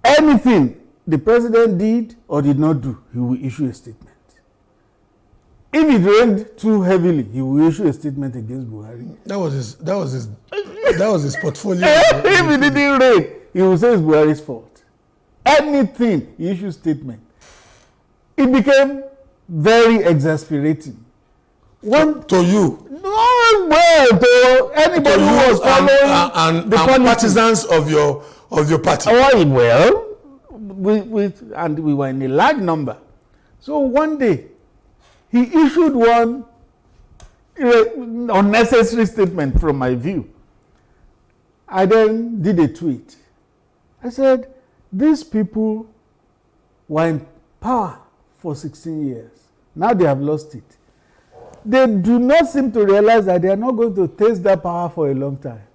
Anything the president did or did not do, he will issue a statement. If it rained too heavily, he will issue a statement against Buhari. That was his portfolio. If it didn't rain, he will say it's Buhari's fault. Anything, he issues statement. It became very exasperating. To you? No, well, to anybody who was following and partisans of your party. Oh, well, we were in a large number. So one day, he issued one unnecessary statement from my view. I then did a tweet. I said, these people were in power for 16 years. Now they have lost it. They do not seem to realize that they are not going to taste that power for a long time.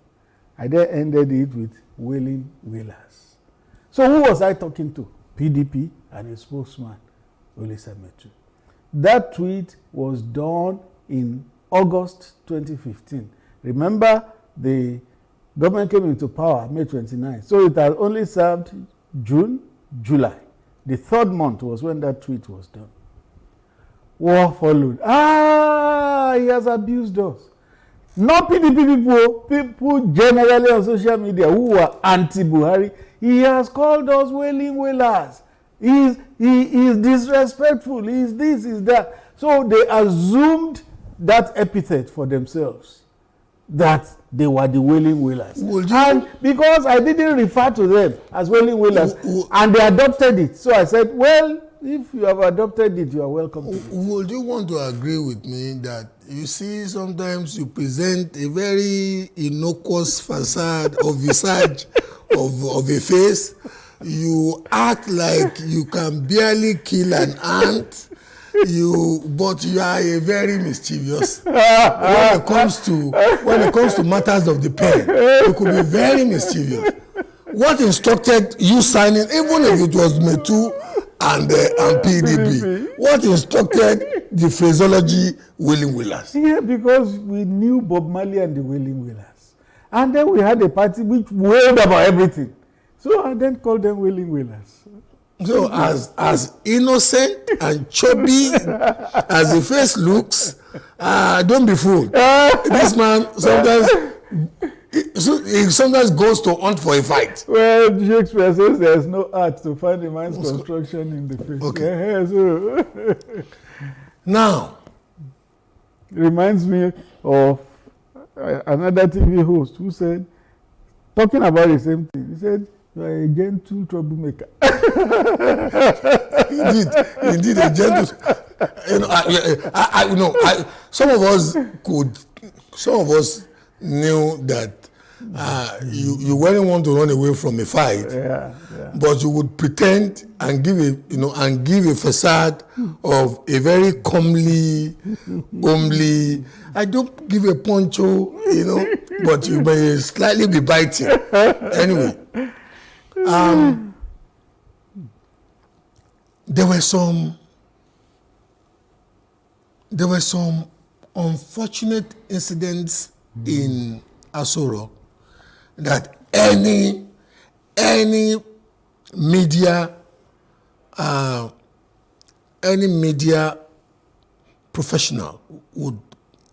I then ended it with Wailing Wailers. So who was I talking to? PDP and a spokesman, Olisa Metu. That tweet was done in August 2015. Remember, the government came into power May 29. So it has only served June, July. The 3rd month was when that tweet was done. War followed. He has abused us. Not PDP people generally on social media who are anti-Buhari. He has called us wailing wailers. He is disrespectful. He is this, he is that. So they assumed that epithet for themselves, that they were the wailing wailers. And because I didn't refer to them as wailing wailers, and they adopted it. So I said, well, if you have adopted it, you are welcome to it. Would you want to agree with me that you see sometimes you present a very innocuous facade or visage of a face, you act like you can barely kill an ant, but you are a very mischievous. When it comes to matters of the pen, you could be very mischievous. What instructed you signing, even if it was Metu and PDP, what instructed the phraseology Wailing Wailers? Yeah, because we knew Bob Marley and the Wailing Wailers. And then we had a party which wailed about everything. So I then called them Wailing Wailers. So as innocent and chubby as the face looks, don't be fooled. This man sometimes goes to hunt for a fight. Well, Shakespeare says there's no art to find a man's construction in the face. Okay. So now, reminds me of another TV host who said, talking about the same thing, he said, you are a gentle troublemaker. Indeed, a gentle. Some of us knew that you wouldn't want to run away from a fight, but you would pretend and give a facade of a very comely, homely. I don't give a poncho, but you may slightly be biting. Anyway. There were some unfortunate incidents in Aso Rock that any media professional would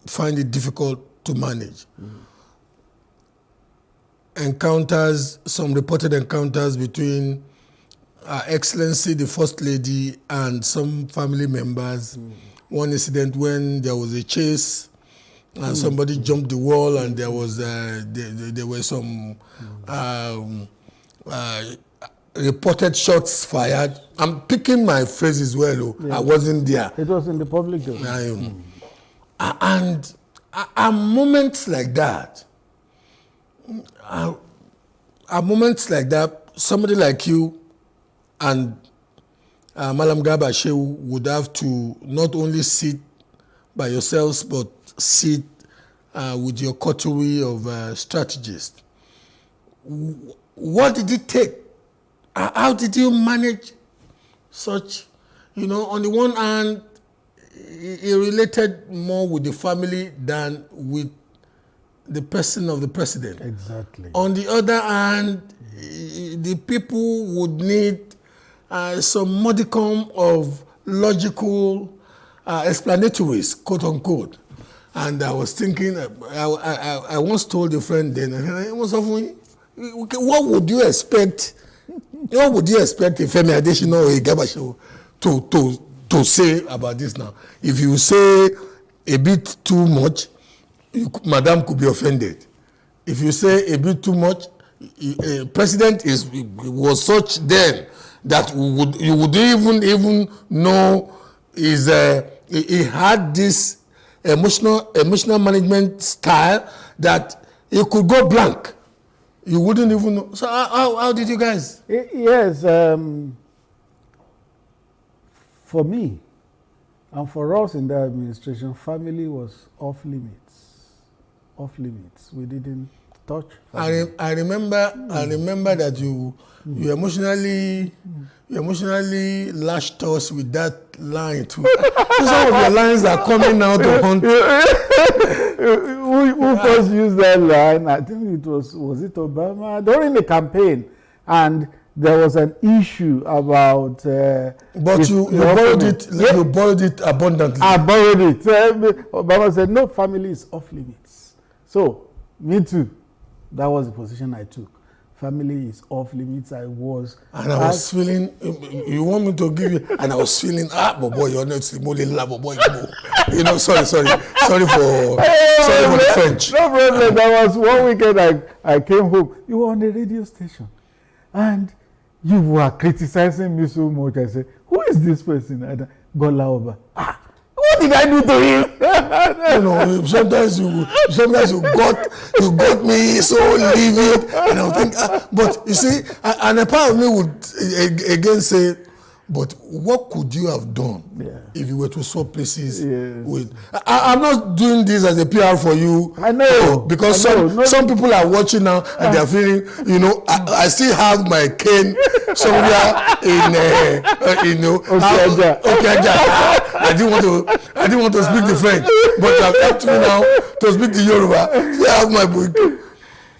find it difficult to manage. Some reported encounters between Her Excellency the First Lady and some family members. One incident when there was a chase and somebody jumped the wall and there were some reported shots fired. I'm picking my phrases well. I wasn't there. It was in the public domain. And moments like that, somebody like you and Malam Garba Shehu would have to not only sit by yourselves, but sit with your coterie of strategists. What did it take? How did you manage such, on the one hand, it related more with the family than with the person of the president. Exactly. On the other hand, the people would need some modicum of logical explanatories, quote unquote. And I was thinking, I once told a friend then, what would you expect? What would you expect a Femi Adesina or a Garba Shehu to say about this now? If you say a bit too much, Madam could be offended. If you say a bit too much, president was such then that you would even know he had this emotional management style that he could go blank. You wouldn't even know. So how did you guys? Yes, for me and for us in the administration, family was off limits. Off limits. We didn't touch family. I remember that you emotionally lashed us with that line too. Some of your lines are coming out to haunt. Who first used that line? I think was it Obama during the campaign, and there was an issue about. But you borrowed it. Yeah. You borrowed it abundantly. I borrowed it. Obama said no, family is off limits. So, me too. That was the position I took. Family is off limits. I was. And I was feeling, you want me to give you, and I was feeling, but boy, you're not Simole Labo, boy. You know, sorry for the French. No problem. There was one weekend I came home. You were on the radio station. And you were criticizing me so much. I said, who is this person? Bola Oba. What did I do to him? You know, sometimes you got me so livid, and I would think, but you see, and a part of me would again say, but what could you have done if you were to swap places with? I'm not doing this as a PR for you. I know. Because some people are watching now and they are feeling, you know, I still have my cane somewhere in Okeaja. I didn't want to speak the French, but you have helped me now to speak the Yoruba. I have my book.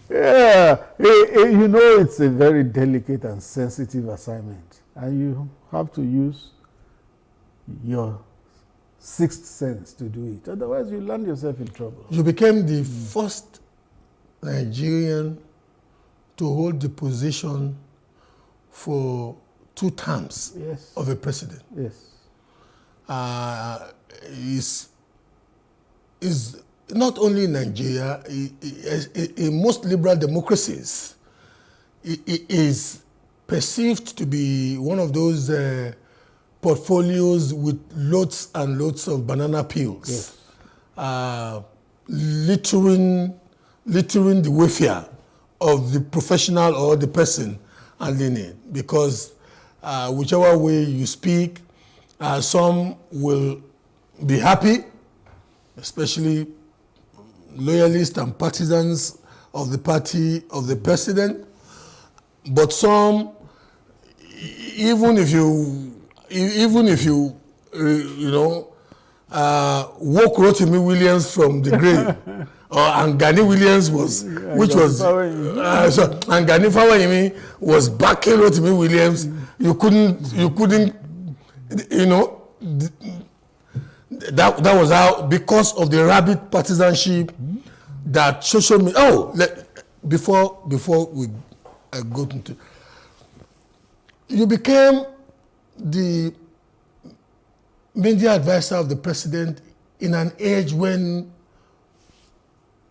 Yeah, you know, it's a very delicate and sensitive assignment, and you have to use your sixth sense to do it. Otherwise, you land yourself in trouble. You became the first Nigerian to hold the position for 2 terms of a president. Yes. Is not only in Nigeria, in most liberal democracies, it is perceived to be one of those portfolios with loads and loads of banana peels, littering the welfare of the professional or the person handling it. Because whichever way you speak, some will be happy, especially loyalists and partisans of the party of the president, but some, even if you woke Rotimi Williams from the grave, and Gani Williams and Gani Fawayimi was backing Rotimi Williams. You couldn't, you know. That was how, because of the rabid partisanship that social media. Before we go into, you became the media advisor of the president in an age when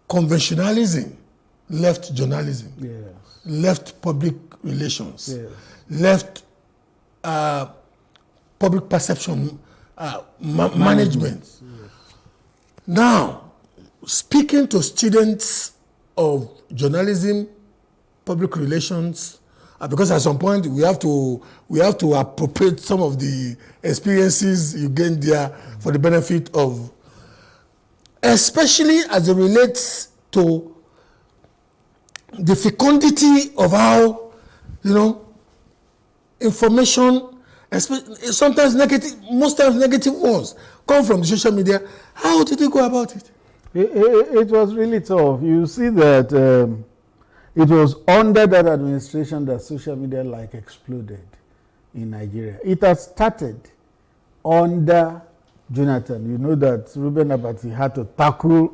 conventionalism left journalism, left public relations, left public perception management. Now, speaking to students of journalism, public relations, because at some point we have to appropriate some of the experiences you gain there for the benefit of, especially as it relates to the fecundity of how, you know, information, sometimes negative, most times negative ones, come from the social media. How did you go about it? It was really tough. You see that it was under that administration that social media exploded in Nigeria. It has started under Jonathan. You know that Reuben Abati had to tackle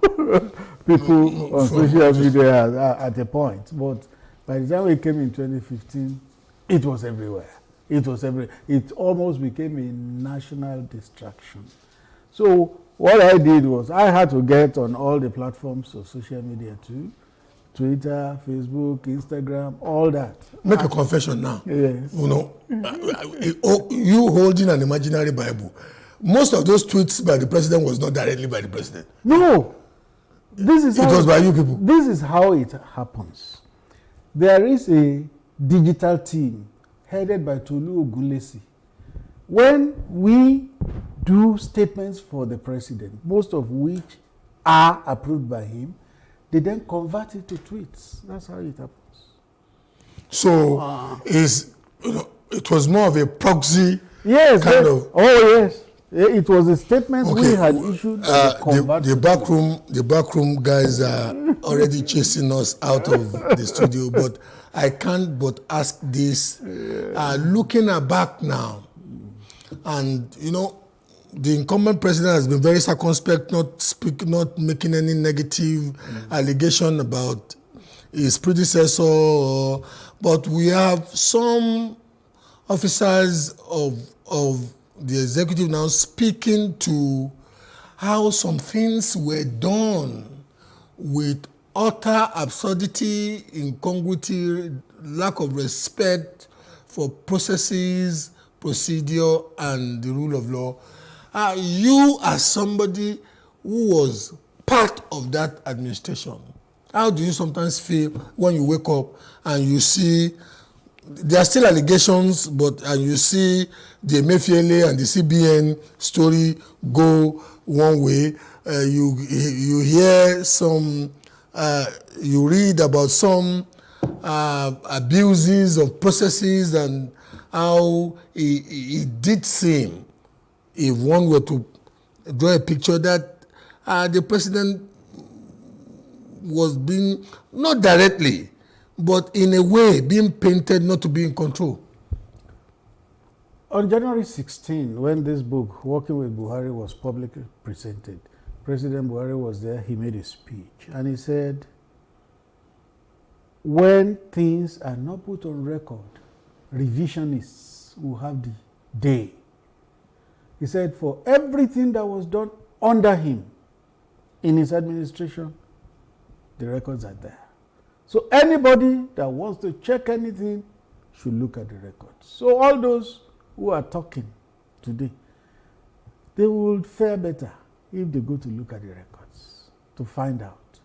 people on social media at a point. But by the time we came in 2015, it was everywhere. It almost became a national distraction. So what I did was I had to get on all the platforms of social media too. Twitter, Facebook, Instagram, all that. Make a confession now. Yes. You know, you holding an imaginary Bible. Most of those tweets by the president was not directly by the president. No. It was by you people. This is how it happens. There is a digital team headed by Tolu Ogunlesi. When we do statements for the president, most of which are approved by him, they then convert it to tweets. That's how it happens. So it was more of a proxy kind of. Oh yes, it was the statements we had issued. The backroom guys are already chasing us out of the studio, but I can't but ask this. Looking back now, and you know, the incumbent president has been very circumspect, not making any negative allegation about his predecessor. But we have some officers of the executive now speaking to how some things were done with utter absurdity, incongruity, lack of respect for processes, procedure, and the rule of law. You, as somebody who was part of that administration, how do you sometimes feel when you wake up and you see there are still allegations, and you see the Emefiele and the CBN story go one way? You hear some, you read about some abuses of processes and how it did seem, if one were to draw a picture, that the president was being, not directly, but in a way being painted not to be in control. On January 16, when this book, Working with Buhari, was publicly presented, President Buhari was there, he made a speech, and he said, when things are not put on record, revisionists will have the day. He said, for everything that was done under him in his administration, the records are there. So anybody that wants to check anything should look at the records. So all those who are talking today, they will fare better if they go to look at the records to find out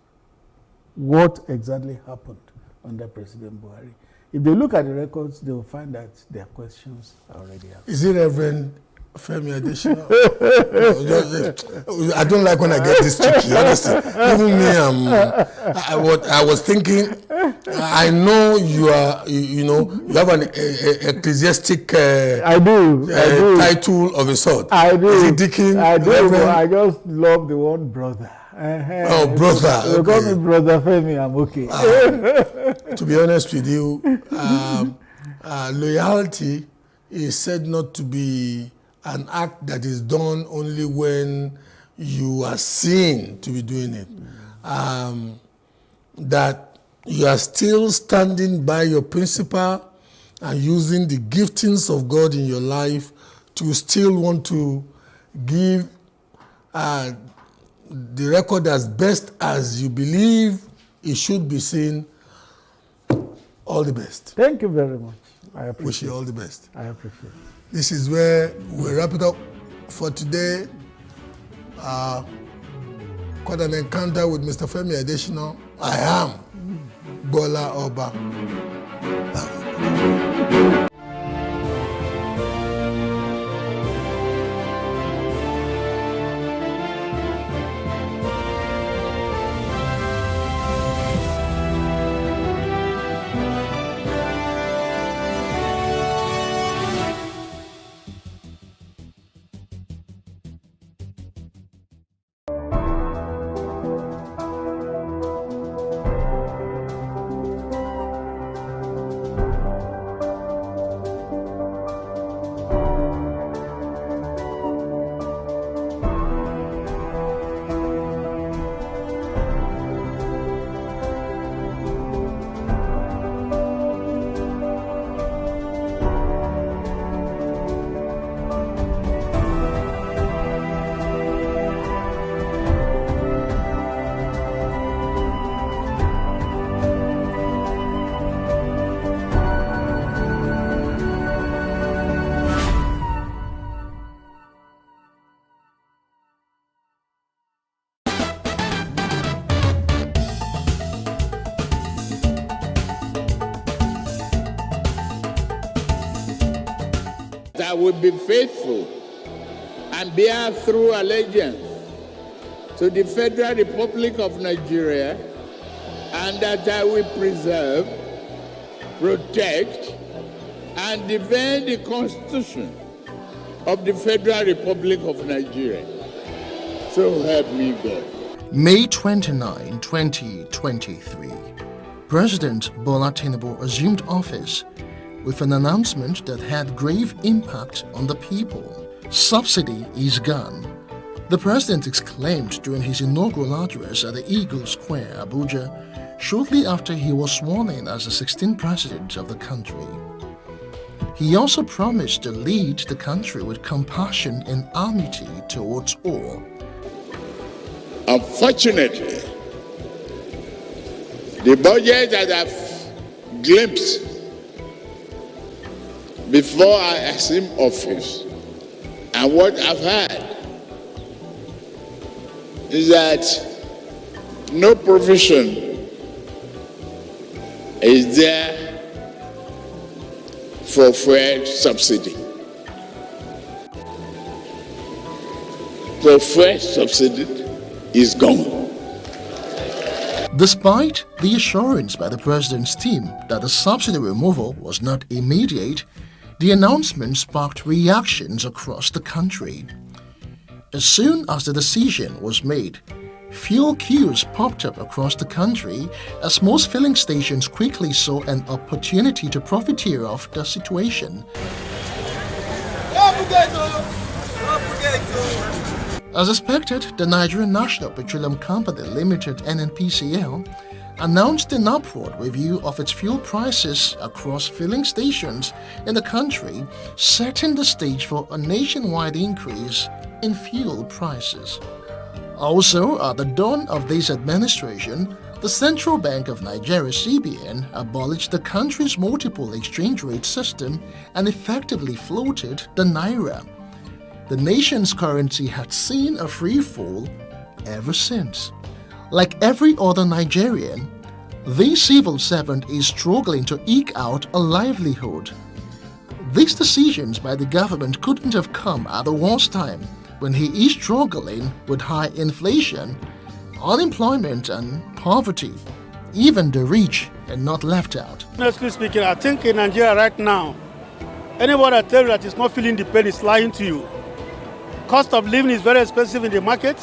what exactly happened under President Buhari. If they look at the records, they will find that their questions are already answered. Is it Reverend Femi Adesina? I don't like when I get this tricky, honestly. Even me, I was thinking, I know you are, you have an ecclesiastic title of a sort. I do. Is it Deacon? I do, Reverend? I just love the word brother. Oh, brother. You call me Brother Femi, I'm okay. To be honest with you, loyalty is said not to be an act that is done only when you are seen to be doing it. That you are still standing by your principle and using the giftings of God in your life to still want to give the record as best as you believe it should be seen. All the best. Thank you very much. I appreciate it. Wish you all the best. I appreciate it. This is where we wrap it up for today. Quite an encounter with Mr. Femi Adesina. I am Bola Oba. I will be faithful and bear true allegiance to the Federal Republic of Nigeria, and that I will preserve, protect, and defend the Constitution of the Federal Republic of Nigeria. So help me God. May 29, 2023, President Bola Tinubu assumed office with an announcement that had grave impact on the people. Subsidy is gone. The president exclaimed during his inaugural address at the Eagle Square, Abuja, shortly after he was sworn in as the 16th president of the country. He also promised to lead the country with compassion and amity towards all. Unfortunately, the budget that I've glimpsed before I assumed office and what I've heard is that no provision is there for fuel subsidy. The fuel subsidy is gone. Despite the assurance by the president's team that the subsidy removal was not immediate, the announcement sparked reactions across the country. As soon as the decision was made, fuel queues popped up across the country as most filling stations quickly saw an opportunity to profiteer off the situation. As expected, the Nigerian National Petroleum Company Limited (NNPCL) announced an upward review of its fuel prices across filling stations in the country, setting the stage for a nationwide increase in fuel prices. Also, at the dawn of this administration, the Central Bank of Nigeria (CBN) abolished the country's multiple exchange rate system and effectively floated the naira. The nation's currency had seen a free fall ever since. Like every other Nigerian, this civil servant is struggling to eke out a livelihood. These decisions by the government couldn't have come at the worst time, when he is struggling with high inflation, unemployment and poverty. Even the rich are not left out. Honestly speaking, I think in Nigeria right now, anybody that tells you that is not feeling the pain is lying to you. Cost of living is very expensive in the market.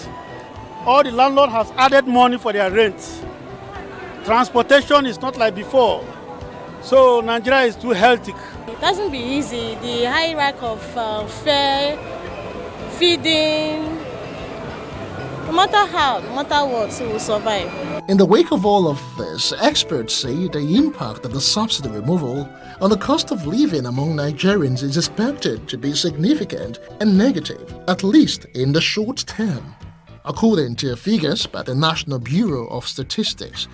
All the landlord has added money for their rent. Transportation is not like before. So Nigeria is too hectic. It doesn't be easy. The high rack of fare, feeding, no matter how, no matter what, it will survive. In the wake of all of this, experts say the impact of the subsidy removal on the cost of living among Nigerians is expected to be significant and negative, at least in the short term. According to figures by the National Bureau of Statistics,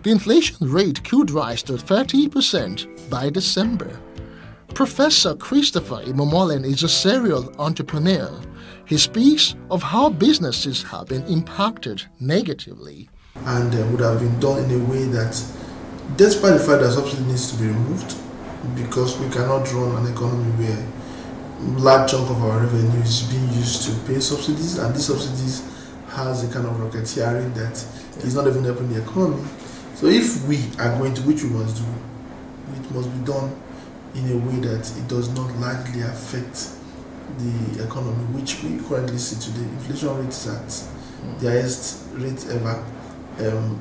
the inflation rate could rise to 30% by December. Professor Christopher Imomolen is a serial entrepreneur. He speaks of how businesses have been impacted negatively. And would have been done in a way that, despite the fact that subsidy needs to be removed, because we cannot run an economy where a large chunk of our revenue is being used to pay subsidies, and these subsidies has a kind of racketeering that is not even helping the economy. So if we are going to, which we must do, it must be done in a way that it does not largely affect the economy, which we currently see today. Inflation rate is at the highest rate ever.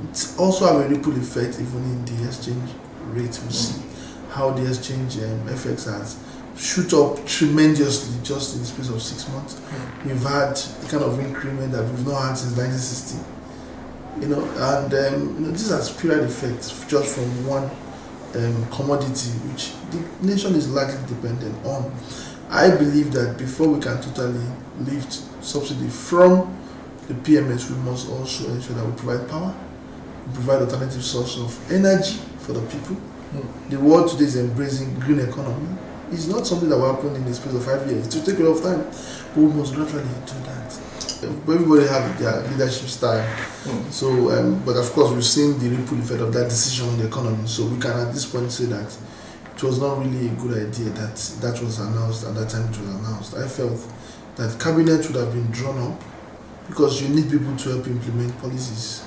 It's also have a ripple effect even in the exchange rate. We see how the exchange FX has shoot up tremendously just in the space of 6 months. We've had the kind of increment that we've not had since 1960. This has period effects just from one commodity which the nation is largely dependent on. I believe that before we can totally lift subsidy from the PMS, we must also ensure that we provide power, we provide alternative source of energy for the people. The world today is embracing green economy. It's not something that will happen in the space of 5 years. It will take a lot of time, but we must gradually do that. Everybody have their leadership style. So, but of course, we've seen the ripple effect of that decision on the economy. So we can at this point say that it was not really a good idea that was announced at that time it was announced. I felt that cabinet should have been drawn up because you need people to help implement policies.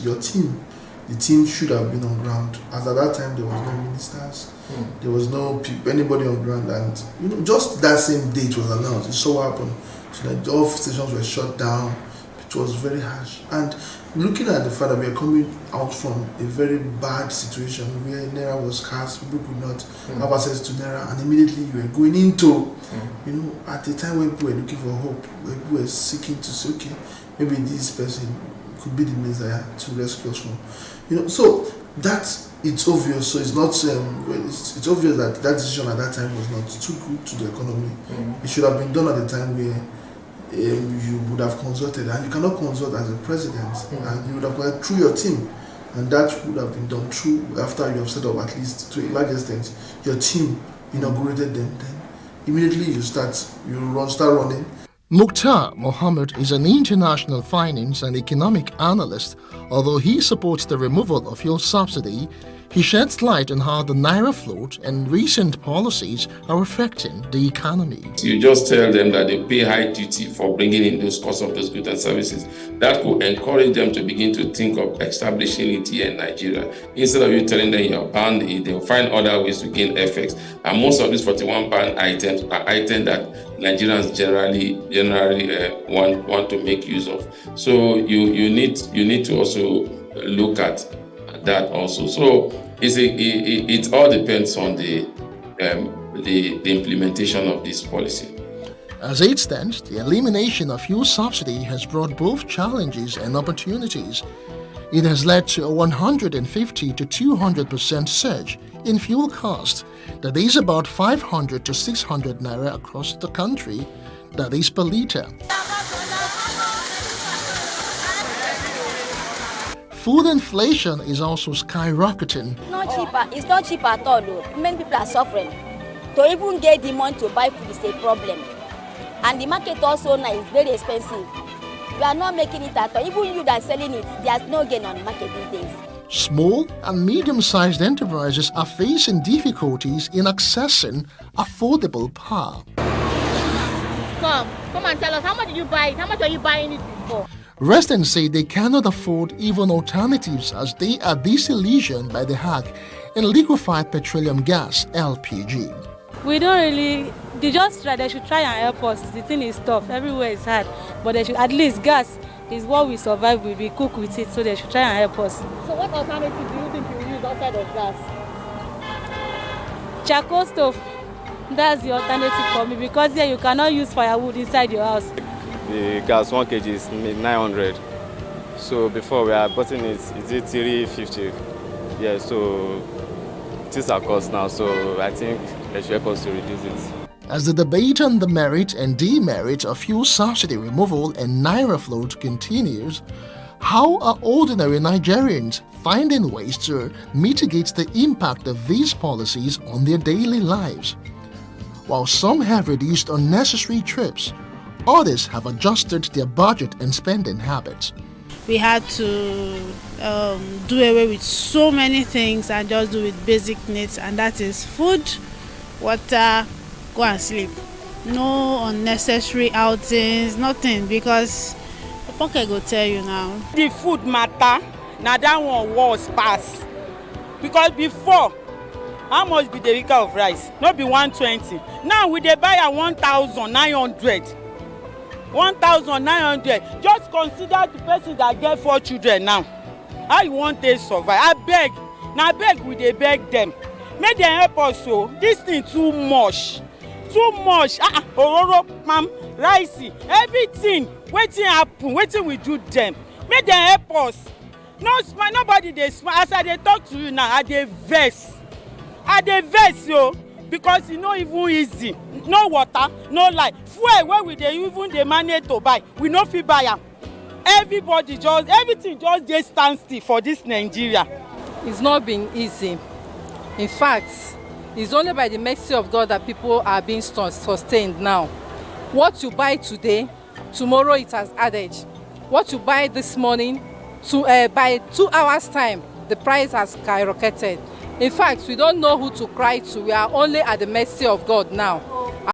Your team, the team should have been on ground. As at that time, there was no ministers, there was no anybody on ground, and just that same day it was announced. It so happened so that all stations were shut down. it was very harsh. And looking at the fact that we are coming out from a very bad situation where Naira was scarce, people could not have access to Naira, and immediately you were going into, at a time when people were looking for hope, where people were seeking to say, okay, maybe this person could be the Messiah to rescue us from. So that's, it's obvious. So it's not, it's obvious that that decision at that time was not too good to the economy. It should have been done at the time where you would have consulted, and you cannot consult as a president, and you would have gone through your team, and that would have been done through after you have set up, at least to a large extent, your team inaugurated them. Then immediately you start running. Mukhtar Mohammed is an international finance and economic analyst. Although he supports the removal of fuel subsidy, he sheds light on how the Naira float and recent policies are affecting the economy. You just tell them that they pay high duty for bringing in those costs of those goods and services. That could encourage them to begin to think of establishing it here in Nigeria. Instead of you telling them you're banned, they'll find other ways to gain FX. And most of these 41 banned items are items that Nigerians generally want to make use of. So you need to also look at that also. So it all depends on the implementation of this policy. As it stands, the elimination of fuel subsidy has brought both challenges and opportunities. It has led to a 150 to 200% surge in fuel costs. That is about 500 to 600 Naira across the country, that is per litre. Food inflation is also skyrocketing. It's not cheap at all. Though. Many people are suffering. To even get the money to buy food is a problem. And the market also now is very expensive. You are not making it at all. Even you that are selling it, there's no gain on the market these days. Small and medium-sized enterprises are facing difficulties in accessing affordable power. Come and tell us, how much did you buy it? How much are you buying it for? Residents say they cannot afford even alternatives as they are disillusioned by the hack in liquefied petroleum gas, LPG. We don't really, they should try and help us. The thing is tough, everywhere is hard, but they should, at least gas is what we survive with, we cook with it, so they should try and help us. So what alternative do you think you will use outside of gas? Charcoal stove, that's the alternative for me, because here you cannot use firewood inside your house. The gas 1 kg is 900. So before we are buying it, is it 350? Yeah, so these are costs now, so I think they should help us to reduce it. As the debate on the merit and demerit of fuel subsidy removal and Naira float continues, how are ordinary Nigerians finding ways to mitigate the impact of these policies on their daily lives? While some have reduced unnecessary trips, others have adjusted their budget and spending habits. We had to do away with so many things and just do with basic needs, and that is food, water, go and sleep. No unnecessary outings, nothing, because the pocket go tell you now. The food matter, now that one was pass. Because before, how much be the acre of rice? Not be 120. Now we dey buy at 1,900. 1,900. Just consider the person that get 4 children now. How you want to survive? I beg. Now beg we dey beg them. Make them help us so. This thing too much. Too much. Ororo, palm, rice, everything. Wetin happen? Wetin we do them? Make them help us. No smile, nobody dey smile. As I dey talk to you now, I dey vex. Yo. Because it's not even easy. No water, no light. Fuel where we dey even dey manage to buy, we no fit buy am. Everything just dey stand still for this Nigeria. It's not been easy. In fact, it's only by the mercy of God that people are being sustained now. What you buy today, tomorrow it has added. What you buy this morning, by 2 hours time, the price has skyrocketed. In fact, we don't know who to cry to. We are only at the mercy of God now.